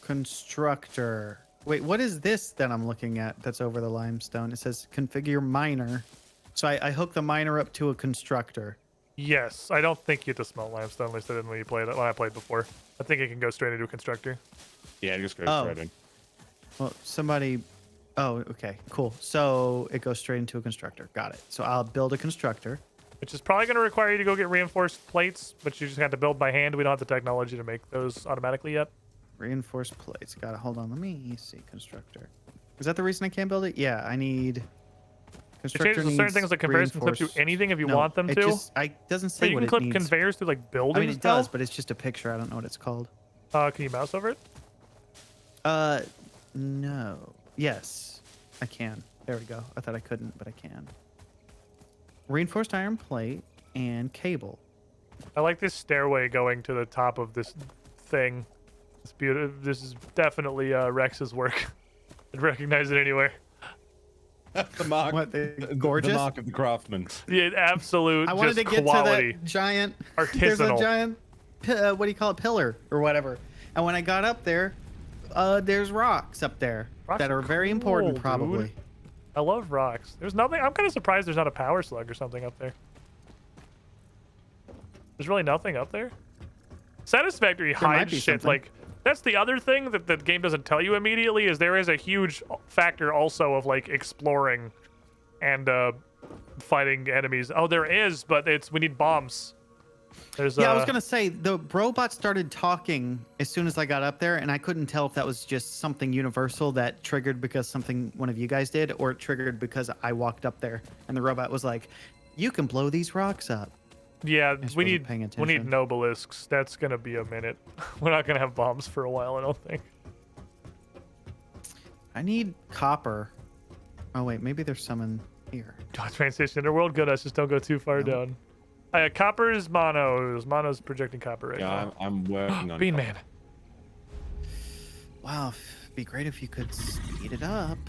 Constructor. Wait, what is this that I'm looking at that's over the limestone? It says configure miner. So I hook the miner up to a constructor. Yes, I don't think you have to smelt limestone. At least I didn't when you played it. When I played before, I think it can go straight into a constructor. Yeah, it just goes straight in. Well, somebody. Oh, okay, cool. So it goes straight into a constructor. Got it. So I'll build a constructor. Which is probably going to require you to go get reinforced plates, but you just have to build by hand. We don't have the technology to make those automatically yet. Reinforced plates. Got it. Hold on. Let me see. Constructor. Is that the reason I can't build it? Yeah, I need. It changes certain things like conveyors can clip through anything if you want them to. It doesn't say you what can clip it needs. conveyors through like buildings. I mean, it does, but it's just a picture. I don't know what it's called. Can you mouse over it? No. Yes, I can. There we go. I thought I couldn't, but I can. Reinforced iron plate and cable. I like this stairway going to the top of this thing. It's beautiful. This is definitely Rex's work. I'd recognize it anywhere. The mark. What, gorgeous? The mark of the craftsman. Yeah, absolute. I wanted to get quality. to that giant. Artisanal. There's a giant. What do you call it? Pillar or whatever. And when I got up there, there's rocks up there that are very important, probably. Dude. I love rocks. There's nothing. I'm kind of surprised there's not a power slug or something up there. There's really nothing up there. Satisfactory hides shit. Something. Like that's the other thing that the game doesn't tell you immediately is there is a huge factor also of like exploring and fighting enemies. Oh, there is, but we need bombs. There's I was gonna say the robot started talking as soon as I got up there, and I couldn't tell if that was just something universal that triggered because one of you guys did, or it triggered because I walked up there and the robot was like, "You can blow these rocks up." Yeah, we need nobelisks. That's gonna be a minute. We're not gonna have bombs for a while, I don't think. I need copper. Oh wait, maybe there's some in here. God, transition interworld, good. Just don't go too far down. Copper is monos. Mono's projecting copper right now. I'm working on Bean Man. Wow, it'd be great if you could speed it up.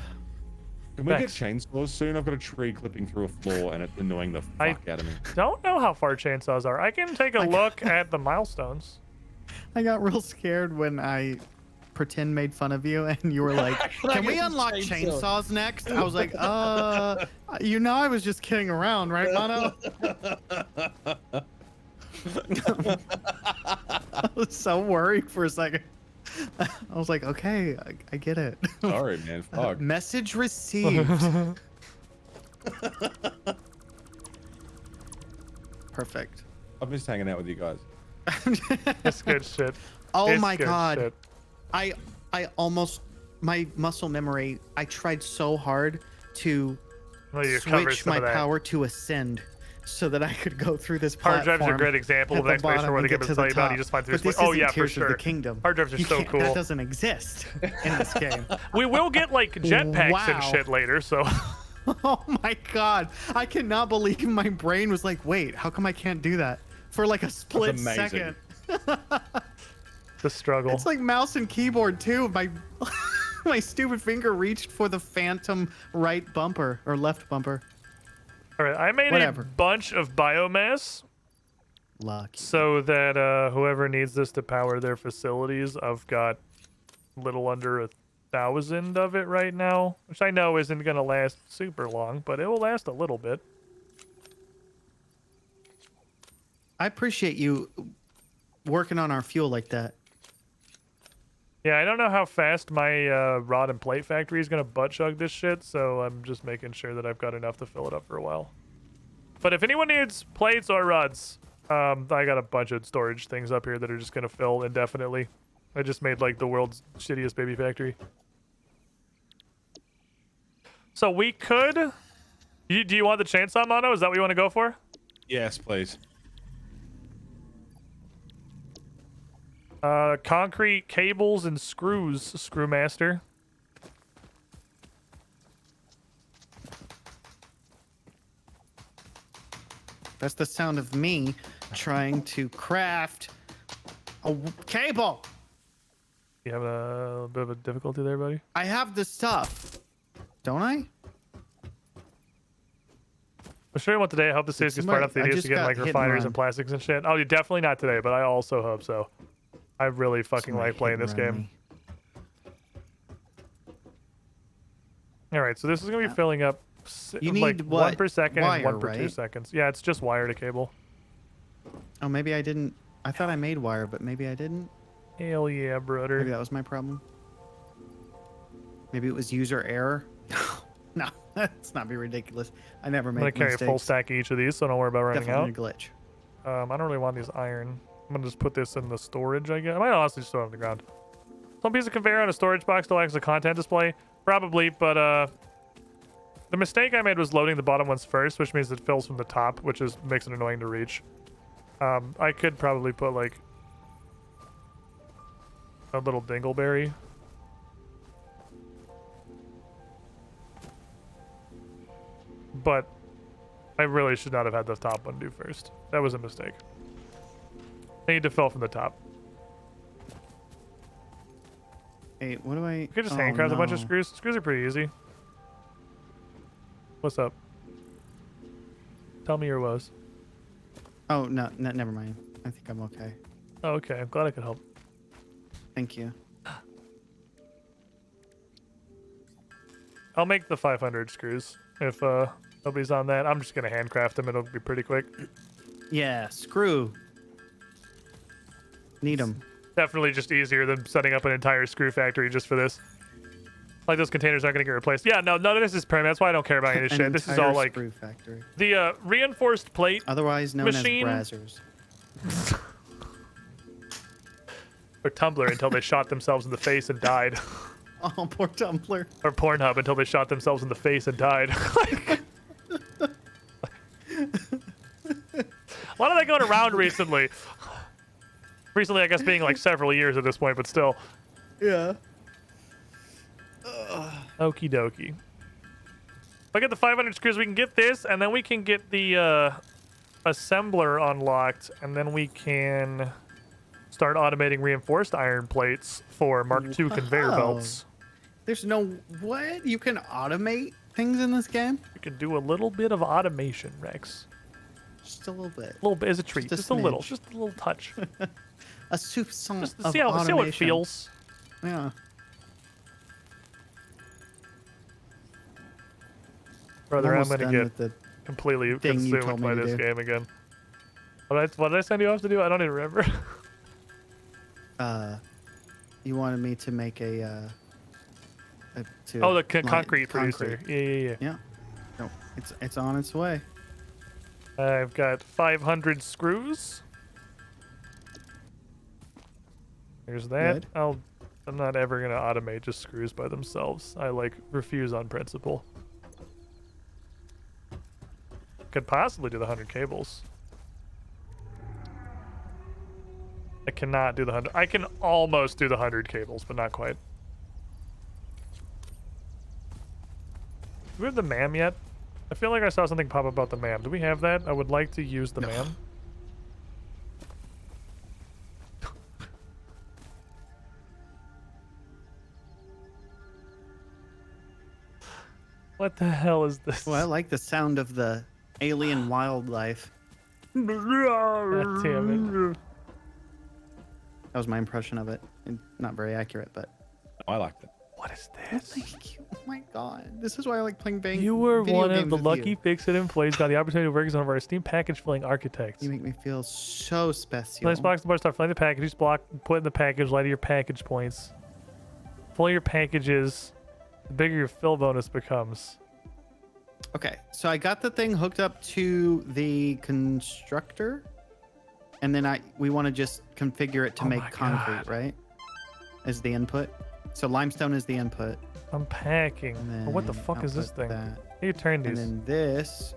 Can we get chainsaws soon? I've got a tree clipping through a floor and it's annoying the fuck out of me. Don't know how far chainsaws are. I can take a look at the milestones. I got real scared when I pretend made fun of you and you were like, can we unlock chainsaws next? I was like, I was just kidding around, right, Mono? I was so worried for a second. I was like, okay, I get it. Sorry, man. Fuck. Message received. Perfect. I'm just hanging out with you guys. That's good shit. Oh my god. Shit. I almost, my muscle memory, I tried so hard to switch my power to ascend so that I could go through this platform. Hard drives are a great example of an explanation where the game doesn't tell you about. You just find through. Oh yeah, for sure. The kingdom. Hard drives are so cool. That doesn't exist in this game. We will get like jetpacks and shit later. So. Oh my god! I cannot believe my brain was like, wait, how come I can't do that for like a split second? The struggle. It's like mouse and keyboard too. My stupid finger reached for the phantom right bumper or left bumper. All right, I made a bunch of biomass. Lucky. So that whoever needs this to power their facilities, I've got a little under 1,000 of it right now, which I know isn't going to last super long, but it will last a little bit. I appreciate you working on our fuel like that. Yeah, I don't know how fast my rod and plate factory is going to butt chug this shit, so I'm just making sure that I've got enough to fill it up for a while. But if anyone needs plates or rods, I got a bunch of storage things up here that are just going to fill indefinitely. I just made like the world's shittiest baby factory. So we could... Do you want the chainsaw, Mono? Is that what you want to go for? Yes, please. Concrete cables and screws, Screwmaster. That's the sound of me trying to craft a cable. You have a bit of a difficulty there, buddy? I have the stuff. Don't I? I'm sure you want today. I hope the series gets far enough that it needs to get like refiners and plastics and shit. Oh, definitely not today, but I also hope so. I really fucking like playing this game. All right, so this is gonna be filling up like 1 per second and 1 per 2 seconds. Yeah, it's just wire to cable. Oh, maybe I didn't. I thought I made wire, but maybe I didn't. Hell yeah, brother. Maybe that was my problem. Maybe it was user error. No, let's not be ridiculous. I never make mistakes. I'm gonna carry a full stack of each of these, so don't worry about running out. Definitely a glitch. I don't really want these iron. I'm gonna just put this in the storage, I guess. I might honestly just throw it on the ground. Some piece of conveyor on a storage box still acts as a content display. Probably, but the mistake I made was loading the bottom ones first, which means it fills from the top, which makes it annoying to reach. I could probably put like a little dingleberry. But I really should not have had the top one do first. That was a mistake. I need to fill from the top. Hey, what do I... You could just handcraft a bunch of screws. Screws are pretty easy. What's up? Tell me your woes. Oh, no, never mind. I think I'm okay. Oh, okay. I'm glad I could help. Thank you. I'll make the 500 screws if nobody's on that. I'm just going to handcraft them. It'll be pretty quick. Yeah, screw. Need them. Definitely just easier than setting up an entire screw factory just for this. Like those containers aren't going to get replaced. Yeah, no, none of this is permanent. That's why I don't care about any of this shit. This is all like screw factory. The reinforced plate, otherwise known machine. as brazzers. Or Tumblr until they shot themselves in the face and died. Oh, poor Tumblr. Or Pornhub until they shot themselves in the face and died. Why did I go around recently? Recently, I guess being like several years at this point, but still. Yeah. Okie dokie. If I get the 500 screws, we can get this, and then we can get the assembler unlocked, and then we can start automating reinforced iron plates for Mark II conveyor belts. There's no... What? You can automate things in this game? You can do a little bit of automation, Rex. Just a little bit. A little bit is a treat. Just a little. Just a little touch. A soupçon just to of see how automation. it feels. Yeah. Brother, I'm gonna get completely consumed by this game again. What did I send you off to do? I don't even remember. You wanted me to make a the concrete producer. Yeah. Yeah. No, it's on its way. I've got 500 screws. There's that. Good. I'm not ever gonna automate just screws by themselves. I refuse on principle. Could possibly do the 100 cables. I cannot do the 100. I can almost do the 100 cables, but not quite. Do we have the MAM yet? I feel like I saw something pop up about the MAM. Do we have that? I would like to use the MAM. What the hell is this? Well, I like the sound of the alien wildlife. God damn it. That was my impression of it. Not very accurate, but I liked it. What is this? Thank you. Oh my god. This is why I like playing You were one of the lucky Fix-It employees got the opportunity to work as one of our esteemed package-filling architects. You make me feel so special. Place box the bar, start filling the package. Each block, put in the package, light of your package points. Full your packages, the bigger your fill bonus becomes. Okay, so I got the thing hooked up to the constructor, and then we want to just configure it to make concrete, right? As the input. So limestone is the input. I'm packing. Oh, what the fuck is this thing? How do you turn these? And then this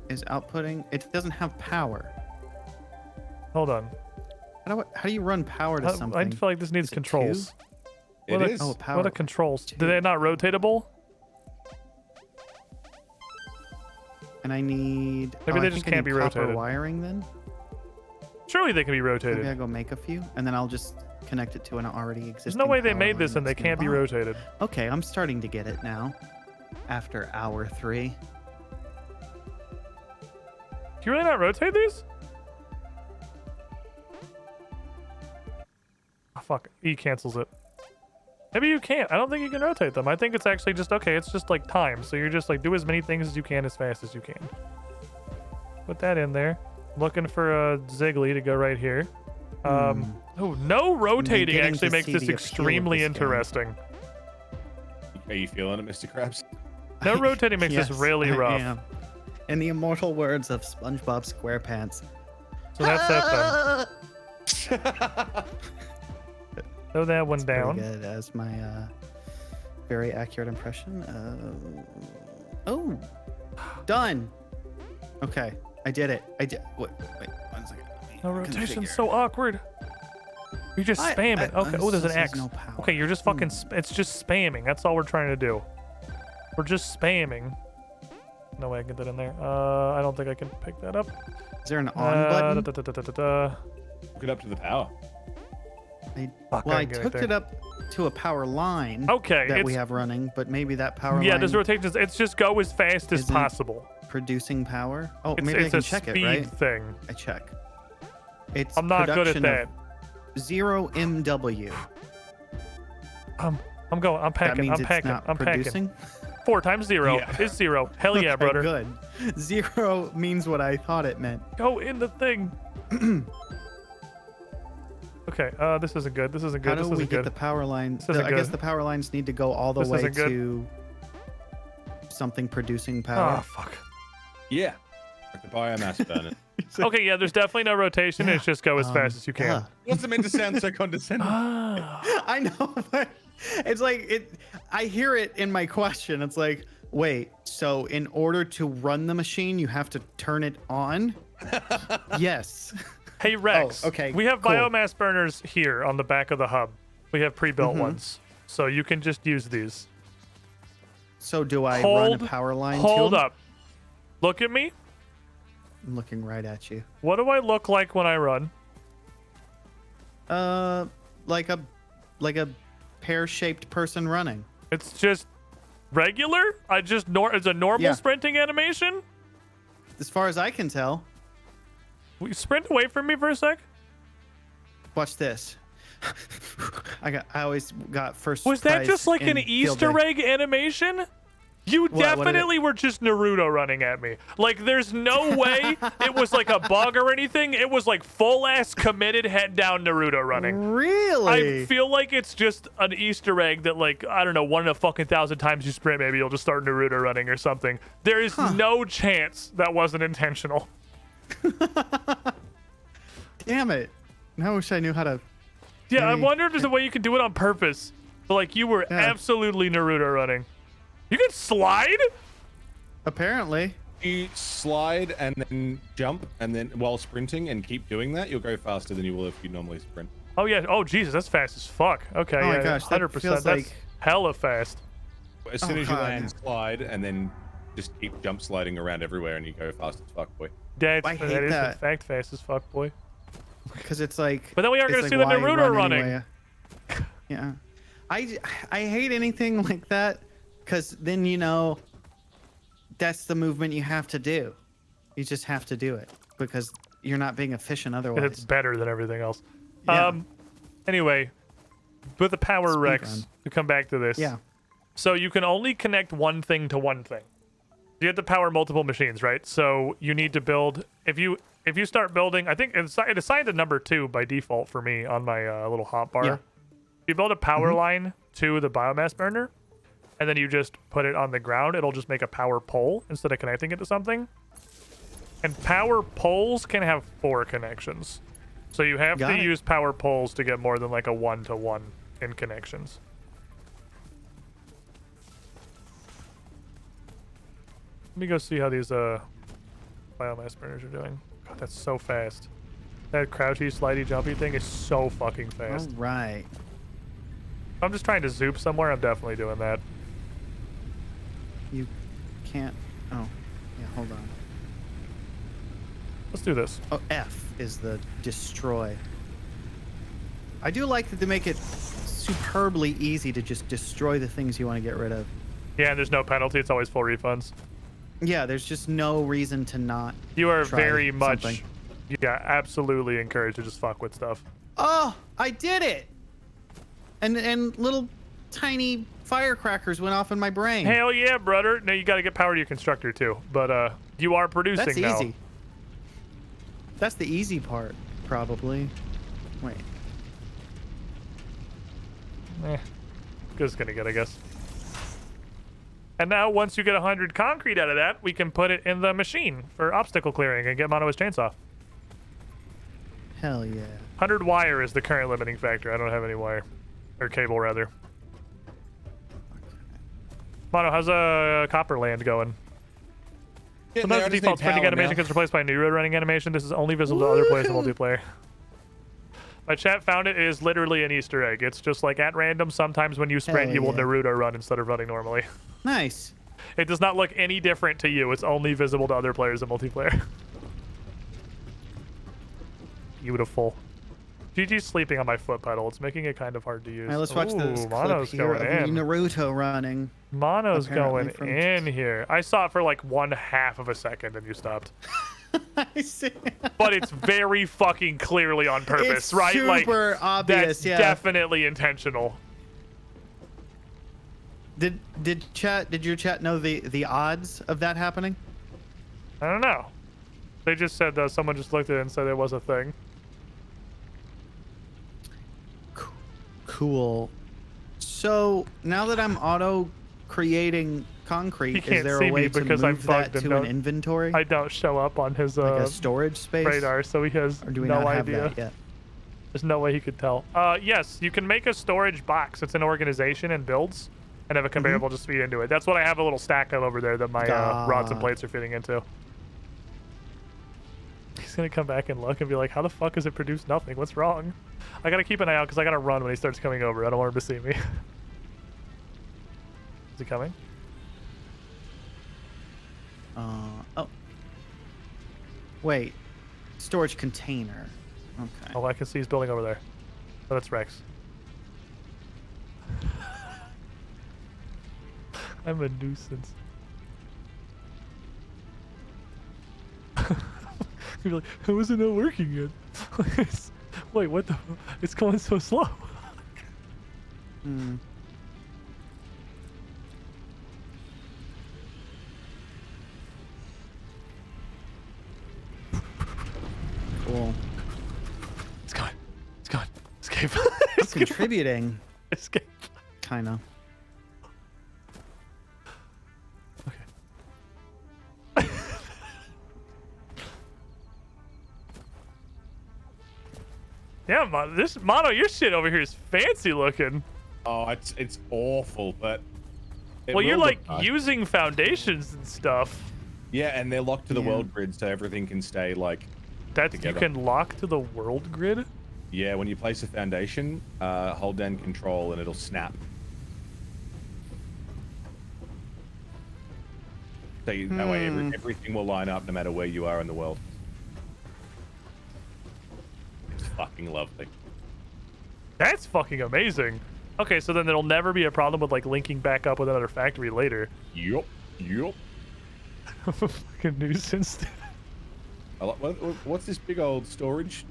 is outputting. It doesn't have power. Hold on. How do you run power to something? I feel like this needs controls. It is. Oh, power. What are controls? Do they not rotatable? And I need. Maybe they just can't be copper rotated. Wiring then. Surely they can be rotated. Maybe I go make a few, and then I'll just connect it to an already existing. There's no way they power made line this and they that's can't be nearby. rotated. Okay, I'm starting to get it now. After hour 3. Can you really not rotate these? Oh, fuck. E cancels it. Maybe you can't. I don't think you can rotate them. I think it's actually just, okay, it's just like time. So you're just like, do as many things as you can as fast as you can. Put that in there. Looking for a Ziggly to go right here. Oh, no rotating actually makes this extremely interesting. Are you feeling it, Mr. Krabs? No rotating makes this really I rough. am. In the immortal words of SpongeBob SquarePants. So that's that then. Throw that one down. Pretty good as my very accurate impression. Oh, done. Okay, I did it. I did. Wait, 1 second. No rotation's so awkward. You're just spamming. Okay. Oh, there's an X. No power. Okay, you're just fucking. It's just spamming. That's all we're trying to do. We're just spamming. No way I can get that in there. I don't think I can pick that up. Is there an on button? Hook it up to the power. I took it up to a power line. Okay, that we have running, but maybe that power line. Yeah, there's rotations. It's just go as fast as possible. Producing power. Oh, It's, maybe I it's can a check speed it, right? thing. I check. It's I'm not good at production that. of 0 MW. I'm going. I'm packing. That means I'm packing. It's not I'm producing? packing. 4 times 0 is 0. Hell yeah, Okay, brother. Good. 0 means what I thought it meant. Go in the thing. Okay, this isn't good. This isn't good. How This do we isn't get good. the power line? This isn't I guess good. the power lines need to go all the This way isn't good. to something producing power. Oh, fuck. Yeah. Like the biomass burner. Okay, yeah, there's definitely no rotation. It's just go as fast as you can. Wasn't meant to sound so condescending. I know, but it's like I hear it in my question. It's like, wait, so in order to run the machine, you have to turn it on? Yes. Hey, Rex. Oh, okay, We have cool. biomass burners here on the back of the hub. We have pre-built ones. So you can just use these. So do I run a power line Hold to 'em? up. Look at me. I'm looking right at you. What do I look like when I run? Like a pear-shaped person running. It's just regular? It's a normal sprinting animation? As far as I can tell. Will you sprint away from me for a sec? Watch this. I always got first. Was that prize just like in an field Easter day. egg animation? You What did definitely were just Naruto running at me. Like, there's no way it was like a bug or anything. It was like full-ass committed head down Naruto running. Really? I feel like it's just an Easter egg that, like, I don't know, 1 in a fucking 1,000 times you sprint, maybe you'll just start Naruto running or something. There is no chance that wasn't intentional. Damn it. I wish I knew how to. Yeah, I wonder if there's a way you can do it on purpose. But, like, you were absolutely Naruto running. You can slide? Apparently. You slide and then jump, and then while sprinting and keep doing that, you'll go faster than you will if you normally sprint. Oh, yeah. Oh, Jesus, that's fast as fuck. Okay, Oh my yeah, gosh, that 100%. feels That's like- hella fast. As soon as you land, slide, and then just keep jump sliding around everywhere, and you go fast as fuck, boy. That I is, hate in that. fact, fast as fuck, boy. Because it's like. But then we aren't it's going to like, see the why Naruto run running. anyway? Yeah. I hate anything like that because then, you know, that's the movement you have to do. You just have to do it because you're not being efficient otherwise. It's better than everything else. Yeah. Anyway, with the power Speed Rex, run. to come back to this. Yeah. So you can only connect one thing to one thing. You have to power multiple machines, right? So you need to build. If you start building, I think it assigned a number 2 by default for me on my little hotbar. Yeah. You build a power line to the biomass burner, and then you just put it on the ground. It'll just make a power pole instead of connecting it to something. And power poles can have 4 connections. So you have to use power poles to get more than like a 1-to-1 in connections. Let me go see how these biomass burners are doing. God, that's so fast. That crouchy, slidey, jumpy thing is so fucking fast. All right. If I'm just trying to zoop somewhere, I'm definitely doing that. You can't. Oh, yeah. Hold on. Let's do this. Oh, F is the destroy. I do like that they make it superbly easy to just destroy the things you want to get rid of. Yeah, and there's no penalty. It's always full refunds. Yeah, there's just no reason to not. You are try very much, something. yeah, absolutely encouraged to just fuck with stuff. Oh, I did it! And little tiny firecrackers went off in my brain. Hell yeah, brother. Now you got to get power to your constructor too. But you are producing That's now. easy. That's the easy part, probably. Wait. Good as gonna get, I guess. And now, once you get 100 concrete out of that, we can put it in the machine for obstacle clearing and get Mono his chainsaw. Hell yeah. 100 wire is the current limiting factor. I don't have any wire. Or cable, rather. Mono, how's copper land going? Sometimes the default printing animation gets replaced by a new road running animation. This is only visible to other players in multiplayer. My chat found it is literally an Easter egg. It's just like at random, sometimes when you sprint, you will Naruto run instead of running normally. Nice. It does not look any different to you. It's only visible to other players in multiplayer. Beautiful. GG's sleeping on my foot pedal. It's making it kind of hard to use. All right, let's watch this Mono's clip here going of in. Naruto running. Mono's apparently going in here. I saw it for like 1/2 of a second and you stopped. I see. But it's very fucking clearly on purpose, It's right? super obvious, that's yeah. definitely intentional. Did your chat know the odds of that happening? I don't know. They just said someone just looked at it and said it was a thing. Cool. So now that I'm auto creating concrete, is there a way to move that to an inventory? I don't show up on his like a storage space radar, so he has or do we no not have idea. that yet? There's no way he could tell. Yes, you can make a storage box. It's an organization and builds, and have a conveyor belt just feed into it. That's what I have a little stack of over there that my rods and plates are fitting into. He's gonna come back and look and be like, "How the fuck has it produced nothing? What's wrong?" I gotta keep an eye out because I gotta run when he starts coming over. I don't want him to see me. Is he coming? Oh. Wait. Storage container. Okay. Oh, I can see he's building over there. Oh, that's Rex. I'm a nuisance. You're like, how is it not working yet? Wait, what the? It's going so slow. Cool. It's gone. It's gone. Escape. It's contributing. Escape. Kind of. Yeah, Mono, your shit over here is fancy looking. Oh, it's awful, but well, you're like using foundations and stuff. Yeah, and they're locked to the world grid, so everything can stay like together. You can lock to the world grid. Yeah, when you place a foundation, hold down control and it'll snap. So that way everything will line up no matter where you are in the world. It's fucking lovely. That's fucking amazing. Okay, so then there'll never be a problem with like linking back up with another factory later. Yup. Fucking nuisance. What's this big old storage?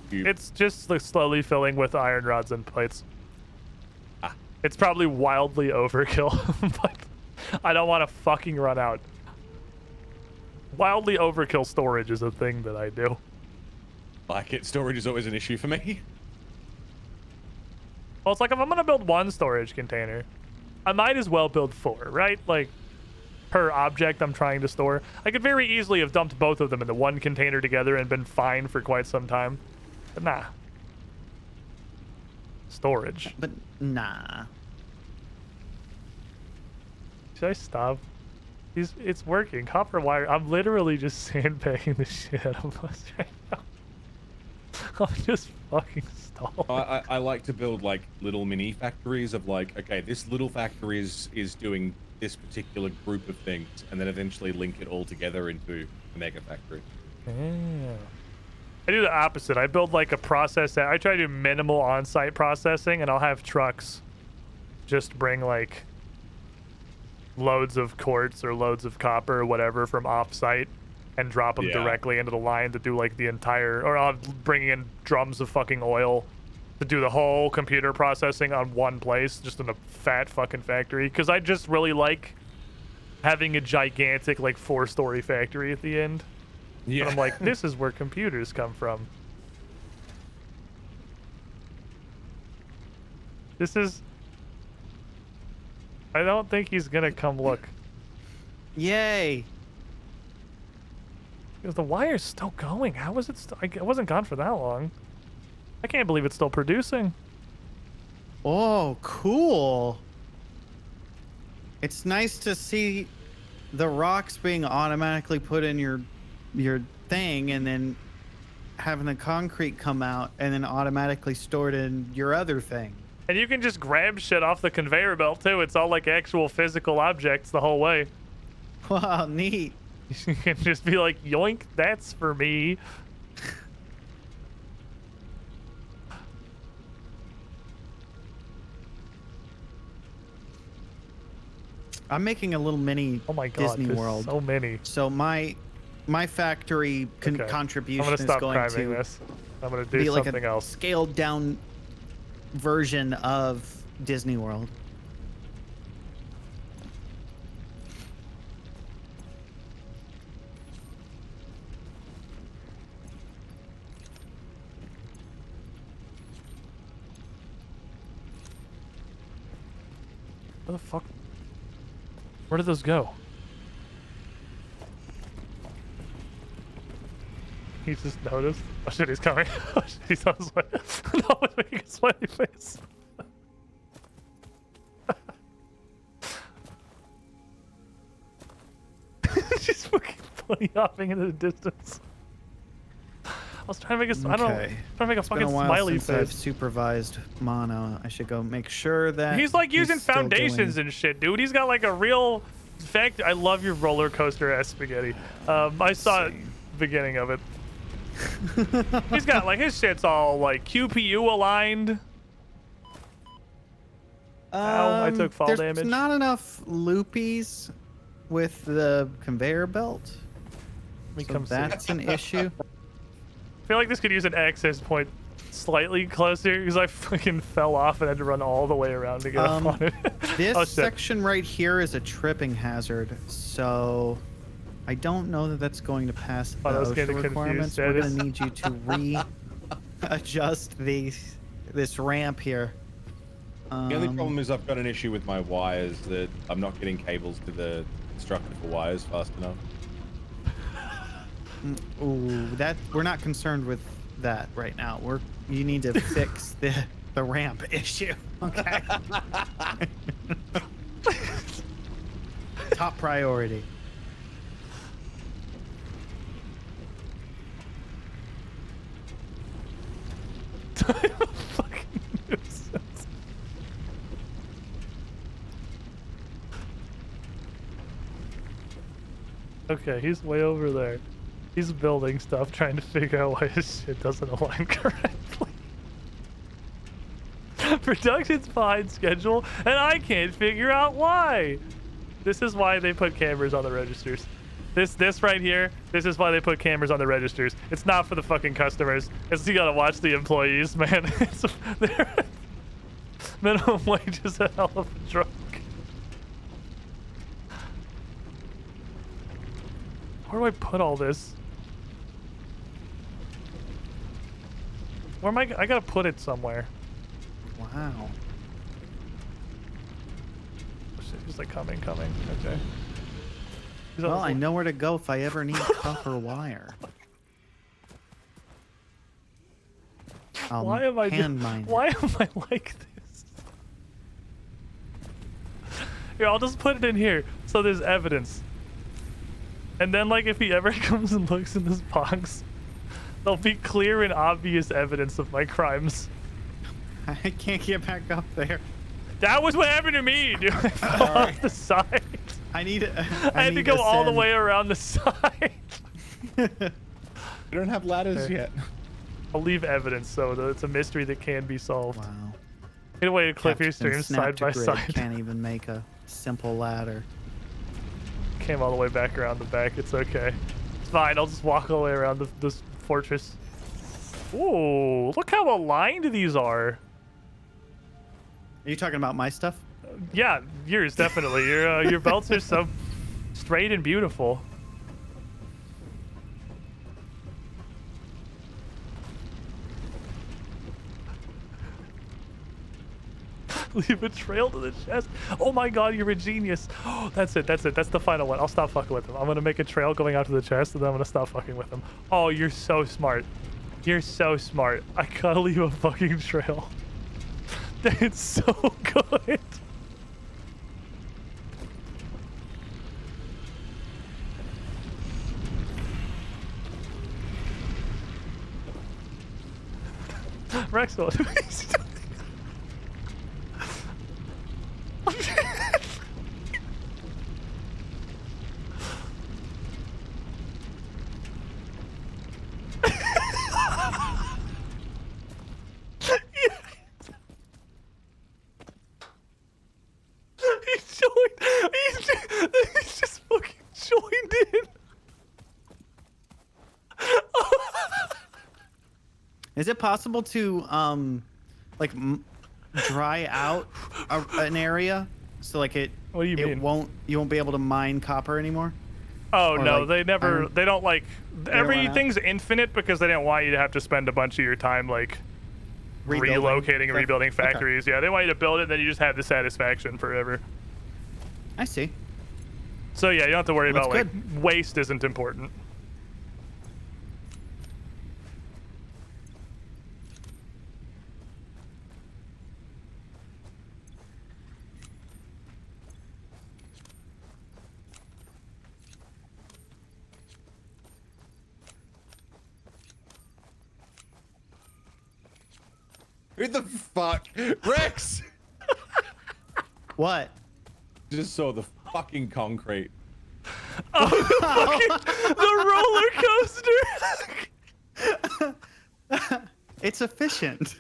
It's just like slowly filling with iron rods and plates. It's probably wildly overkill, but I don't want to fucking run out. Wildly overkill storage is a thing that I do. Like it, storage is always an issue for me. Well, it's like if I'm gonna build one storage container, I might as well build 4, right? Like, per object I'm trying to store. I could very easily have dumped both of them into one container together and been fine for quite some time. But nah. Storage. But nah. Should I stop? It's working. Copper wire. I'm literally just sandbagging the shit out of us right now. I'm just fucking stalled. I like to build like little mini factories of like, okay, this little factory is doing this particular group of things, and then eventually link it all together into a mega factory. Yeah. I do the opposite. I build like a process that I try to do minimal on-site processing, and I'll have trucks just bring like loads of quartz or loads of copper or whatever from off-site and drop them directly into the line to do like the entire, or I'll bring in drums of fucking oil to do the whole computer processing on one place, just in a fat fucking factory. Because I just really like having a gigantic like 4-story factory at the end. Yeah. And I'm like, this is where computers come from. This is... I don't think he's gonna come look. Yay! Because the wire's still going. How is it still... It wasn't gone for that long. I can't believe it's still producing. Oh, cool. It's nice to see the rocks being automatically put in your thing, and then having the concrete come out and then automatically stored in your other thing. And you can just grab shit off the conveyor belt too. It's all like actual physical objects the whole way. Wow, neat. You can just be like, yoink, that's for me. I'm making a little mini Disney World. So many. So my factory contribution is going to this. I'm gonna do be like something else. Scaled down version of Disney World. Where the fuck? Where did those go? He's just noticed. Oh shit, he's coming. Oh shit, he's on his way. No, he's making a smiley face. She's fucking bunny hopping into the distance. I was trying to make a, I don't know, trying to make a fucking smiley face. I've supervised Mono. I should go make sure that he's like using foundations and shit, dude. He's got like a real. In fact, I love your roller coaster ass spaghetti. I saw it beginning of it. He's got like his shit's all like QPU aligned. Ow, I took fall damage. There's not enough loopies with the conveyor belt. So that's an issue. I feel like this could use an access point slightly closer because I fucking fell off and had to run all the way around to get up on it. This section right here is a tripping hazard, so I don't know that that's going to pass the OSHA requirements. We're going to need you to readjust this ramp here. The only problem is I've got an issue with my wires that I'm not getting cables to the structure for wires fast enough. Ooh, that we're not concerned with that right now. You need to fix the ramp issue. Okay. Top priority. Fucking nuisance. Okay, he's way over there. He's building stuff, trying to figure out why his shit doesn't align correctly. Production's behind schedule, and I can't figure out why. This is why they put cameras on the registers. This right here, this is why they put cameras on the registers. It's not for the fucking customers. It's you gotta watch the employees, man. Minimum wage is a hell of a drug. Where do I put all this? Where am I gotta put it somewhere. Wow. Oh shit, he's like coming. Okay. Well, I know where to go if I ever need copper wire. Why am I like this? Here, I'll just put it in here so there's evidence. And then, like, if he ever comes and looks in this box, There'll be clear and obvious evidence of my crimes. I can't get back up there. That was what happened to me, dude. I fell off the side. I had to go all the way around the side. We don't have ladders yet. I'll leave evidence, so it's a mystery that can be solved. Wow. Get away to clip your streams side by Grid side. Can't even make a simple ladder. Came all the way back around the back. It's okay. It's fine. I'll just walk all the way around this fortress. Ooh, look how aligned these are. Are you talking about my stuff? Yeah, yours definitely. Your belts are so straight and beautiful. Leave a trail to the chest. Oh my god, you're a genius. Oh, that's it. That's the final one. I'll stop fucking with him. I'm gonna make a trail going out to the chest, and then I'm gonna stop fucking with him. Oh, you're so smart. You're so smart. I gotta leave a fucking trail. That's so good. Rex, what? He's just fucking joined in. Is it possible to like dry out an area so like it? What do you mean? You won't be able to mine copper anymore? Oh Or, no, like, they never. iron? They don't like. don't run out? Everything's infinite because they didn't want you to have to spend a bunch of your time like relocating and rebuilding factories. Yeah, they want you to build it, then you just have the satisfaction forever. I see. So yeah, you don't have to worry Well, about that's like waste isn't important. Who the fuck? Rex! What? Just saw the fucking concrete. Oh, the roller coaster! It's efficient.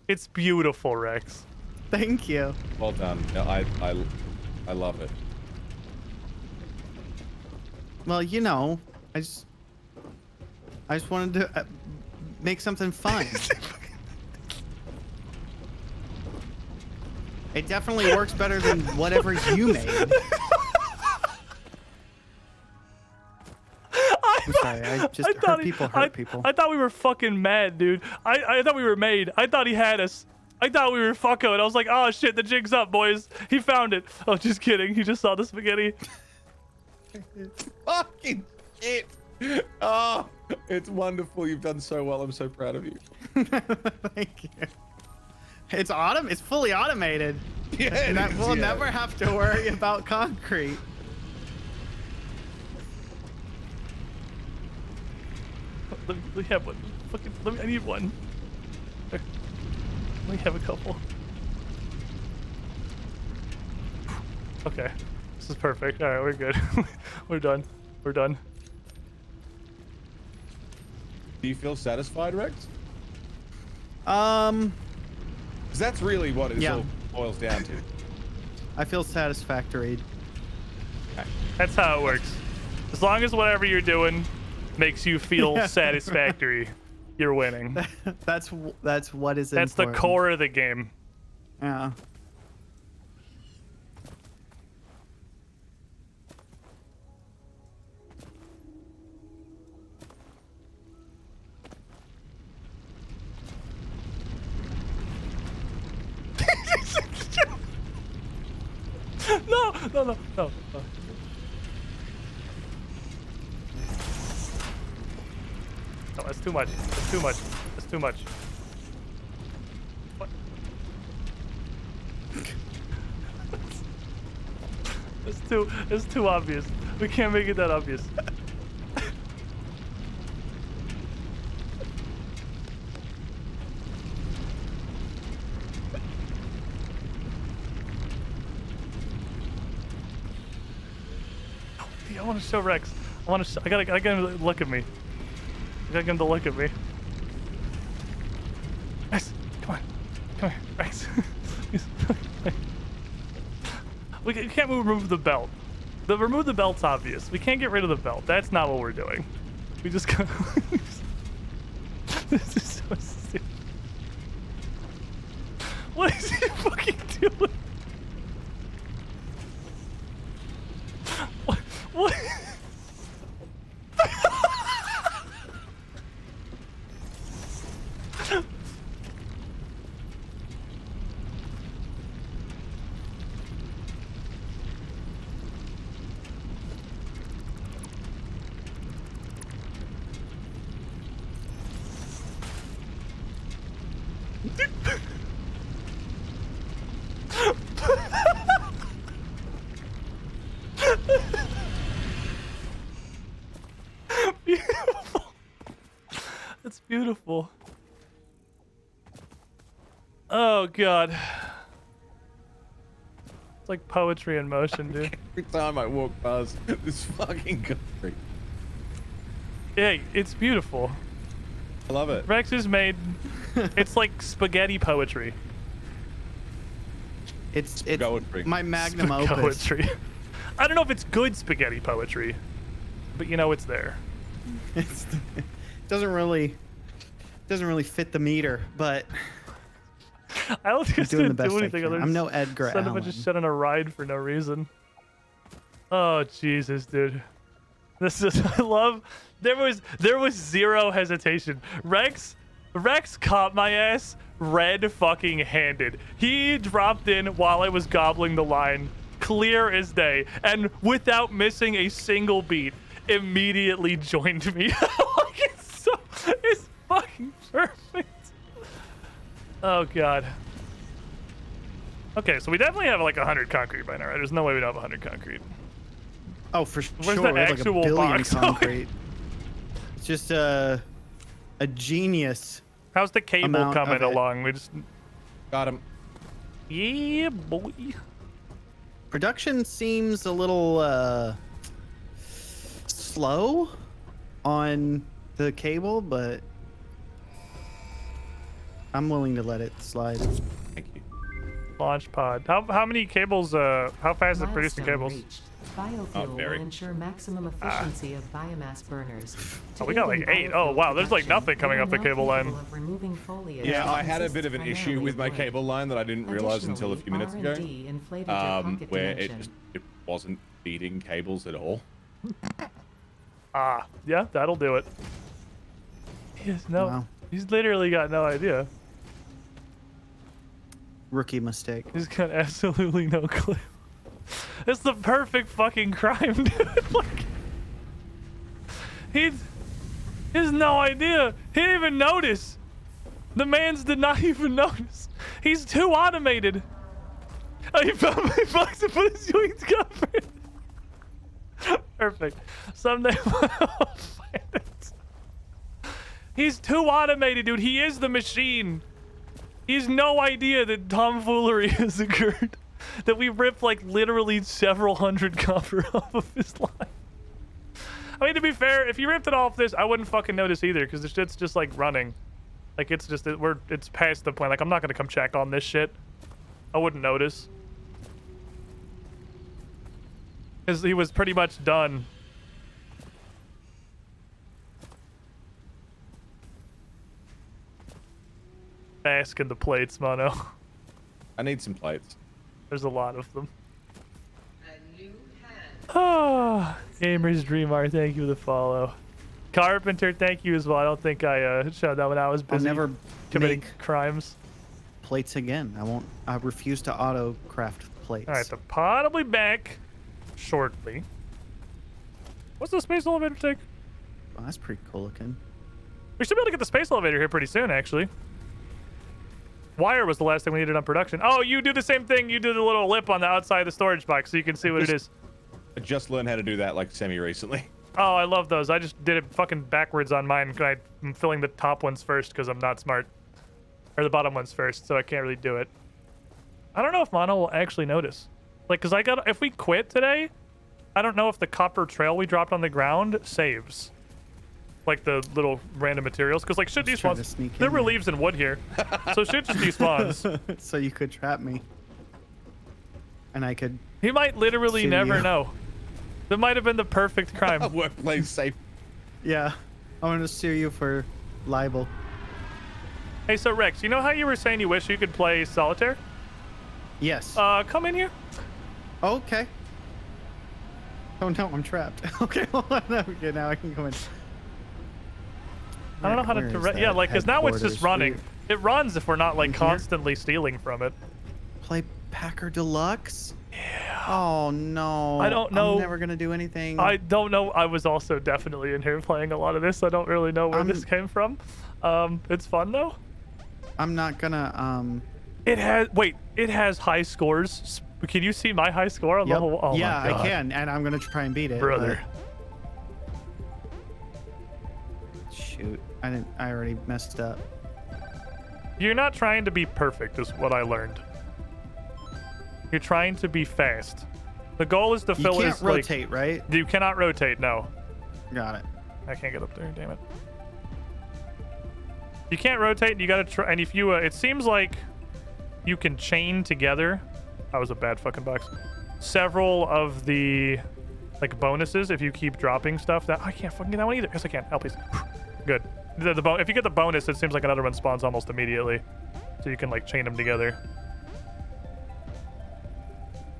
It's beautiful, Rex. Thank you. Well done. I love it. Well, you know, I just wanted to make something fun. It definitely works better than whatever you made. I'm sorry, I just hurt people hurt people. I thought we were fucking mad, dude. I thought we were made. I thought he had us. I thought we were fucking. I was like, oh shit, the jig's up, boys. He found it. Oh, just kidding. He just saw the spaghetti. Fucking shit. Oh, it's wonderful. You've done so well. I'm so proud of you. Thank you. It's It's fully automated. Yeah, We'll never have to worry about concrete. Let me have one. Fucking, I need one. Let me have a couple. Okay, this is perfect. All right, we're good. We're done. We're done. Do you feel satisfied, Rex? Because that's really what it all boils down to. I feel satisfactory. That's how it works. As long as whatever you're doing makes you feel satisfactory, you're winning. That's what is That's important. the core of the game. Yeah. No. No, that's too much. That's too much. That's too much. What? It's too obvious. We can't make it that obvious. I want to show Rex. I gotta get him to look at me. I gotta get him to look at me. Rex, come here, Rex. We can't remove the belt. Remove the belt's obvious. We can't get rid of the belt. That's not what we're doing. We just go. This is so stupid. What is he fucking doing? What? Beautiful. That's beautiful. Oh god. It's like poetry in motion, dude. Every time I walk past this fucking country. Yeah, it's beautiful. I love it. Rex is made. It's like spaghetti poetry. It's my magnum opus. Poetry. I don't know if it's good spaghetti poetry, but you know it's there. It doesn't really fit the meter, but I don't think it's doing gonna the best do anything I can. other I'm than no Edgar send him Allan. just shut on a ride for no reason. Oh Jesus, dude. This is I love. There was zero hesitation. Rex caught my ass red fucking handed. He dropped in while I was gobbling the line, clear as day, and without missing a single beat, immediately joined me. Like, it's fucking perfect. Oh god. Okay, so we definitely have like 100 concrete by now, right? There's no way we don't have 100 concrete. Oh, for sure. Where's the We have actual like a billion box? concrete. It's just a genius. How's the cable amount coming of it. along? We just got him. Yeah, boy. Production seems a little slow on the cable, but I'm willing to let it slide. Thank you. Launch pod. How many cables? How fast is it producing cables? Reached. Biofuel will ensure maximum efficiency of biomass burners. Oh, we got like 8. Oh wow, there's like nothing coming up the cable line. Yeah, I had a bit of an issue with my cable line that I didn't realize until a few minutes ago, where it wasn't feeding cables at all. Yeah, that'll do it. He has no. Wow. He's literally got no idea. Rookie mistake. He's got absolutely no clue. It's the perfect fucking crime, dude. Like, he has no idea. He didn't even notice. The man's did not even notice. He's too automated. Oh, he found my box and put his joints covered. Perfect. Someday I'll find it. He's too automated, dude. He is the machine. He has no idea that tomfoolery has occurred. That we ripped like literally several hundred copper off of his line. I mean, to be fair, if you ripped it off this, I wouldn't fucking notice either, because the shit's just like running. Like it's just it's past the point. Like I'm not gonna come check on this shit. I wouldn't notice. Because he was pretty much done. Bask in the plates, Mono. I need some plates. There's a lot of them. Ah, Gamer's Dreamar, thank you for the follow. Carpenter, thank you as well. I don't think I showed that when I was busy. I'll never committing make crimes. Plates again. I refuse to auto craft plates. All right, the pod will be back shortly. What's the space elevator take? Oh, that's pretty cool looking. We should be able to get the space elevator here pretty soon, actually. Wire was the last thing we needed on production. Oh, you do the same thing. You do the little lip on the outside of the storage box so you can see what it is. I just learned how to do that like semi-recently. Oh, I love those. I just did it fucking backwards on mine. I'm filling the top ones first because I'm not smart. Or the bottom ones first, so I can't really do it. I don't know if Mono will actually notice. Like, because if we quit today, I don't know if the copper trail we dropped on the ground saves. Like the little random materials, because like shit despawns. There were leaves and wood here, so shit just despawns. So you could trap me, and I could. He might literally never you. know. That might have been the perfect crime. Workplace safe. Yeah, I'm gonna sue you for libel. Hey, so Rex, you know how you were saying you wish you could play solitaire? Yes. Come in here. Okay. Oh no, I'm trapped. Okay, hold on. Okay, now I can go in. I don't know how to direct. Yeah, like, because now it's just running. It runs if we're not like constantly stealing from it. Play Packer Deluxe? Yeah. Oh no. I don't know. I'm never gonna do anything. I don't know. I was also definitely in here playing a lot of this. I don't really know where this came from. It's fun though. I'm not gonna. It has high scores. Can you see my high score on the whole? Oh yeah, my God. I can, and I'm gonna try and beat it, brother. Shoot, I already messed up. You're not trying to be perfect, is what I learned. You're trying to be fast. The goal is to fill. You can't rotate, right? You cannot rotate. No. Got it. I can't get up there. Damn it. You can't rotate, and you gotta try. And if you, it seems like you can chain together. That was a bad fucking box. Several of the like bonuses if you keep dropping stuff. That I can't fucking get that one either. Yes, I can. Help, please. Good. If you get the bonus, it seems like another one spawns almost immediately, so you can like chain them together.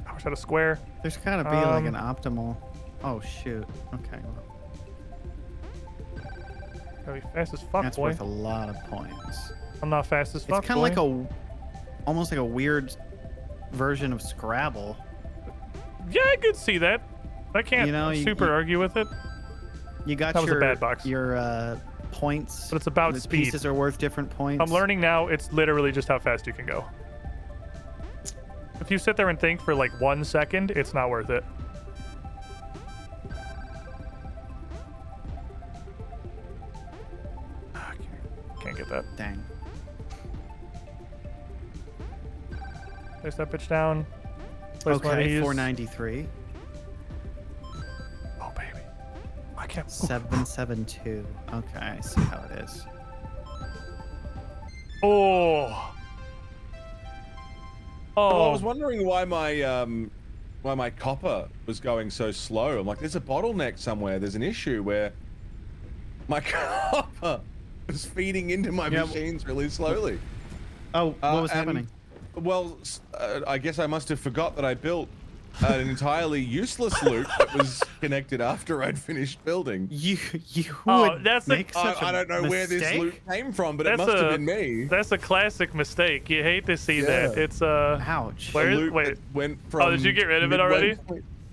I wish I had a square. There's gotta be like an optimal. Oh shoot. Okay. Gotta be fast as fuck, That's boy. worth a lot of points. I'm not fast as fuck. It's kind of like almost like a weird version of Scrabble. Yeah, I could see that. I can't super argue with it. You got that was a bad box. Your points. But it's about the speed. Pieces are worth different points. I'm learning now. It's literally just how fast you can go. If you sit there and think for like 1 second, it's not worth it. Can't get that. Dang. Place that bitch down. Place okay, 493. Oh, baby. I can't. 772. Okay, I see how it is. Oh. Well, I was wondering why my copper was going so slow. I'm like, there's a bottleneck somewhere. There's an issue where my copper was feeding into my machines really slowly. Oh, what was happening? Well, I guess I must have forgot that I built an entirely useless loop that was connected after I'd finished building. You would make such I don't know mistake? where this loop came from, but it must have been me. That's a classic mistake. You hate to see that. It's ouch. Wait. Went from did you get rid of it already?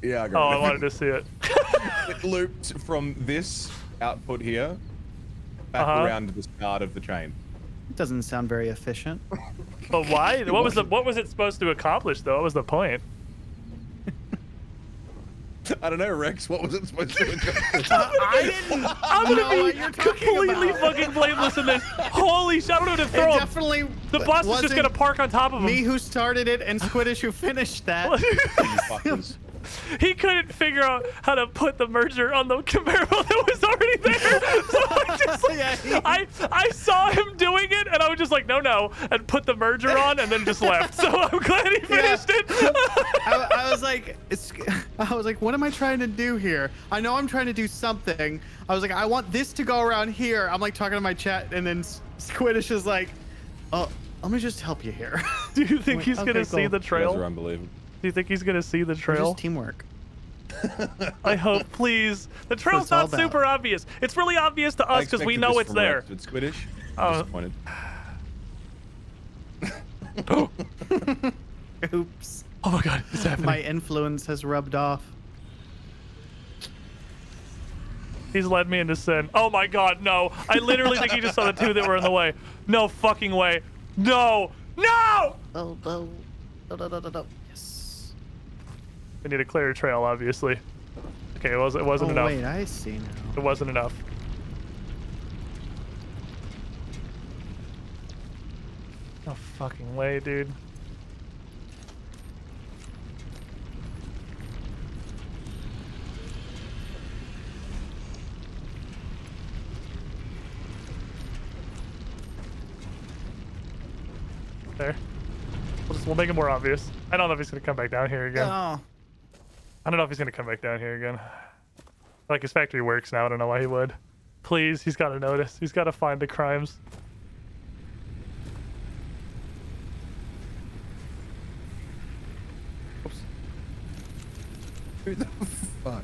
Yeah, I got rid of it. I wanted to see it. It looped from this output here back around to the start of the chain. It doesn't sound very efficient. But why? What was it supposed to accomplish though? What was the point? I don't know, Rex. What was it supposed to accomplish? I'm gonna be completely fucking blameless in this. Holy shit! I'm gonna throw him. Definitely. The bus is just gonna park on top of him. Me who started it and Squiddish who finished that. He couldn't figure out how to put the merger on the comparable that was already there. So I saw him doing it, and I was just like, no, and put the merger on, and then just left. So I'm glad he finished it. I was like, what am I trying to do here? I know I'm trying to do something. I was like, I want this to go around here. I'm like talking to my chat, and then Squiddish is like, oh, let me just help you here. Do you think he's gonna see the trail? You guys are unbelievable. Do you think he's gonna see the trail? Just teamwork. I hope, please. The trail's not super obvious. It's really obvious to us because we know it's there. It's Squiddish. I'm disappointed. Oops. Oh my God, it's happening. My influence has rubbed off. He's led me into sin. Oh my God, no. I literally think he just saw the two that were in the way. No fucking way. No. No! Oh, no. No. Yes. We need a clear trail, obviously. Okay, it wasn't enough. Wait, I see now. It wasn't enough. No fucking way, dude. There. We'll make it more obvious. I don't know if he's gonna come back down here again. Oh. I don't know if he's gonna come back down here again. Like, his factory works now. I don't know why he would. Please, he's gotta notice. He's gotta find the crimes. Oops. Who the fuck?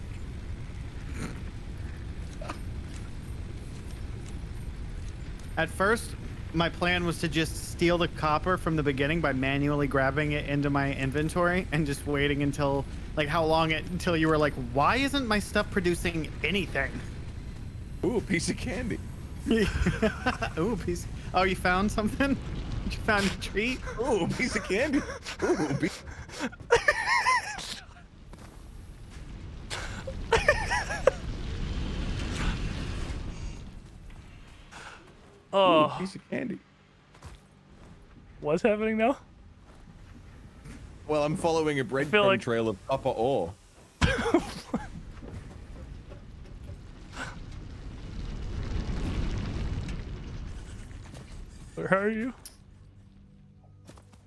At first, my plan was to just steal the copper from the beginning by manually grabbing it into my inventory and just waiting until, like, until you were like, why isn't my stuff producing anything? Ooh, a piece of candy. Ooh, piece. Oh, you found something? You found a treat? Ooh, a piece of candy. Ooh, a piece. Oh, a piece of candy. What's happening now? Well, I'm following a breadcrumb trail of copper ore. Where are you?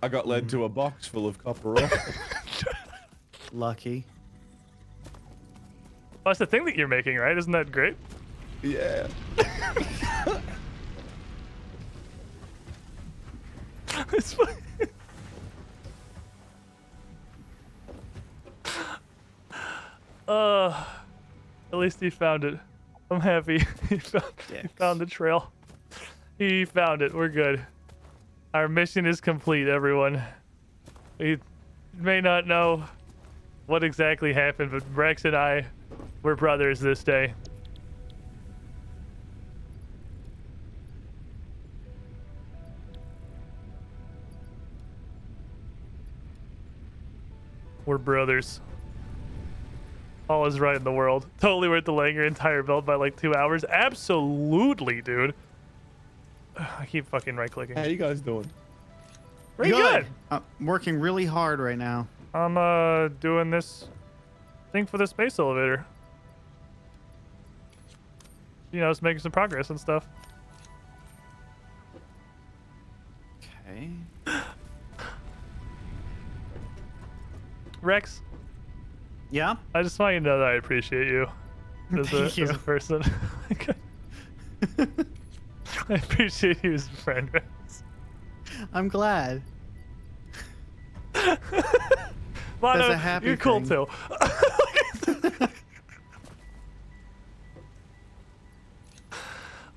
I got led to a box full of copper ore. Lucky. Oh, that's the thing that you're making, right? Isn't that great? Yeah. It's fine. At least he found it. I'm happy. He found the trail. He found it. We're good. Our mission is complete, everyone. We may not know what exactly happened, but Rex and I were brothers this day. We're brothers. All is right in the world. Totally worth delaying your entire build by like 2 hours. Absolutely, dude. I keep fucking right clicking. How you guys doing? Pretty good. I'm working really hard right now. I'm doing this thing for the space elevator. You know, it's making some progress and stuff. Okay. Rex? Yeah? I just want you to know that I appreciate you as a person. I appreciate you as a friend, Rex. I'm glad. Mono, That's a happy you're cool thing. too.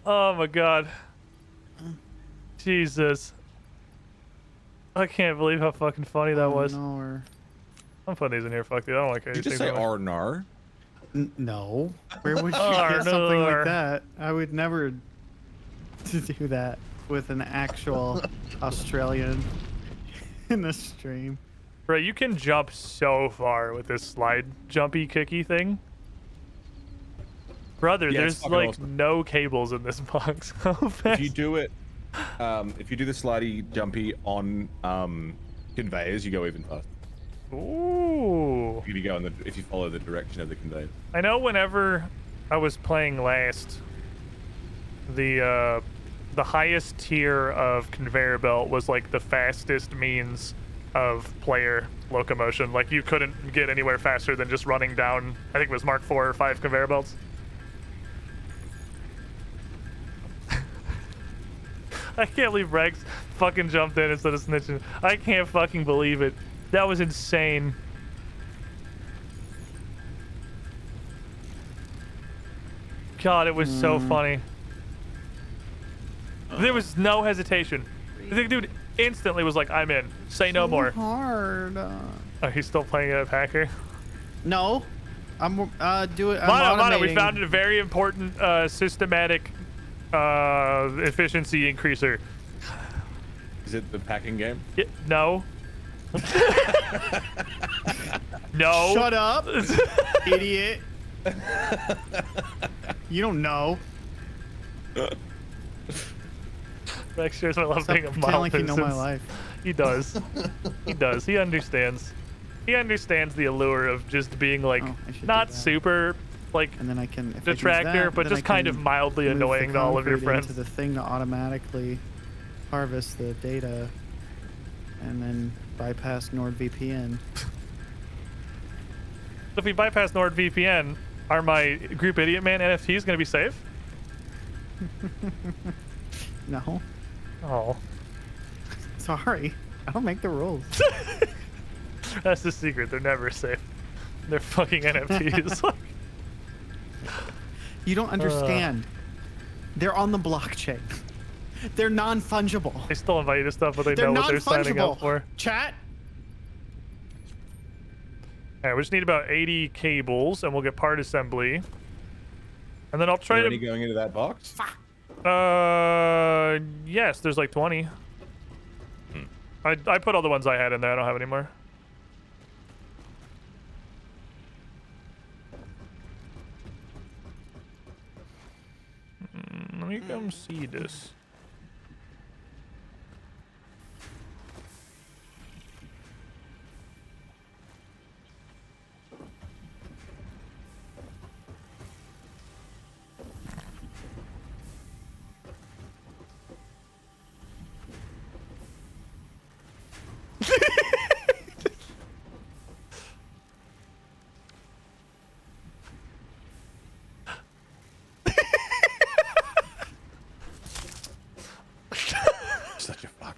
Oh my god. Jesus. I can't believe how fucking funny that was. No. I'm putting these in here, fuck it. I don't like Did you just say Arnar? No. Where would you get something like that? I would never do that with an actual Australian in the stream. Bro, you can jump so far with this slide jumpy kicky thing. Brother, Yeah, there's like awesome. no cables in this box. How fast? If you do it, if you do the slidey jumpy on conveyors, you go even faster. Ooh. If you go if you follow the direction of the conveyor. I know whenever I was playing last, the highest tier of conveyor belt was like the fastest means of player locomotion. Like you couldn't get anywhere faster than just running down, I think it was Mark 4 or 5 conveyor belts. I can't believe Rex fucking jumped in instead of snitching. I can't fucking believe it. That was insane. God, it was so funny. There was no hesitation. The dude instantly was like, I'm in. Say no more. Hard. Oh, he's still playing a Packer? No. I'm doing. Mono, we found a very important systematic efficiency increaser. Is it the packing game? Yeah, no. No. Shut up, idiot. You don't know. Rex shares my love being a Pretend like you know my life. He does. He does. He understands. He understands the allure of just being like not super like and then I can detractor, but just kind of mildly annoying to all of your friends. To the thing to automatically harvest the data. and then bypass NordVPN. If we bypass NordVPN, are my Group Idiot Man NFTs going to be safe? No. Oh. Sorry. I don't make the rules. That's the secret. They're never safe. They're fucking NFTs. You don't understand. They're on the blockchain. They're non-fungible. They still invite you to stuff, but they They're know what they're signing up non-fungible. for. Chat. Alright, we just need about 80 cables, and we'll get part assembly. And then I'll try to... Already going into that box? Yes, there's like 20. I put all the ones I had in there. I don't have any more. Let me come see this. Such a fuck.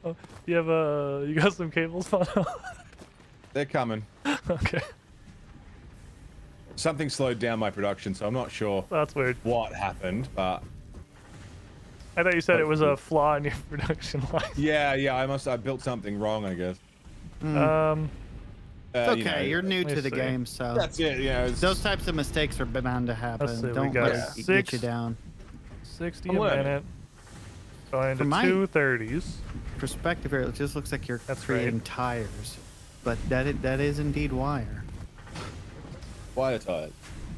Oh, you got some cables, Mono? They're coming. Okay. Something slowed down my production, so I'm not sure. That's weird. What happened, but I thought you said it was a flaw in your production line. yeah, I built something wrong, I guess. It's okay. You know, You're new to the game, so that's it. Yeah, those types of mistakes are bound to happen. Let's see, we Don't got let it get you down. 60 I'm a learning. minute. Going to From my 230s. Perspective here, it just looks like you're creating tires, but that is indeed wire. Wire tires.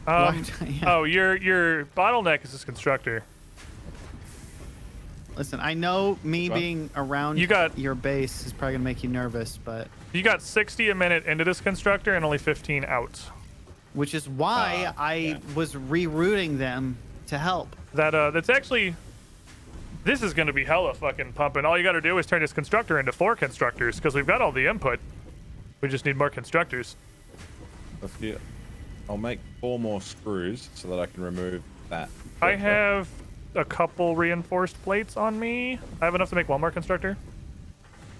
Yeah. Oh, your bottleneck is this constructor. Listen, I know me being around your base is probably gonna make you nervous, but You got 60 a minute into this constructor and only 15 out. which is why I was rerouting them to help. That's actually... This is going to be hella fucking pumping. All you got to do is turn this constructor into 4 constructors, because we've got all the input. We just need more constructors. I'll make 4 more screws so that I can remove that. I have a couple reinforced plates on me. I have enough to make 1 more constructor.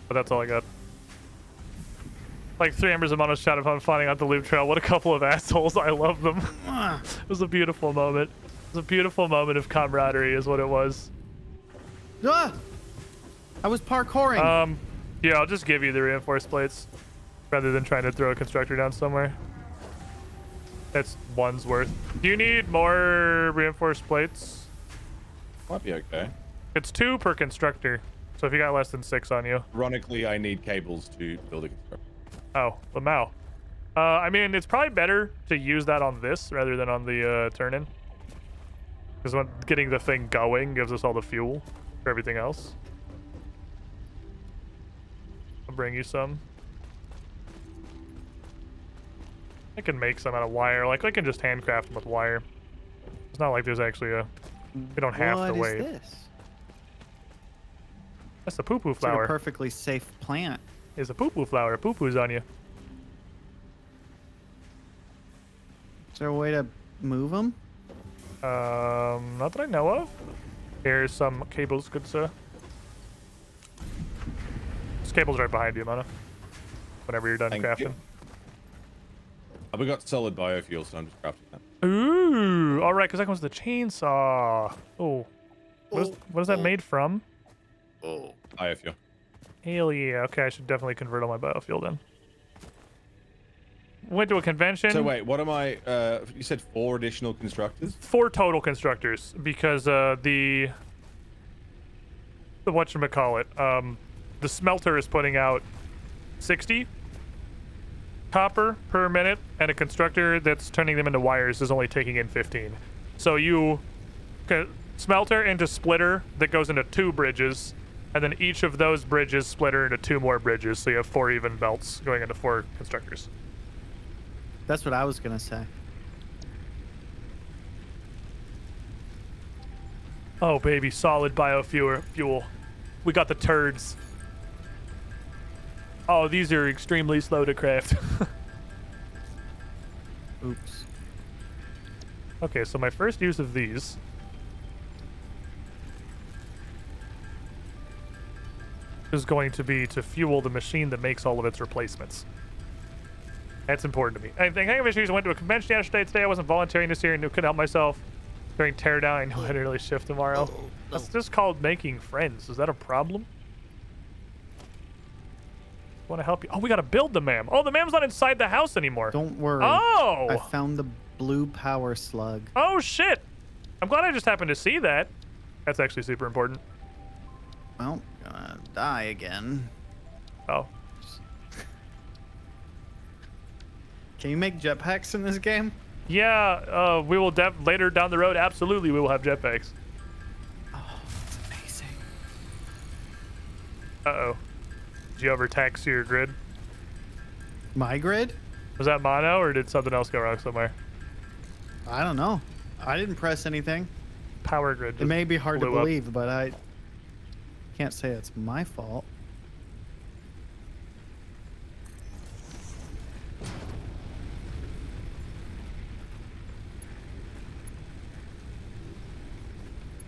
But that's all I got. Like 3 members of Mono's chat of fun finding out the loop trail. What a couple of assholes. I love them. It was a beautiful moment. It was a beautiful moment of camaraderie is what it was. Ah! I was parkouring. Yeah, I'll just give you the reinforced plates rather than trying to throw a constructor down somewhere. That's 1's worth. Do you need more reinforced plates? Might be okay. It's 2 per constructor. So if you got less than 6 on you. Ironically, I need cables to build a constructor. Oh, Lamau. I mean, it's probably better to use that on this rather than on the turn-in. Because when getting the thing going gives us all the fuel for everything else. I'll bring you some. I can make some out of wire. Like, I can just handcraft them with wire. It's not like there's actually a... We don't have to wait. What is this? That's a poo-poo It's like flower. a perfectly safe plant. It's a poo-poo flower. Poo-poo's on you. Is there a way to move them? Not that I know of. Here's some cables, good sir. This cable's right behind you, Mono. Whenever you're done crafting. We got solid biofuel, so I'm just crafting that. Ooh, all right, because that comes with the chainsaw. Oh, what is that made from? Oh, biofuel. Hell yeah. Okay, I should definitely convert all my biofuel then. Went to a convention. So wait, what am I? You said 4 additional constructors? 4 total constructors because the whatchamacallit, the smelter is putting out 60 copper per minute, and a constructor that's turning them into wires is only taking in 15. So you smelter into splitter that goes into 2 bridges, and then each of those bridges splitter into 2 more bridges, so you have 4 even belts going into 4 constructors. That's what I was gonna say. Oh baby, solid biofuel. we got the turds. Oh, these are extremely slow to craft. Oops. Okay, so my first use of these is going to be to fuel the machine that makes all of its replacements. That's important to me. I think I went to a convention yesterday. Today I wasn't volunteering this year and couldn't help myself during teardown. I know I had an early shift tomorrow. That's just called making friends. Is that a problem? Want to help you? Oh, we got to build the MAM. Oh, the MAM's not inside the house anymore. Don't worry. Oh! I found the blue power slug. Oh, shit. I'm glad I just happened to see that. That's actually super important. Well, gonna die again. Oh. Can you make jetpacks in this game? Yeah, we will later down the road. Absolutely, we will have jetpacks. Oh, that's amazing. Uh-oh. Did you overtax your grid? My grid? Was that mono, or did something else go wrong somewhere? I don't know. I didn't press anything. Power grid. It may be hard to blew up. believe, but I can't say it's my fault.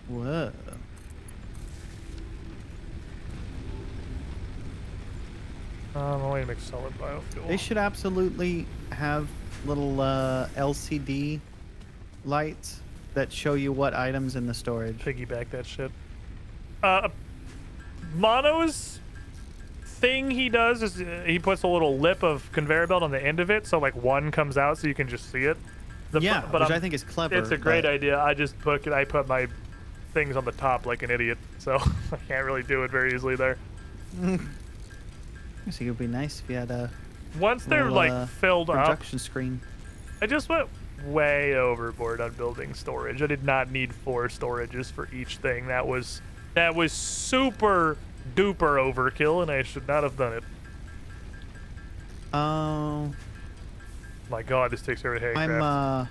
Whoa. I'm only to make solid biofuel. They should absolutely have little LCD lights that show you what items in the storage. Piggyback that shit. Mono's thing he does is he puts a little lip of conveyor belt on the end of it, so like one comes out so you can just see it. Yeah, which I think is clever. It's a great idea. I put my things on the top like an idiot, so I can't really do it very easily there. I guess it would be nice if you had a once they're little, like filled up projection screen. I just went way overboard on building storage. I did not need 4 storages for each thing. That was super duper overkill, and I should not have done it. Oh. My God, this takes every handcraft.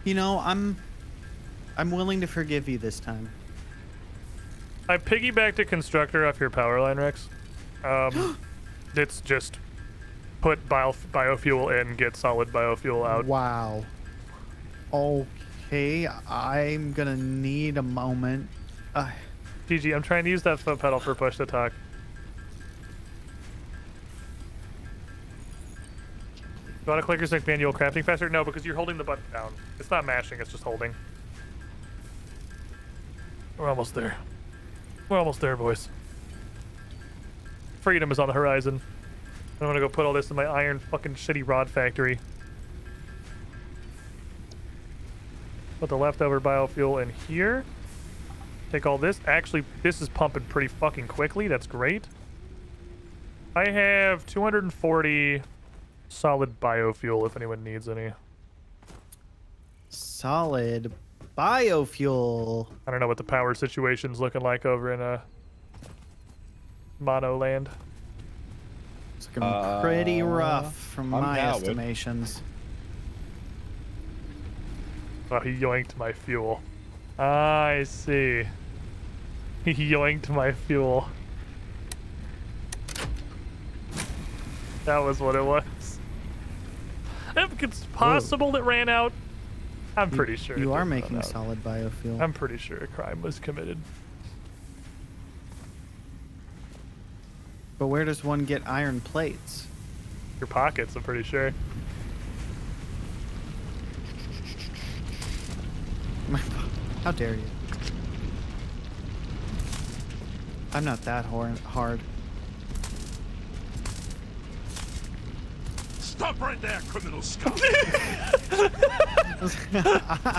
You know, I'm willing to forgive you this time. I piggybacked a constructor off your power line, Rex. It's just put biofuel in, get solid biofuel out. Wow. Okay, I'm gonna need a moment. GG, I'm trying to use that foot pedal for push to talk. You want to click your manual crafting faster? No, because you're holding the button down. It's not mashing, it's just holding. We're almost there. We're almost there, boys. Freedom is on the horizon. I'm gonna go put all this in my iron fucking shitty rod factory. Put the leftover biofuel in here. Take all this. Actually, this is pumping pretty fucking quickly. That's great. I have 240 solid biofuel if anyone needs any. Solid biofuel. I don't know what the power situation's looking like over in Mono land. It's looking pretty rough from my estimations. Oh, he yoinked my fuel. I see. He yoinked my fuel. That was what it was. If it's possible it ran out, I'm pretty sure. You are making solid biofuel. I'm pretty sure a crime was committed. But where does one get iron plates? Your pockets, I'm pretty sure. How dare you? I'm not that hard. Stop right there, criminal scum!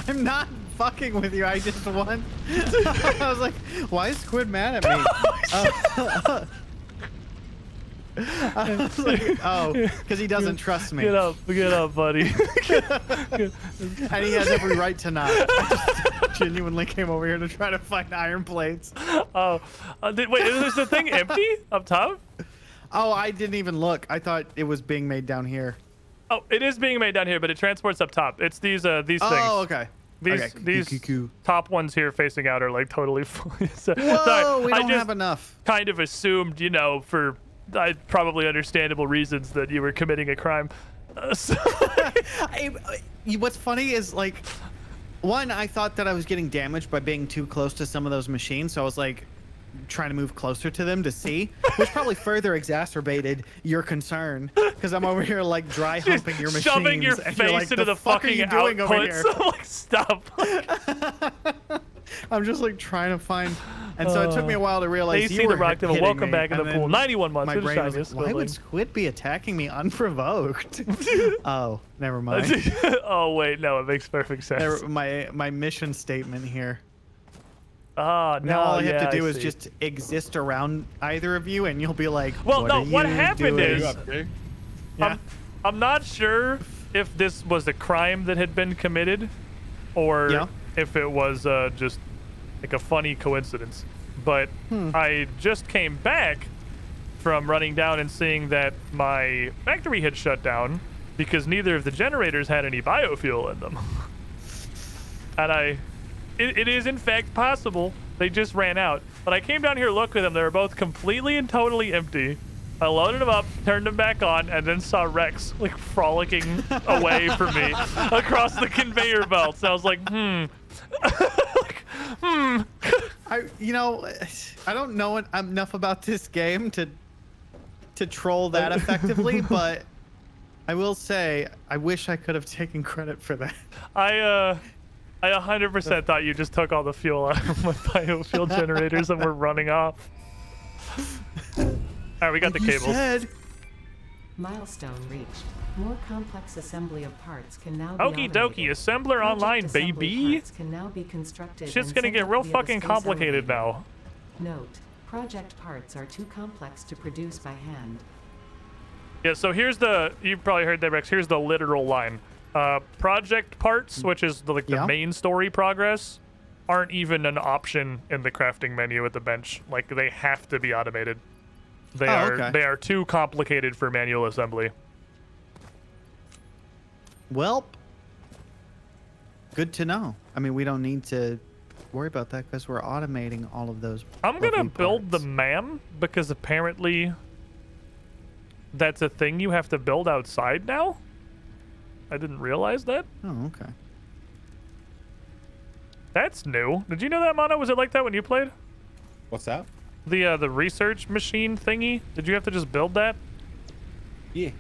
I'm not fucking with you. I just won. I was like, why is Squid mad at me? I was like, oh, because he doesn't trust me. Get up, buddy. And he has every right to not. I just genuinely came over here to try to find iron plates. Oh, wait, is the thing empty up top? Oh, I didn't even look. I thought it was being made down here. Oh, it is being made down here, but it transports up top. It's these things. Oh, okay. these top ones here facing out are like totally fully. So, Whoa, we I don't just have enough. Kind of assumed, you know, for probably understandable reasons that you were committing a crime. What's funny is like, one, I thought that I was getting damaged by being too close to some of those machines, so I was like trying to move closer to them to see, which probably further exacerbated your concern because I'm over here like dry humping your machines, shoving your and face you're like, into the fucking outputs. Like, stop. I'm just like trying to find, and so it took me a while to realize AC you were the Rock Devil, hitting welcome me, back in and the pool. then 91 months. My Good brain shot, was Miss like, why would Squibbling. Squid be attacking me unprovoked? Oh, never mind. Oh wait, no, it makes perfect sense. My mission statement here. Ah, now all I have to do is just exist around either of you, and you'll be like, well, what happened doing? is, I'm not sure if this was a crime that had been committed, or if it was just like a funny coincidence. But I just came back from running down and seeing that my factory had shut down because neither of the generators had any biofuel in them. And it is in fact possible they just ran out. But I came down here, looked at them, they were both completely and totally empty. I loaded them up, turned them back on, and then saw Rex like frolicking away from me across the conveyor belts. I was like, I don't know enough about this game to troll that effectively, but I will say I wish I could have taken credit for that. I 100% thought you just took all the fuel out of my biofuel generators and we're running off. All right, we got the cables. Milestone reached. More complex assembly of parts can now be Okie dokie, assembler online, baby. Can now be constructed. Shit's gonna get real fucking complicated now. Note: project parts are too complex to produce by hand. Yeah, so here's you probably heard that, Rex. Here's the literal line. Project parts, which is the main story progress, aren't even an option in the crafting menu at the bench. Like, they have to be automated. They are too complicated for manual assembly. Well, good to know. I mean, we don't need to worry about that because we're automating all of those. I'm gonna build the MAM because apparently that's a thing you have to build outside now. I didn't realize that. Oh, okay. That's new. Did you know that, Mono? Was it like that when you played? What's that? The research machine thingy. Did you have to just build that? Yeah.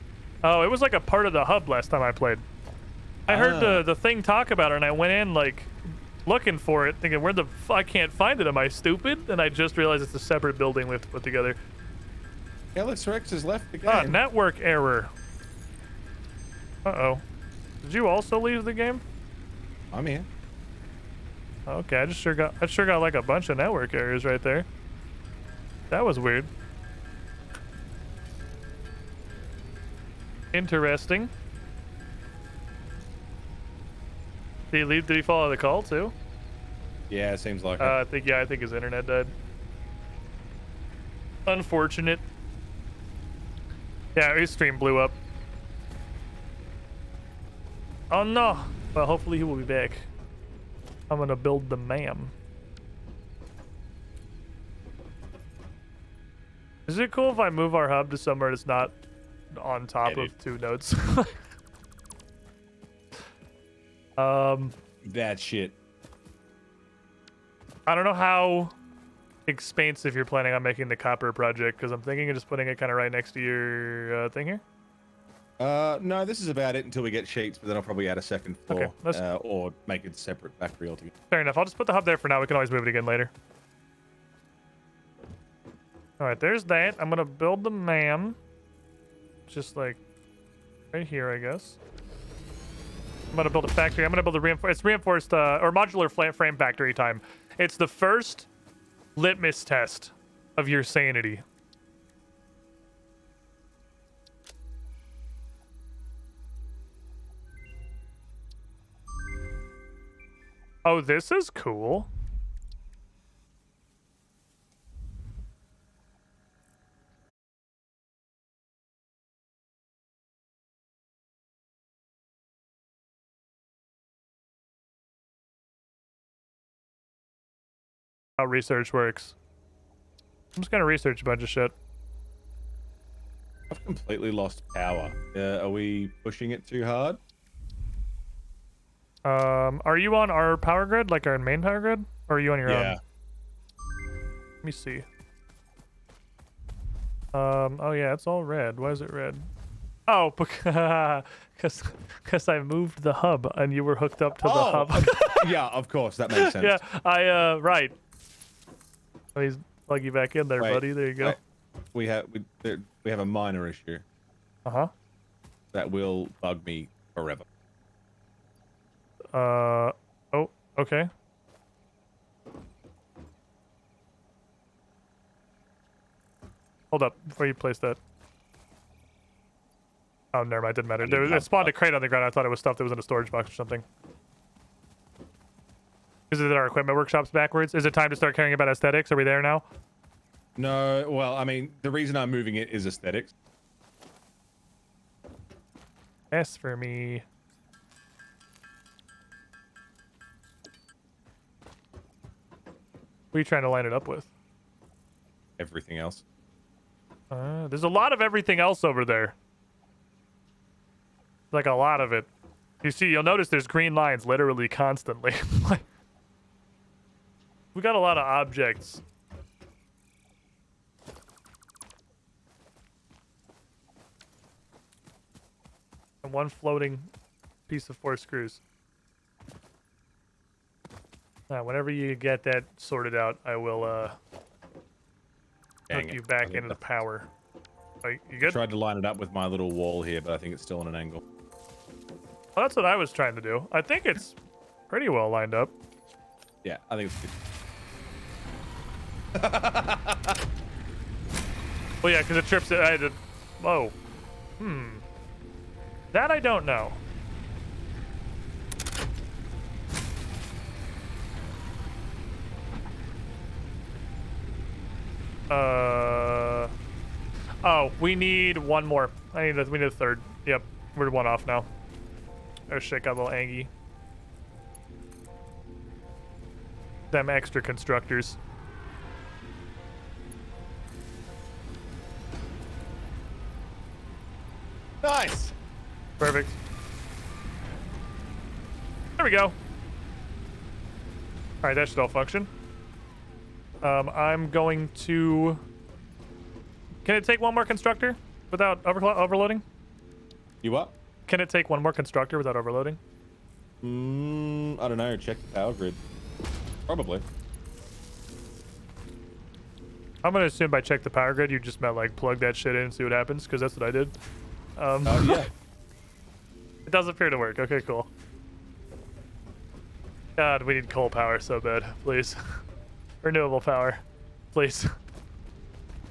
Oh, it was like a part of the hub last time I played. I heard the thing talk about it, and I went in like looking for it, thinking, where the I can't find it. Am I stupid? And I just realized it's a separate building we have to put together. Careless Rex has left the game. Ah, network error. Uh-oh. Did you also leave the game? I'm here. Okay, I sure got like a bunch of network errors right there. That was weird. Interesting. Did he leave? Did he follow the call too? Yeah, it seems like it. I think his internet died. Unfortunate. Yeah, his stream blew up. Oh no! Well, hopefully he will be back. I'm gonna build the MAM. Is it cool if I move our hub to somewhere that's not on top of 2 nodes? That shit. I don't know how expansive you're planning on making the copper project, because I'm thinking of just putting it kind of right next to your thing here. No, this is about it until we get sheets, but then I'll probably add a second floor, or make it a separate factory altogether. Fair enough. I'll just put the hub there for now. We can always move it again later. All right, there's that. I'm gonna build the MAM, just like right here, I guess. I'm gonna build a factory. I'm gonna build a reinforced or modular frame factory time. It's the first litmus test of your sanity. Oh, this is cool. how research works. I'm just gonna research a bunch of shit. I've completely lost power. Are we pushing it too hard? Are you on our power grid, like our main power grid, or are you on your own? Yeah. Let me see. Oh yeah, it's all red. Why is it red? Oh, because I moved the hub and you were hooked up to the hub. Yeah, of course, that makes sense. Yeah, right. Let me plug you back in there, buddy. There you go. We have a minor issue. That will bug me forever. Oh, okay. Hold up before you place that. Oh, never mind. Didn't matter. It spawned a crate on the ground. I thought it was stuff that was in a storage box or something. Is it our equipment workshops backwards? Is it time to start caring about aesthetics? Are we there now? No, well, I mean, the reason I'm moving it is aesthetics. S for me. What are you trying to line it up with? Everything else. There's a lot of everything else over there. Like a lot of it. You see, you'll notice there's green lines literally constantly. We got a lot of objects. And one floating piece of 4 screws. Whenever you get that sorted out, I will hook you back into the power. You good? I tried to line it up with my little wall here, but I think it's still on an angle. Well, that's what I was trying to do. I think it's pretty well lined up. Yeah, I think it's good. Well, yeah, because it trips it. I had to... Whoa. That I don't know. Oh, we need one more. We need a third. Yep, we're one off now. Oh shit, got a little angy. Them extra constructors. Nice. Perfect. There we go. All right, that should all function. I'm going to... Can it take one more constructor without overloading? You what? Can it take one more constructor without overloading? I don't know. Check the power grid. Probably. I'm gonna assume by check the power grid, you just meant like plug that shit in and see what happens, because that's what I did. Yeah. It does appear to work. Okay, cool. God, we need coal power so bad. Please. Renewable power. Please.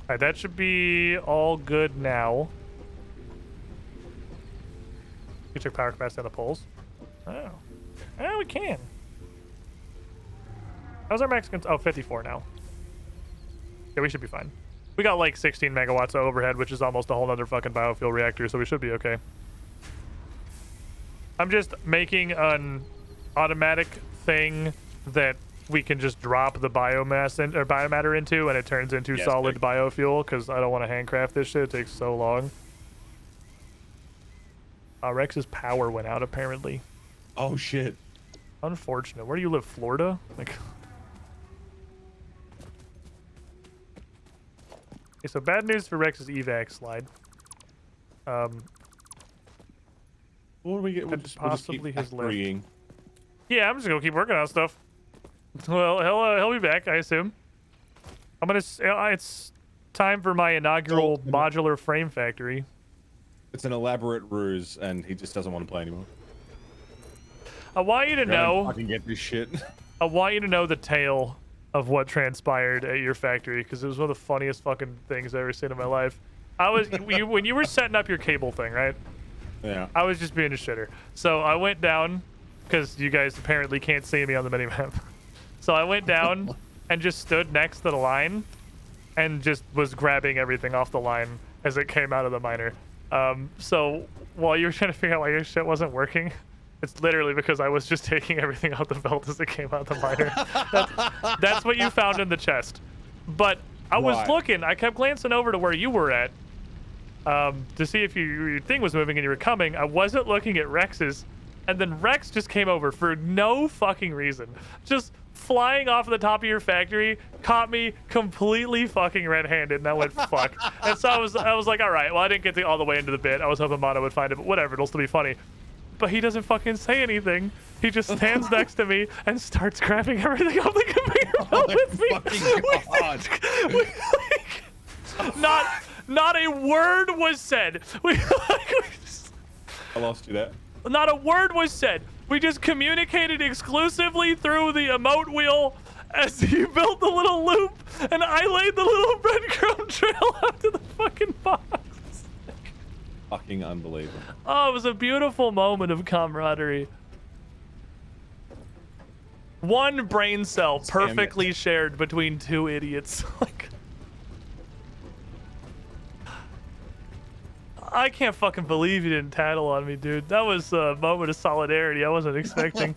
Alright, that should be all good now. You check power capacity on the poles. Oh. Oh, we can. How's our max? Oh, 54 now. Yeah, we should be fine. We got like 16 megawatts of overhead, which is almost a whole other fucking biofuel reactor, so we should be okay. I'm just making an automatic thing that we can just drop the biomass or biomatter into, and it turns into solid biofuel, because I don't want to handcraft this shit. It takes so long. Rex's power went out, apparently. Oh, shit. Unfortunate. Where do you live? Florida? Like... Okay, so bad news for Rex's evac slide. What do we get? We'll just possibly keep his lift. agreeing. Yeah, I'm just gonna keep working on stuff. Well, he'll be back, I assume. I'm gonna. It's time for my inaugural modular frame factory. It's an elaborate ruse, and he just doesn't want to play anymore. I want you to know. I can get this shit. I want you to know the tale of what transpired at your factory, because it was one of the funniest fucking things I've ever seen in my life. I was when you were setting up your cable thing, right? Yeah. I was just being a shitter. So I went down, because you guys apparently can't see me on the minimap. So I went down and just stood next to the line and just was grabbing everything off the line as it came out of the miner. So while you were trying to figure out why your shit wasn't working, It's literally because I was just taking everything out the belt as it came out the miner. That's what you found in the chest. But I was looking. I kept glancing over to where you were at to see if your thing was moving and you were coming. I wasn't looking at Rex's. And then Rex just came over for no fucking reason. Just flying off the top of your factory, caught me completely fucking red-handed, and I went, fuck. And so I was like, all right, well, I didn't get all the way into the bit. I was hoping Mono would find it, but whatever, it'll still be funny. But he doesn't fucking say anything. He just stands next to me and starts grabbing everything off the conveyor belt with me. Not a word was said. I lost you there. Not a word was said. We just communicated exclusively through the emote wheel as he built the little loop, and I laid the little breadcrumb trail out to the fucking box. Fucking unbelievable. Oh, it was a beautiful moment of camaraderie. One brain cell perfectly shared between two idiots. Like, I can't fucking believe you didn't tattle on me, dude. That was a moment of solidarity I wasn't expecting.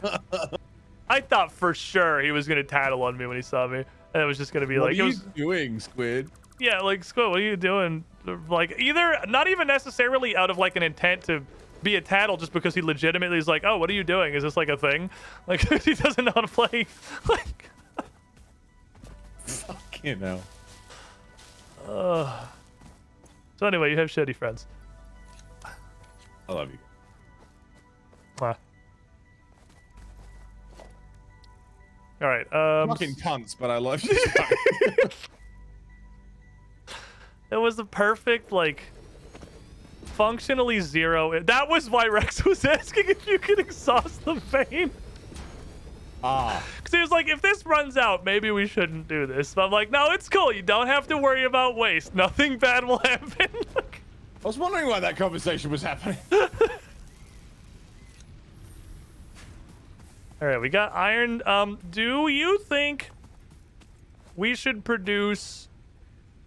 I thought for sure he was gonna tattle on me when he saw me, and it was just gonna be what like, are you doing, Squid? Yeah, like, Squid, what are you doing? Like, either not even necessarily out of like an intent to be a tattle, just because he legitimately is like, oh, what are you doing? Is this like a thing? Like, he doesn't know how to play. Like, fuck you know. So anyway, you have shitty friends. I love you. All right. Fucking cunts, but I love you. It was the perfect, like, functionally zero. That was why Rex was asking if you could exhaust the vein. Because he was like, if this runs out, maybe we shouldn't do this. But I'm like, no, it's cool. You don't have to worry about waste. Nothing bad will happen. I was wondering why that conversation was happening. All right, we got iron. Do you think we should produce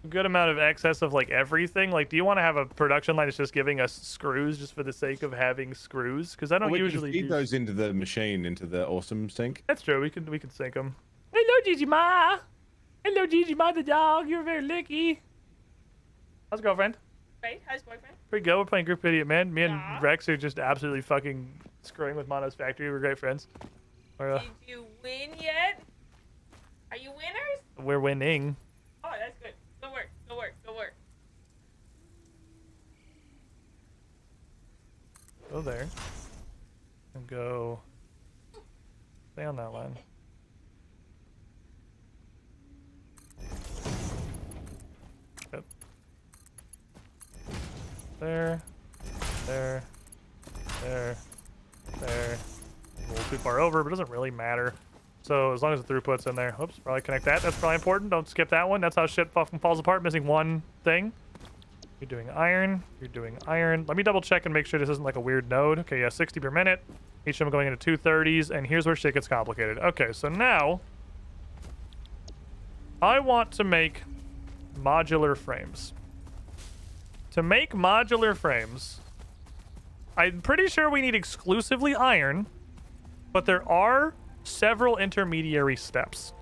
a good amount of excess of like everything? Like, do you want to have a production line that's just giving us screws just for the sake of having screws? Because I don't usually feed those into the machine, into the awesome sink. That's true. We can sink them. Hello, Gigi Ma. Hello, Gigi Ma the dog. You're very lucky. How's girlfriend? Great. How's boyfriend? Pretty good. We're playing Group Idiot, man. Me and Rex are just absolutely fucking screwing with Mono's factory. We're great friends. Did you win yet? Are you winners? We're winning. Oh, that's good. Good work. Good work. Good work. Go there. And go. Stay on that line. Yep. There. There. There. There. A little too far over, but it doesn't really matter. So as long as the throughput's in there. Oops, probably connect that. That's probably important. Don't skip that one. That's how shit fucking falls apart. Missing one thing. You're doing iron. You're doing iron. Let me double check and make sure this isn't like a weird node. Okay, yeah, 60 per minute. Each of them going into 230s. And here's where shit gets complicated. Okay, so now I want to make modular frames. To make modular frames, I'm pretty sure we need exclusively iron, but there are several intermediary steps.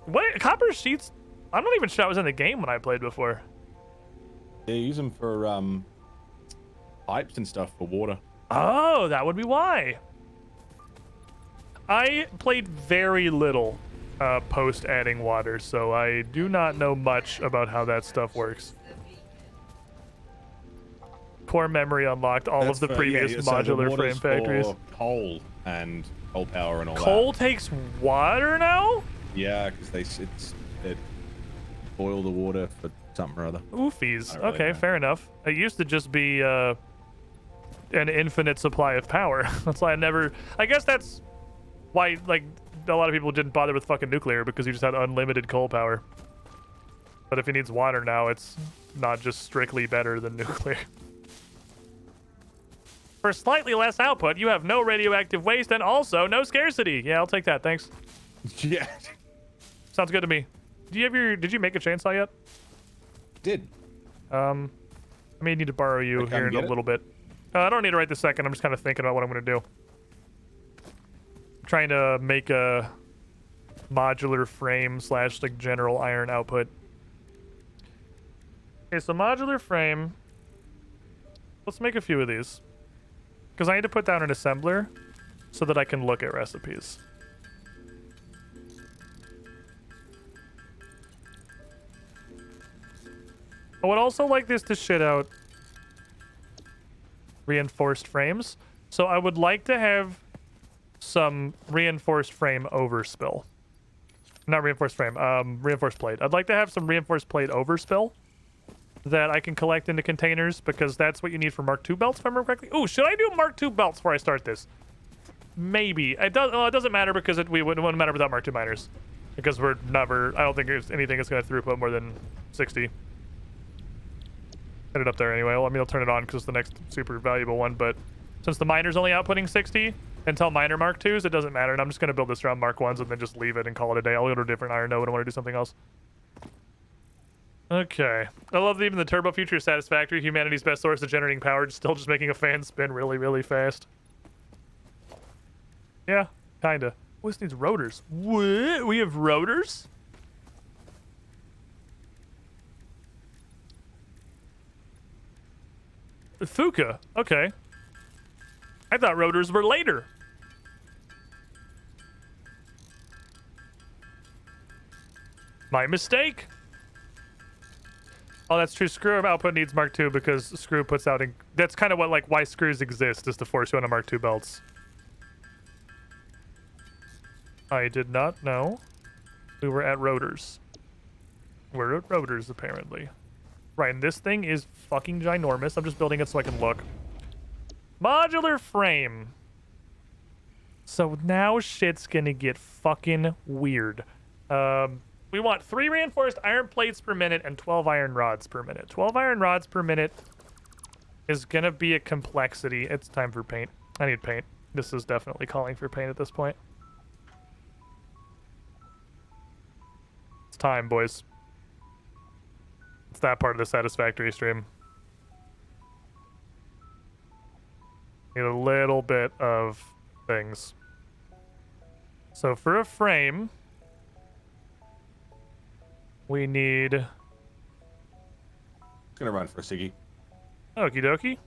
What? Copper sheets? I'm not even sure that was in the game when I played before. They use them for pipes and stuff for water. Oh, that would be why. I played very little post adding water, so I do not know much about how that stuff works. Core memory unlocked all of the previous modular frame factories. Coal and coal power and all Coal that. takes water now? Yeah, because they boil the water for something or other. Oofies. Really Okay, fair enough. It used to just be an infinite supply of power. That's why I guess that's why, like, a lot of people didn't bother with fucking nuclear, because you just had unlimited coal power. But if he needs water now, it's not just strictly better than nuclear. For slightly less output, you have no radioactive waste and also no scarcity. Yeah, I'll take that. Thanks. Yeah. Sounds good to me. Did you make a chainsaw yet? Did. I may need to borrow you here in a little bit. I don't need to write this second. I'm just kind of thinking about what I'm going to do. I'm trying to make a modular frame / like general iron output. Okay, so modular frame. Let's make a few of these. Because I need to put down an assembler so that I can look at recipes. I would also like this to shit out reinforced frames. So I would like to have some reinforced frame overspill. Not reinforced frame, reinforced plate. I'd like to have some reinforced plate overspill that I can collect into containers because that's what you need for Mark II belts, if I remember correctly. Ooh, should I do Mark II belts before I start this? Maybe. It doesn't matter because it wouldn't matter without Mark II miners. Because we're never, I don't think there's anything that's going to throughput more than 60. Put it up there anyway. Well, I mean, I'll turn it on because it's the next super valuable one, but since the miner's only outputting 60 until miner Mark IIs, it doesn't matter, and I'm just going to build this around Mark Is and then just leave it and call it a day. I'll go to a different iron node when I want to do something else. Okay. I love that even the turbo feature is satisfactory. Humanity's best source of generating power, still just making a fan spin really, really fast. Yeah, kinda. Oh, this needs rotors. What? We have rotors? Fuka. Okay. I thought rotors were later. My mistake. Oh, that's true. Screw output needs Mark II because Screw puts out... That's kind of what, like, why screws exist, is to force you onto Mark II belts. I did not know we were at rotors. We're at rotors, apparently. Right, and this thing is fucking ginormous. I'm just building it so I can look. Modular frame. So now shit's gonna get fucking weird. We want 3 reinforced iron plates per minute and 12 iron rods per minute. 12 iron rods per minute is gonna be a complexity. It's time for paint. I need paint. This is definitely calling for paint at this point. It's time, boys. It's that part of the Satisfactory stream. Need a little bit of things. So for a frame, we need... Gonna run for a Siggy. Okie dokie.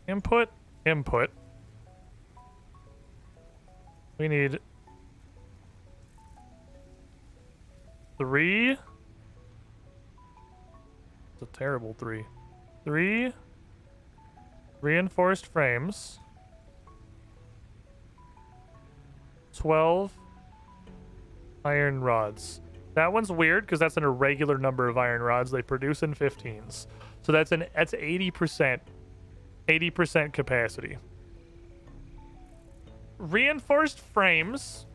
Input, input. We need 3. It's a terrible 3. 3 reinforced frames. 12 iron rods. That one's weird because that's an irregular number of iron rods they produce in 15s. So that's 80% capacity. Reinforced frames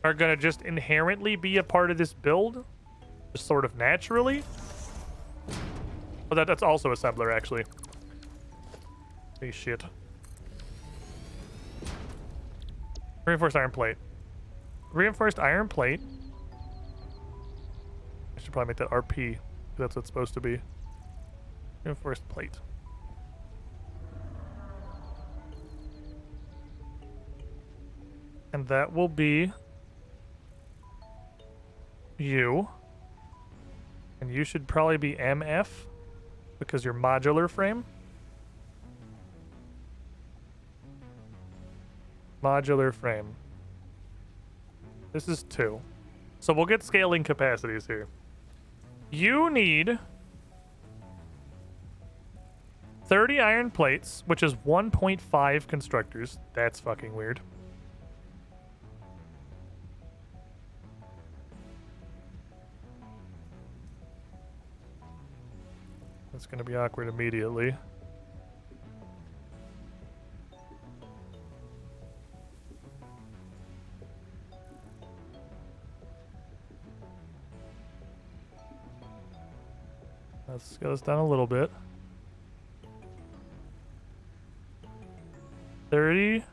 are going to just inherently be a part of this build, just sort of naturally. Oh, that's also assembler, actually. Hey, shit. Reinforced iron plate. Reinforced iron plate. I should probably make that RP. That's what it's supposed to be. Reinforced plate. And that will be you. And you should probably be MF because you're modular frame. Modular frame. This is 2. So we'll get scaling capacities here. You need 30 iron plates, which is 1.5 constructors. That's fucking weird. That's going to be awkward immediately. Let's scale this down a little bit. 30.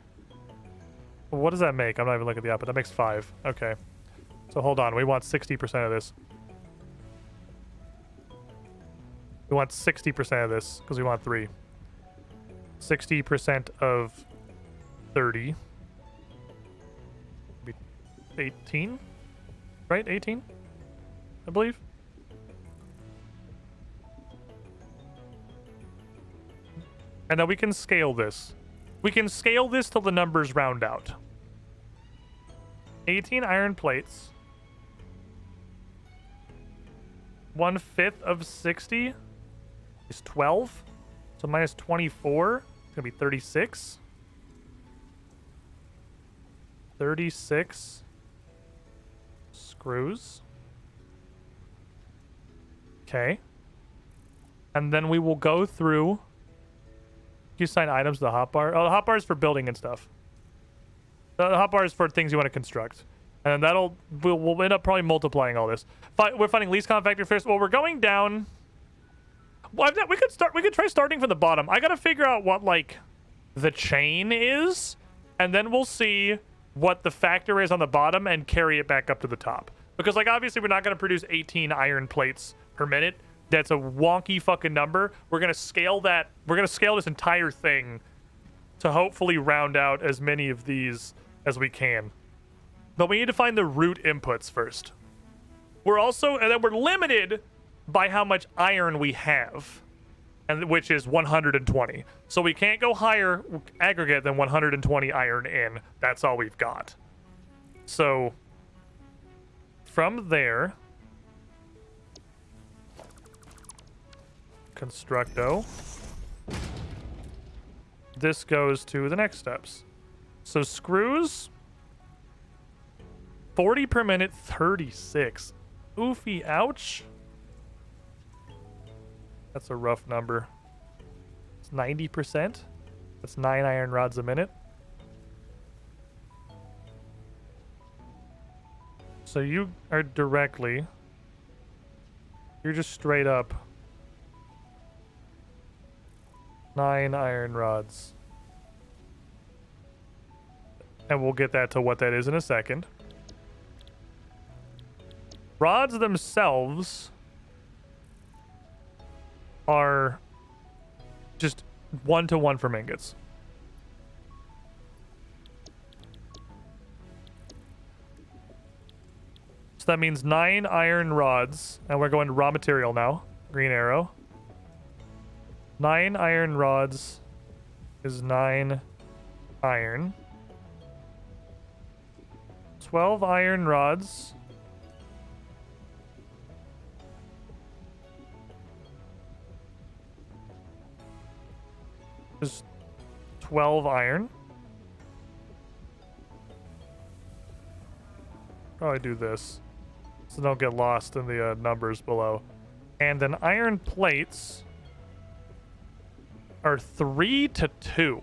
What does that make? I'm not even looking at the output. That makes 5. Okay. So hold on. We want 60% of this. We want 60% of this because we want 3. 60% of 30. Be 18? Right? 18? I believe. And then we can scale this. We can scale this till the numbers round out. 18 iron plates. 1/5 of 60 is 12. So minus 24. It's going to be 36. 36 screws. Okay. And then we will go through. You assign items to the hotbar. Oh, the hotbar is for building and stuff. The hotbar is for things you want to construct. And that'll we'll end up probably multiplying all this. We're finding least common factor first. Well, we're going down. Well, we could try starting from the bottom. I gotta figure out what like the chain is, and then we'll see what the factor is on the bottom and carry it back up to the top. Because like obviously we're not gonna produce 18 iron plates per minute. That's a wonky fucking number. We're gonna scale that. We're gonna scale this entire thing to hopefully round out as many of these as we can. But we need to find the root inputs first. We're also, and then we're limited by how much iron we have, and which is 120. So we can't go higher aggregate than 120 iron in. That's all we've got. So from there, constructo. This goes to the next steps. So screws. 40 per minute, 36. Oofy, ouch. That's a rough number. It's 90%. That's 9 iron rods a minute. So you are directly. You're just straight up 9 iron rods. And we'll get that to what that is in a second. Rods themselves are just 1-to-1 from ingots. So that means 9 iron rods, and we're going to raw material now. Green arrow. 9 iron rods is 9 iron. 12 iron rods is 12 iron. Probably do this so don't get lost in the numbers below. And then iron plates are 3-to-2.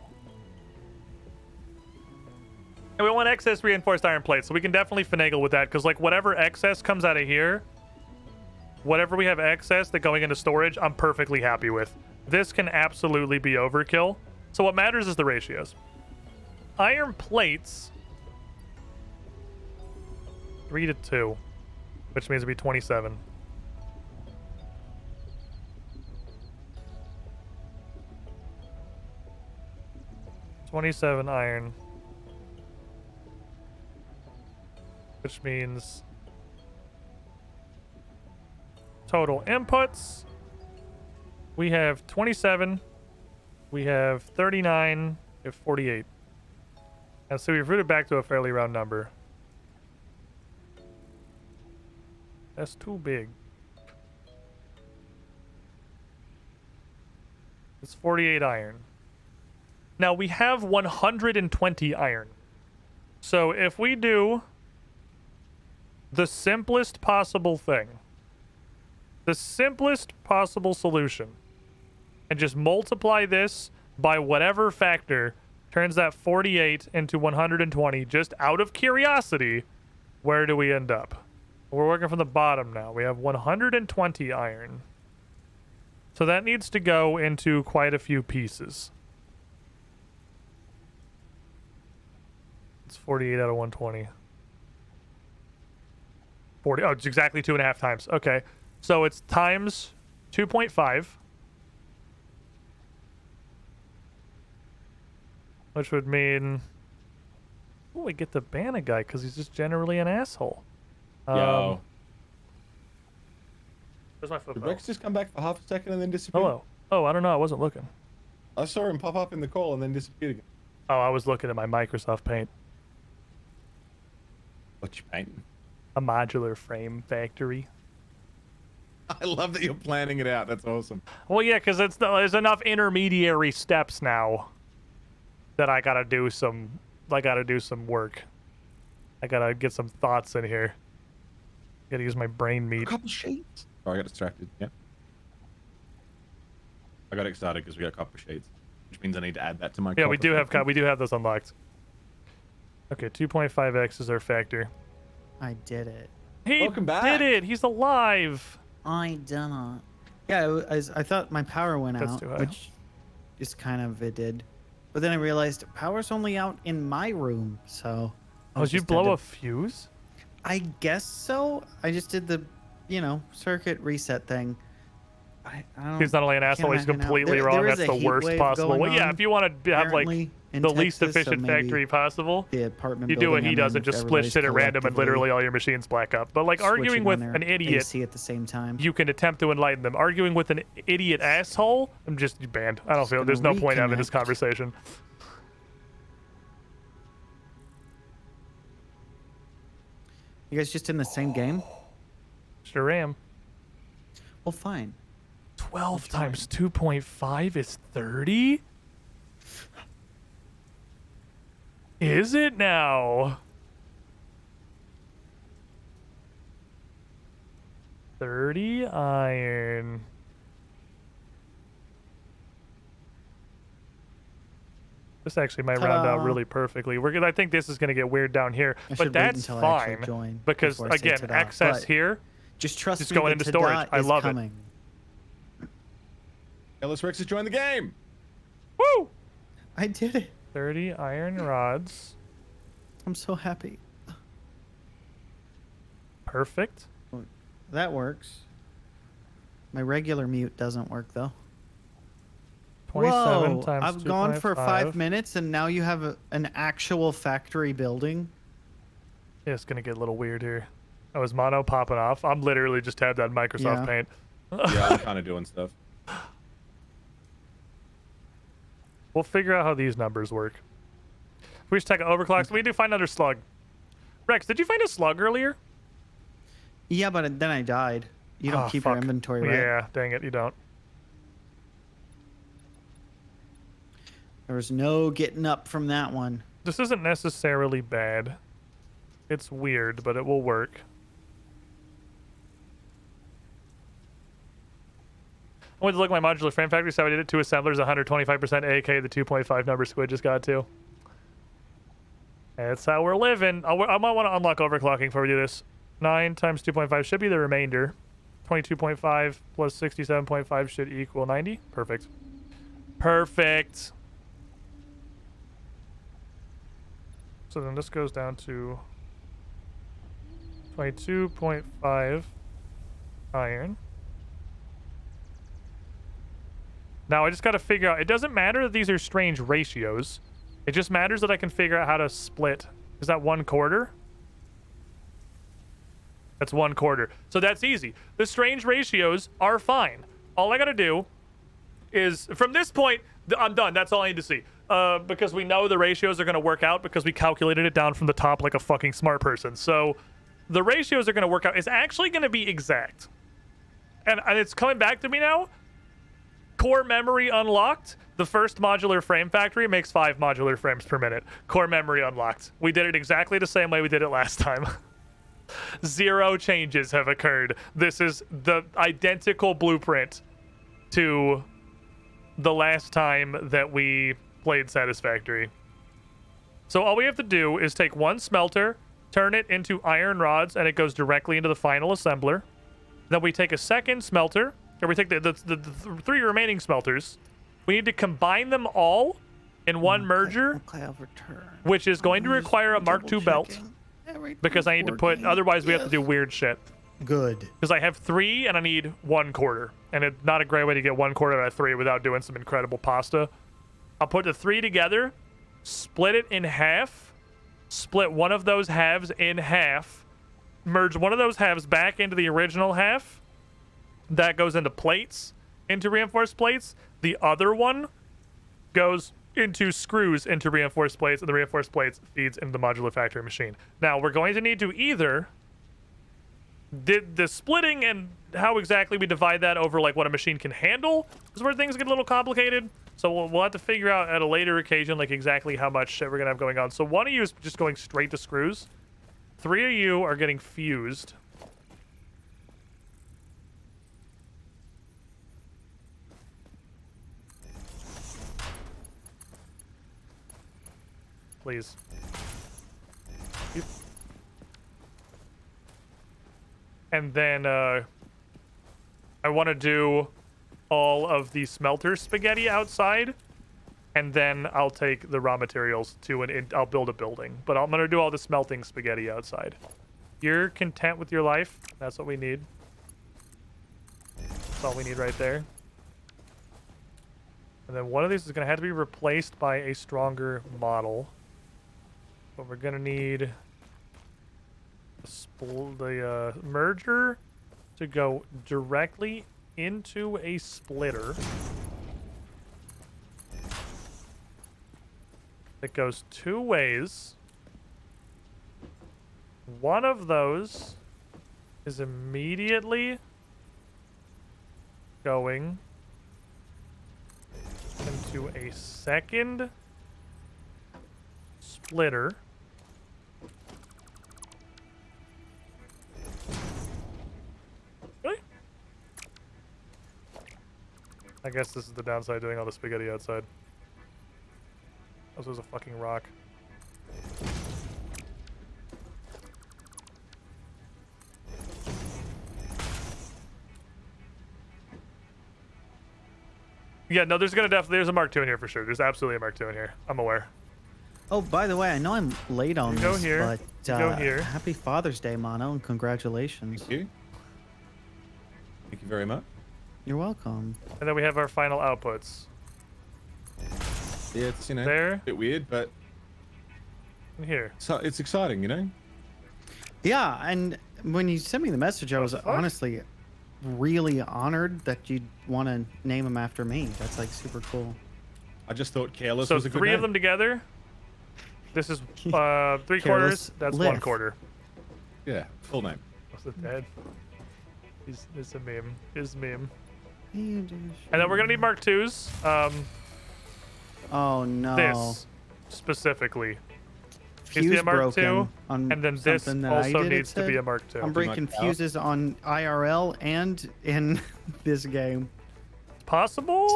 And we want excess reinforced iron plates, so we can definitely finagle with that, because like whatever excess comes out of here, whatever we have excess that going into storage, I'm perfectly happy with. This can absolutely be overkill. So what matters is the ratios. Iron plates, 3-to-2, which means it'd be 27. $27 iron, which means total inputs. We have 27, we have 39, we have 48. And so we've rooted back to a fairly round number. That's too big. It's 48 iron. Now we have 120 iron. So if we do the simplest possible thing, the simplest possible solution, and just multiply this by whatever factor turns that 48 into 120 just out of curiosity, where do we end up? We're working from the bottom now. We have 120 iron. So that needs to go into quite a few pieces. It's 48 out of 120. 40. Oh, it's exactly 2.5 times. Okay. So it's times 2.5. which would mean we get to ban a guy because he's just generally an asshole. Yo. Where's my football? Did Rex just come back for half a second and then disappear? Hello. Oh, I don't know. I wasn't looking. I saw him pop up in the call and then disappear again. Oh, I was looking at my Microsoft Paint. What you painting? A modular frame factory. I love that you're planning it out. That's awesome. Well, yeah, because there's enough intermediary steps now that I gotta do some work. I gotta get some thoughts in here. Gotta use my brain meat. A couple sheets. Oh, I got distracted. Yeah. I got excited because we got a couple sheets, which means I need to add that to my. Yeah, we do have those unlocked. Okay, 2.5x is our factor. I did it. He Welcome back. did it. He's alive. I done it. Yeah, I thought my power went That's out, too high. which is kind of it did. But then I realized power's only out in my room, so. Oh, did you blow a fuse? I guess so. I just did the, circuit reset thing. I don't, He's not only an asshole, he's completely wrong. That's the worst possible. Well, yeah, if you want to have like the least efficient factory possible, the apartment you do what he building does I'm and in, just split shit at random and collectively literally all your machines black up. But like arguing switching with on an their idiot, AC at the same time. you can attempt to enlighten them. Arguing with an idiot asshole, I'm just banned. I don't feel there's no point having this conversation. You guys just in the same game? Sure am. Well, fine. 12 times 2.5 is 30? Is it now? 30 iron. This actually might round out really perfectly. I think this is going to get weird down here, but that's fine because again, excess here. Just trust it's me. Going into storage. I love it. Careless Rex has joined the game. Woo! I did it. 30 iron rods. I'm so happy. Perfect. That works. My regular mute doesn't work though. 27 Whoa, times I've gone for 5 5 minutes and now you have an actual factory building. Yeah, it's gonna get a little weird here. Oh, is Mono popping off? I'm literally just tabbed on Microsoft Paint. Yeah, I'm kind of doing stuff. We'll figure out how these numbers work. We just take an overclock. So we do find another slug. Rex, did you find a slug earlier? Yeah, but then I died. You don't keep your inventory, right? Yeah, dang it, you don't. There was no getting up from that one. This isn't necessarily bad. It's weird, but it will work. I went to look at my modular frame factory, so I did it. 2 assemblers, 125% AK, the 2.5 number squid just got to. That's how we're living. I might want to unlock overclocking before we do this. 9 times 2.5 should be the remainder. 22.5 plus 67.5 should equal 90. Perfect. Perfect. So then this goes down to 22.5 iron. Now I just got to figure out, it doesn't matter that these are strange ratios. It just matters that I can figure out how to split. Is that 1/4? That's 1/4. So that's easy. The strange ratios are fine. All I got to do is, from this point, I'm done. That's all I need to see. Because we know the ratios are going to work out because we calculated it down from the top like a fucking smart person. So the ratios are going to work out. It's actually going to be exact. And it's coming back to me now. Core memory unlocked. The first modular frame factory makes 5 modular frames per minute. Core memory unlocked. We did it exactly the same way we did it last time. 0 changes have occurred. This is the identical blueprint to the last time that we played Satisfactory. So all we have to do is take 1 smelter, turn it into iron rods, and it goes directly into the final assembler. Then we take a second smelter, or we take the 3 remaining smelters. We need to combine them all in one merger, which is going to require a Mark II belt, because I need to put, otherwise we have to do weird shit. Good. Because I have 3 and I need 1/4. And it's not a great way to get 1/4 out of 3 without doing some incredible pasta. I'll put the 3 together, split it in half, split one of those halves in half, merge one of those halves back into the original half. That goes into plates, into reinforced plates. The other one goes into screws into reinforced plates, and the reinforced plates feeds into the modular factory machine. Now, we're going to need to either... the splitting and how exactly we divide that over like what a machine can handle is where things get a little complicated. So we'll have to figure out at a later occasion like exactly how much shit we're gonna have going on. So one of you is just going straight to screws. 3 of you are getting fused. Please. And then I want to do all of the smelter spaghetti outside, and then I'll take the raw materials to I'll build a building. But I'm going to do all the smelting spaghetti outside. You're content with your life? That's what we need. That's all we need right there. And then one of these is going to have to be replaced by a stronger model. But we're going to need the merger to go directly into a splitter. It goes 2 ways. One of those is immediately going into a second splitter. Really? I guess this is the downside doing all the spaghetti outside. This was a fucking rock. Yeah, no, there's there's a Mark II in here for sure. There's absolutely a Mark II in here. I'm aware. Oh, by the way, I know I'm late on Go this, here. but Go here. happy Father's Day, Mono, and congratulations. Thank you. Thank you very much. You're welcome. And then we have our final outputs. Yeah, it's, you know, there, a bit weird, but and here. So it's exciting, you know? Yeah, and when you sent me the message, I was honestly really honored that you'd want to name him after me. That's like super cool. I just thought Careless So was a good 3 name. of them together. This is 3 Careless quarters. That's lift. 1 quarter. Yeah, full name. What's it dead? It's a meme. It's a meme. And then we're gonna need Mark IIs. Oh no. This specifically Fuse needs to be a Mark broken II, on and then this something that I also did, it needs to be said? a Mark II. I'm breaking fuses on IRL and in this game. Possible.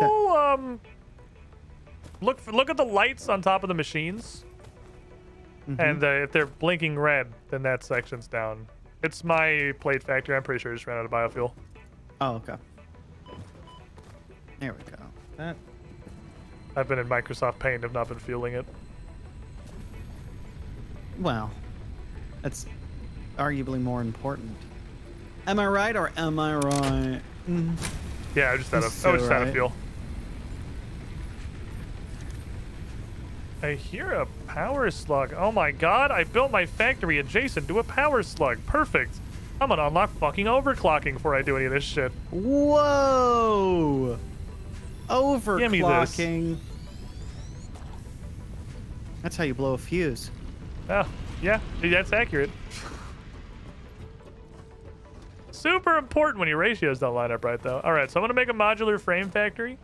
Look at the lights on top of the machines, and if they're blinking red, then that section's down. It's my plate factory. I'm pretty sure I just ran out of biofuel. Oh, okay. There we go. That. I've been in Microsoft Paint. I've not been feeling it. Well, that's arguably more important. Am I right or am I right? Yeah, I just had a feel. I hear a power slug. Oh my god, I built my factory adjacent to a power slug. Perfect. I'm gonna unlock fucking overclocking before I do any of this shit. Whoa! Overclocking. Give me this. That's how you blow a fuse. Oh, yeah, that's accurate. Super important when your ratios don't line up right, though. All right, so I'm gonna make a modular frame factory.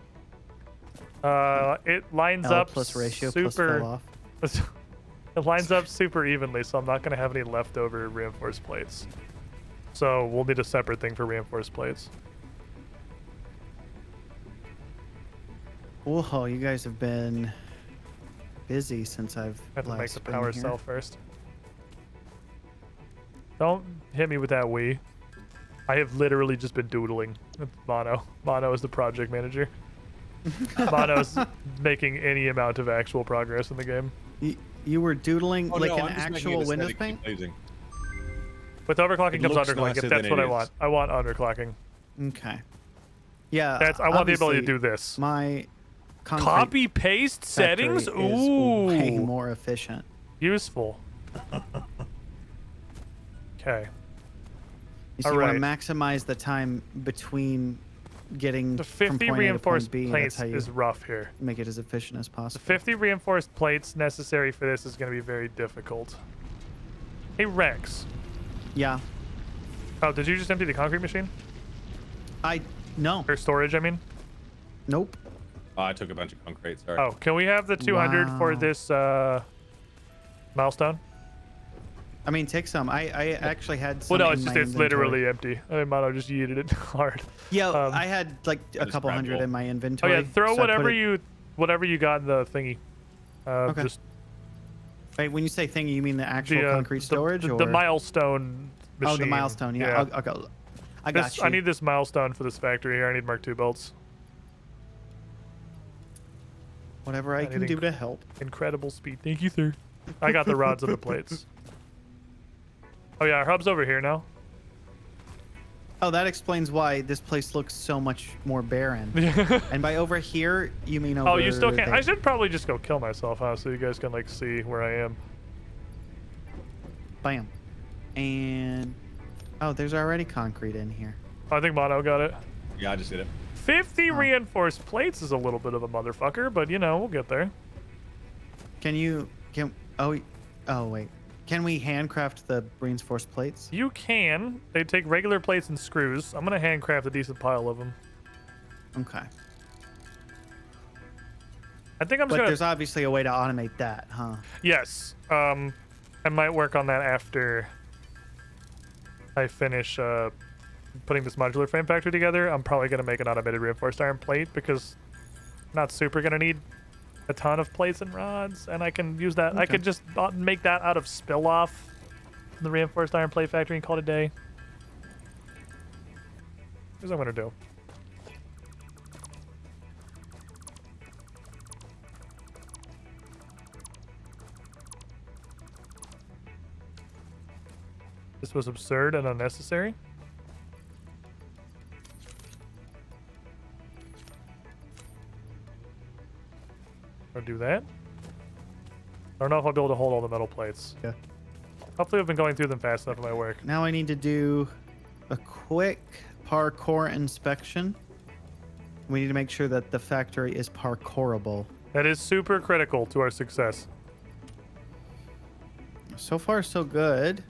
It lines L up plus ratio super. plus fell off. It lines up super evenly, so I'm not gonna have any leftover reinforced plates. So we'll need a separate thing for reinforced plates. Whoa, you guys have been busy since I've I have to make last the been power here. cell first. Don't hit me with that Wii. I have literally just been doodling with Mono. Mono is the project manager. Mono's making any amount of actual progress in the game. You were doodling like no, an actual Windows Paint? With overclocking It comes looks underclocking. nicer If that's than what it I is. want. I want underclocking. Okay. Yeah. I want the ability to obviously, do this. My Copy paste settings. Ooh, way more efficient. Useful. Okay. You see, you want to maximize the time between getting the from 50 point reinforced A to point B. plates That's how you is rough here. Make it as efficient as The possible. 50 reinforced plates necessary for this is going to be very difficult. Hey Rex. Yeah. Oh, did you just empty the concrete machine? No. Or storage, I mean. Nope. Oh, I took a bunch of concrete. Sorry. Oh, can we have the 200 for this milestone? I mean, take some. I actually had some. Well, no, in it's just my it's inventory. literally empty. I mean, Mono just yeeted it hard. Yeah, I had like a couple hundred in my Oh inventory. yeah, throw so whatever you got in the thingy. Okay. Just Wait, when you say thingy, you mean the actual concrete storage, or the milestone machine? Oh, the milestone. Yeah, I'll go. I got you. I need this milestone for this factory here. I need Mark II bolts. Whatever I can do to help. Incredible speed. Thank you, sir. I got the rods and the plates. Oh yeah, our hub's over here now. Oh, that explains why this place looks so much more barren. And by over here, you mean over Oh, you still can't. there. I should probably just go kill myself, huh? So you guys can like see where I am. Bam. And oh, there's already concrete in here. I think Mono got it. Yeah, I just did it. 50 reinforced plates is a little bit of a motherfucker, but you know, we'll get there. Oh wait. Can we handcraft the reinforced plates? You can. They take regular plates and screws. I'm gonna handcraft a decent pile of them. Okay. I think I'm just But gonna... there's obviously a way to automate that, huh? Yes. I might work on that after I finish putting this modular frame factory together. I'm probably gonna make an automated reinforced iron plate because I'm not super gonna need a ton of plates and rods, and I can use that. Okay. I could just make that out of spill off the reinforced iron plate factory and call it a day. Here's what I'm gonna do. This was absurd and unnecessary. I'll do that. I don't know if I'll be able to hold all the metal plates. Yeah. Hopefully I've been going through them fast enough in my work. Now I need to do a quick parkour inspection. We need to make sure that the factory is parkourable. That is super critical to our success. So far, so good.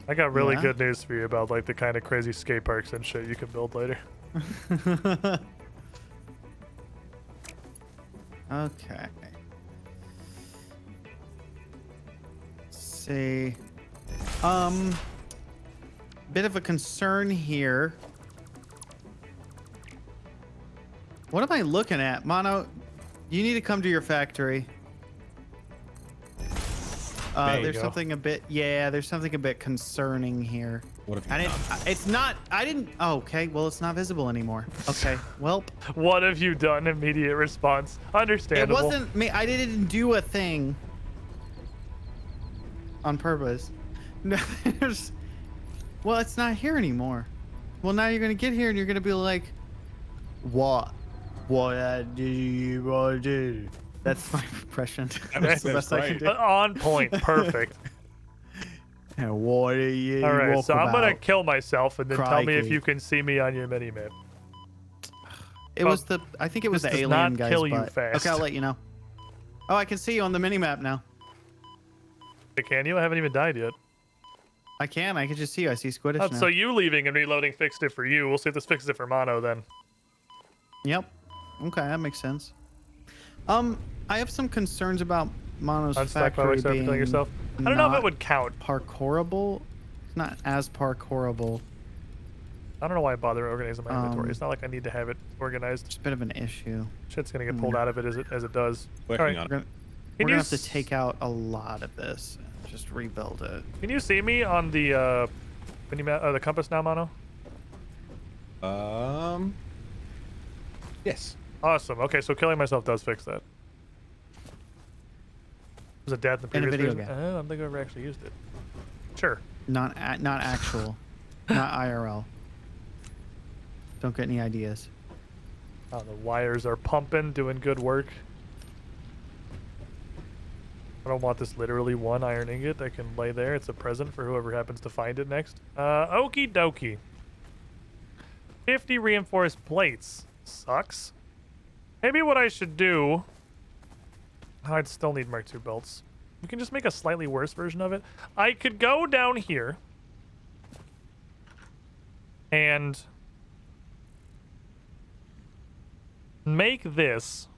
I got really Yeah. good news for you about like the kind of crazy skate parks and shit you can build later. Okay. Let's see. Bit of a concern here. What am I looking at? Mono, you need to come to your factory. There you There's go. something a bit, yeah, there's something a bit concerning here. What have you And done? it's not, I didn't, oh, okay, well, it's not visible anymore. Okay, well. What have you done? Immediate response. Understandable. It wasn't me, I didn't do a thing on purpose. No, well, it's not here anymore. Well, now you're gonna get here and you're gonna be like, what? What do you want to do? That's my impression. That's the best I can do. On point. Perfect. And what do you All right, walk so I'm gonna about? kill myself and then tell me if Crikey. you can see me on your mini map. It was the, I think it was this the does alien not guy's kill you butt. fast. Okay, I'll let you know. Oh, I can see you on the mini map now. Can you? I haven't even died yet. I can just see you. I see Squiddish Oh, now. so you leaving and reloading fixed it for you. We'll see if this fixes it for Mono then. Yep. Okay, that makes sense. I have some concerns about Mono's Unstuck by factory myself for being killing yourself. I don't know if it not would count. Parkourable. It's not as parkourable. I don't know why I bother organizing my inventory. Um, It's not like I need to have it organized. It's a bit of an issue. Shit's gonna get pulled out of it as it does. Working Alright. on it. We're Can gonna you have to take out a lot of this and just rebuild it. Can you see me on the the compass now, Mono? Yes. Awesome. Okay, so killing myself does fix that. Was it death in the In a previous video version? game. I don't think I ever actually used it. Sure. Not actual, not IRL. Don't get any ideas. Oh, the wires are pumping, doing good work. I don't want this literally one iron ingot that can lay there. It's a present for whoever happens to find it next. Okie dokie. 50 reinforced plates. Sucks. Maybe what I should do... Oh, I'd still need Mark II belts. We can just make a slightly worse version of it. I could go down here. And... make this...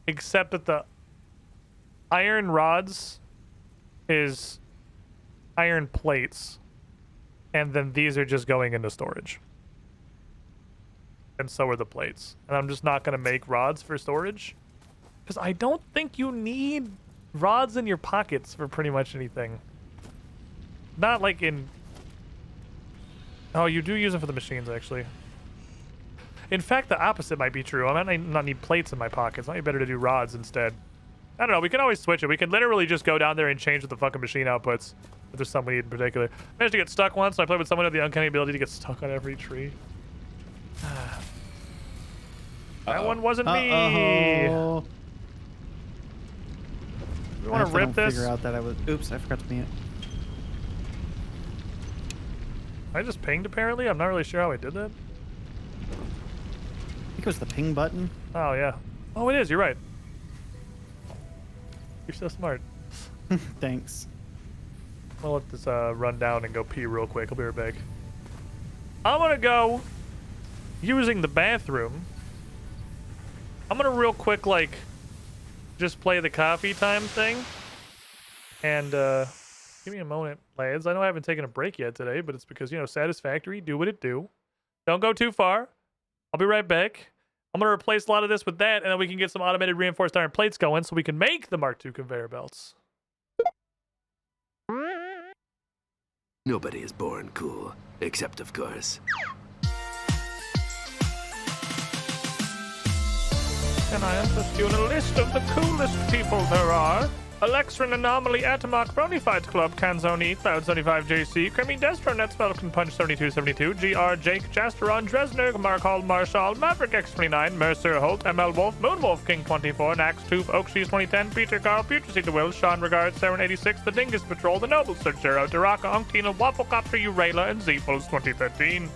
except that the iron rods is iron plates, and then these are just going into storage. And so are the plates. And I'm just not going to make rods for storage, because I don't think you need rods in your pockets for pretty much anything. Not like in... Oh, you do use them for the machines, actually. In fact, the opposite might be true. I might not need plates in my pockets. Might be better to do rods instead. I don't know. We can always switch it. We can literally just go down there and change the fucking machine outputs. If there's some we need in particular. Managed to get stuck once. So I played with someone with the uncanny ability to get stuck on every tree. That one wasn't me. We want to rip this. Figure out that I was. Oops, I forgot to mute. I just pinged apparently. I'm not really sure how I did that. I think it was the ping button. Oh yeah. Oh, it is. You're right. You're so smart. Thanks. I'll let this run down and go pee real quick. I'll be right back. I'm gonna go using the bathroom. I'm gonna real quick like just play the coffee time thing. And give me a moment, lads. I know I haven't taken a break yet today, but it's because, you know, Satisfactory, do what it do. Don't go too far. I'll be right back. I'm going to replace a lot of this with that, and then we can get some automated reinforced iron plates going so we can make the Mark II conveyor belts. Nobody is born cool, except, of course. Can I interest you in a list of the coolest people there are? Alexrin Anomaly Atomoc Bronyfight Club Canzoni Cloud75 JC Krimi Destro Nets Falcon Punch 7272 GR Jake Jasteron Dresner Mark Marshall Maverick X29 Mercer Holt ML Wolf Moonwolf King 24 Nax Tooth Oakshees 2010 Peter Carl Putricide the Will Sean Regards Saren 86 The Dingus Patrol The Noble Searcher Duraka Unctina Wafflecopter Urela and Zeeples 2013.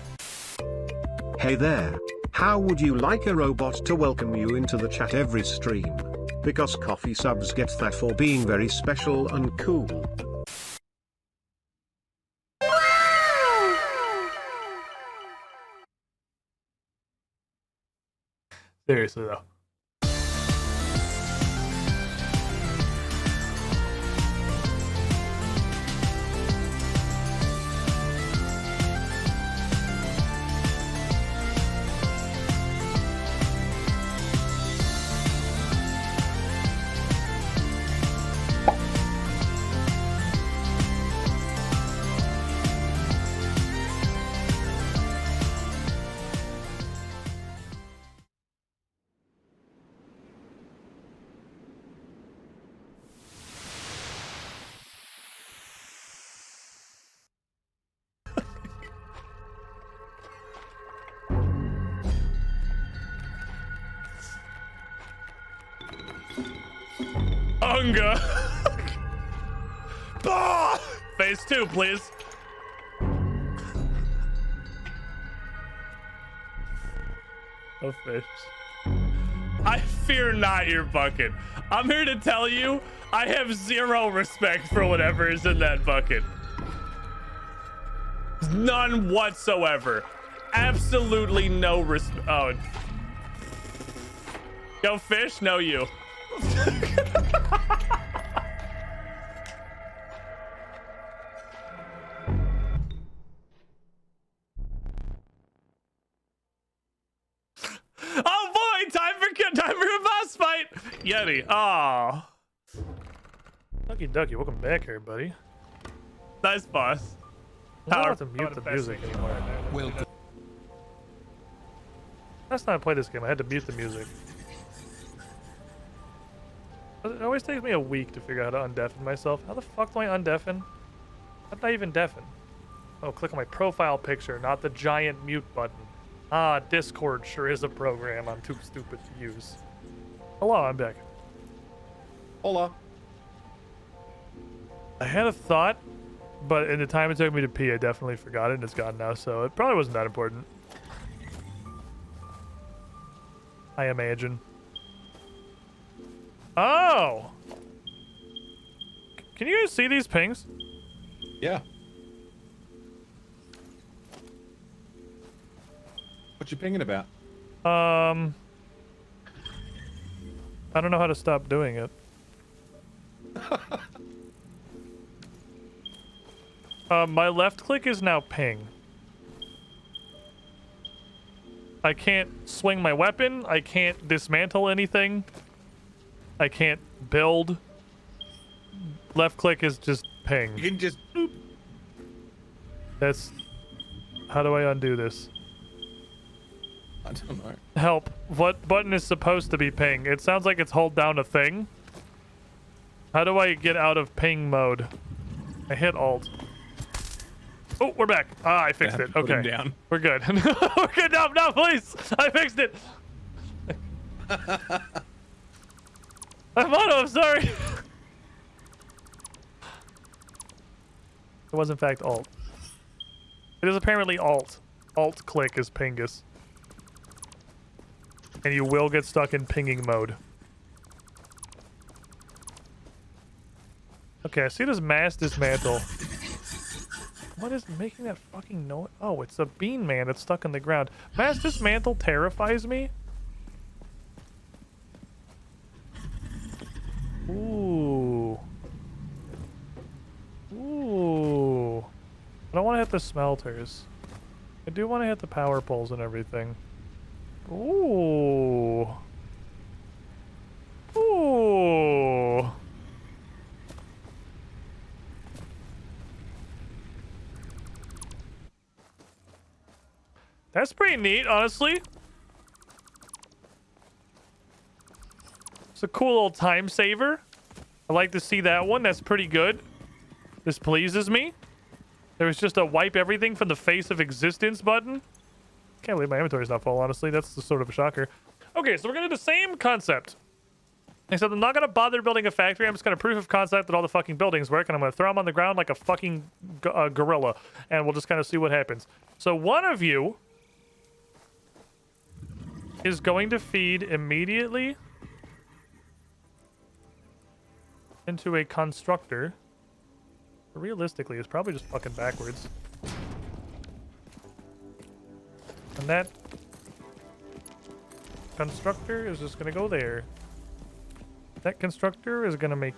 Hey there. How would you like a robot to welcome you into the chat every stream? Because coffee subs get that for being very special and cool. Seriously though. Unga. Phase 2, please. Oh, fish. I fear not your bucket. I'm here to tell you, I have zero respect for whatever is in that bucket. None whatsoever. Absolutely no respect. Oh. Go fish? No, you. Oh boy, time for a boss fight. Yeti. Aw. Ducky Ducky, welcome back here, buddy. Nice boss. I don't have to mute the music anymore. Welcome. Last time I played this game, I had to mute the music. It always takes me a week to figure out how to undeafen myself. How the fuck do I undeafen? How'd I even deafen? Oh, click on my profile picture, not the giant mute button. Ah, Discord sure is a program I'm too stupid to use. Hello, I'm back. Hola. I had a thought, but in the time it took me to pee, I definitely forgot it, and it's gone now, so it probably wasn't that important. I imagine. Oh! Can you guys see these pings? Yeah. What you pinging about? I don't know how to stop doing it. My left click is now ping. I can't swing my weapon. I can't dismantle anything. I can't build. Left click is just ping. You can just boop. That's... How do I undo this? I don't know. Help. What button is supposed to be ping? It sounds like it's hold down a thing. How do I get out of ping mode? I hit alt. Oh, we're back. Ah, I fixed it. Okay. Down. We're good. We're good. No, no, please. I fixed it. Mono, I'm sorry. It was in fact alt. It is apparently alt. Alt click is pingus. And you will get stuck in pinging mode. Okay, I see this mass dismantle. What is making that fucking noise? Oh, it's a bean man that's stuck in the ground. Mass dismantle terrifies me. Ooh. Ooh. I don't want to hit the smelters. I do want to hit the power poles and everything. Ooh. Ooh. That's pretty neat, honestly. It's a cool little time saver. I like to see that one. That's pretty good. This pleases me. There was just a wipe everything from the face of existence button. Can't believe my inventory's not full, honestly. That's the sort of a shocker. Okay, so we're gonna do the same concept. Except I'm not gonna bother building a factory. I'm just gonna proof of concept that all the fucking buildings work, and I'm gonna throw them on the ground like a fucking gorilla, and we'll just kind of see what happens. So one of you is going to feed immediately into a constructor. Realistically, it's probably just fucking backwards. And that constructor is just gonna go there. That constructor is gonna make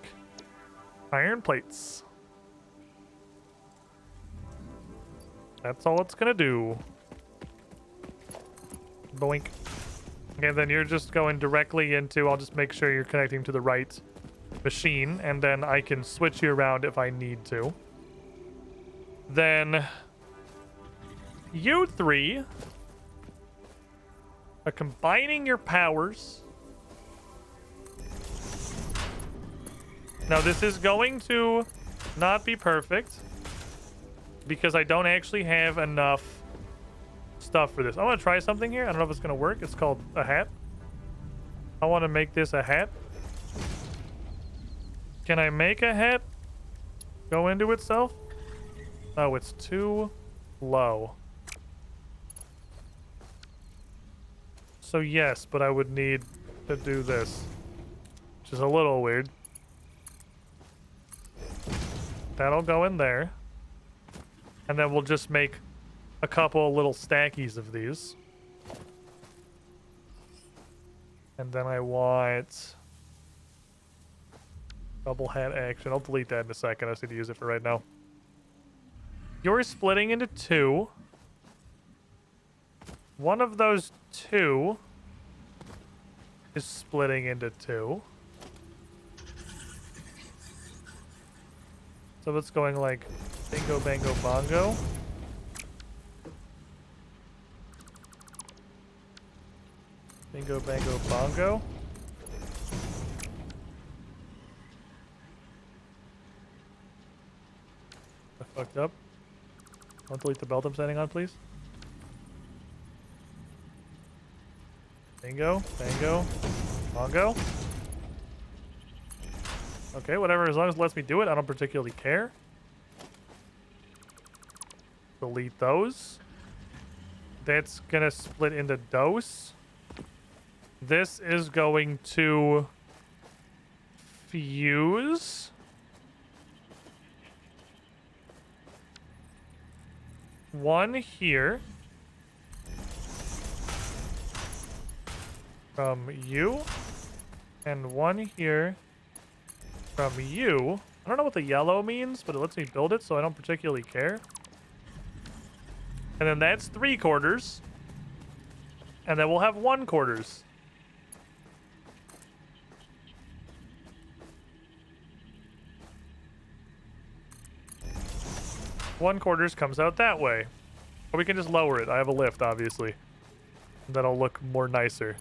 iron plates. That's all it's gonna do. Boink. And then you're just going directly into, I'll just make sure you're connecting to the right machine, and then I can switch you around if I need to. Then you three are combining your powers. Now this is going to not be perfect because I don't actually have enough stuff for this. I want to try something here. I don't know if it's going to work. It's called a hat. I want to make this a hat. Can I make a hat go into itself? Oh, it's too low. So yes, but I would need to do this, which is a little weird. That'll go in there. And then we'll just make a couple of little stackies of these. And then I want double hat action. I'll delete that in a second. I just need to use it for right now. You're splitting into two. One of those two is splitting into two. So it's going like bingo, bango, bongo. Bingo, bango, bongo. Fucked up. Don't delete the belt I'm standing on, please. Bingo. Bango. Bongo. Okay, whatever. As long as it lets me do it, I don't particularly care. Delete those. That's gonna split into dose. This is going to fuse. One here. From you. And one here. From you. I don't know what the yellow means, but it lets me build it, so I don't particularly care. And then that's 3/4. And then we'll have 1/4. One quarters comes out that way. Or we can just lower it. I have a lift, obviously. That'll look more nicer.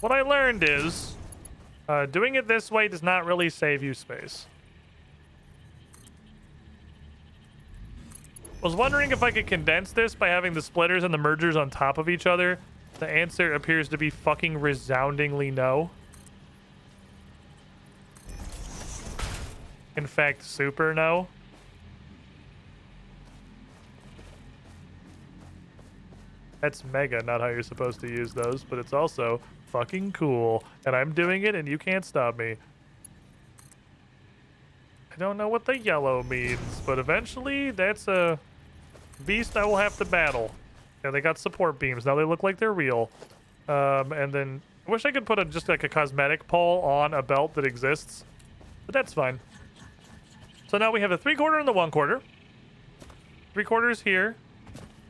What I learned is doing it this way does not really save you space. I was wondering if I could condense this by having the splitters and the mergers on top of each other. The answer appears to be fucking resoundingly no. In fact, super no. That's mega, not how you're supposed to use those, but it's also fucking cool. And I'm doing it and you can't stop me. I don't know what the yellow means, but eventually that's a beast I will have to battle. Yeah, they got support beams. Now they look like they're real. And then I wish I could put just like a cosmetic pole on a belt that exists, but that's fine. So now we have a 3/4 and the 1/4. 3/4 here.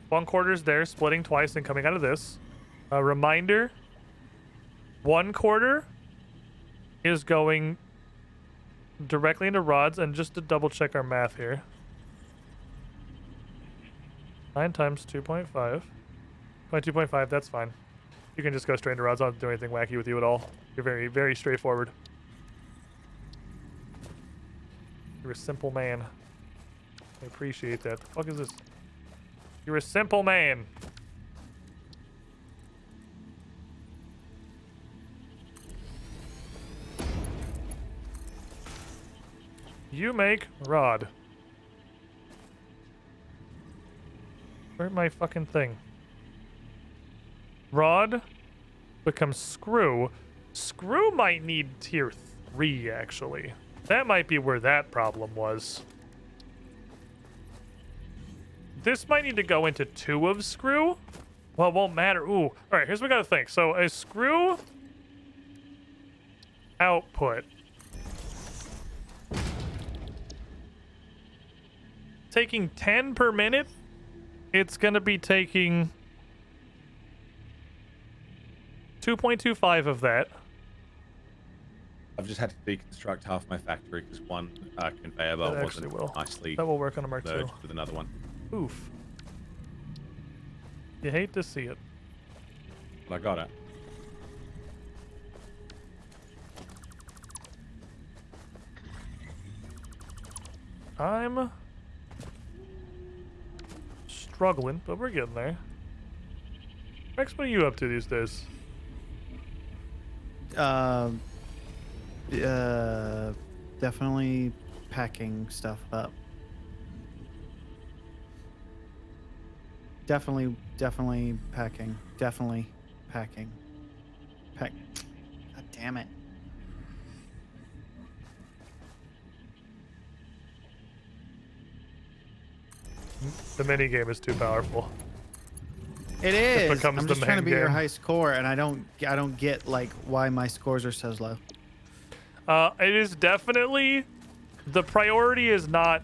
1/4 there, splitting twice and coming out of this. A reminder, 1/4 is going directly into rods, and just to double check our math here. 9 times 2.5. 2.5, that's fine. You can just go straight into rods. I don't do anything wacky with you at all. You're very, very straightforward. You're a simple man. I appreciate that. The fuck is this? You're a simple man. You make rod. Where's my fucking thing? Rod becomes screw. Screw might need tier 3, actually. That might be where that problem was. This might need to go into 2 of screw. Well, it won't matter. Ooh. All right, here's what we gotta think. So a screw output taking 10 per minute. It's gonna be taking 2.25 of that. I've just had to deconstruct half my factory because one conveyor belt wasn't nicely that will work on a Mark II merged with another one. Oof. You hate to see it. But I got it. I'm struggling, but we're getting there. Rex, what are you up to these days? Definitely packing stuff up. Definitely packing. Definitely packing. God damn it. The mini game is too powerful. It is. becomes I'm the just trying to main beat your game. high score, and I don't get like why my scores are so low. It is definitely the priority is not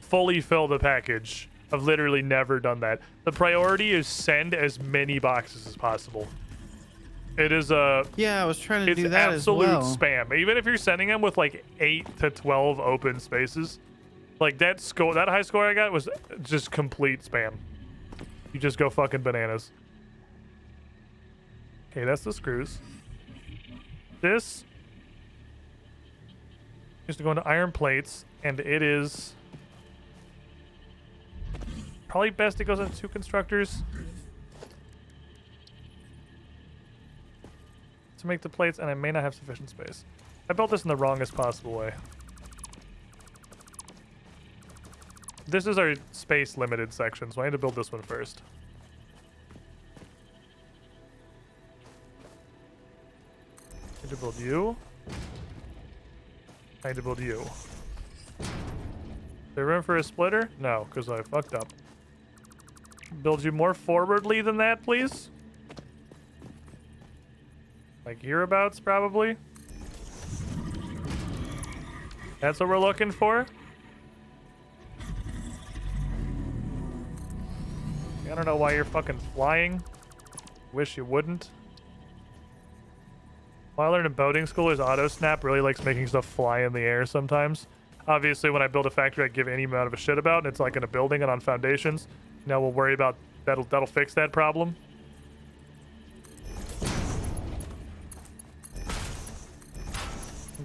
fully fill the package. I've literally never done that. The priority is send as many boxes as possible. It is a I was trying to do that as absolute well. spam. Even if you're sending them with like 8 to 12 open spaces, like that high score I got was just complete spam. You just go fucking bananas. Okay, that's the screws. This Needs to go into iron plates, and it is probably best it goes into 2 constructors to make the plates, and I may not have sufficient space. I built this in the wrongest possible way. This is our space limited section, so I need to build this one first. I need to build you. I need to build you. Is there room for a splitter? No, because I fucked up. Build you more forwardly than that, please. Like hereabouts, probably. That's what we're looking for. I don't know why you're fucking flying. Wish you wouldn't. While I learned in boating school, is auto snap really likes making stuff fly in the air sometimes. Obviously, when I build a factory, I give any amount of a shit about, and it's like in a building and on foundations. Now we'll worry about that'll fix that problem.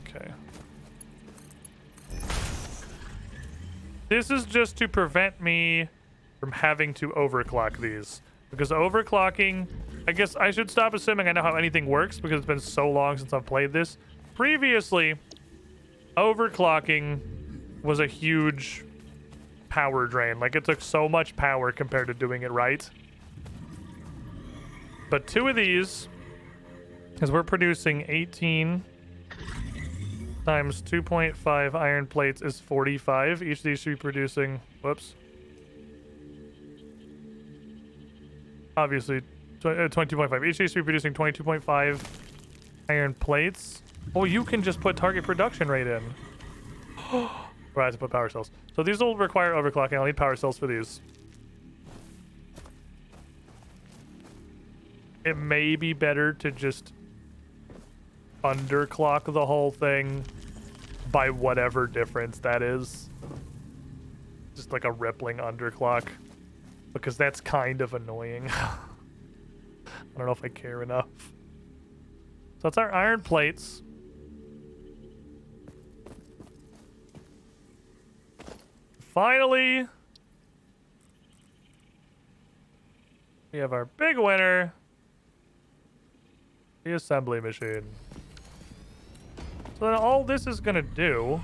Okay. This is just to prevent me from having to overclock these. Because overclocking, I guess I should stop assuming I know how anything works because it's been so long since I've played this. Previously, overclocking was a huge power drain. Like, it took so much power compared to doing it right. But 2 of these, because we're producing 18 times 2.5 iron plates is 45. Each of these should be producing, whoops. Obviously, 22.5. Each of these should be producing 22.5 iron plates. Oh, you can just put target production rate in. Or I have to put power cells. So these will require overclocking. I'll need power cells for these. It may be better to just underclock the whole thing by whatever difference that is. Just like a rippling underclock. Because that's kind of annoying. I don't know if I care enough. So that's our iron plates. Finally, we have our big winner, the assembly machine. So then all this is going to do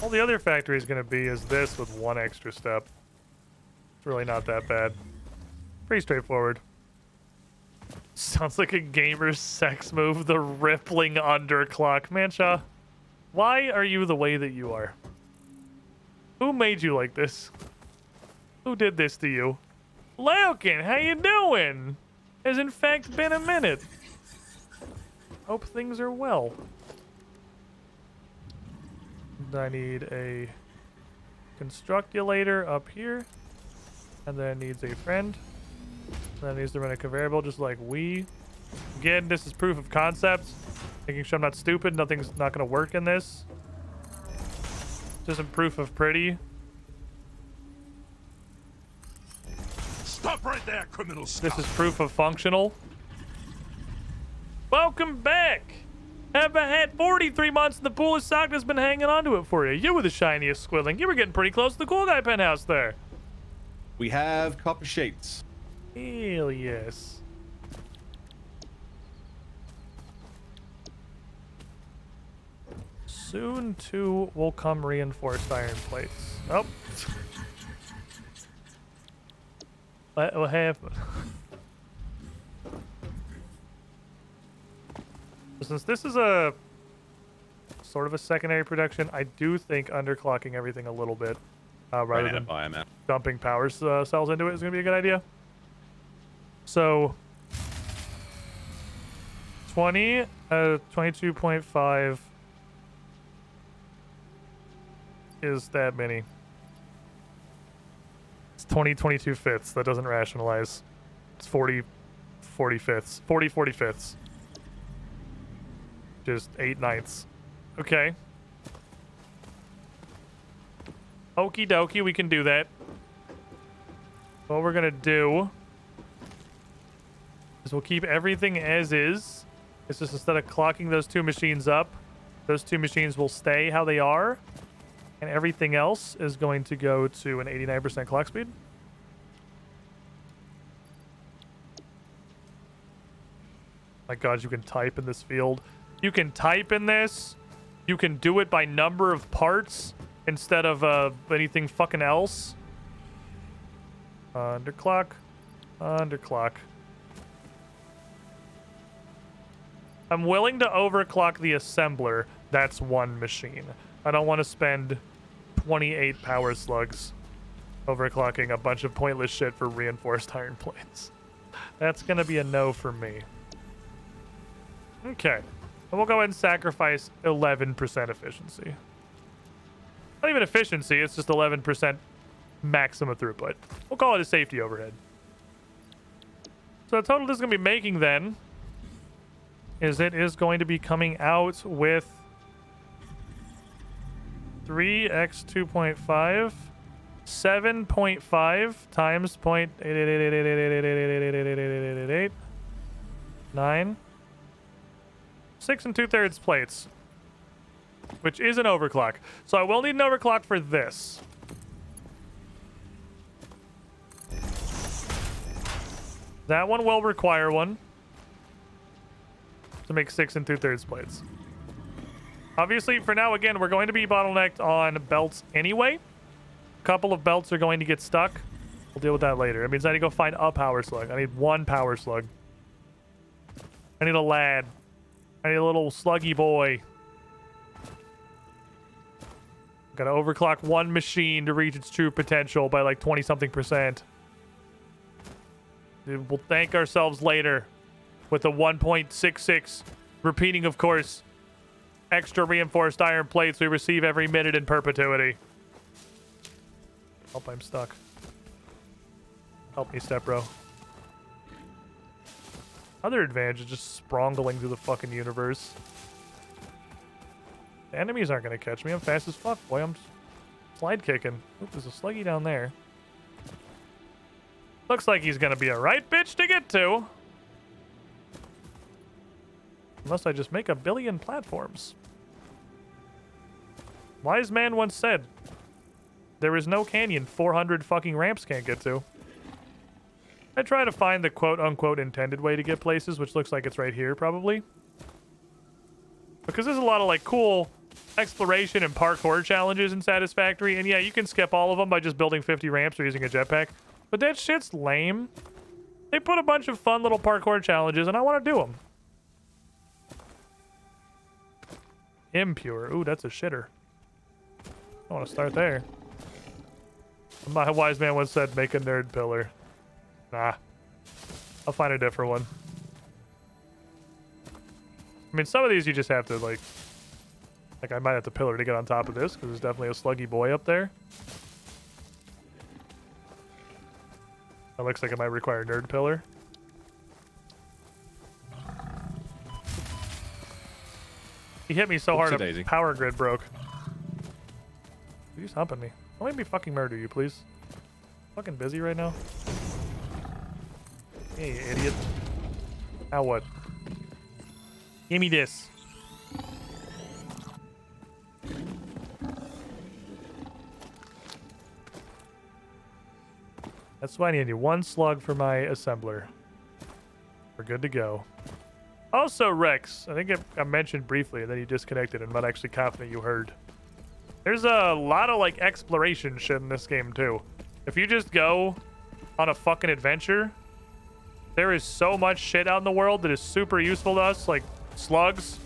all the other factory is going to be is this with 1 extra step. It's really not that bad. Pretty straightforward. Sounds like a gamer's sex move, the rippling underclock. Mancha, why are you the way that you are? Who made you like this? Who did this to you? Laukin, how you doing? Has in fact been a minute. Hope things are well. I need a constructulator up here. And then needs a friend. That needs to run a conveyor belt just like we. Again, this is proof of concept. Making sure I'm not stupid. Nothing's not going to work in this. Just some proof of pretty. Stop right there, criminal scum. This is proof of functional. Welcome back. Have had 43 months and the pool of sock has been hanging onto it for you. You were the shiniest squilling. You were getting pretty close to the cool guy penthouse there. We have copper sheets. Hell yes. Soon, too, will come reinforced iron plates. Oh. What will happen? Since this is a sort of a secondary production, I do think underclocking everything a little bit rather than dumping power cells into it is going to be a good idea. So 22.5 is that many. It's 22 fifths. That doesn't rationalize. It's 40 fifths. 40 fifths. Just 8 ninths. Okay. Okie dokie, we can do that. What we're gonna do we'll keep everything as is. It's just instead of clocking those two machines up, those two machines will stay how they are. And everything else is going to go to an 89% clock speed. My God, you can type in this field. You can type in this. You can do it by number of parts instead of anything fucking else. Underclock. Underclock. I'm willing to overclock the assembler. That's one machine. I don't want to spend 28 power slugs overclocking a bunch of pointless shit for reinforced iron plates. That's going to be a no for me. Okay. And we'll go ahead and sacrifice 11% efficiency. Not even efficiency, it's just 11% maximum throughput. We'll call it a safety overhead. So the total this is going to be making then is it is going to be coming out with 3x 2.5, 7.5 times 0.8888888888888 9, 6 2/3 plates, which is an overclock. So I will need an overclock for this. That one will require one to make 6 2/3 plates. Obviously, for now, again, we're going to be bottlenecked on belts anyway. A couple of belts are going to get stuck. We'll deal with that later. It means I need to go find a power slug. I need one power slug. I need a lad. I need a little sluggy boy. Gotta overclock one machine to reach its true potential by like 20-something%. We'll thank ourselves later with a 1.66, repeating, of course, extra reinforced iron plates we receive every minute in perpetuity. Help, I'm stuck. Help me, step bro. Other advantage is just sprongling through the fucking universe. The enemies aren't going to catch me. I'm fast as fuck, boy. I'm slide kicking. Oop, there's a sluggy down there. Looks like he's going to be a right bitch to get to. Unless I just make a billion platforms. Wise man once said, there is no canyon 400 fucking ramps can't get to. I try to find the quote-unquote intended way to get places, which looks like it's right here, probably. Because there's a lot of, like, cool exploration and parkour challenges in Satisfactory. And yeah, you can skip all of them by just building 50 ramps or using a jetpack. But that shit's lame. They put a bunch of fun little parkour challenges, and I want to do them. Impure. Ooh, that's a shitter. I want to start there. My wise man once said, make a nerd pillar. Nah. I'll find a different one. I mean, some of these you just have to, like I might have to pillar to get on top of this, because there's definitely a sluggy boy up there. That looks like it might require nerd pillar. He hit me so hard, a power grid broke. He's humping me. Don't make me fucking murder you, please. Fucking busy right now. Hey, you idiot. Now what? Give me this. That's why I need one slug for my assembler. We're good to go. Also, Rex, I think I mentioned briefly, and then you disconnected, and I'm not actually confident you heard. There's a lot of, like, exploration shit in this game, too. If you just go on a fucking adventure, there is so much shit out in the world that is super useful to us, like slugs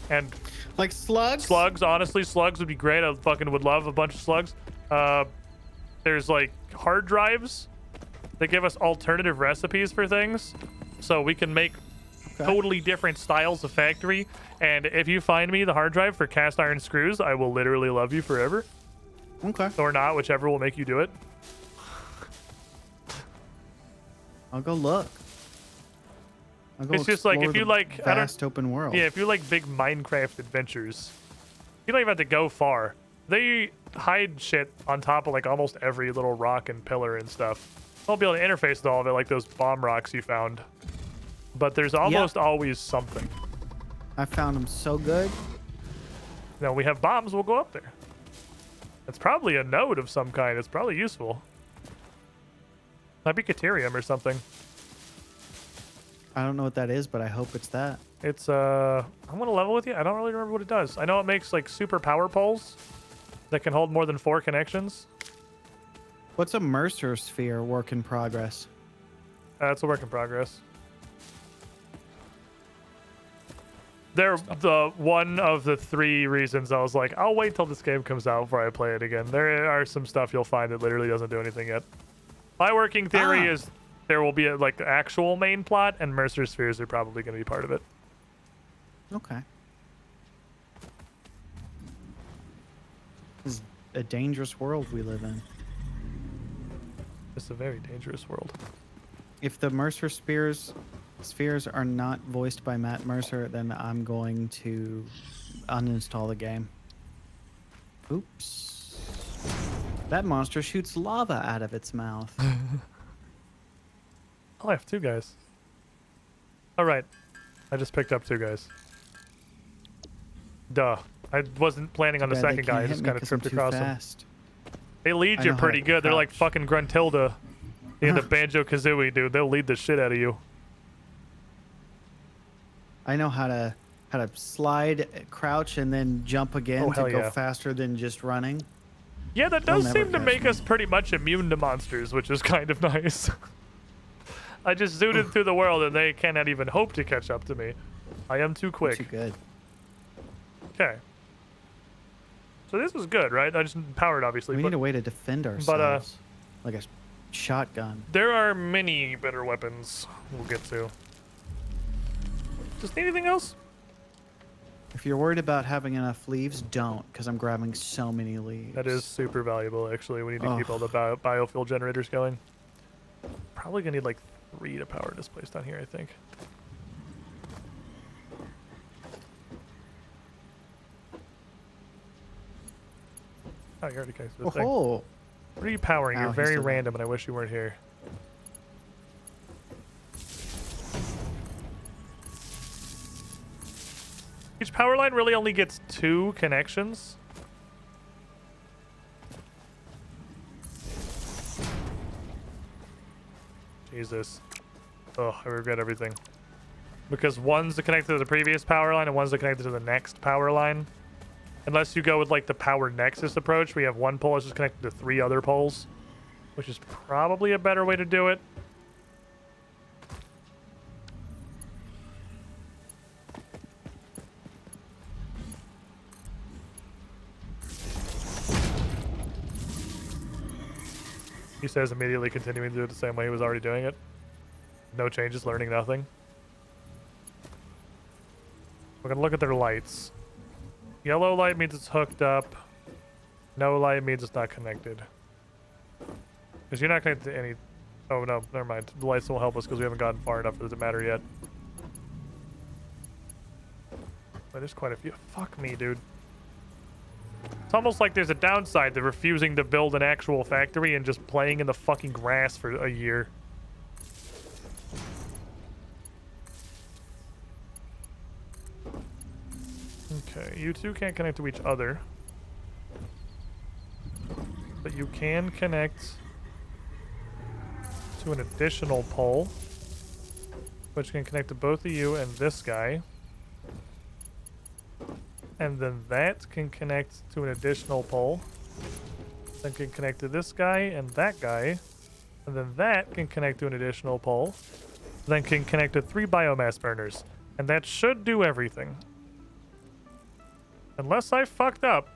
and... Like slugs? Slugs, honestly, slugs would be great. I fucking would love a bunch of slugs. There's, like, hard drives that give us alternative recipes for things, so we can make totally different styles of factory. And if you find me the hard drive for cast iron screws, I will literally love you forever. Okay. Or not, whichever will make you do it. I'll go look. It's just like, if you like vast open world. Yeah, if you like big Minecraft adventures, you don't even have to go far. They hide shit on top of like almost every little rock and pillar and stuff. I'll be able to interface with all of it, like those bomb rocks you found. but there's almost always something. I found them so good. Now we have bombs, we'll go up there. It's probably a node of some kind. It's probably useful. Might be Caterium or something. I don't know what that is, but I hope it's that. It's, I'm gonna level with you. I don't really remember what it does. I know it makes, like, super power poles that can hold more than 4 connections. What's a Mercer sphere work in progress? It's a work in progress. They're the one of the 3 reasons I was like, I'll wait till this game comes out before I play it again. There are some stuff you'll find that literally doesn't do anything yet. My working theory is there will be a, like, the actual main plot, and Mercer spheres are probably going to be part of it. Okay. This is a dangerous world we live in. It's a very dangerous world. If the Mercer spheres are not voiced by Matt Mercer, then I'm going to uninstall the game. Oops. That monster shoots lava out of its mouth. Oh, I have 2 guys. All right. I just picked up 2 guys. Duh. I wasn't planning on the second guy. I just kind of tripped across them. They lead you pretty good. They're like fucking Gruntilda in the Banjo-Kazooie, dude. They'll lead the shit out of you. I know how to slide, crouch, and then jump again to go faster than just running. Yeah, that does seem to make us pretty much immune to monsters, which is kind of nice. I just zooted through the world, and they cannot even hope to catch up to me. I am too quick. Too good. Okay. So this was good, right? I just powered, obviously. We need a way to defend ourselves. Like a shotgun. There are many better weapons we'll get to. Just anything else? If you're worried about having enough leaves, don't, because I'm grabbing so many leaves. That is super valuable, actually. We need to keep all the biofuel generators going. Probably gonna need like 3 to power this place down here, I think. Oh, you already connected to the thing. What are you powering? You're very random, and I wish you weren't here. Each power line really only gets 2 connections. Jesus. Oh, I regret everything. Because one's connected to the previous power line and one's connected to the next power line. Unless you go with like the power nexus approach, we have 1 pole that's just connected to 3 other poles, which is probably a better way to do it. He says immediately continuing to do it the same way he was already doing it. No changes, learning nothing. We're gonna look at their lights. Yellow light means it's hooked up. No light means it's not connected. Because you're not connected to any... Oh no, never mind. The lights won't help us because we haven't gotten far enough for it to matter yet. But there's quite a few. Fuck me, dude. It's almost like there's a downside to refusing to build an actual factory and just playing in the fucking grass for a year. Okay, you 2 can't connect to each other. But you can connect to an additional pole, which can connect to both of you and this guy. And then that can connect to an additional pole. Then can connect to this guy and that guy. And then that can connect to an additional pole. Then can connect to 3 biomass burners. And that should do everything. Unless I fucked up.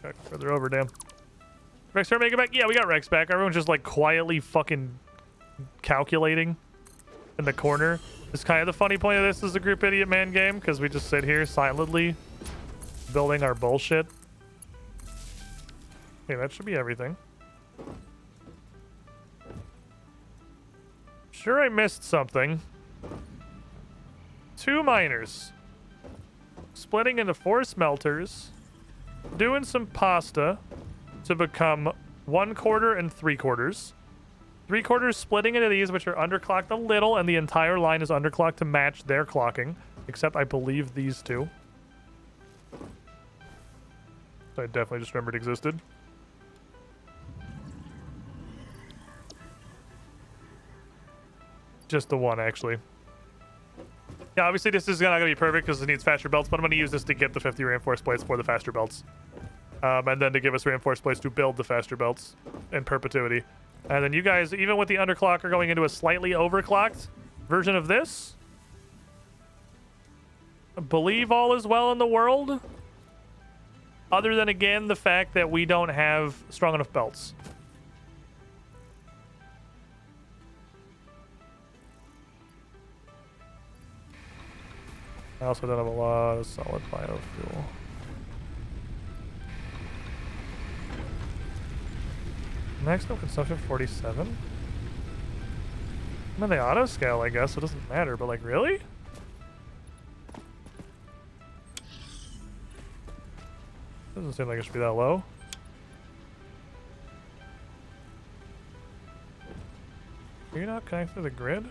Okay, further over, damn. Rex, are we making it back? Yeah, we got Rex back. Everyone's just like quietly fucking calculating in the corner. It's kind of the funny point of this is a group idiot man game because we just sit here silently building our bullshit. Okay, that should be everything. Sure, I missed something. 2 miners. Splitting into 4 smelters. Doing some pasta to become 1/4 and 3/4. 3/4 splitting into these, which are underclocked a little, and the entire line is underclocked to match their clocking, except I believe these two. So I definitely just remembered existed. Just the one, actually. Yeah, obviously this is not going to be perfect because it needs faster belts, but I'm going to use this to get the 50 reinforced plates for the faster belts. And then to give us reinforced plates to build the faster belts in perpetuity. And then you guys, even with the underclock, are going into a slightly overclocked version of this. I believe all is well in the world. Other than, again, the fact that we don't have strong enough belts. I also don't have a lot of solid biofuel. Maximum consumption 47? I'm in the auto scale, I guess, so it doesn't matter, but like, really? Doesn't seem like it should be that low. Are you not connected to the grid?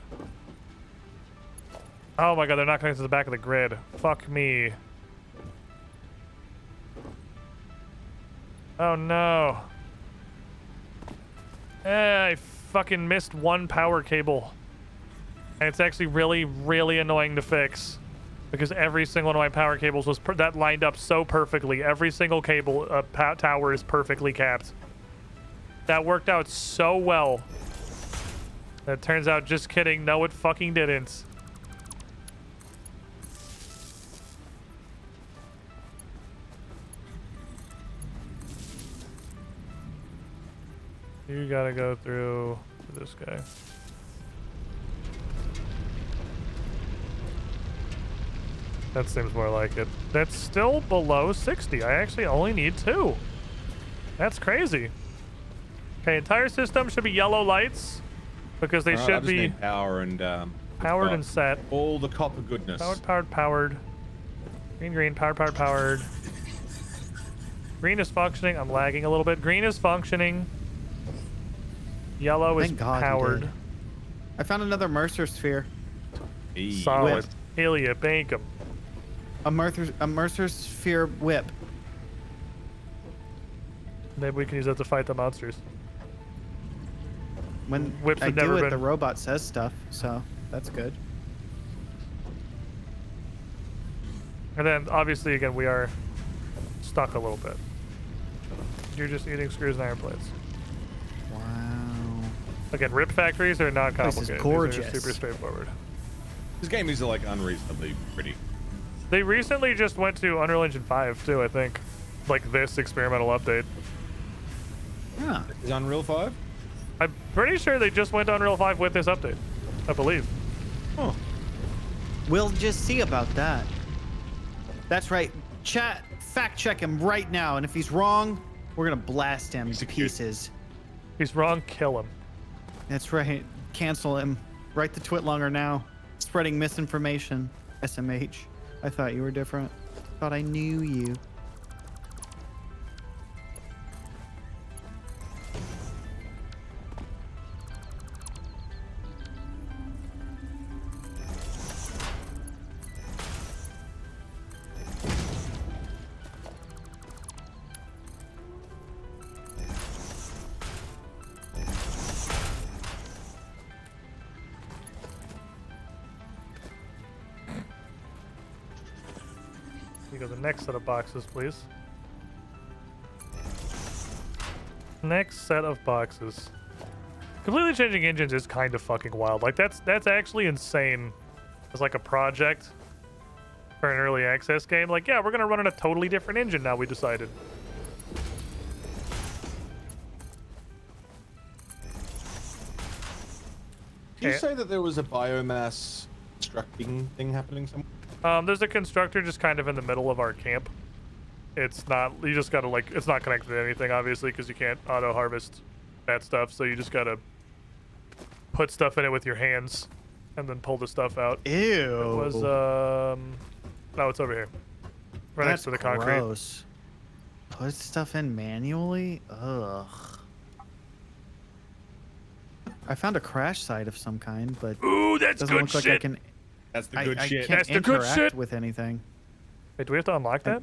Oh my god, they're not connected to the back of the grid. Fuck me. Oh no. I fucking missed one power cable. And it's actually really, really annoying to fix. Because every single one of my power cables was that lined up so perfectly. Every single cable tower is perfectly capped. That worked out so well. That turns out, just kidding, no it fucking didn't. You gotta go through this guy. That seems more like it. That's still below 60. I actually only need 2. That's crazy. Okay, entire system should be yellow lights because they should be power and powered and set. All the copper goodness. Powered. Green, powered. Green is functioning. I'm lagging a little bit. Green is functioning. Yellow is powered. I found another Mercer sphere. Solid. Helia, bank 'em. A Mercer sphere whip. Maybe we can use that to fight the monsters. When Whips I have do never it, been... the robot says stuff, so that's good. And then, obviously, again, we are stuck a little bit. You're just eating screws and iron plates. Wow. Again, rip factories are not complicated. This is gorgeous. These are super straightforward. This game is like unreasonably pretty. They recently just went to Unreal Engine 5 too, I think. Like this experimental update. Yeah. Is Unreal 5? I'm pretty sure they just went to Unreal 5 with this update. I believe. Oh. We'll just see about that. That's right. Chat, fact check him right now, and if he's wrong, we're gonna blast him to pieces. If he's wrong, kill him. That's right. Cancel him. Write the twit longer now. Spreading misinformation. SMH. I thought you were different. Thought I knew you. Go the next set of boxes, please. Next set of boxes. Completely changing engines is kind of fucking wild. Like that's actually insane as like a project for an early access game. Like, yeah, we're gonna run on a totally different engine now, we decided. Did you say that there was a biomass constructing thing happening somewhere? There's a constructor just kind of in the middle of our camp. It's not, you just gotta like, it's not connected to anything obviously because you can't auto harvest that stuff, so you just gotta put stuff in it with your hands and then pull the stuff out. Ew. It was, no, it's over here. Right next to the concrete. Gross. Put stuff in manually? Ugh. I found a crash site of some kind, but ooh, that's doesn't good look like shit. I can. That's the good shit. I can't That's the good interact shit. with anything. Wait, do we have to unlock that?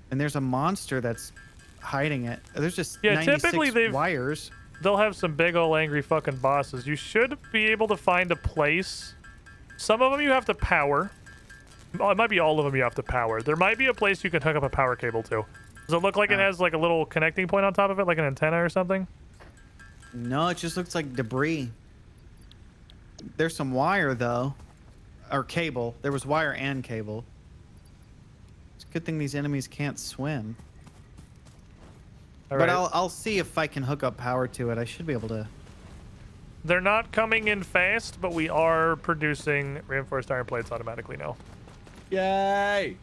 And there's a monster that's hiding it. There's just Yeah, 96 typically wires. They'll have some big ol' angry fucking bosses. You should be able to find a place. Some of them you have to power. Oh, it might be all of them you have to power. There might be a place you can hook up a power cable to. Does it look like it has like a little connecting point on top of it, like an antenna or something? No, it just looks like debris. There's some wire though, or cable. There was wire and cable. It's a good thing these enemies can't swim. But I'll see if I can hook up power to it. I should be able to. They're not coming in fast, but we are producing reinforced iron plates automatically now. Yay!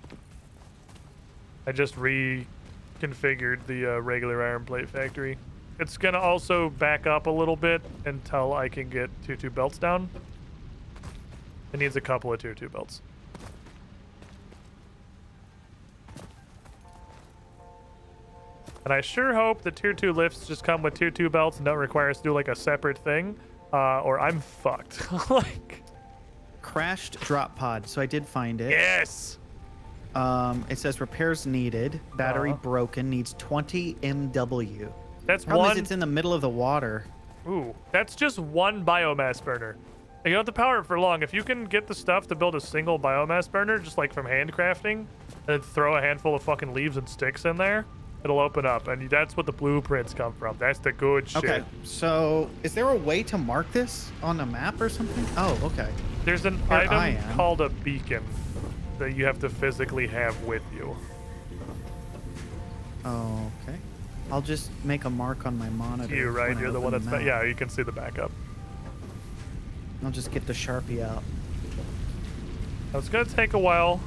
I just reconfigured the regular iron plate factory. It's gonna also back up a little bit until I can get 2-2 belts down. It needs a couple of 2-2 belts. And I sure hope the tier 2 lifts just come with 2-2 belts and don't require us to do like a separate thing, or I'm fucked. Like, crashed drop pod. So I did find it. Yes. It says repairs needed. Battery broken. Needs 20 MW. That's Problem one. is it's in the middle of the water. Ooh, that's just one biomass burner. You don't have to power it for long. If you can get the stuff to build a single biomass burner, just like from handcrafting, and then throw a handful of fucking leaves and sticks in there, it'll open up. And that's what the blueprints come from. That's the good shit. Okay, so is there a way to mark this on a map or something? Oh, okay. There's an Here I item am. called a beacon that you have to physically have with you. Oh, okay. I'll just make a mark on my monitor. You, right? when I You're the one open that's... map. Yeah, you can see the backup. I'll just get the Sharpie out. It's going to take a while.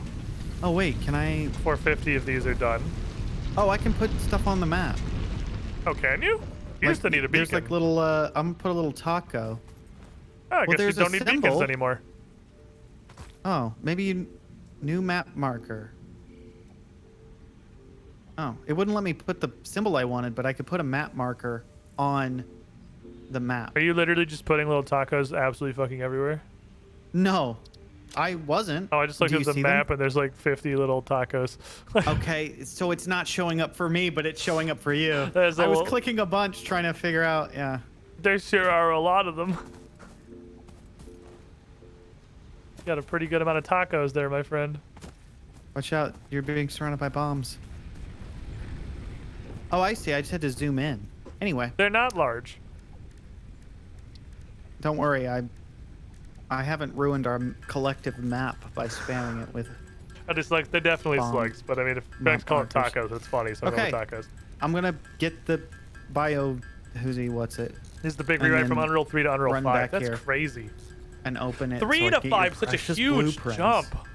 Oh, wait, can I... 450 of these are done. Oh, I can put stuff on the map. Oh, can you? You used to need a beacon. There's like little, I'm gonna put a little taco. Oh, I guess you there's a don't need beacons symbol. anymore. Oh, maybe new map marker. Oh, it wouldn't let me put the symbol I wanted, but I could put a map marker on the map. Are you literally just putting little tacos absolutely fucking everywhere? No, I wasn't. Oh, I just looked Do at you the see map them? and there's like 50 little tacos. Okay, so it's not showing up for me, but it's showing up for you. There's a I was little- clicking a bunch trying to figure out, yeah. There sure are a lot of them. Got a pretty good amount of tacos there, my friend. Watch out, you're being surrounded by bombs. Oh, I see, I just had to zoom in. Anyway. They're not large. Don't worry, I haven't ruined our collective map by spamming it with I just like, they're definitely Bomb. slugs, but I mean, if you Map call it markers. tacos, it's funny, so Okay. I call it tacos. I'm gonna get the bio what's it? This is the big And rewrite from then Unreal 3 to Unreal run 5. back That's here. crazy. And open it. 3 so I to get your 5, such a precious huge blueprints. jump.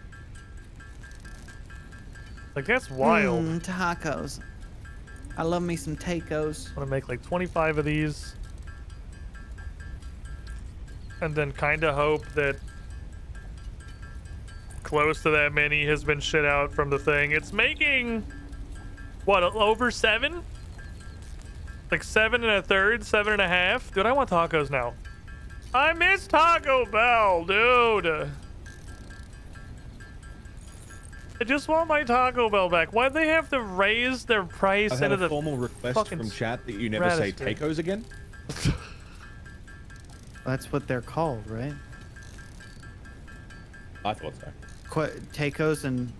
Like, that's wild. Tacos. I love me some tacos. I want to make like 25 of these. And then kind of hope that close to that many has been shit out from the thing. It's making, what, over 7? Like 7 1/3, 7 1/2? Dude, I want tacos now. I miss Taco Bell, dude. I just want my Taco Bell back. Why'd they have to raise their price I've had into a the formal request fucking from chat that you never say stratosphere? tacos again. That's what they're called, right? I thought so. Tacos and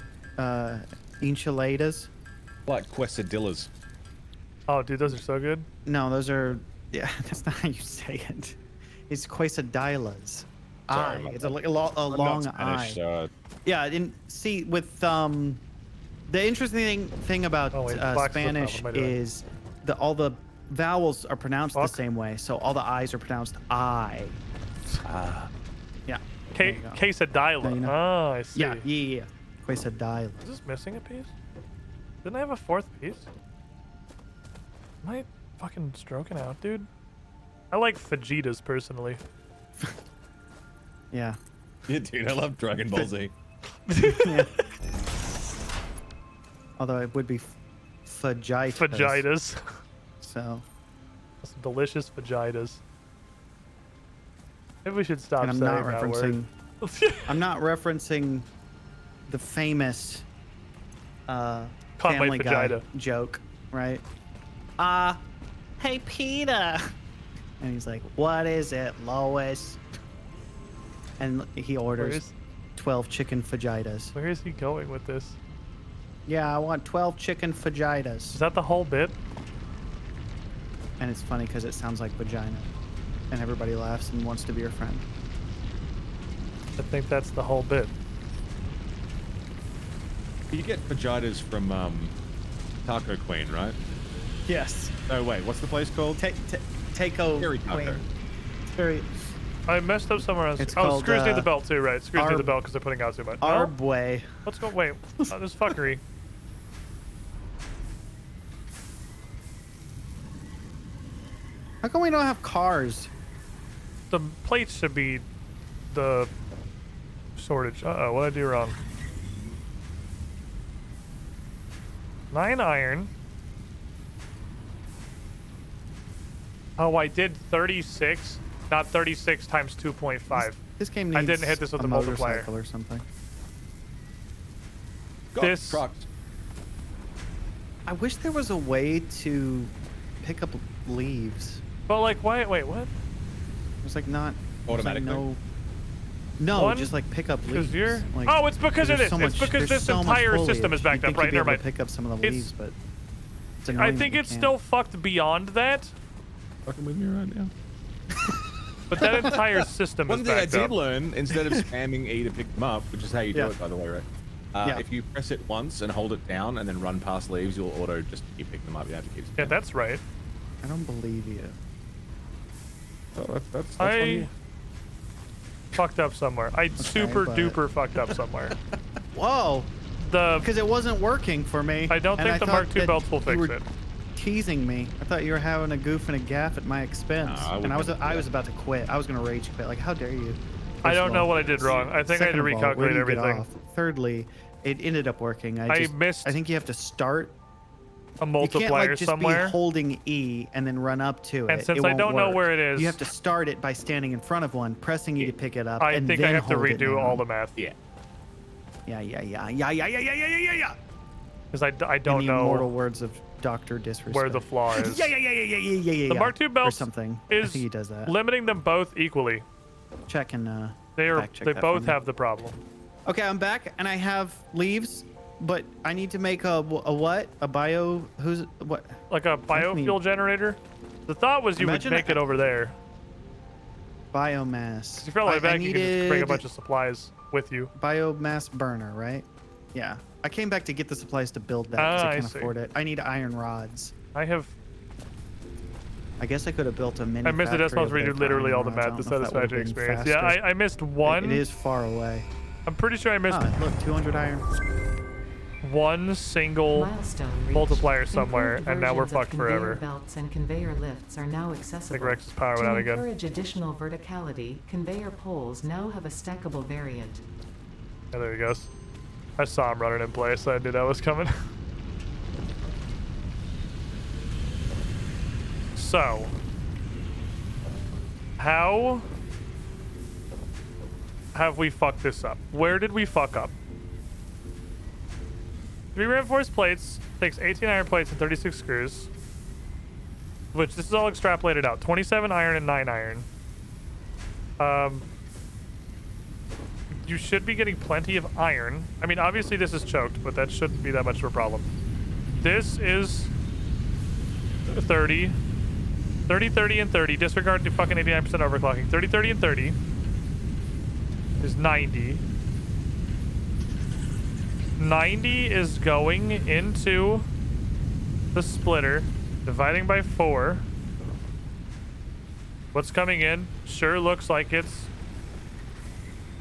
enchiladas. Like quesadillas. Oh, dude, those are so good. No, those are, yeah, that's not how you say it. It's quesadillas. Sorry about It's that. a long not I. Spanish, Yeah, and see with the interesting thing about Oh, wait, box flip Spanish up, what am I doing? is all the vowels are pronounced the same way, so all the I's are pronounced I. Yeah. there you go. Quesadilla. Now you know. Oh, I see. Yeah. Quesadilla. Is this missing a piece? Didn't I have a 4th piece? Am I fucking stroking out, dude? I like fajitas personally. Yeah. Yeah, dude, I love Dragon Ball Z. Yeah. Although it would be fajitas. Fajitas. So. Some delicious fajitas. Maybe we should stop And I'm saying not that referencing. word. I'm not referencing the famous Can't Family wait Guy vagina. joke, right? Hey Peter, and he's like, "What is it, Lois?" And he orders 12 chicken fajitas. Where is he going with this? Yeah, I want 12 chicken fajitas. Is that the whole bit? And it's funny because it sounds like vagina, and everybody laughs and wants to be your friend. I think that's the whole bit. You get fajitas from Taco Queen, right? Yes. Oh wait, what's the place called? Taco Terry Taco. Terry. I messed up somewhere else. It's Oh, called, screws need the belt too, right? Screws need Arb- the belt because they're putting out too much. Arbway. Let's go. Wait, this fuckery. How come we don't have cars? The plates should be the shortage. Uh-oh, what did I do wrong? 9 iron. Oh, I did 36, not 36 times 2.5. This game needs I didn't hit this with a the multiplier. motorcycle or something. This trucks. I wish there was a way to pick up leaves. But like, wait, what? It's like not automatically. No, One? just like pick up leaves. You're... Like, oh, it's because of there's this. so much- it's because there's this so much entire system foliage. is backed You'd up. think Right, you'd be never able to mind. pick up some of the leaves, but it's I annoying think that you it's can't. still fucked beyond that. Fucking with me right now. But that entire system One is thing I backed did up. learn, instead of spamming E to pick them up, which is how you do Yeah. it, by the way, right? Yeah. If you press it once and hold it down and then run past leaves, you'll auto just keep picking them up. You don't have to keep. Yeah, that's right. I don't believe you. Oh, that's I funny. fucked up somewhere. I super but- duper fucked up somewhere. Whoa! Because it wasn't working for me. I don't and think the thought Mark II that belts will you fix were it. Teasing me. I thought you were having a goof and a gaff at my expense, No, I and I was wouldn't do that. about to quit. I was gonna rage quit. Like, how dare you? I First don't of know all. what I did wrong. I think I had to Second of all, where recalculate do you get everything. off? Thirdly, it ended up working. I missed I think you have to start a You can't multiplier like just somewhere. be holding E and then run up to it. And since It I won't don't know work. where it is- you have to start it by standing in front of one, pressing E to pick it up. I and think I then have to hold it redo down. all the math. Yeah. Yeah. Because I In don't the know immortal words of Dr. Disrespect. where the flaw is. Yeah. The Mark II Or belts something. I is think he does that. limiting them both equally. Check and They fact check they that both for me. have the problem. Okay, I'm back and I have leaves, but I need to make a what? A bio? Who's what? Like a biofuel generator. The thought was you would Imagine make it over there. Biomass. If you're all the way back, you can just bring a needed bunch of supplies with you. biomass burner, right? Yeah. I came back to get the supplies to build that because Ah, I I can't see. afford it. I need iron rods. I have. I guess I could have built a mini. I missed the factory decimals over where you there do for literally iron all the rods. I math, the don't know if that would've satisfactory been experience. Yeah, faster. I missed one. It is far away. I'm pretty sure I missed Oh, look, 200 iron. one single Milestone reached. multiplier somewhere, Improved and now we're versions of fucked conveyor forever. belts and conveyor lifts are now accessible. Rex's power went to out again. encourage additional verticality, conveyor poles now have a stackable variant. Oh, there he goes. I saw him running in place, so I knew that was coming. So, how have we fucked this up? Where did we fuck up? 3 reinforced plates takes 18 iron plates and 36 screws, which this is all extrapolated out. 27 iron and 9 iron. You should be getting plenty of iron. I mean, obviously this is choked, but that shouldn't be that much of a problem. This is 30. 30, 30, and 30. Disregard the fucking 89% overclocking. 30, 30, and 30 is 90. 90 is going into the splitter, dividing by 4. What's coming in sure looks like it's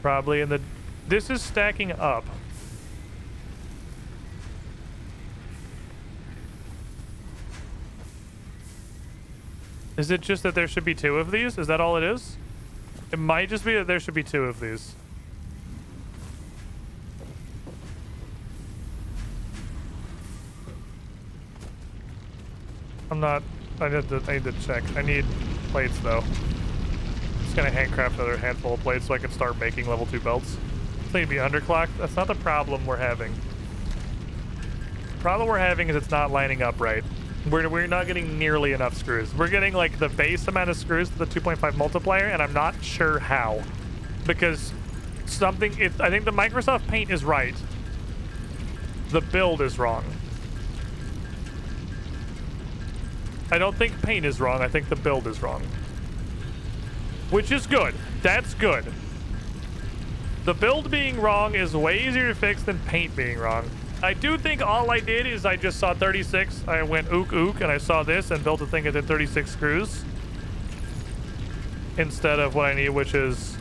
probably in the... This is stacking up. Is it just that there should be 2 of these? Is that all it is? It might just be that there should be 2 of these. I'm not... I need to check. I need plates, though. just gonna handcraft another handful of plates so I can start making level 2 belts. It's going to be underclocked. That's not the problem we're having. The problem we're having is it's not lining up right. We're not getting nearly enough screws. We're getting like the base amount of screws to the 2.5 multiplier, and I'm not sure how. Because I think the Microsoft Paint is right. The build is wrong. I don't think Paint is wrong. I think the build is wrong. Which is good. That's good. The build being wrong is way easier to fix than Paint being wrong. I do think all I did is I just saw 36. I went ook, and I saw this and built a thing that did 36 screws. Instead of what I need, which is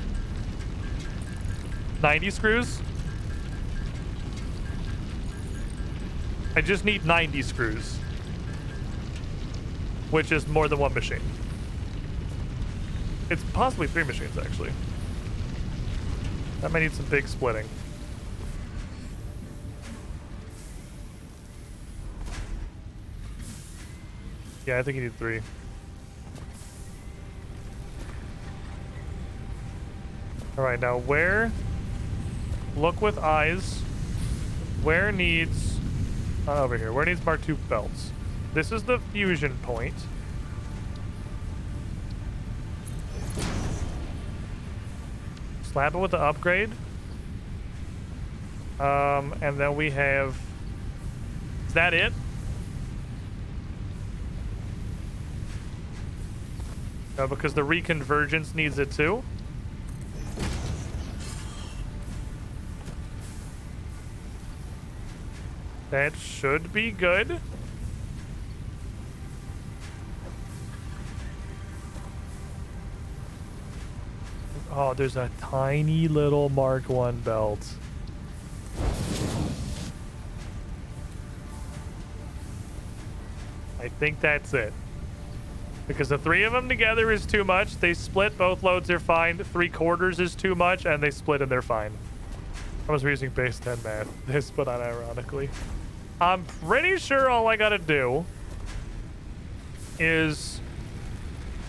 90 screws. I just need 90 screws. Which is more than one machine. It's possibly 3 machines, actually. That might need some big splitting. Yeah, I think you need 3. Alright, now where... Look with eyes. Where needs... over here. Where needs Mark 2 belts? This is the fusion point. Slap it with the upgrade. And then we have... Is that it? No, because the reconvergence needs it too. That should be good. Oh, there's a tiny little Mark 1 belt. I think that's it. Because the 3 of them together is too much. They split, both loads are fine. 3/4 is too much, and they split and they're fine. I was using base 10 math. They split unironically. I'm pretty sure all I gotta do is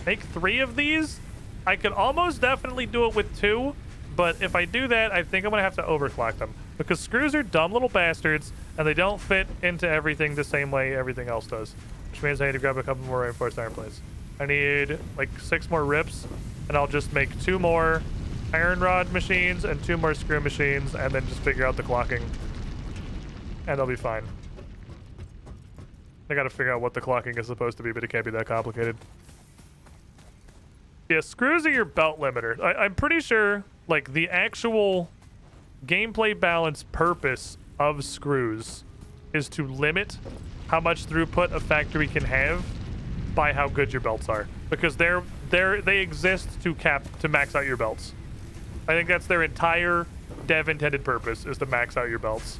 make 3 of these. I could almost definitely do it with 2, but if I do that, I think I'm gonna have to overclock them. Because screws are dumb little bastards, and they don't fit into everything the same way everything else does. Which means I need to grab a couple more reinforced iron plates. I need like 6 more rips, and I'll just make 2 more iron rod machines and 2 more screw machines, and then just figure out the clocking. And I'll be fine. I gotta figure out what the clocking is supposed to be, but it can't be that complicated. Yeah, screws are your belt limiter. I'm pretty sure, like, the actual gameplay balance purpose of screws is to limit how much throughput a factory can have by how good your belts are, because they exist to max out your belts. I think that's their entire dev intended purpose, is to max out your belts,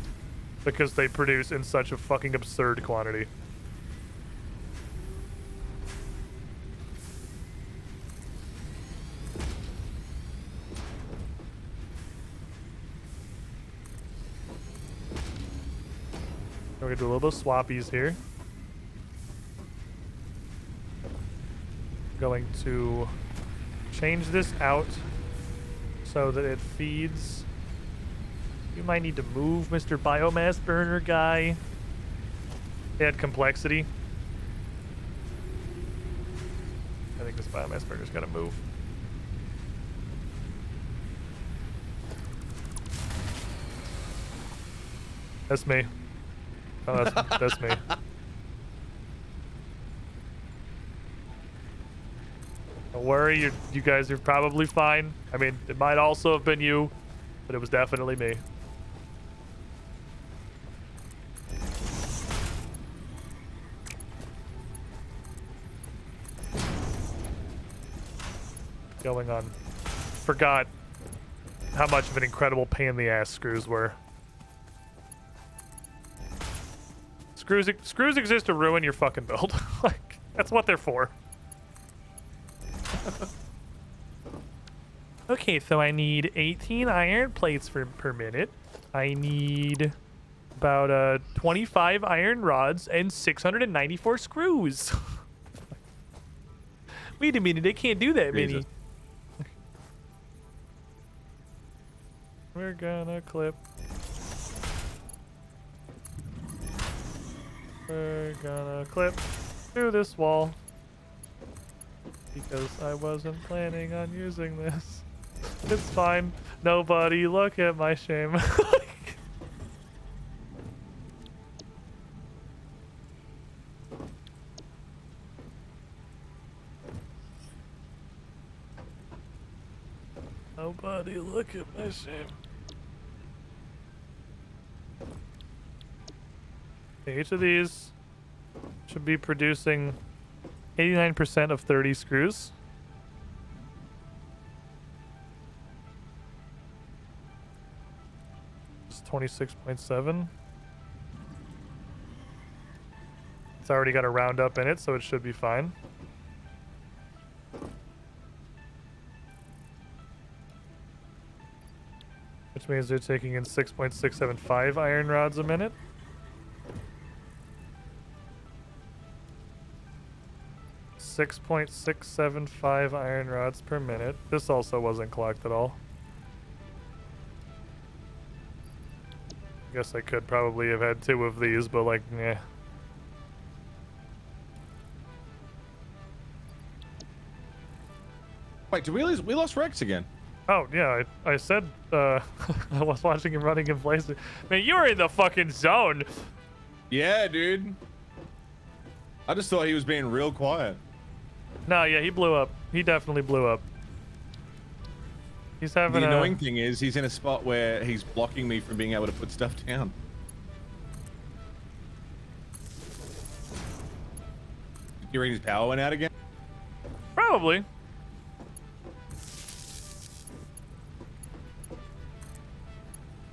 because they produce in such a fucking absurd quantity. We're gonna do a little bit of swappies here. Going to change this out so that it feeds. You might need to move, Mr. Biomass Burner guy. Add complexity. I think this Biomass Burner's gotta move. That's me. Oh, that's me. Don't worry, you guys are probably fine. I mean, it might also have been you, but it was definitely me. Going on. Forgot how much of an incredible pain in the ass screws were. Screws exist to ruin your fucking build. Like, that's what they're for. Okay, so I need 18 iron plates per minute. I need about 25 iron rods and 694 screws. Wait a minute, I can't do that many. We're gonna clip. We're gonna clip through this wall. Because I wasn't planning on using this. It's fine. Nobody look at my shame. Nobody look at my shame. Each of these should be producing 89% of 30 screws. It's 26.7. It's already got a roundup in it, so it should be fine. Which means they're taking in 6.675 iron rods a minute. .675 iron rods per minute. This also wasn't clocked at all. I guess I could probably have had 2 of these, but like, yeah. Wait, did we lost Rex again? Oh yeah, I said I was watching him running in place. Man, you were in the fucking zone. Yeah, dude. I just thought he was being real quiet. No, yeah, he blew up. He definitely blew up. He's having the annoying thing is he's in a spot where he's blocking me from being able to put stuff down. You reckon his power went out again? Probably.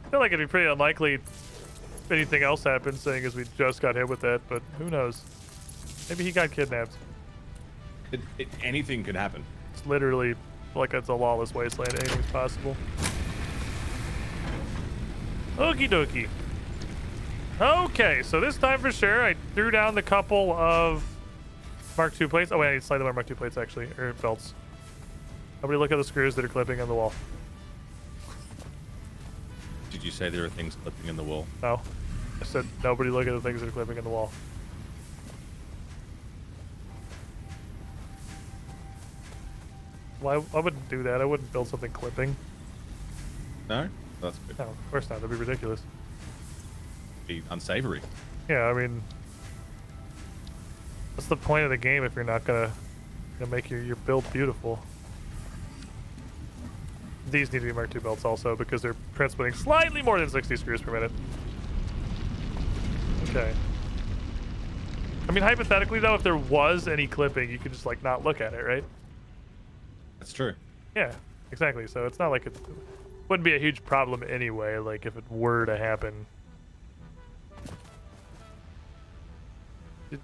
I feel like it'd be pretty unlikely if anything else happens, seeing as we just got hit with that, but who knows? Maybe he got kidnapped. Anything could happen. It's literally like it's a lawless wasteland. Anything's possible. Okie dokie. Okay, so this time for sure, I threw down the couple of Mark II plates. Oh wait, I need slightly more Mark II plates actually, or belts. Nobody look at the screws that are clipping on the wall. Did you say there are things clipping in the wall? No. I said nobody look at the things that are clipping in the wall. Well, I wouldn't do that. I wouldn't build something clipping. No? That's good. No, of course not. That'd be ridiculous. Be unsavory. Yeah, I mean, what's the point of the game if you're not gonna make your build beautiful? These need to be Mark II belts also because they're transmitting slightly more than 60 screws per minute. Okay. I mean, hypothetically though, if there was any clipping, you could just like not look at it, right? That's true. Yeah, exactly. So it's not like it wouldn't be a huge problem anyway, like if it were to happen. Did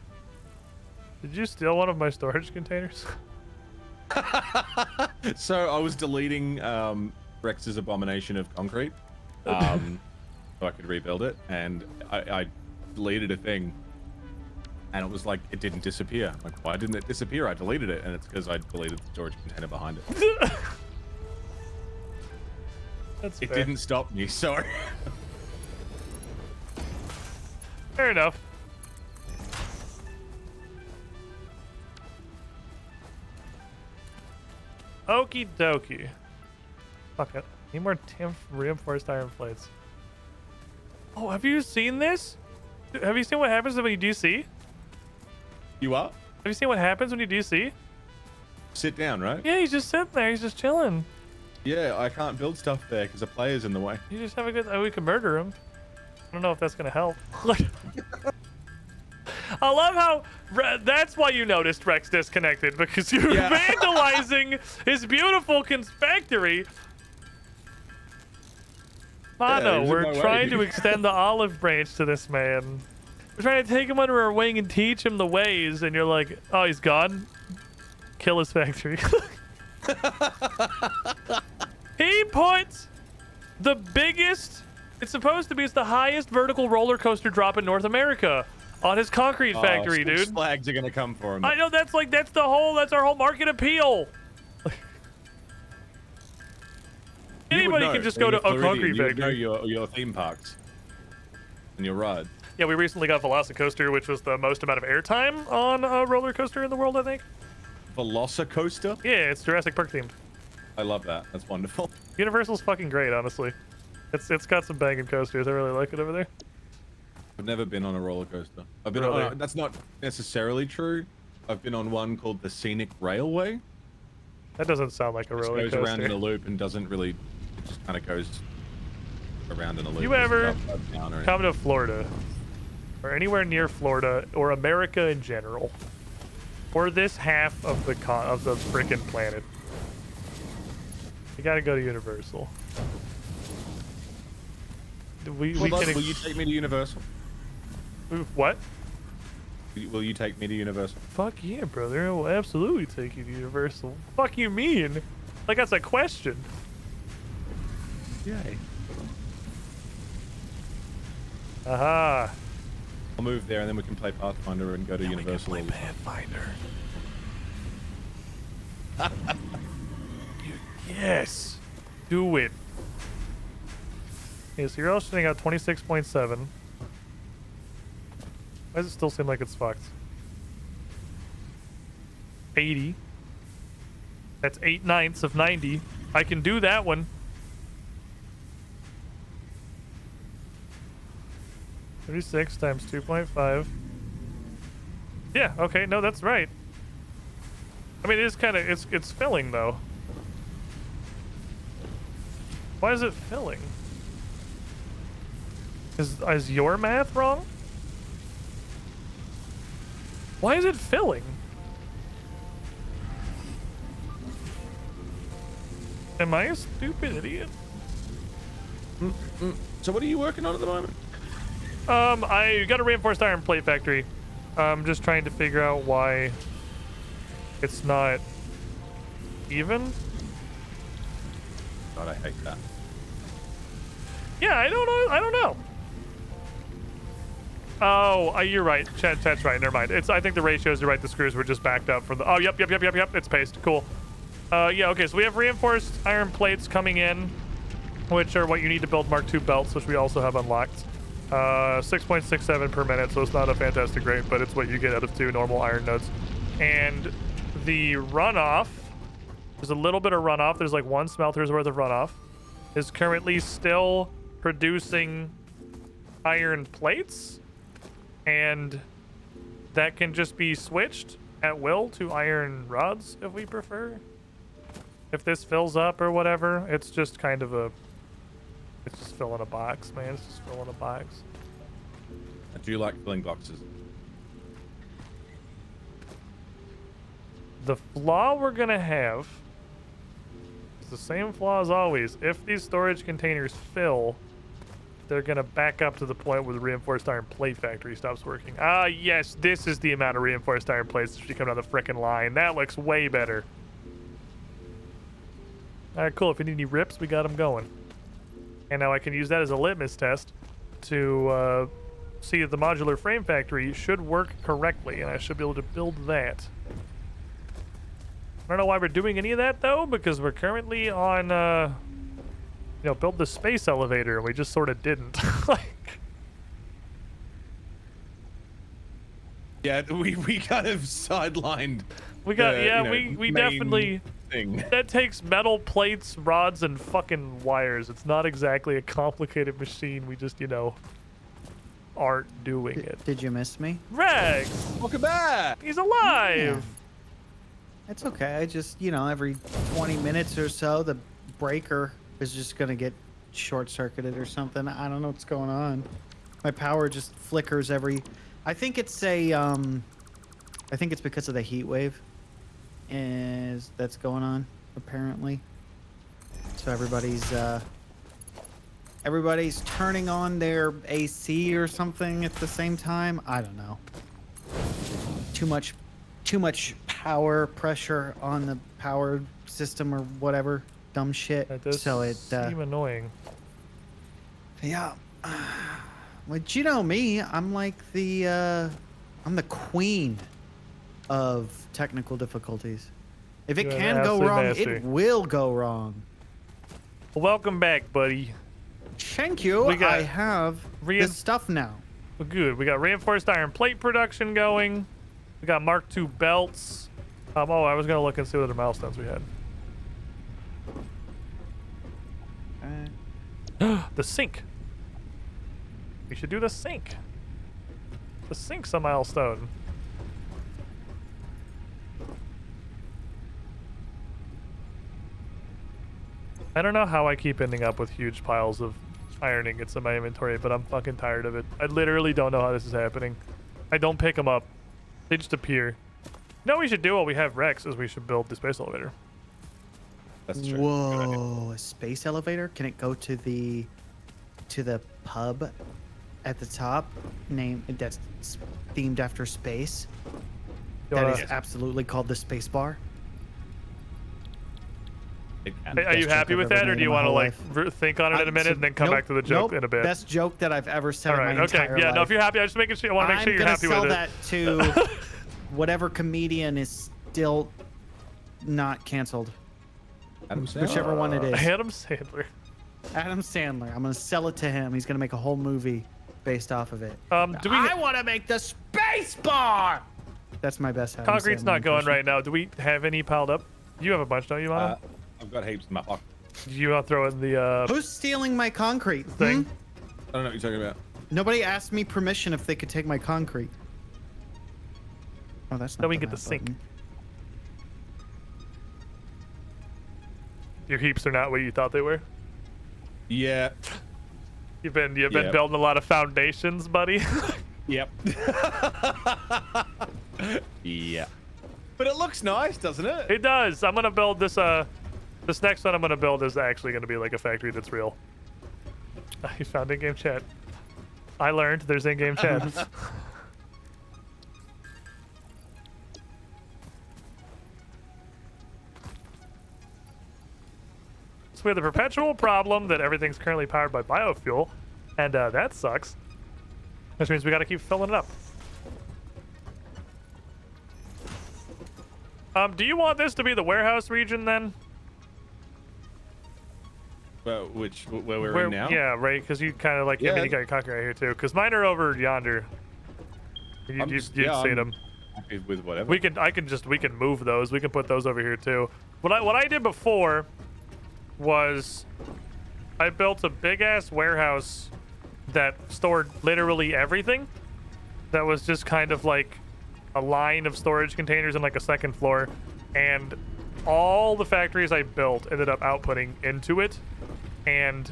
you steal one of my storage containers? So I was deleting Rex's abomination of concrete so I could rebuild it, and I deleted a thing, and it was like it didn't disappear. I'm like, why didn't it disappear? I deleted it, and it's because I deleted the storage container behind it. That's it fair. didn't stop me, sorry. Fair enough. Okie dokie. Fuck it. Need more reinforced iron plates. Oh, have you seen this? Have you seen what happens when you DC? You what? Have you seen what happens when you DC? Sit down, right? Yeah, he's just sitting there. He's just chilling. Yeah, I can't build stuff there because the player's in the way. You just have a good... Oh, we can murder him. I don't know if that's going to help. Look. I love how... That's why you noticed Rex disconnected, because you're vandalizing his beautiful factory. Mono, we're trying to extend the olive branch to this man. We're trying to take him under our wing and teach him the ways, and you're like, oh, he's gone? Kill his factory. He put the biggest... It's supposed to be the highest vertical roller coaster drop in North America on his concrete factory, dude. Flags are gonna come for him. I know, that's our whole market appeal. You anybody know. can just go to a concrete You would know factory. your theme parks and your ride. Yeah, we recently got Velocicoaster, which was the most amount of airtime on a roller coaster in the world, I think. Velocicoaster? Yeah, it's Jurassic Park themed. I love that. That's wonderful. Universal's fucking great, honestly. It's got some banging coasters. I really like it over there. I've never been on a roller coaster. I've been Really? on. That's not necessarily true. I've been on one called the Scenic Railway. That doesn't sound like a It roller goes coaster. around in a loop and doesn't really. It just kind of goes around in a loop. You ever Upside down or come to Florida, or anywhere near Florida, or America in general, or this half of the frickin' planet, you gotta go to Universal. Will you take me to Universal? What? Will you take me to Universal? Fuck yeah, brother. I will absolutely take you to Universal. Fuck you mean? Like that's a question. Yay. Aha. I'll move there and then we can play Pathfinder and go to Universal. We can play Pathfinder. Yes. Do it. Okay, so you're all sitting at 26.7. Why does it still seem like it's fucked? 80. That's 8/9 of 90. I can do that one. $36 times 2.5. Yeah, okay, no, that's right. I mean, it is kind of, it's filling, though. Why is it filling? Is your math wrong? Why is it filling? Am I a stupid idiot? So what are you working on at the moment? I got a reinforced iron plate factory. I'm just trying to figure out why it's not even. God, I hate that. Yeah, I don't know. I don't know. Oh, you're right. Chat's right. Never mind. I think the ratios are right. The screws were just backed up from the. Oh, yep. It's paste. Cool. Yeah. Okay. So we have reinforced iron plates coming in, which are what you need to build Mark II belts, which we also have unlocked. 6.67 per minute, so it's not a fantastic rate, but it's what you get out of 2 normal iron nodes. And the runoff, there's a little bit of runoff. There's like 1 smelter's worth of runoff. Is currently still producing iron plates, and that can just be switched at will to iron rods if we prefer. If this fills up or whatever, it's just kind of a... It's just filling a box, man. It's just filling a box. I do like filling boxes. The flaw we're gonna have is the same flaw as always. If these storage containers fill, they're gonna back up to the point where the reinforced iron plate factory stops working. Ah, yes, this is the amount of reinforced iron plates that should come down the frickin' line. That looks way better. Alright, cool. If you need any rips, we got them going. And now I can use that as a litmus test to see if the modular frame factory should work correctly, and I should be able to build that. I don't know why we're doing any of that, though, because we're currently on, build the space elevator, and we just sort of didn't. Yeah, we kind of sidelined. We got, we definitely... Thing. That takes metal plates, rods, and fucking wires. It's not exactly a complicated machine. We just, aren't doing it. Did you miss me? Rex! Welcome back! He's alive! Yeah. It's okay. I just, every 20 minutes or so, the breaker is just going to get short-circuited or something. I don't know what's going on. My power just flickers every... I think it's I think it's because of the heat wave. That's going on apparently, so everybody's turning on their AC or something at the same time. I don't know. Too much power pressure on the power system or whatever dumb shit. That does seem annoying. Yeah. But you know me, I'm like I'm the queen of technical difficulties. If it can go wrong, it will go wrong. Welcome back, buddy. Thank you. I have this stuff now. Good. We got reinforced iron plate production going. We got Mark II belts. Oh, I was gonna look and see what other milestones we had. The sink. We should do the sink. The sink's a milestone. I don't know how I keep ending up with huge piles of iron ingots in my inventory, but I'm fucking tired of it. I literally don't know how this is happening. I don't pick them up. They just appear. You know what we should do while we have Rex is we should build the space elevator. That's true. Whoa, a space elevator? Can it go to the pub at the top? That's themed after space. That is absolutely called the space bar. Are you happy with that, or do you want to like think on it in a minute and then come back to the joke in a bit? Best joke that I've ever said in my entire life. Yeah, no, if you're happy, I just making sure. I want to make sure you're happy with it. I'm gonna sell that to whatever comedian is still not canceled. Adam Sandler. Whichever one it is. Adam Sandler. Adam Sandler. I'm gonna sell it to him. He's gonna make a whole movie based off of it. I want to make the space bar. That's my best. Adam Concrete's Sandler not going impression. right now. Do we have any piled up? You have a bunch, don't you, Mono? I've got heaps in my pocket. You want to throw in the Who's stealing my concrete thing? I don't know what you're talking about. Nobody asked me permission if they could take my concrete. Oh, that's not. Then we get the sink. Your heaps are not what you thought they were. Yeah. You've been building a lot of foundations, buddy. Yep. Yeah. But it looks nice, doesn't it? It does. I'm gonna build this. This next one I'm gonna build is actually gonna be like a factory that's real. You found in-game chat. I learned there's in-game chat. So we have the perpetual problem that everything's currently powered by biofuel, and that sucks. Which means we gotta keep filling it up. Do you want this to be the warehouse region then? Where we're in now? Yeah, right, because you kind of like, I mean, you got your concrete right here too, because mine are over yonder. You'd seen them. Happy with whatever. We can move those. We can put those over here too. What I did before was I built a big ass warehouse that stored literally everything. That was just kind of like a line of storage containers in like a second floor, and all the factories I built ended up outputting into it, and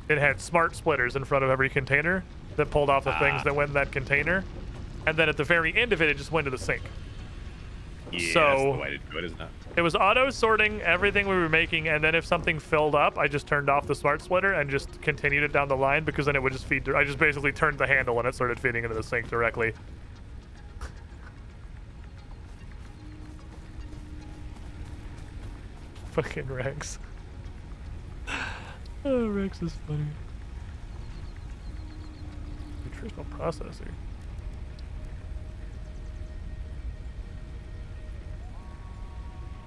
it had smart splitters in front of every container that pulled off the things that went in that container, and then at the very end of it, it just went to the sink. Yeah, so that's the way to do it, isn't it? It was auto sorting everything we were making, and then if something filled up, I just turned off the smart splitter and just continued it down the line, because then it would just feed. I just basically turned the handle and it started feeding into the sink directly. Fucking Rex. Oh, Rex is funny. Nutritional processor.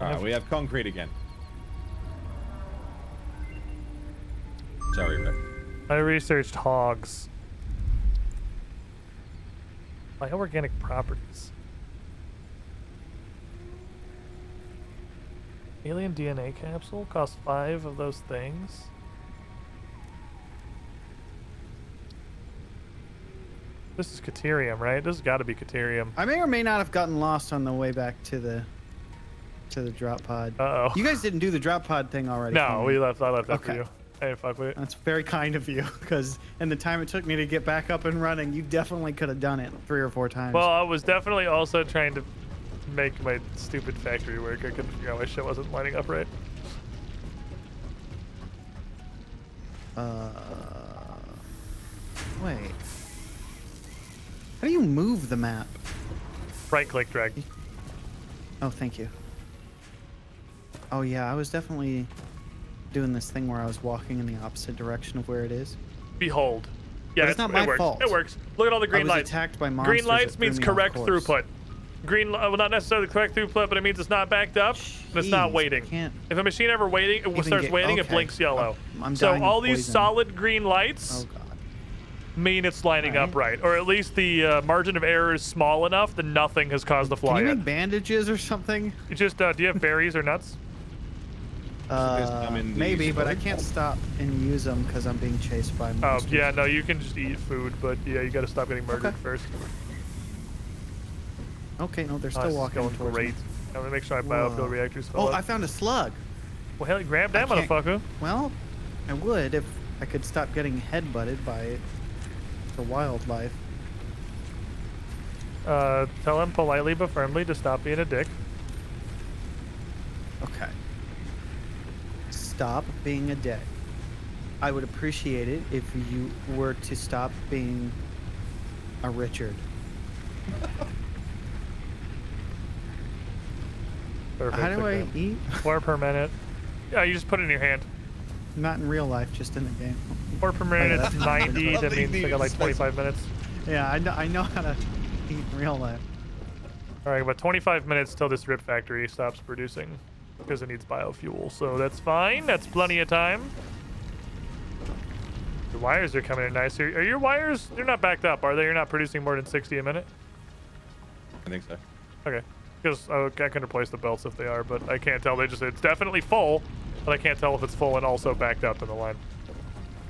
Alright, we have concrete again. Sorry, Rick. I researched hogs. Bioorganic properties. Alien DNA capsule costs 5 of those things. This is Caterium, right? This has got to be Caterium. I may or may not have gotten lost on the way back to the drop pod. Uh-oh. You guys didn't do the drop pod thing already? No, I left that for you. I didn't fuck with it. That's very kind of you, because in the time it took me to get back up and running, you definitely could have done it 3 or 4 times. Well, I was definitely also trying to make my stupid factory work. I couldn't figure out my shit wasn't lining up right. Wait. How do you move the map? Right click drag. Oh, thank you. Oh yeah, I was definitely doing this thing where I was walking in the opposite direction of where it is. Behold. Yeah, But it's not my fault. It works. Look at all the green I was lights. attacked by monsters. Green lights means correct throughput. green will not necessarily correct throughput, but it means it's not backed up and it's not waiting. If a machine ever starts waiting, it blinks yellow. So all these solid green lights mean it's lining up right, or at least the margin of error is small enough that nothing has caused the fly. Can you yet. make bandages or something? You just do you have berries or nuts? Maybe, but I can't stop and use them because I'm being chased by monsters. Oh yeah, no, you can just eat food, but yeah, you got to stop getting murdered first. Okay, no, they're still walking going towards great. me. I'm gonna make sure my biofuel reactors fill Oh, up. I found a slug. Well, hell, grab that motherfucker. Well, I would if I could stop getting headbutted by the wildlife. Tell him politely but firmly to stop being a dick. Okay. Stop being a dick. I would appreciate it if you were to stop being a Richard. Perfect. How do I eat? 4 per minute. Yeah, you just put it in your hand. Not in real life, just in the game. 4 per minute, it's 90. That means I got like 25 minutes. Yeah, I know how to eat in real life. All right, about 25 minutes till this rip factory stops producing because it needs biofuel. So that's fine. That's plenty of time. The wires are coming in nice. Are your wires? They're not backed up, are they? You're not producing more than 60 a minute? I think so. Okay. Because I can replace the belts if they are, but I can't tell. It's definitely full, but I can't tell if it's full and also backed up in the line.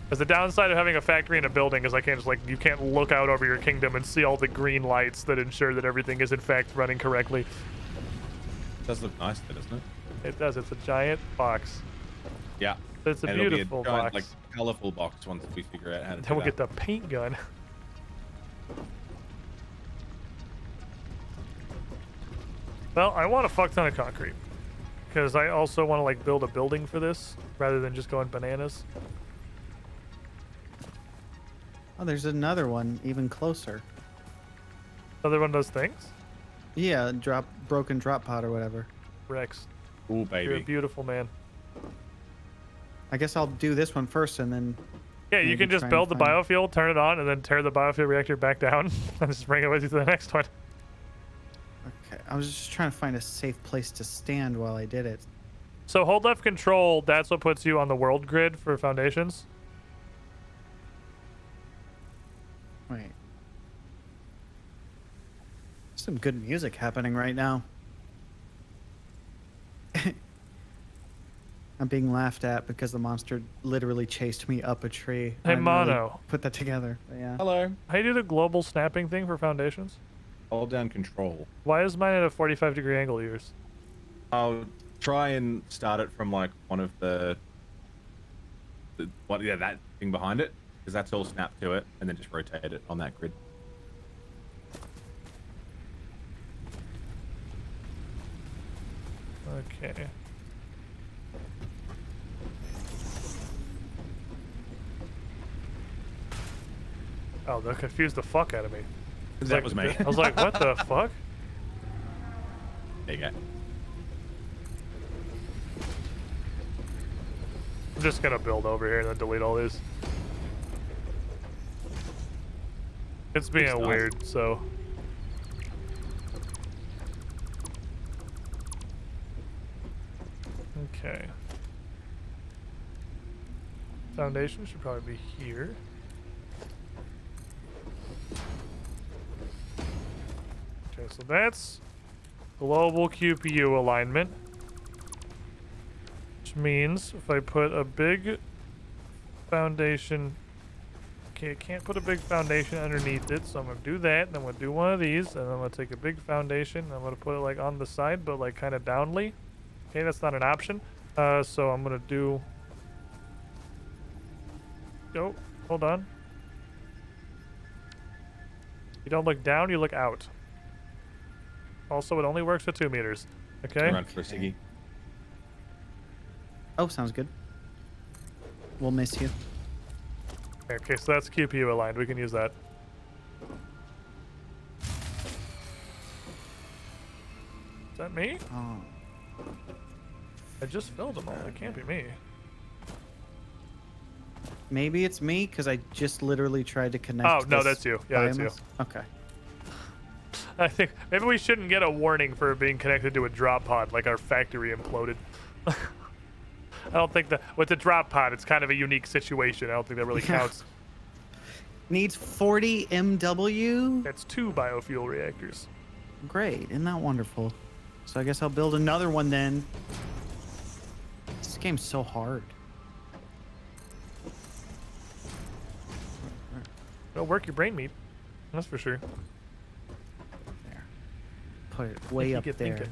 Because the downside of having a factory in a building is I can't just you can't look out over your kingdom and see all the green lights that ensure that everything is in fact running correctly. It does look nice, though, doesn't it? It does. It's a giant box. Yeah. It's a and it'll beautiful be a giant, box. colorful box once we figure out how to Then we'll get the paint gun. Well, I want a fuck ton of concrete because I also want to build a building for this rather than just going bananas. Oh, there's another one even closer. Another one of those things? Yeah, broken drop pod or whatever. Rex. Ooh, baby. You're a beautiful man. I guess I'll do this one first and then... Yeah, you can just build the biofuel, turn it on, and then tear the biofuel reactor back down and just bring it with you to the next one. Okay, I was just trying to find a safe place to stand while I did it. So hold left control, that's what puts you on the world grid for foundations. Wait. Some good music happening right now. I'm being laughed at because the monster literally chased me up a tree. Hey, I Mono. really put that together. But yeah. Hello. How do you do the global snapping thing for foundations? Hold down control. Why is mine at a 45-degree angle, yours? I'll try and start it from one of that thing behind it, because that's all snapped to it, and then just rotate it on that grid. Okay. Oh, that confused the fuck out of me. That was me. I was like, what the fuck? There you go. I'm just gonna build over here and then delete all these. It's being weird, so. Okay. Foundation should probably be here. Okay, so that's global QPU alignment. Which means if I put a big foundation... Okay, I can't put a big foundation underneath it, so I'm going to do that, and I'm going to do one of these, and I'm going to take a big foundation, and I'm going to put it on the side, but kind of downly. Okay, that's not an option. So I'm going to do... Oh, hold on. You don't look down, you look out. Also, it only works with 2 meters. Okay? Run for a Siggy. Oh, sounds good. We'll miss you. Okay, so that's QPU aligned. We can use that. Is that me? Oh. I just filled them all. It can't be me. Maybe it's me because I just literally tried to connect. Oh, no, that's you. Yeah, that's you. Okay. I think maybe we shouldn't get a warning for being connected to a drop pod, like our factory imploded. I don't think that with the drop pod, it's kind of a unique situation. I don't think that really counts. Needs 40 MW. That's 2 biofuel reactors. Great, isn't that wonderful? So I guess I'll build another one then. This game's so hard. It'll work your brain meat. That's for sure. There. Put it way up there. Thinking.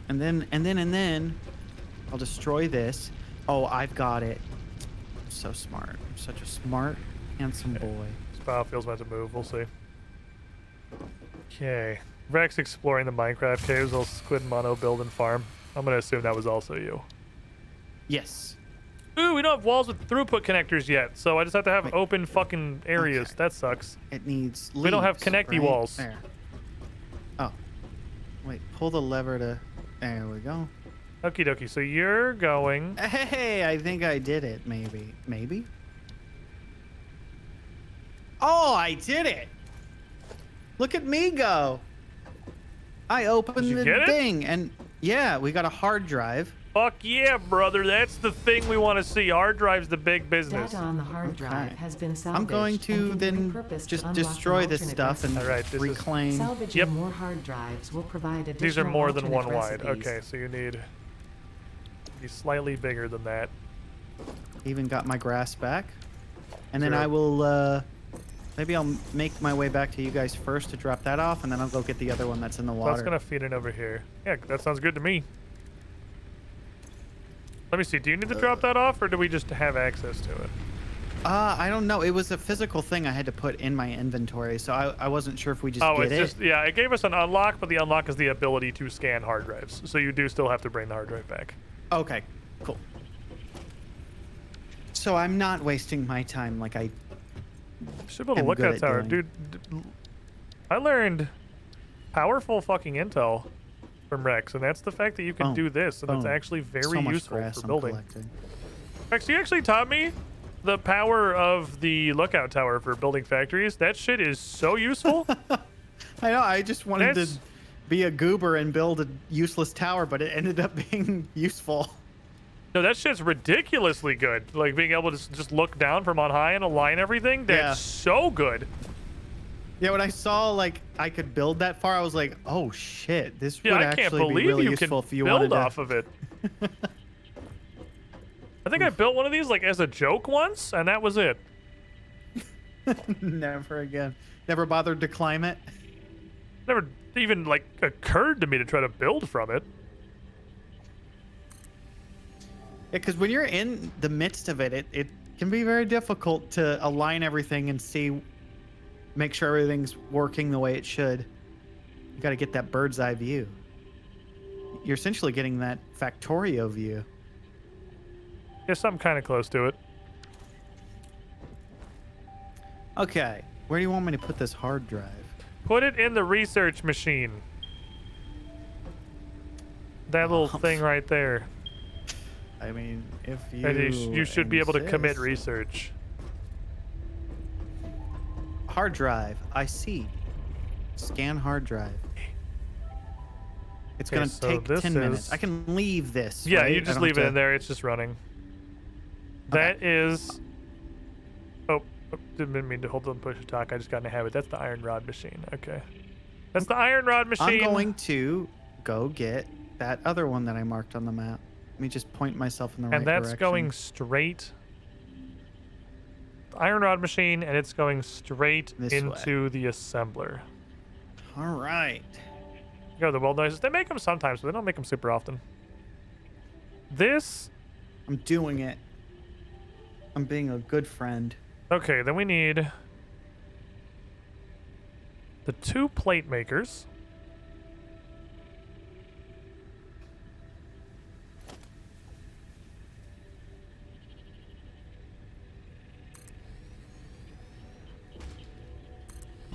And then I'll destroy this. Oh, I've got it. I'm so smart. I'm such a smart, handsome boy. This biofuel's about to move. We'll see. Okay. Rex exploring the Minecraft caves while Squid and Mono build and farm. I'm going to assume that was also you. Yes. Ooh, we don't have walls with throughputt connectors yet, so I just have to have open fucking areas. Okay. That sucks. It needs leaves, we don't have connecty right? walls. There. Oh. Wait, pull the lever to... There we go. Okie dokie, so you're going... Hey, I think I did it, maybe. Maybe? Oh, I did it! Look at me go! I opened the thing, and yeah, we got a hard drive. Fuck yeah, brother! That's the thing we want to see. Hard drive's the big business. Data on the hard drive has been salvaged. I'm going to then just destroy this stuff and reclaim. Salvaging more hard drives will provide additional. These are more than one recipes. wide. Okay, so you need to be slightly bigger than that. Even got my grass back, and then I will. Maybe I'll make my way back to you guys first to drop that off, and then I'll go get the other one that's in the water. That's gonna feed it over here. Yeah, that sounds good to me. Let me see. Do you need to drop that off, or do we just have access to it? I don't know. It was a physical thing I had to put in my inventory, so I wasn't sure if we just get it. Yeah, it gave us an unlock, but the unlock is the ability to scan hard drives. So you do still have to bring the hard drive back. Okay, cool. So I'm not wasting my time like I should build a lookout tower. Dude, I learned powerful fucking intel from Rex, and that's the fact that you can do this, and it's actually very useful for building. Rex, you actually taught me the power of the lookout tower for building factories. That shit is so useful. I know, I just wanted to be a goober and build a useless tower, but it ended up being useful. No, that shit's ridiculously good. Like being able to just look down from on high and align everything. That's so good. Yeah, when I saw like I could build that far, I was like, "Oh shit, this would actually be really useful if you wanted to build off of it." I think I built one of these like as a joke once, and that was it. Never again. Never bothered to climb it. Never even like occurred to me to try to build from it. Yeah, because when you're in the midst of it, it can be very difficult to align everything and make sure everything's working the way it should. You got to get that bird's eye view. You're essentially getting that Factorio view. Yeah, something kind of close to it. Okay, where do you want me to put this hard drive? Put it in the research machine. That little thing right there. I mean, if you should be able to commit research. Hard drive. I see. Scan hard drive. It's going to take 10 minutes. I can leave this. Yeah, right? you just leave it in there. It's just running. That is... Oh, didn't mean to hold on push to talk. I just got in a habit. That's the iron rod machine. Okay. That's the iron rod machine. I'm going to go get that other one that I marked on the map. Let me just point myself in the right direction. And that's going straight... The iron rod machine, and it's going straight into the assembler. All right. Go to the weld noises. They make them sometimes, but they don't make them super often. This... I'm doing it. I'm being a good friend. Okay, then we need... the 2 plate makers.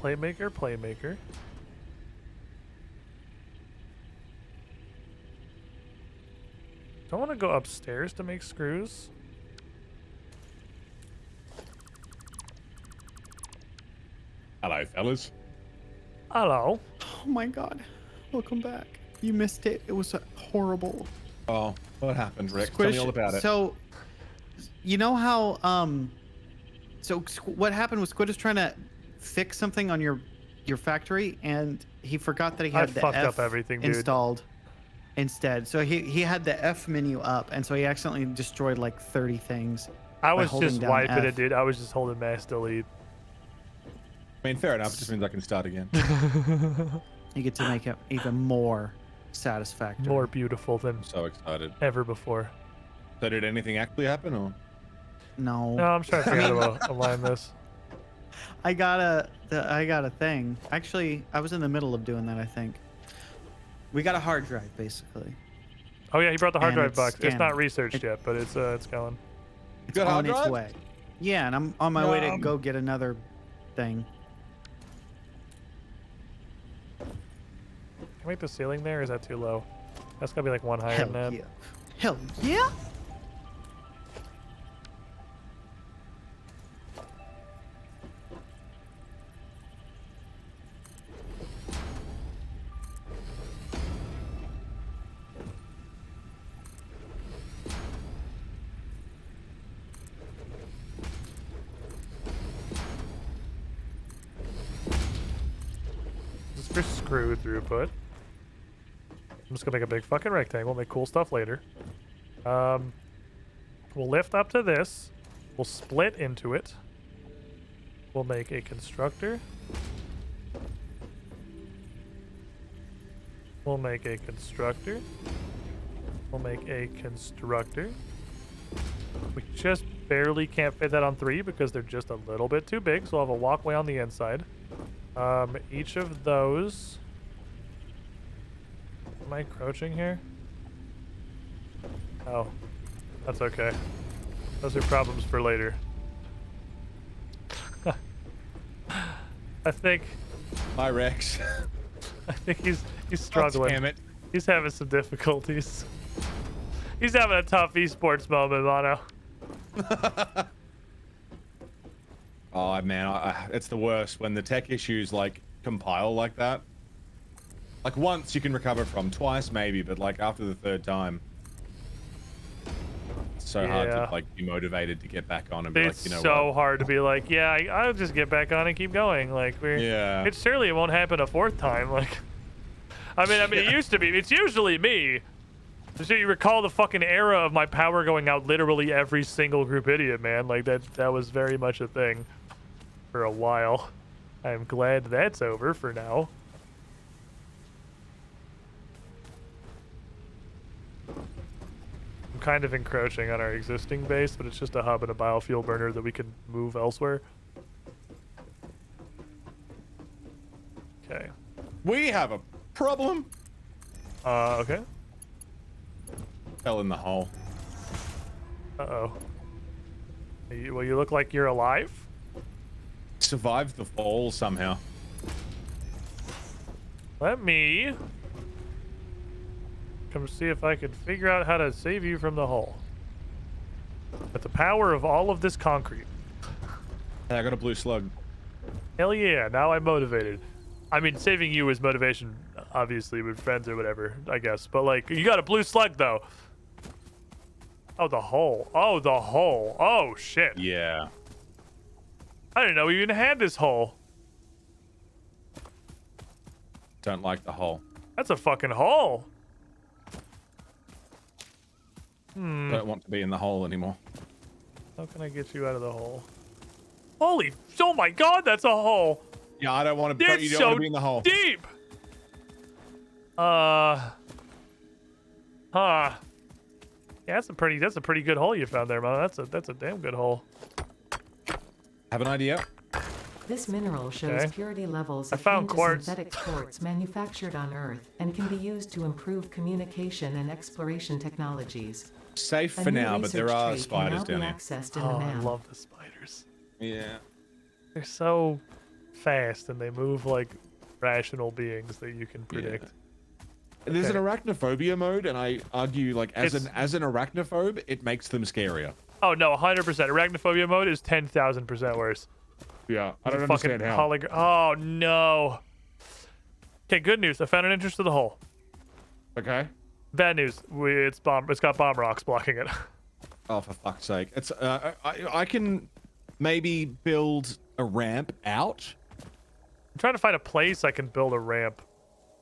Playmaker. Don't want to go upstairs to make screws. Hello, fellas. Hello. Oh my god. Welcome back. You missed it. It was horrible. Oh, what happened, Rick? Tell me all about it. So, you know how, so what happened was Squid was trying to fix something on your factory, and he forgot that he had the fucked F up everything, dude. installed instead. So he had the F menu up, and so he accidentally destroyed like 30 things. I was just down wiping F. it, dude. I was just holding mass delete. I mean, fair enough. It just means I can start again. You get to make it even more satisfactory. More beautiful than I'm so excited. ever before. So did anything actually happen, or? No. No, I'm trying to figure out how to align this. I got a thing. Actually, I was in the middle of doing that, I think. We got a hard drive, basically. Oh yeah, he brought the hard And drive it's box. It's not scanning. researched yet, but it's going. It's on its way. Yeah, and I'm on my way to go get another thing. Can we make the ceiling there, or is that too low? That's gotta be like one higher Hell than that. yeah. Hell yeah! Just for screw throughput. I'm just gonna make a big fucking rectangle, make cool stuff later. We'll lift up to this. We'll split into it. We'll make a constructor. We'll make a constructor. We'll make a constructor. We just barely can't fit that on 3 because they're just a little bit too big, so we'll have a walkway on the inside. Each of those... Am I crouching here? Oh, that's okay. Those are problems for later. I think... Hi, Rex. I think he's struggling. Damn it. He's having some difficulties. He's having a tough esports moment, Mono. Oh man, it's the worst when the tech issues like compile like that. Like once you can recover from, twice maybe, but like after the third time, it's so hard to like be motivated to get back on and be like, you know It's so what? hard to be like, yeah, I'll just get back on and keep going. Like it's surely it won't happen a 4th time. Like, I mean, it used to be. It's usually me. So you recall the fucking era of my power going out literally every single group idiot, man. Like that was very much a thing for a while. I'm glad that's over for now. I'm kind of encroaching on our existing base, but it's just a hub and a biofuel burner that we can move elsewhere. Okay. We have a problem. Okay. Fell in the hole. Uh-oh. Well, you look like you're alive. Survived the fall somehow. Let me come see if I can figure out how to save you from the hole. With the power of all of this concrete. Hey, I got a blue slug. Hell yeah, now I'm motivated. I mean, saving you is motivation, obviously, with friends or whatever, I guess. But, like, you got a blue slug, though. Oh, the hole. Oh, the hole. Oh, shit. Yeah. I didn't know we even had this hole. Don't like the hole. That's a fucking hole. Don't want to be in the hole anymore. How can I get you out of the hole? Holy, oh my god, that's a hole. Yeah, I don't want to. It's You don't so want to be in the hole. deep. Yeah, that's a pretty good hole you found there, man. That's a damn good hole. Have an idea? This mineral shows purity levels I akin found to quartz. synthetic quartz manufactured on Earth and can be used to improve communication and exploration technologies. Safe A for new now, but there research are tree can spiders now be down here. accessed in Oh, the I map. love the spiders. Yeah. They're so fast and they move like rational beings that you can predict. There's an Okay. arachnophobia mode, and I argue, like, as an arachnophobe, it makes them scarier. Oh no, 100%. Arachnophobia mode is 10,000% worse. Yeah, I don't The fucking understand how. Oh no. Okay, good news. I found an entrance to the hole. Okay. Bad news. It's got bomb rocks blocking it. Oh, for fuck's sake! It's I can maybe build a ramp out. I'm trying to find a place I can build a ramp,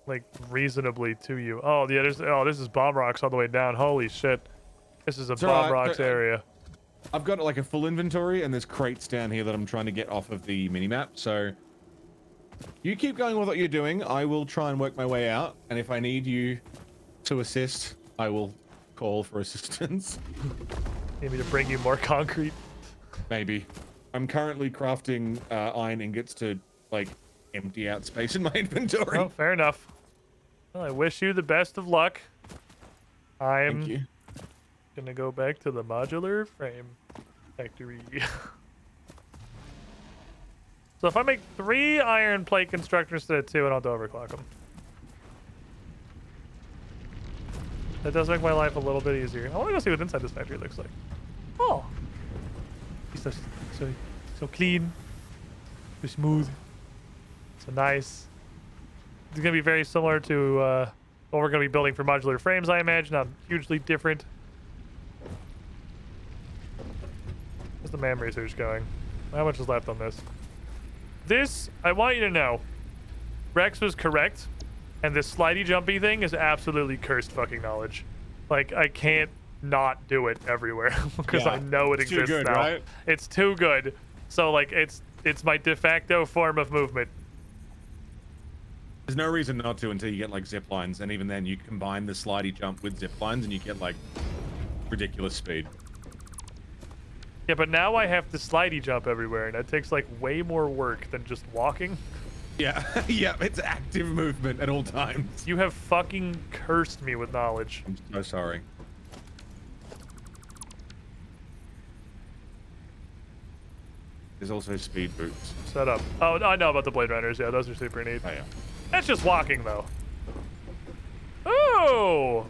like reasonably to you. Oh yeah, this is bomb rocks all the way down. Holy shit! This is a bomb rocks area. I've got like a full inventory, and there's crates down here that I'm trying to get off of the minimap. So you keep going with what you're doing. I will try and work my way out, and if I need you to assist, I will call for assistance. Need me to bring you more concrete? Maybe. I'm currently crafting iron ingots to like empty out space in my inventory. Oh, fair enough. Well, I wish you the best of luck. Thank you. Gonna go back to the modular frame factory. So if I make 3 iron plate constructors instead of 2, I don't have to overclock them. That does make my life a little bit easier. I want to go see what inside this factory looks like. Oh, he's so clean, so smooth, so nice. It's gonna be very similar to what we're gonna be building for modular frames, I imagine. Not hugely different. How's the MAM research going? How much is left on this? This, I want you to know, Rex was correct. And this slidey jumpy thing is absolutely cursed fucking knowledge. Like, I can't not do it everywhere because I know it exists too good, now. right? It's too good. So like it's my de facto form of movement. There's no reason not to until you get like zip lines, and even then you combine the slidey jump with zip lines and you get like ridiculous speed. Yeah, but now I have to slidey jump everywhere, and that takes like way more work than just walking. Yeah, yeah, it's active movement at all times. You have fucking cursed me with knowledge. I'm so sorry. There's also speed boots. Set up. Oh, I know about the Blade Runners. Yeah, those are super neat. Oh, yeah. That's just walking, though. Oh!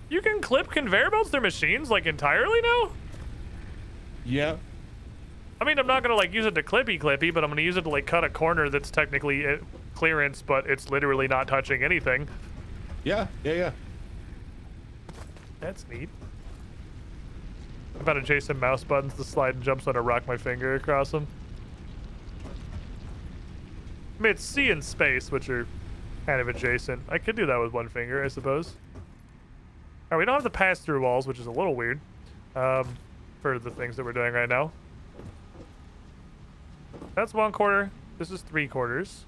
You can clip conveyor belts through machines, like, entirely now? Yeah. I mean, I'm not gonna, like, use it to clippy, but I'm gonna use it to, like, cut a corner that's technically clearance, but it's literally not touching anything. Yeah, yeah. That's neat. I found adjacent mouse buttons to slide and jump so I don't rock my finger across them. I mean, it's C and space, which are kind of adjacent. I could do that with one finger, I suppose. Alright, we don't have the pass-through walls, which is a little weird for the things that we're doing right now. That's 1/4. This is 3/4.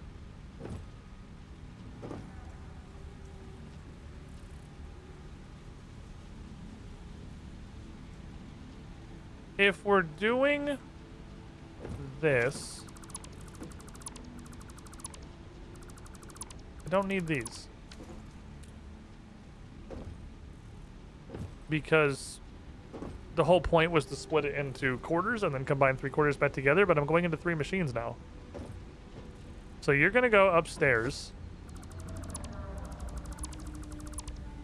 If we're doing this, I don't need these. Because the whole point was to split it into quarters and then combine 3/4 back together, but I'm going into 3 machines now. So you're gonna go upstairs.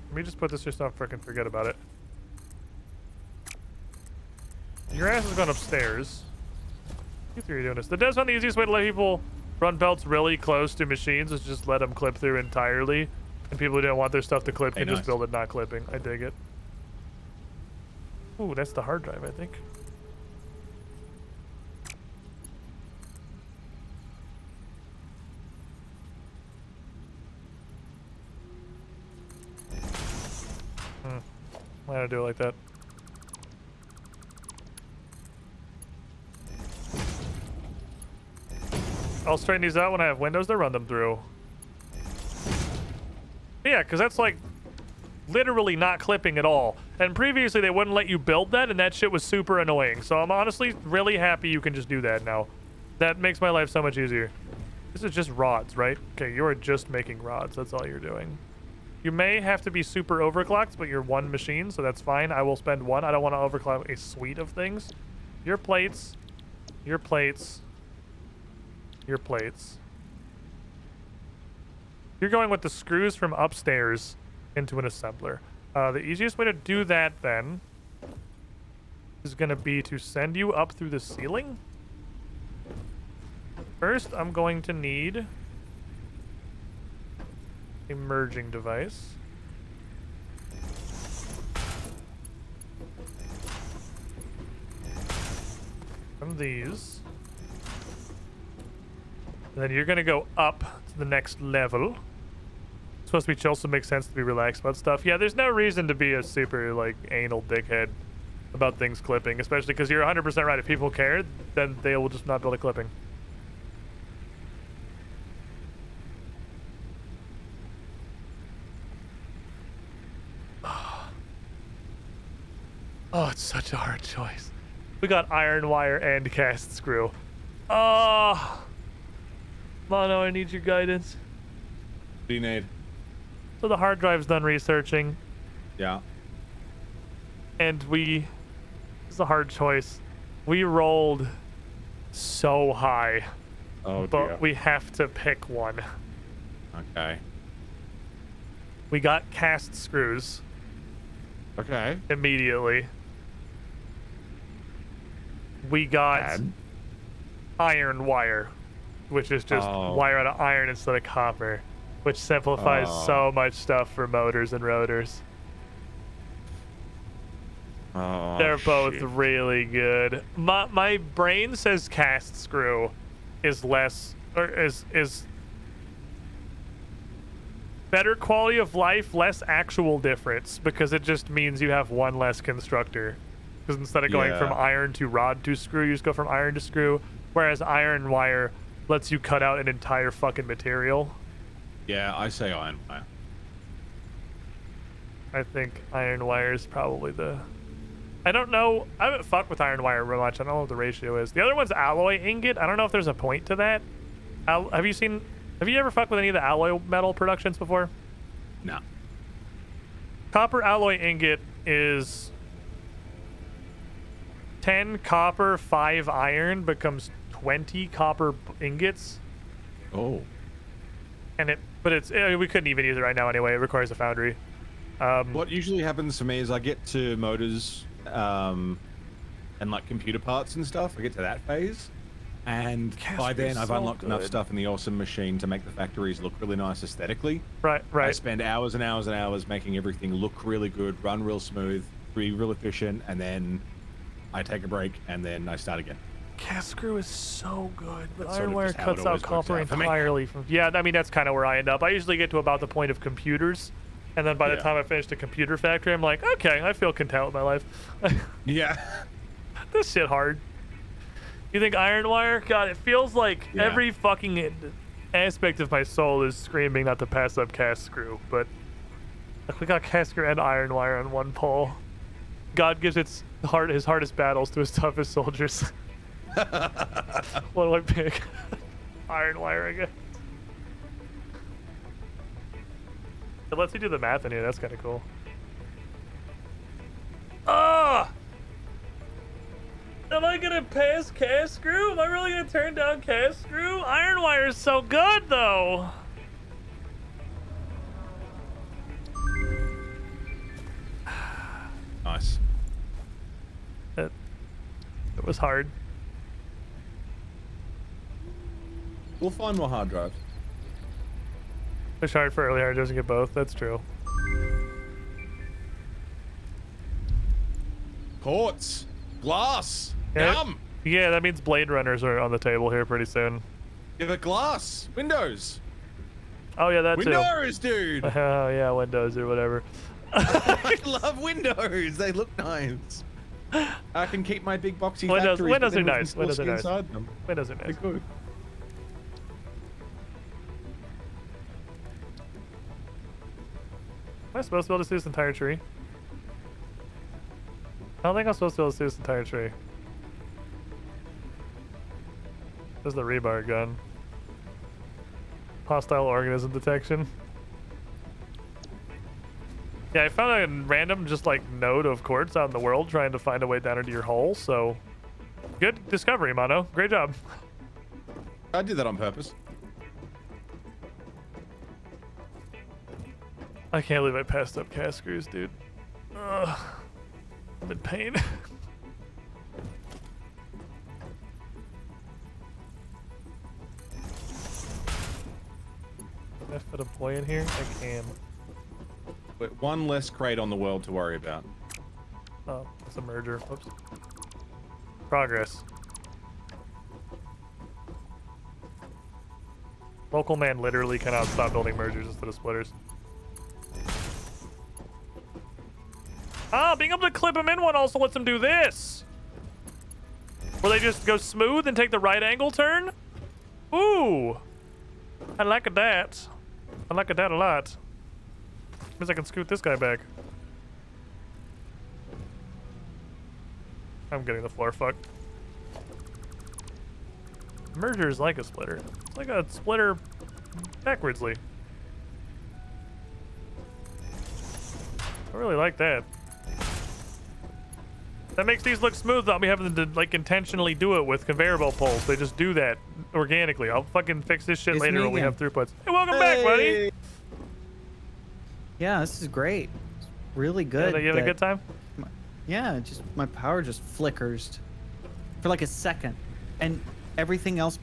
Let me just put this just so I freaking forget about it. Your ass is going upstairs. You three are doing this. The devs found the easiest way to let people run belts really close to machines is just let them clip through entirely. And people who don't want their stuff to clip can just build it not clipping. I dig it. Ooh, that's the hard drive, I think. Why did I do it like that? I'll straighten these out when I have windows to run them through. Yeah, because that's like literally not clipping at all. And previously they wouldn't let you build that, and that shit was super annoying. So I'm honestly really happy you can just do that now. That makes my life so much easier. This is just rods, right? Okay, you're just making rods. That's all you're doing. You may have to be super overclocked, but you're one machine, so that's fine. I will spend one. I don't want to overclock a suite of things. Your plates. Your plates. Your plates. You're going with the screws from upstairs into an assembler. The easiest way to do that then is going to be to send you up through the ceiling. First, I'm going to need merging device. From these. And then you're gonna go up to the next level. It's supposed to be chill, so it makes sense to be relaxed about stuff. Yeah, there's no reason to be a super, like, anal dickhead about things clipping, especially because you're 100% right. If people care, then they will just not build a clipping. Oh, it's such a hard choice. We got iron wire and cast screw. Oh, Mono, I need your guidance. What do you need? So the hard drive's done researching. Yeah. And this is a hard choice. We rolled so high. Oh, but dear. we have to pick one. Okay. We got cast screws. Okay. Immediately. We got iron wire, which is just wire out of iron instead of copper, which simplifies so much stuff for motors and rotors. Oh, they're both really good. My brain says cast screw is less, or is better quality of life, less actual difference, because it just means you have one less constructor. Because instead of going from iron to rod to screw, you just go from iron to screw. Whereas iron wire lets you cut out an entire fucking material. Yeah, I say iron wire. I think iron wire is probably the... I don't know. I haven't fucked with iron wire real much. I don't know what the ratio is. The other one's alloy ingot. I don't know if there's a point to that. Have you ever fucked with any of the alloy metal productions before? No. Copper alloy ingot is 10 copper, 5 iron becomes 20 copper ingots. Oh. And we couldn't even use it right now anyway. It requires a foundry. What usually happens to me is I get to motors and like computer parts and stuff. I get to that phase. And by then I've unlocked enough stuff in the awesome machine to make the factories look really nice aesthetically. Right. I spend hours and hours and hours making everything look really good, run real smooth, be real efficient, and then I take a break and then I start again. Cast screw is so good, but That's iron sort of wire just how cuts it out always works copper out for me. entirely from... Yeah, I mean, that's kind of where I end up. I usually get to about the point of computers, and then by the time I finish the computer factory, I'm like, okay, I feel content with my life. Yeah. This shit hard. You think iron wire? God, it feels like every fucking aspect of my soul is screaming not to pass up cast screw, but we got cast screw and iron wire on one pole. God gives his hardest battles to his toughest soldiers. What do I pick? Iron wire again. It lets you do the math in here. That's kind of cool. Ah! Am I gonna pass cast screw? Am I really gonna turn down cast screw? Iron wire is so good, though. Nice. It was hard. We'll find more hard drives. Push hard for early hard doesn't get both. That's true. Quartz. Glass. Yeah, Yum. yeah, that means Blade Runners are on the table here pretty soon. Give it glass. Windows. Oh yeah, that too. Windows, dude. Oh yeah, Windows or whatever. I love windows. They look nice. I can keep my big boxy Windows factories. are nice. Windows are nice. Inside them. Windows are nice. They're good. Am I supposed to be able to see this entire tree? I don't think I'm supposed to be able to see this entire tree. There's the rebar gun. Hostile organism detection. Yeah, I found a random just like node of quartz out in the world trying to find a way down into your hole, so good discovery, Mono. Great job. I did that on purpose. I can't believe I passed up cast screws, dude. Ugh. I'm in pain. fit a boy in here? I can. Wait, one less crate on the world to worry about. Oh, it's a merger. Whoops. Progress. Local man literally cannot stop building mergers instead of splitters. Ah, being able to clip them in one also lets them do this. Where they just go smooth and take the right angle turn. Ooh. I like that. I like that a lot. Means I can scoot this guy back. I'm getting the floor fucked. Merger is like a splitter. It's like a splitter backwardsly. I really like that. That makes these look smooth without me having to like intentionally do it with conveyor belt poles. They just do that organically. I'll fucking fix this shit later when we have throughputs. Hey, welcome back, buddy. Yeah, this is great. It's really good. Yeah, you having a good time? Yeah, just my power just flickers for like a second, and everything else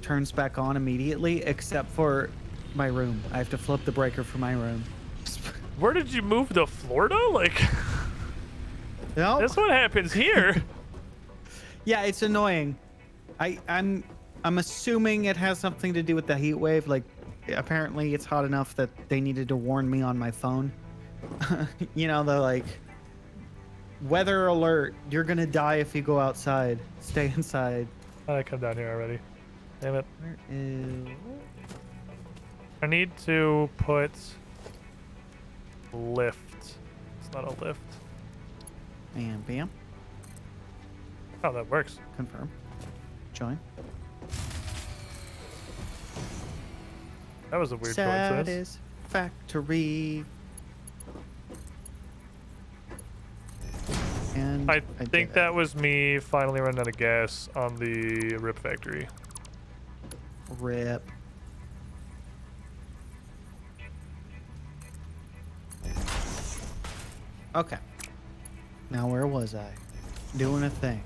turns back on immediately except for my room. I have to flip the breaker for my room. Where did you move to Florida? Like, no, that's what happens here. Yeah, it's annoying. I'm assuming it has something to do with the heat wave. Like, apparently it's hot enough that they needed to warn me on my phone. You know, the like, weather alert, you're gonna die if you go outside. Stay inside. I come down here already. Damn it. Where is... I need to put lift. It's not a lift. And bam. Oh, that works. Confirm. Join. That was a weird coincidence. Satisfactory. And I think that was me finally running out of gas on the rip factory. Rip. Okay. Now where was I? Doing a thing.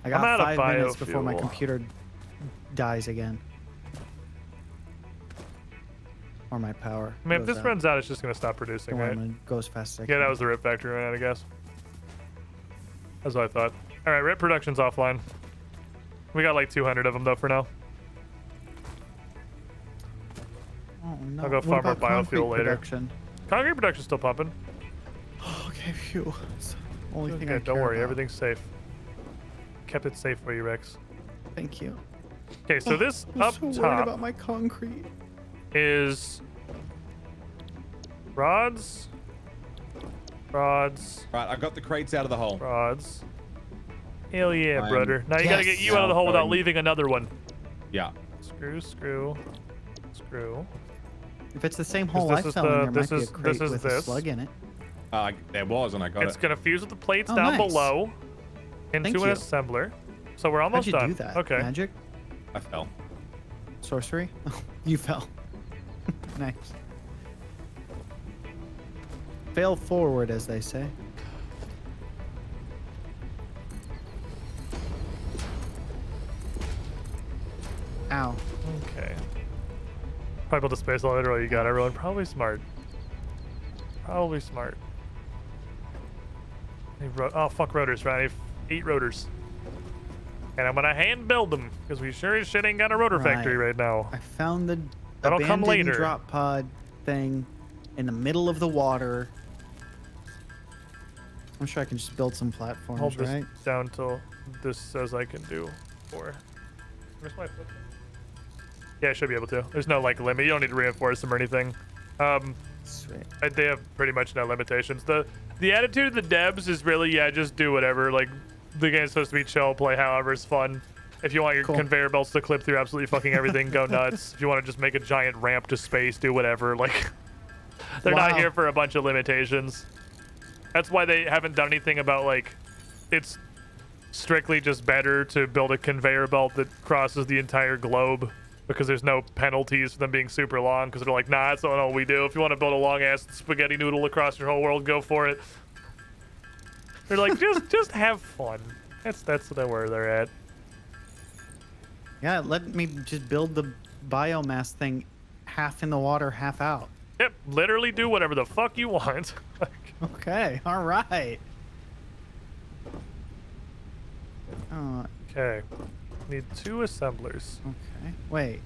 I got 5 minutes before my computer dies again. Or my power. I mean, if this runs out, it's just gonna stop producing, right? Go as fast as I can. Yeah, that was the rip factory run out of gas. That's what I thought. All right, rip production's offline. We got like 200 of them though for now. Oh no. I'll go farm our biofuel later. Production? Concrete production's still pumping. Okay, phew. It's the only thing I don't worry, about. everything's safe. Kept it safe for you, Rex. Thank you. Okay, so this I'm up so worried top about my concrete. is rods. Rods. Right, I got the crates out of the hole. Rods. Hell yeah, brother. Now you gotta get you out of the hole without leaving another one. Yeah. Screw, screw, screw. If it's the same hole I fell in, there might be a crate with a this. slug in it. There was, and I got it. It's gonna fuse with the plates down below into an assembler. So we're almost done. How'd you do that? Okay. Magic? I fell. Sorcery? You fell. Nice. Fail forward, as they say. Ow. Okay. Probably build a space elevator while you got everyone. Probably smart. Probably smart. Oh, fuck rotors, right? I have 8 rotors. And I'm gonna hand build them, because we sure as shit ain't got a rotor factory right now. I found the That'll come abandoned later. drop pod thing in the middle of the water. I'm sure I can just build some platforms, Hold this right? down till this says I can do 4. Where's my foot? Yeah, I should be able to. There's no like limit. You don't need to reinforce them or anything. Sweet. They have pretty much no limitations. The attitude of the devs is really, yeah, just do whatever. Like, the game's supposed to be chill, play however is fun. If you want your conveyor belts to clip through absolutely fucking everything, go nuts. If you want to just make a giant ramp to space, do whatever. Like, they're not here for a bunch of limitations. That's why they haven't done anything about, like, it's strictly just better to build a conveyor belt that crosses the entire globe, because there's no penalties for them being super long, because they're like, nah, that's not all we do. If you want to build a long-ass spaghetti noodle across your whole world, go for it. They're like, just have fun. That's where they're at. Yeah, let me just build the biomass thing half in the water, half out. Yep, literally do whatever the fuck you want. Okay, all right. Okay. Need 2 assemblers. Okay, wait.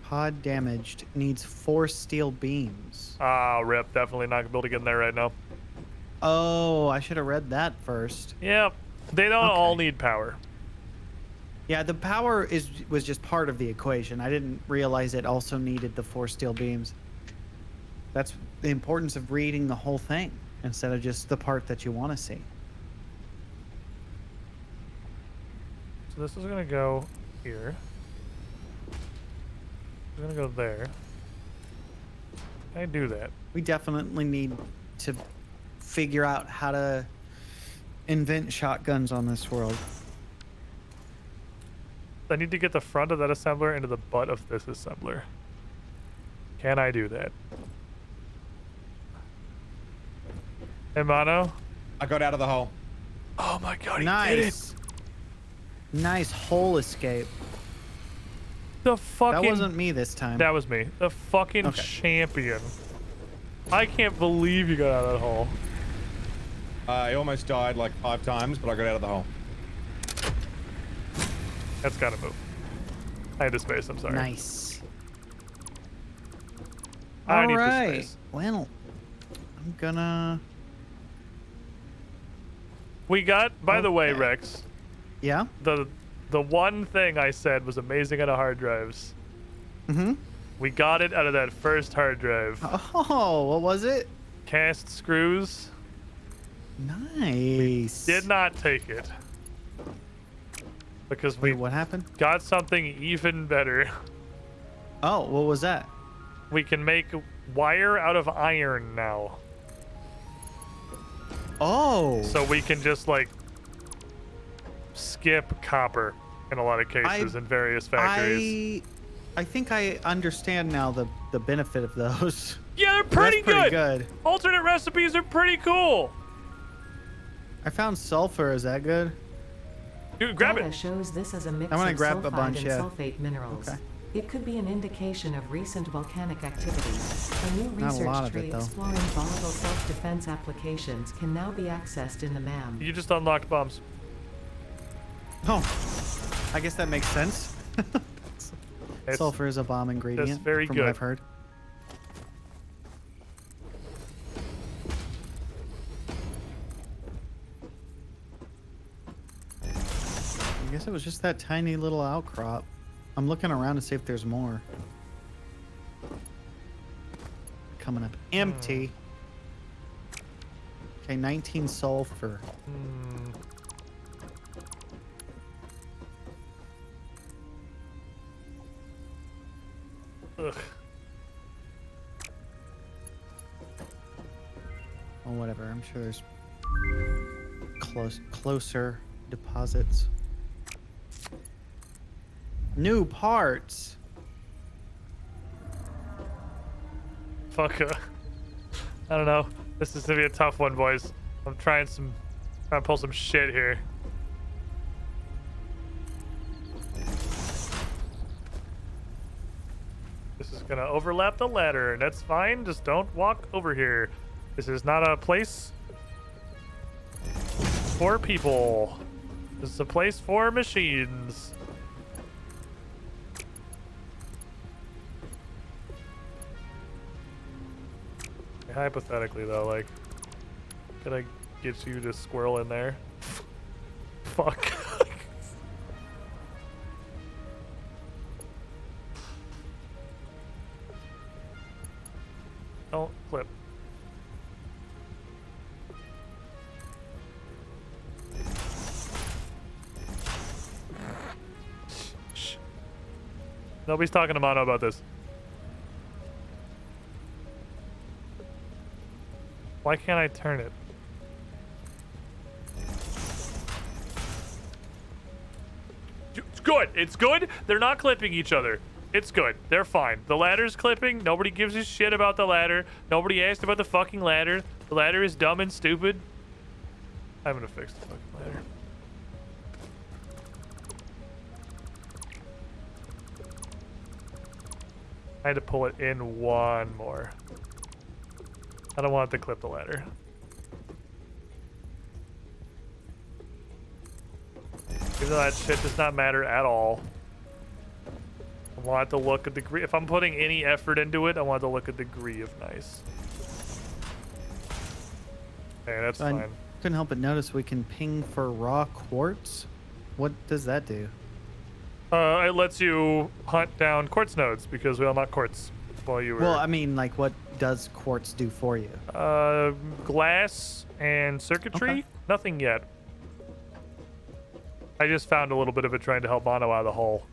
Pod damaged. Needs 4 steel beams. Ah, rip. Definitely not gonna be able to get in there right now. Oh, I should have read that first. Yep. They don't all need power. Yeah, the power was just part of the equation. I didn't realize it also needed the 4 steel beams. That's the importance of reading the whole thing instead of just the part that you want to see. So this is gonna go here. It's gonna go there. Can I do that? We definitely need to figure out how to invent shotguns on this world. I need to get the front of that assembler into the butt of this assembler. Can I do that? Hey, Mono? I got out of the hole. Oh my god, he Nice. did it! Nice hole escape. The fucking... That wasn't me this time. That was me. The fucking champion. I can't believe you got out of that hole. I almost died like 5 times, but I got out of the hole. That's gotta move. I had to space, I'm sorry. Nice. I need All to right. space. Well, I'm gonna... We got, by the way, Rex. Yeah? The one thing I said was amazing out of hard drives. Mm-hmm. We got it out of that first hard drive. Oh, what was it? Cast screws. Nice. Did not take it. Because we what happened? Got something even better. Oh, what was that? We can make wire out of iron now. Oh. So we can just like skip copper in a lot of cases in various factories. I think I understand now the benefit of those. Yeah, they're pretty That's good. Alternate recipes are pretty cool. I found sulfur. Is that good? Dude, grab Data it. shows this as a mix I'm gonna of grab a sulfide bunch, and yeah. sulfate minerals. Okay. It could be an indication of recent volcanic activity. A new Not a lot research of it, tree though. exploring volatile self-defense applications can now be accessed in the MAM. You just unlocked bombs. Oh, I guess that makes sense. Sulfur is a bomb ingredient. That's very from good. what I've heard. I guess it was just that tiny little outcrop. I'm looking around to see if there's more. Coming up empty. Okay, 19 sulfur. Ugh. Well, whatever. I'm sure there's closer deposits. New parts. Fuck. I don't know. This is gonna be a tough one, boys. I'm trying to pull some shit here. This is gonna overlap the ladder, and that's fine. Just don't walk over here. This is not a place for people. This is a place for machines. Hypothetically, though, like, could I get you to squirrel in there? Fuck. Don't flip. Shh. Nobody's talking to Mono about this. Why can't I turn it? It's good. It's good. They're not clipping each other. It's good. They're fine. The ladder's clipping. Nobody gives a shit about the ladder. Nobody asked about the fucking ladder. The ladder is dumb and stupid. I'm gonna fix the fucking ladder. I had to pull it in one more. I don't want it to clip the ladder. Even though that shit does not matter at all. I want it to look a degree. If I'm putting any effort into it, I want it to look a degree of nice. Okay, that's fine. I couldn't help but notice we can ping for raw quartz. What does that do? It lets you hunt down quartz nodes because we unlocked quartz while you were. Well, I mean, like, what does quartz do for you? Glass and circuitry. Okay. Nothing yet. I just found a little bit of it trying to help Mono out of the hole.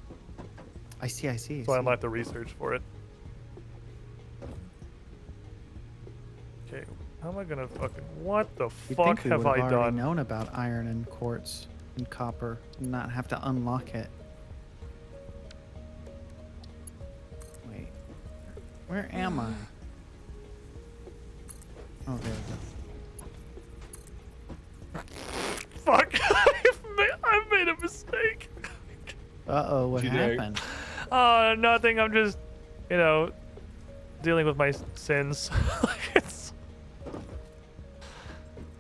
I see. So I unlocked the research for it. Okay, how am I gonna fucking? What the fuck have I done? Known about iron and quartz and copper, and not have to unlock it. Wait, where am I? Oh, there we go. Fuck! I've made a mistake. Uh-oh, what happened? Nothing. I'm just, you know, dealing with my sins.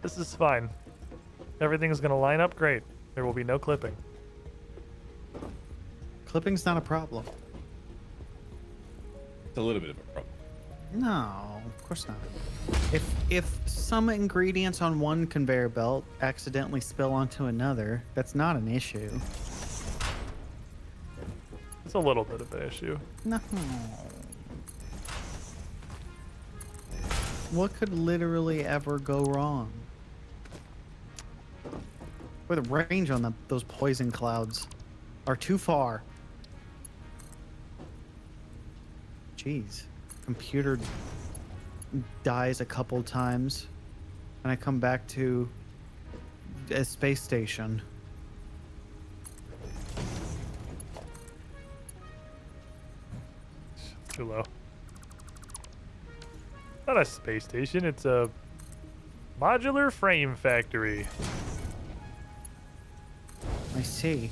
This is fine. Everything's gonna line up great. There will be no clipping. Clipping's not a problem. It's a little bit of a problem. No, of course not. If some ingredients on one conveyor belt accidentally spill onto another, that's not an issue. It's a little bit of an issue. No. What could literally ever go wrong? Where the range on those poison clouds are too far. Jeez. Computer dies a couple times and I come back to a space station. Too low. Not a space station, it's a modular frame factory. I see.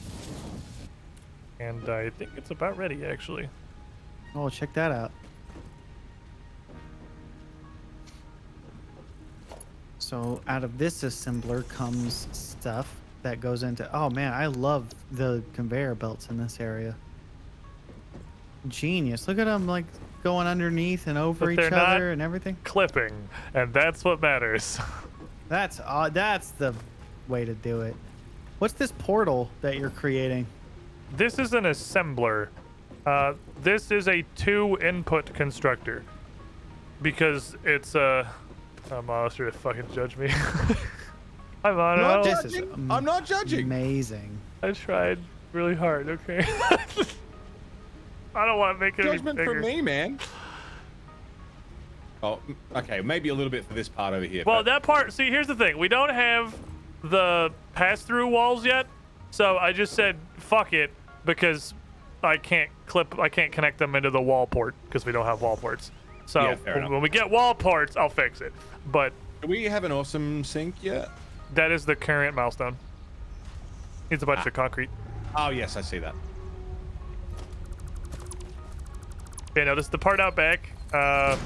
And I think it's about ready, actually. Oh, check that out. So out of this assembler comes stuff that goes into... Oh man, I love the conveyor belts in this area. Genius. Look at them like going underneath and over each other and everything. Clipping, and that's what matters. That's the way to do it. What's this portal that you're creating? This is an assembler. This is a 2-input constructor. Because it's a... I'm honest, you're to fucking judge me. I'm on. I'm not judging. Amazing. I tried really hard, okay? I don't want to make it Judgment any bigger. from me, man. Oh, okay, maybe a little bit for this part over here. Well, that part, see, here's the thing. We don't have the pass-through walls yet, so I just said, fuck it, because I can't connect them into the wall port, because we don't have wall ports. So yeah, when we get wall ports, I'll fix it. But do we have an awesome sink yet? That is the current milestone. Needs a bunch of concrete. Oh, yes, I see that. Yeah, no, this is the part out back. Yeah,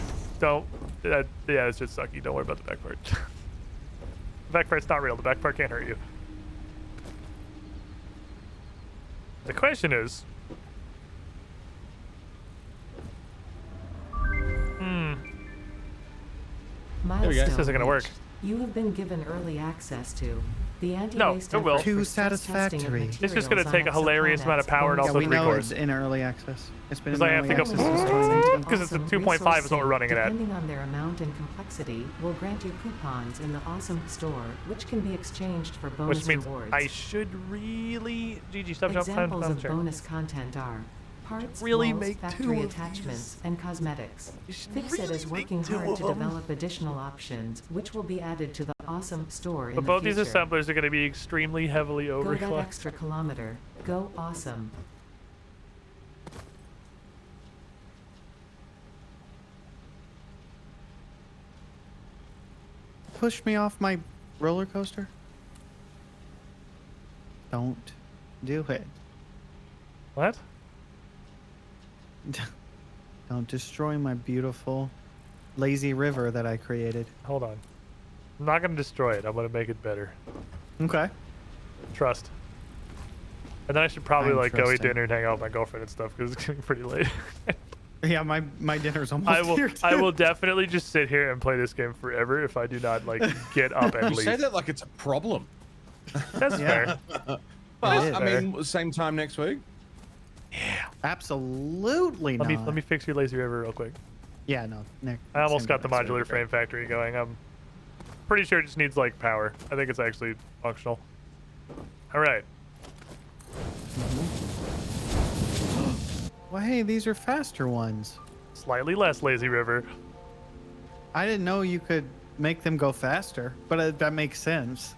it's just sucky. Don't worry about the back part. The back part's not real. The back part can't hurt you. The question is... Milestone This isn't gonna work. You have been given early access to the anti-waste effort for Too satisfactory. It's just gonna take a hilarious amount of power and also we know recourse. it's in early access. It's been Because I have to go because it's a 2.5 is what we're running it at. Depending on their amount and complexity, will grant you coupons in the Awesome Store, which can be exchanged for bonus Which means rewards. I should really... GG, stop, jump, Examples time, of bonus content are parts, really walls, make factory two of attachments, and cosmetics. Fix really It is working make two hard of to them. develop additional options, which will be added to the Awesome Store in But the both future. these assemblers are going to be extremely heavily Go that overclocked. extra kilometer. Go awesome. Push me off my roller coaster? Don't do it. What? Don't destroy my beautiful lazy river that I created. Hold on. I'm not gonna destroy it. I'm gonna make it better. Okay. Trust. And then I should probably I'm like go eat trusting. dinner and hang out with my girlfriend and stuff because it's getting pretty late. Yeah, my dinner's almost here. I will definitely just sit here and play this game forever if I do not like get up and You leave. say that like it's a problem. That's fair. Well, I mean, same time next week. Absolutely not. Let me fix your lazy river real quick. Yeah, no, Nick. I almost got the next modular week. frame factory going. I'm pretty sure it just needs like power. I think it's actually functional. All right. Well, hey, these are faster ones. Slightly less lazy river. I didn't know you could make them go faster, but that makes sense.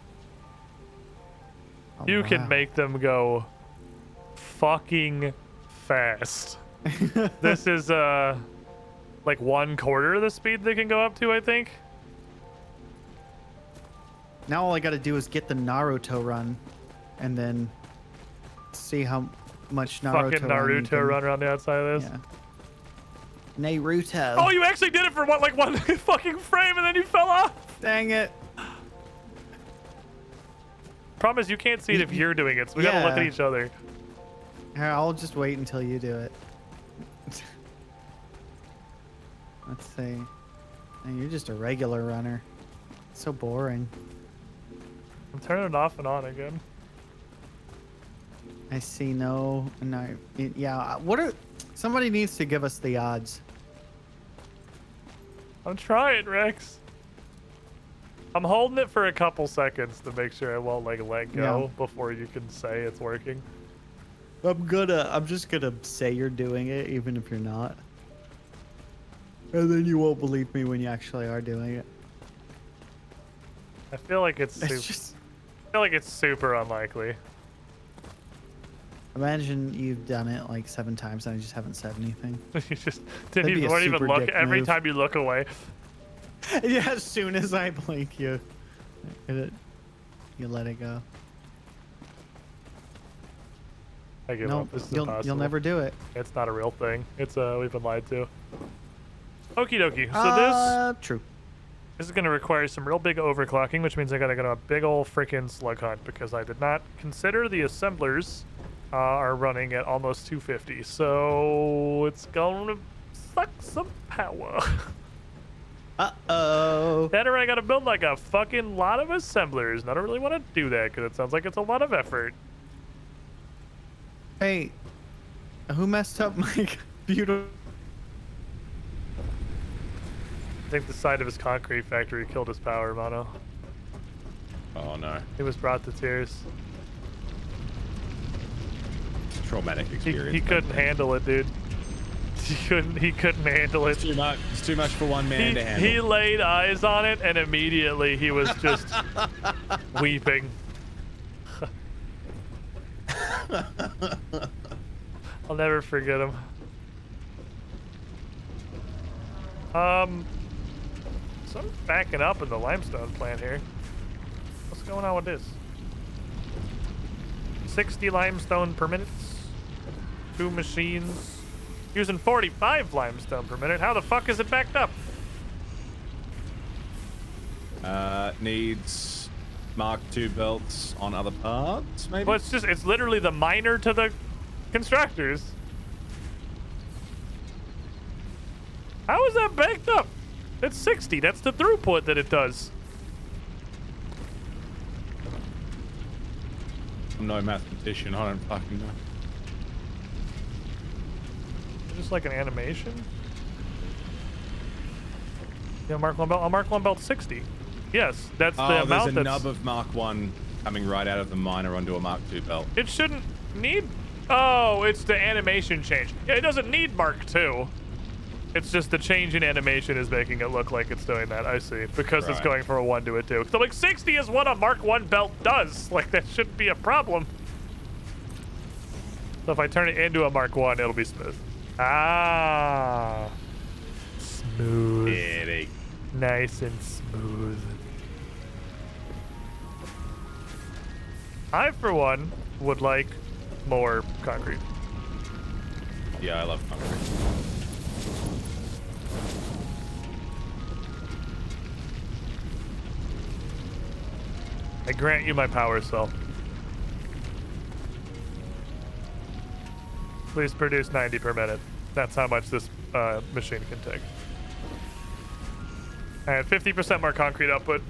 Oh, You wow. can make them go fucking fast. This is like 1/4 of the speed they can go up to, I think. Now all I got to do is get the Naruto run, and then see how much Naruto. Fucking Naruto run around the outside of this. Yeah. Naruto. Oh, you actually did it for one fucking frame, and then you fell off. Dang it. Problem is, you can't see it if you're doing it, so we gotta look at Yeah. each other. Here, I'll just wait until you do it. Let's see. Man, you're just a regular runner. It's so boring. I'm turning it off and on again. I see no. Yeah. What are? Somebody needs to give us the odds. I'm trying, Rex. I'm holding it for a couple seconds to make sure I won't like let go before you can say it's working. I'm just gonna say you're doing it, even if you're not. And then you won't believe me when you actually are doing it. I feel like it's super unlikely. Imagine you've done it like 7 times and I just haven't said anything. You just That'd be a won't even super look dick every move. time you look away. Yeah, as soon as I blink, you let it go. I give No, up. This is you'll impossible. never do it. It's not a real thing. It's we've been lied to. Okie dokie. So true. This is gonna require some real big overclocking, which means I gotta go to a big ol' freaking slug hunt because I did not consider the assemblers are running at almost 250. So it's gonna suck some power. Uh-oh. Better I gotta build like a fucking lot of assemblers. And I don't really want to do that because it sounds like it's a lot of effort. Hey, who messed up my beautiful? I think the side of his concrete factory killed his power, Mono. Oh no. He was brought to tears. Traumatic experience. He couldn't handle it, dude. He couldn't handle it. It's too much. It's too much for one man to handle. He laid eyes on it, and immediately he was just weeping. I'll never forget him. So I'm backing up in the limestone plant here. What's going on with this? 60 limestone per minute. 2 machines. Using 45 limestone per minute. How the fuck is it backed up? Needs Mark II belts on other parts, maybe? Well, it's literally the miner to the constructors. How is that backed up? It's 60. That's the throughput that it does. I'm no mathematician. I don't fucking know. Just like an animation. Yeah, Mark 1 belt. Oh, Mark 1 belt 60. Yes, that's the amount. There's a that's... nub of Mark 1 coming right out of the miner onto a Mark II belt. It shouldn't need... Oh, it's the animation change. Yeah, it doesn't need Mark II. It's just the change in animation is making it look like it's doing that. I see. Because it's Right. going from a 1 to a 2. So, like, 60 is what a Mark 1 belt does. Like, that shouldn't be a problem. So if I turn it into a Mark 1, it'll be smooth. Ah. Smooth. Kitty. Nice and smooth. I, for one, would like more concrete. Yeah, I love concrete. I grant you my power cell. Please produce 90 per minute. That's how much this machine can take. And 50% more concrete output.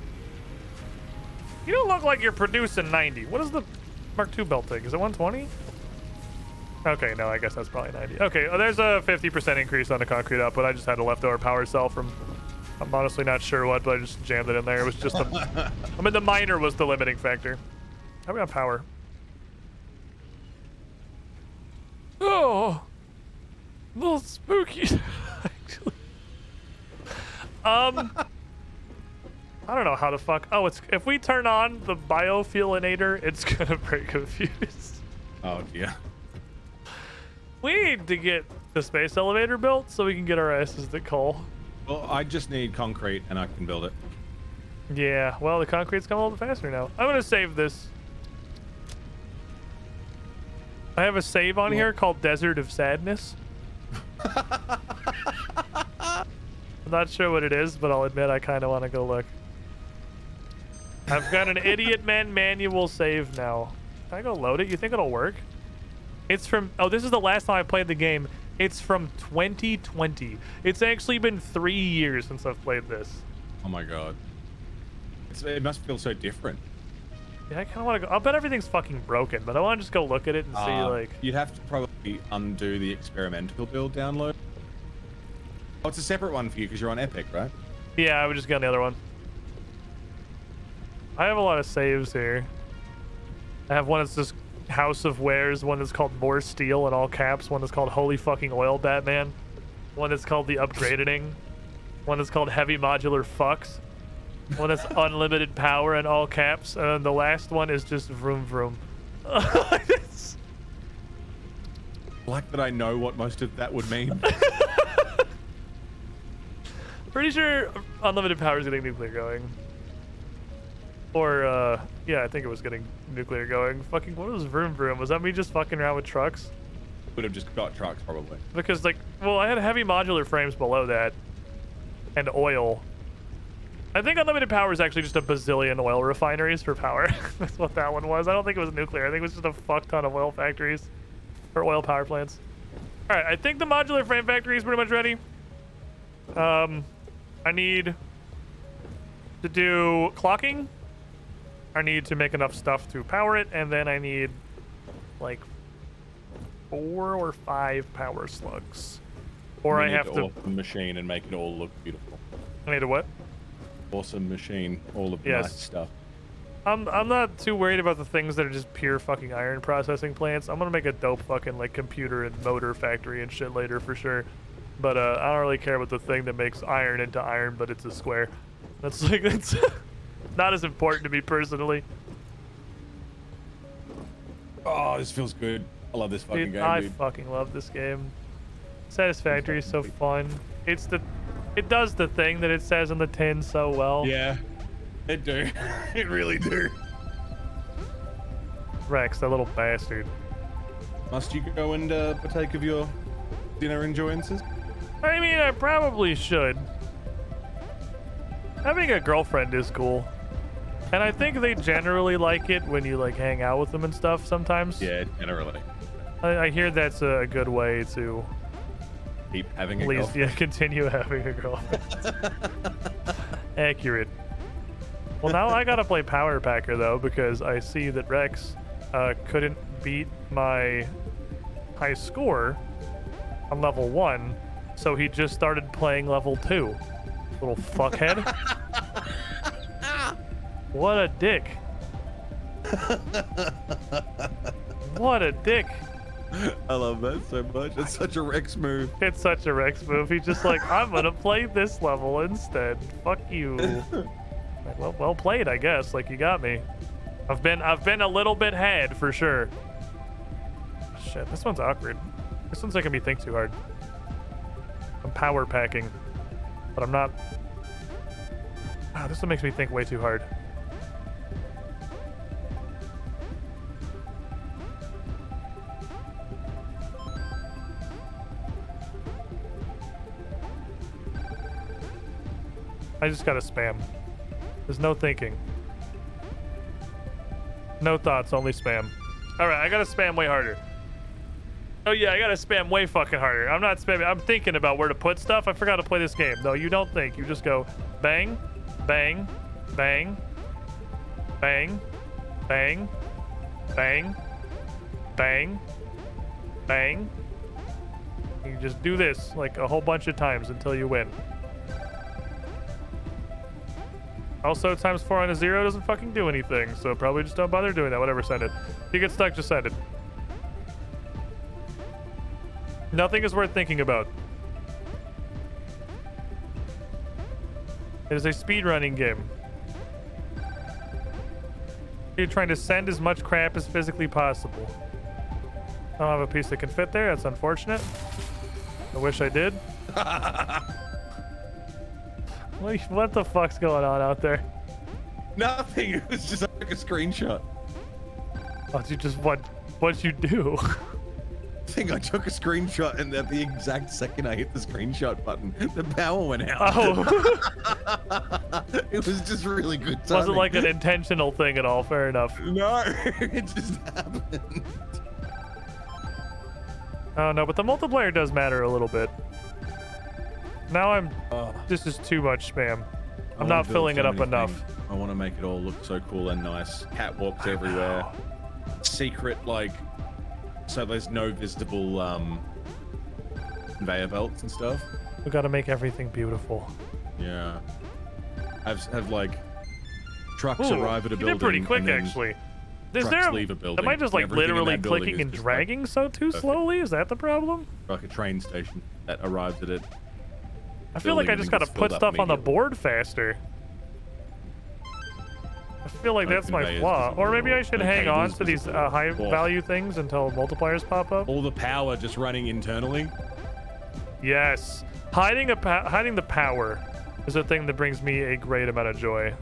You don't look like you're producing 90. What does the Mark II belt take? Is it 120? Okay, no, I guess that's probably 90. Okay, there's a 50% increase on the concrete output. I just had a leftover power cell from, I'm honestly not sure what, but I just jammed it in there. It was just a, I mean, the miner was the limiting factor. How we got power? Oh, a little spooky, actually. I don't know how the fuck. Oh, it's if we turn on the biofuelinator, it's gonna break a fuse. Oh dear. We need to get the space elevator built so we can get our asses to coal. Well, I just need concrete and I can build it. Yeah, well, the concrete's coming a little bit faster now. I'm gonna save this. I have a save on here called Desert of Sadness. I'm not sure what it is, but I'll admit I kind of want to go look. I've got an Idiot Man manual save now. Can I go load it? You think it'll work? It's from... Oh, this is the last time I played the game. It's from 2020. It's actually been 3 years since I've played this. Oh my god. It must feel so different. Yeah, I kind of want to go... I'll bet everything's fucking broken, but I want to just go look at it and see, like... You'd have to probably undo the experimental build download. Oh, it's a separate one for you because you're on Epic, right? Yeah, I would just get on the other one. I have a lot of saves here. I have one that's just House of Wares, one that's called More Steel in all caps, one that's called Holy Fucking Oil Batman, one that's called The Upgrading, one that's called Heavy Modular Fucks, one that's Unlimited Power in all caps, and the last one is just Vroom Vroom. Like that I know what most of that would mean. Pretty sure Unlimited Power is getting nuclear going. Or, yeah, I think it was getting nuclear going. Fucking, what was Vroom Vroom? Was that me just fucking around with trucks? Would have just got trucks, probably. Because, like, well, I had heavy modular frames below that. And oil. I think Unlimited Power is actually just a bazillion oil refineries for power. That's what that one was. I don't think it was nuclear. I think it was just a fuck ton of oil factories. Or oil power plants. Alright, I think the modular frame factory is pretty much ready. I need to do clocking. I need to make enough stuff to power it, and then I need like 4 or 5 power slugs. Or I have to awesome machine and make it all look beautiful. I need a what? Awesome machine, all of the nice stuff. I'm not too worried about the things that are just pure fucking iron processing plants. I'm gonna make a dope fucking like computer and motor factory and shit later for sure. But I don't really care about the thing that makes iron into iron, but it's a square. That's like that's not as important to me personally. Oh, this feels good. I love this fucking game, I dude. fucking love this game. Satisfactory is so fun. It does the thing that it says on the tin so well. Yeah, it do. It really do. Rex, that little bastard. Must you go and partake of your dinner enjoyances? I mean, I probably should. Having a girlfriend is cool. And I think they generally like it when you like hang out with them and stuff sometimes. Yeah, generally. I hear that's a good way to keep having a girlfriend. girlfriend. Yeah, continue having a girlfriend. Accurate. Well, now I gotta play Power Packer though, because I see that Rex couldn't beat my high score on level 1, so he just started playing level 2. Little fuckhead. What a dick. What a dick. I love that so much. It's such a Rex move. It's such a Rex move. He's just like, I'm gonna play this level instead. Fuck you. Like, well played, I guess. Like, you got me. I've been a little bit had for sure. Shit, this one's awkward. This one's making me think too hard. I'm power packing, but I'm not. Ah, this one makes me think way too hard. I just gotta spam. There's no thinking. No thoughts, only spam. All right, I gotta spam way harder. Oh yeah, I gotta spam way fucking harder. I'm not spamming. I'm thinking about where to put stuff. I forgot to play this game. No, you don't think. You just go bang, bang, bang, bang, bang, bang, bang, bang. You just do this like a whole bunch of times until you win. Also, times 4 on a 0 doesn't fucking do anything, so probably just don't bother doing that. Whatever, send it. If you get stuck, just send it. Nothing is worth thinking about. It is a speedrunning game. You're trying to send as much crap as physically possible. I don't have a piece that can fit there. That's unfortunate. I wish I did. What the fuck's going on out there? Nothing. It was just like a screenshot. Oh, you just what'd you do? I think I took a screenshot, and at the exact second I hit the screenshot button, the power went out. Oh. It was just really good timing. Wasn't like an intentional thing at all. Fair enough. No, it just happened. Oh no, but the multiplayer does matter a little bit. Now this is too much spam. I'm not filling it up enough. I want to make it all look so cool and nice. Catwalks everywhere. Secret, like, so there's no visible conveyor belts and stuff. We gotta make everything beautiful. Yeah. Have like trucks arrive at a building. You did pretty quick, actually. Is there? Leave a building. Am I just like literally clicking and dragging so too slowly? Is that the problem? Like a train station that arrives at it. I feel like I just gotta put stuff on the board faster. I feel like that's my flaw. Or maybe I should hang on to these high value things until multipliers pop up. All the power just running internally. Yes, hiding the power is a thing that brings me a great amount of joy.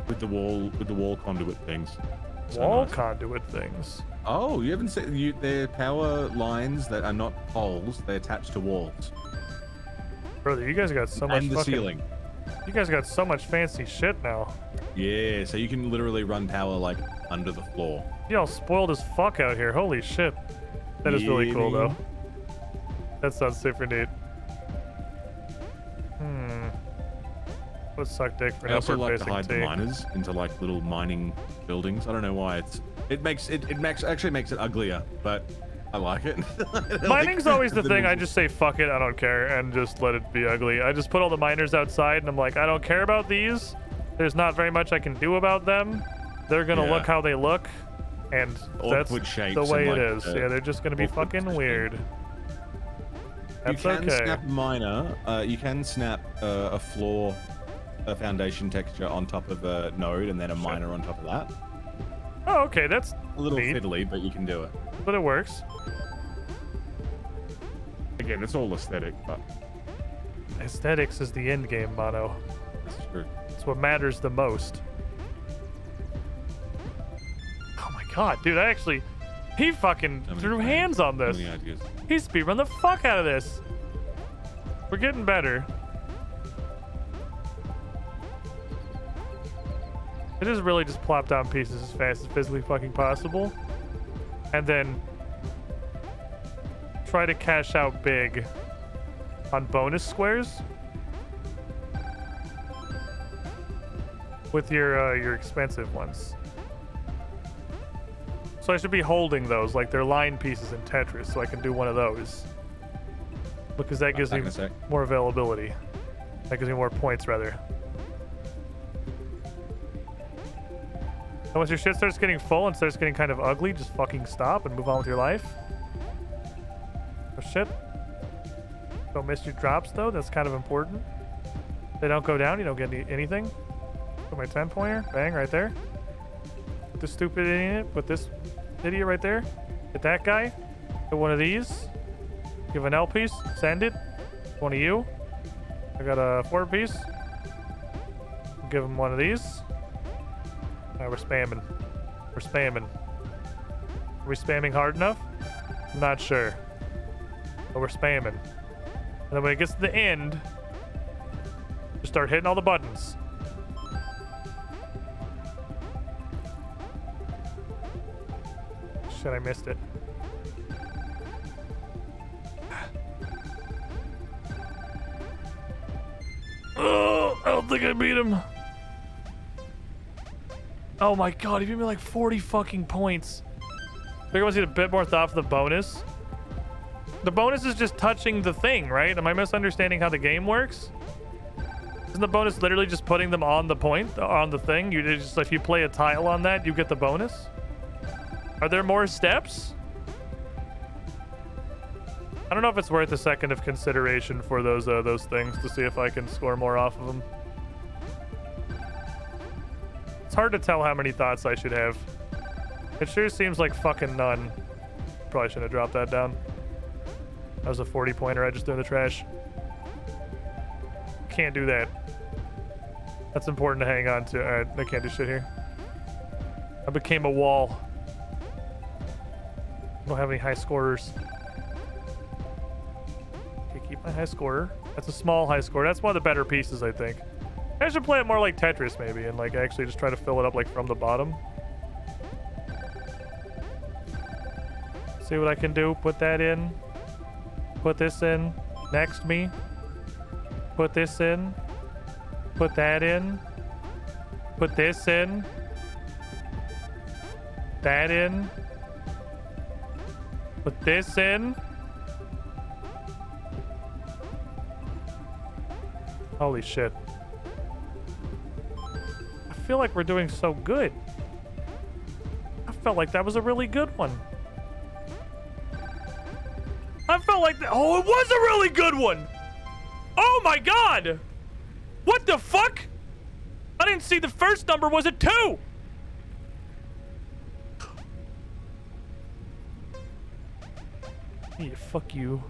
With the wall conduit things. Wall conduit things. Oh, you haven't seen they're power lines that are not poles. They're attached to walls. Brother, you guys got so much. And the ceiling. You guys got so much fancy shit now. Yeah, so you can literally run power like under the floor. Y'all spoiled as fuck out here. Holy shit. That is really cool though. That sounds super neat. Would suck dick for I also like to facing hide the miners into like little mining buildings. I don't know why it actually makes it uglier, but I like it. Mining's always the thing. I just say fuck it, I don't care, and just let it be ugly. I just put all the miners outside, and I'm like, I don't care about these. There's not very much I can do about them. They're gonna look how they look, and that's the way it is. Yeah, they're just gonna be fucking weird. That's okay. You can snap a miner. You can snap a floor, a foundation texture on top of a node, and then a miner on top of that. Oh, okay, that's a little neat. fiddly, but you can do it. But it works. Again, it's all aesthetic, but aesthetics is the end game, Mono. That's true. It's what matters the most. Oh my god, dude! He fucking threw hands on this. He speedrun the fuck out of this. We're getting better. It is really just plop down pieces as fast as physically fucking possible. And then try to cash out big on bonus squares with your expensive ones. So I should be holding those like they're line pieces in Tetris, so I can do one of those. Because that gives me more availability. That gives me more points, rather. And once your shit starts getting full and starts getting kind of ugly, just fucking stop and move on with your life. Oh shit. Don't miss your drops though, that's kind of important. They don't go down, you don't get anything. Put my 10 pointer, bang, right there. Put this stupid idiot in it, put this idiot right there. Get that guy. Get one of these. Give an L piece, send it. One of you. I got a 4 piece. Give him one of these. Alright, we're spamming. We're spamming. Are we spamming hard enough? I'm not sure. But we're spamming. And then when it gets to the end, just start hitting all the buttons. shit, I missed it. Oh, I don't think I beat him. Oh my god, he beat me like 40 fucking points. I think I want to see a bit more thought for the bonus. The bonus is just touching the thing, right? Am I misunderstanding how the game works? Isn't the bonus literally just putting them on the point, on the thing? You just, if you play a tile on that, you get the bonus? Are there more steps? I don't know if it's worth a second of consideration for those things to see if I can score more off of them. It's hard to tell how many thoughts I should have. It sure seems like fucking none. Probably shouldn't have dropped that down. That was a 40-pointer I just threw in the trash. Can't do that. That's important to hang on to. Alright, I can't do shit here. I became a wall. I don't have any high scorers. Okay, keep my high scorer. That's a small high score. That's one of the better pieces, I think. I should play it more like Tetris, maybe, and like actually just try to fill it up like from the bottom. See what I can do. Put that in. Put this in. Next me. Put this in. Put that in. Put this in. That in. Put this in. Holy shit. I feel like we're doing so good. I felt like that was a really good one. I felt like that. Oh, it was a really good one. Oh my god. What the fuck? I didn't see the first number was a 2. Yeah, fuck you.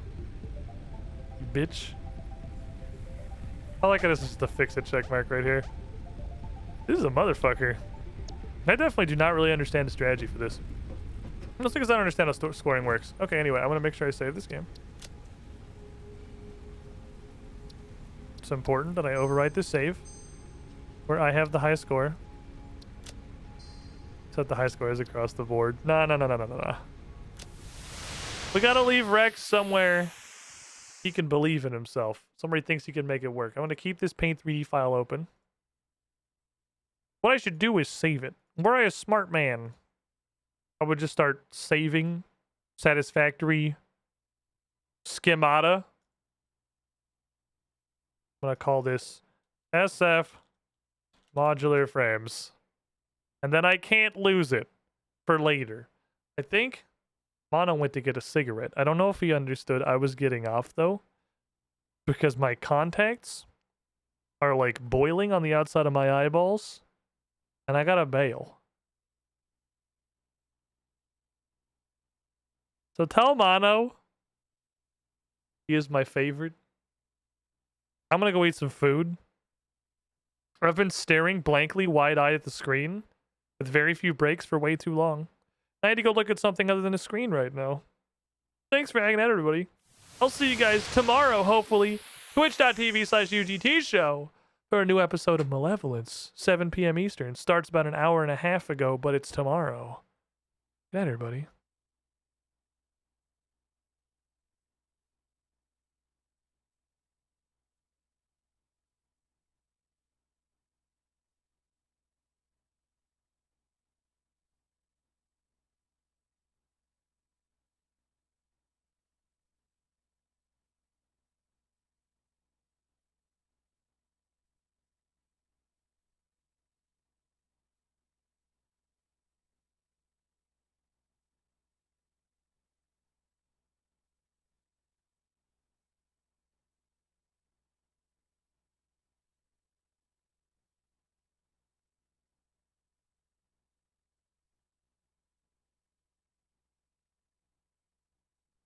You bitch. I like how this is just a fix-it check mark right here. This is a motherfucker. I definitely do not really understand the strategy for this. Mostly because I don't understand how scoring works. Okay, anyway, I want to make sure I save this game. It's important that I overwrite this save where I have the high score. Set the high scores across the board. No. We gotta leave Rex somewhere he can believe in himself. Somewhere he thinks he can make it work. I want to keep this Paint 3D file open. What I should do is save it. Were I a smart man, I would just start saving Satisfactory schemata. I'm gonna call this SF modular frames. And then I can't lose it for later. I think Mono went to get a cigarette. I don't know if he understood I was getting off though, because my contacts are like boiling on the outside of my eyeballs and I gotta bail. So tell Mono he is my favorite. I'm gonna go eat some food. I've been staring blankly, wide-eyed at the screen with very few breaks for way too long. I had to go look at something other than a screen right now. Thanks for hanging out, everybody. I'll see you guys tomorrow, hopefully. Twitch.tv/UGT show for a new episode of Malevolence. 7 p.m. Eastern. Starts about an hour and a half ago, but it's tomorrow. Good night, everybody.